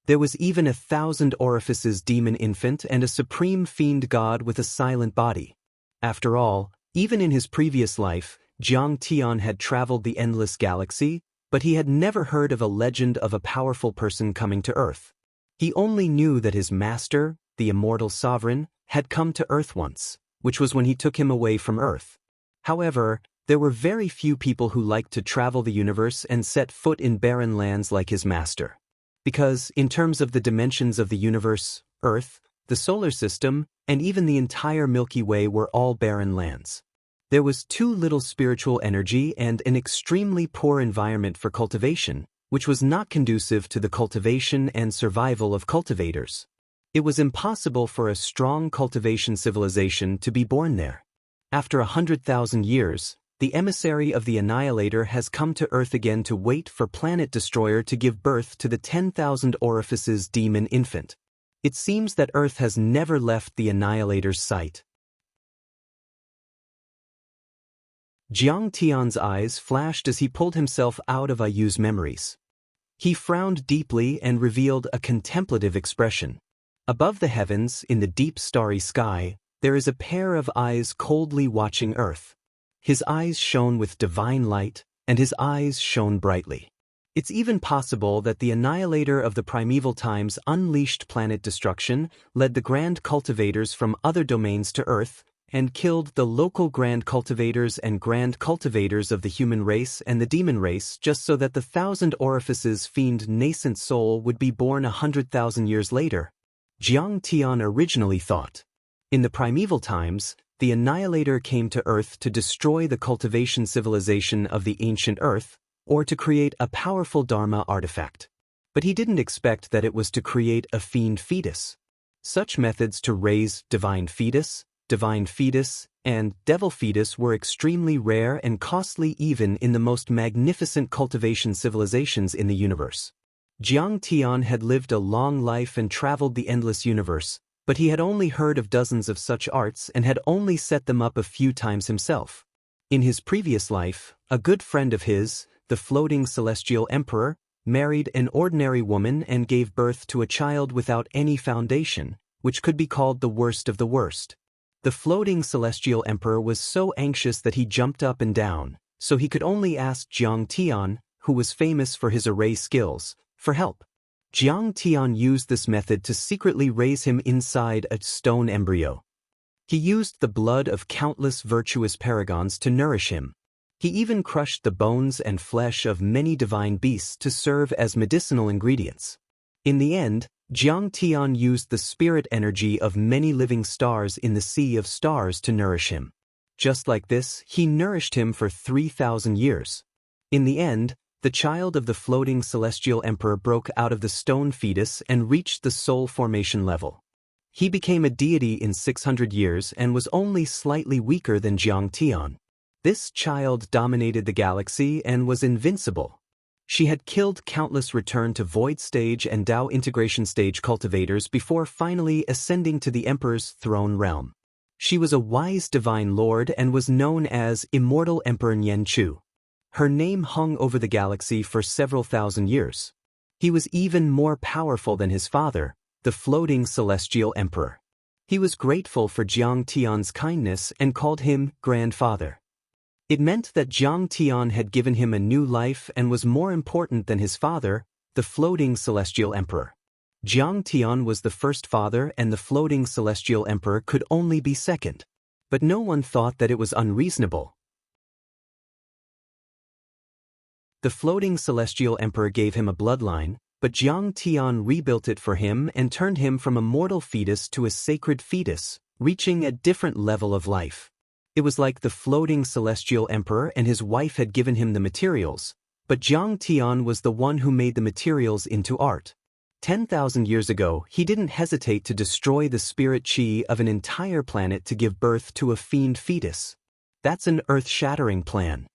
S1: There was even 1,000 orifices demon infant and a supreme fiend god with a silent body. After all, even in his previous life, Jiang Tian had traveled the endless galaxy, but he had never heard of a legend of a powerful person coming to Earth. He only knew that his master, the immortal sovereign, had come to Earth once, which was when he took him away from Earth. However, there were very few people who liked to travel the universe and set foot in barren lands like his master. Because, in terms of the dimensions of the universe, Earth, the solar system, and even the entire Milky Way were all barren lands. There was too little spiritual energy and an extremely poor environment for cultivation, which was not conducive to the cultivation and survival of cultivators. It was impossible for a strong cultivation civilization to be born there. After 100,000 years, the emissary of the Annihilator has come to Earth again to wait for Planet Destroyer to give birth to the 10,000 orifices demon infant. It seems that Earth has never left the Annihilator's sight. Jiang Tian's eyes flashed as he pulled himself out of Ayu's memories. He frowned deeply and revealed a contemplative expression. Above the heavens, in the deep starry sky, there is a pair of eyes coldly watching Earth. His eyes shone with divine light, and his eyes shone brightly. It's even possible that the Annihilator of the primeval times unleashed planet destruction, led the grand cultivators from other domains to Earth, and killed the local grand cultivators and grand cultivators of the human race and the demon race just so that the 1,000 orifices fiend nascent soul would be born 100,000 years later. Jiang Tian originally thought. In the primeval times, the Annihilator came to Earth to destroy the cultivation civilization of the ancient Earth, or to create a powerful Dharma artifact. But he didn't expect that it was to create a fiend fetus. Such methods to raise divine fetus, and devil fetus were extremely rare and costly even in the most magnificent cultivation civilizations in the universe. Jiang Tian had lived a long life and traveled the endless universe, but he had only heard of dozens of such arts and had only set them up a few times himself. In his previous life, a good friend of his, the floating celestial emperor, married an ordinary woman and gave birth to a child without any foundation, which could be called the worst of the worst. The floating celestial emperor was so anxious that he jumped up and down, so he could only ask Jiang Tian, who was famous for his array skills, for help. Jiang Tian used this method to secretly raise him inside a stone embryo, He used the blood of countless virtuous paragons to nourish him. He even crushed the bones and flesh of many divine beasts to serve as medicinal ingredients. In the end, Jiang Tian used the spirit energy of many living stars in the sea of stars to nourish him. Just like this, he nourished him for 3,000 years. In the end, the child of the floating celestial emperor broke out of the stone fetus and reached the soul formation level. He became a deity in 600 years and was only slightly weaker than Jiang Tian. This child dominated the galaxy and was invincible. She had killed countless return to void stage and Dao integration stage cultivators before finally ascending to the emperor's throne realm. She was a wise divine lord and was known as Immortal Emperor Nian Chu. Her name hung over the galaxy for several thousand years. He was even more powerful than his father, the floating celestial emperor. He was grateful for Jiang Tian's kindness and called him grandfather. It meant that Jiang Tian had given him a new life and was more important than his father, the floating celestial emperor. Jiang Tian was the first father and the floating celestial emperor could only be second. But no one thought that it was unreasonable. The floating celestial emperor gave him a bloodline, but Jiang Tian rebuilt it for him and turned him from a mortal fetus to a sacred fetus, reaching a different level of life. It was like the floating celestial emperor and his wife had given him the materials, but Jiang Tian was the one who made the materials into art. 10,000 years ago, he didn't hesitate to destroy the spirit chi of an entire planet to give birth to a fiend fetus. That's an earth-shattering plan.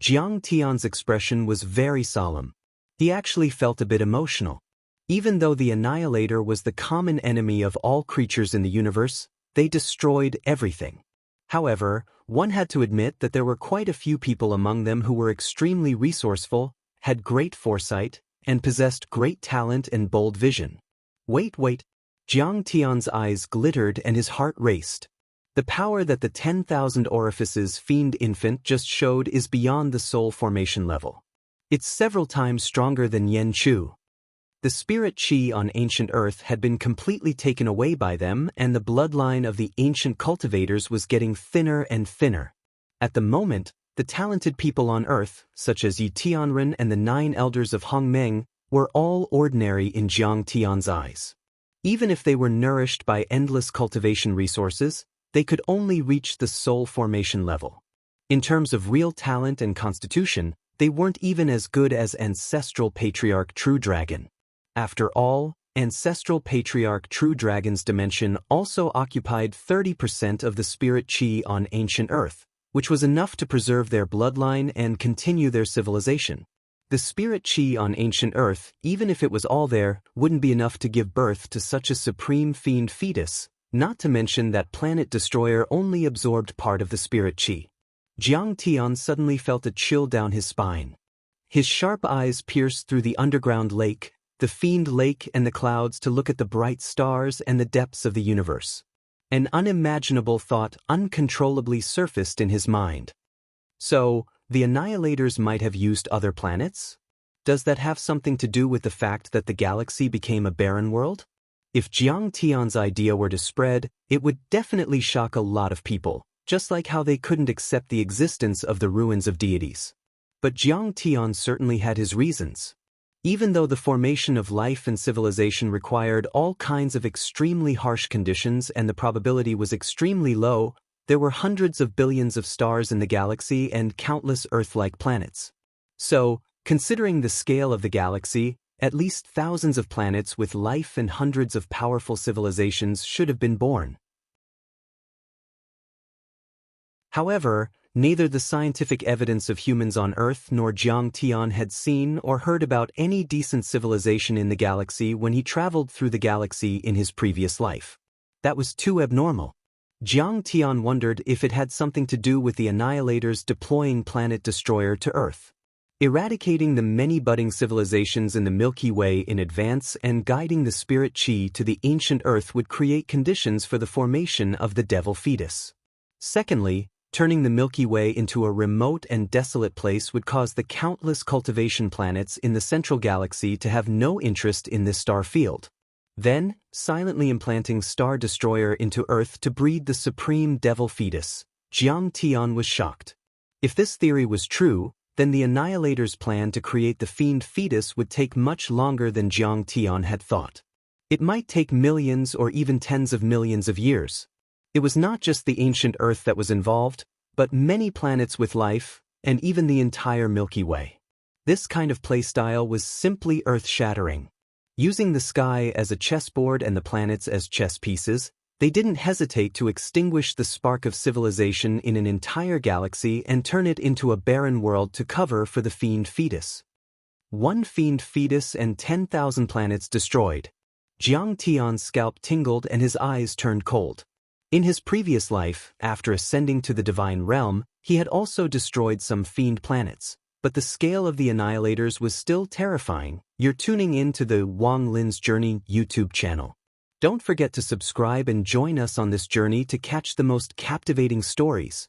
S1: Jiang Tian's expression was very solemn. He actually felt a bit emotional. Even though the Annihilator was the common enemy of all creatures in the universe, they destroyed everything. However, one had to admit that there were quite a few people among them who were extremely resourceful, had great foresight, and possessed great talent and bold vision. Wait. Jiang Tian's eyes glittered and his heart raced. The power that the 10,000 orifices fiend infant just showed is beyond the soul formation level. It's several times stronger than Yen Chu. The spirit chi on ancient Earth had been completely taken away by them and the bloodline of the ancient cultivators was getting thinner and thinner. At the moment, the talented people on Earth, such as Yi Tianren and the 9 elders of Hongmeng, were all ordinary in Jiang Tian's eyes. Even if they were nourished by endless cultivation resources, they could only reach the soul formation level. In terms of real talent and constitution, they weren't even as good as Ancestral Patriarch True Dragon. After all, Ancestral Patriarch True Dragon's dimension also occupied 30% of the spirit chi on ancient Earth, which was enough to preserve their bloodline and continue their civilization. The spirit chi on ancient Earth, even if it was all there, wouldn't be enough to give birth to such a supreme fiend fetus, not to mention that Planet Destroyer only absorbed part of the spirit chi. Jiang Tian suddenly felt a chill down his spine. His sharp eyes pierced through the underground lake, the fiend lake and the clouds to look at the bright stars and the depths of the universe. An unimaginable thought uncontrollably surfaced in his mind. So, the Annihilators might have used other planets? Does that have something to do with the fact that the galaxy became a barren world? If Jiang Tian's idea were to spread, it would definitely shock a lot of people, just like how they couldn't accept the existence of the ruins of deities. But Jiang Tian certainly had his reasons. Even though the formation of life and civilization required all kinds of extremely harsh conditions and the probability was extremely low, there were hundreds of billions of stars in the galaxy and countless Earth-like planets. So, considering the scale of the galaxy, at least thousands of planets with life and hundreds of powerful civilizations should have been born. However, neither the scientific evidence of humans on Earth nor Jiang Tian had seen or heard about any decent civilization in the galaxy when he traveled through the galaxy in his previous life. That was too abnormal. Jiang Tian wondered if it had something to do with the Annihilators deploying Planet Destroyer to Earth. Eradicating the many budding civilizations in the Milky Way in advance and guiding the spirit chi to the ancient Earth would create conditions for the formation of the devil fetus. Secondly, turning the Milky Way into a remote and desolate place would cause the countless cultivation planets in the central galaxy to have no interest in this star field. then silently implanting Star Destroyer into Earth to breed the supreme devil fetus. Jiang Tian was shocked. If this theory was true, then the Annihilator's plan to create the fiend fetus would take much longer than Jiang Tian had thought. It might take millions or even tens of millions of years. It was not just the ancient Earth that was involved, but many planets with life, and even the entire Milky Way. This kind of playstyle was simply earth-shattering. Using the sky as a chessboard and the planets as chess pieces, they didn't hesitate to extinguish the spark of civilization in an entire galaxy and turn it into a barren world to cover for the fiend fetus. One fiend fetus and 10,000 planets destroyed. Jiang Tian's scalp tingled and his eyes turned cold. In his previous life, after ascending to the divine realm, he had also destroyed some fiend planets. But the scale of the Annihilators was still terrifying. You're tuning in to the Wang Lin's Journey YouTube channel. Don't forget to subscribe and join us on this journey to catch the most captivating stories.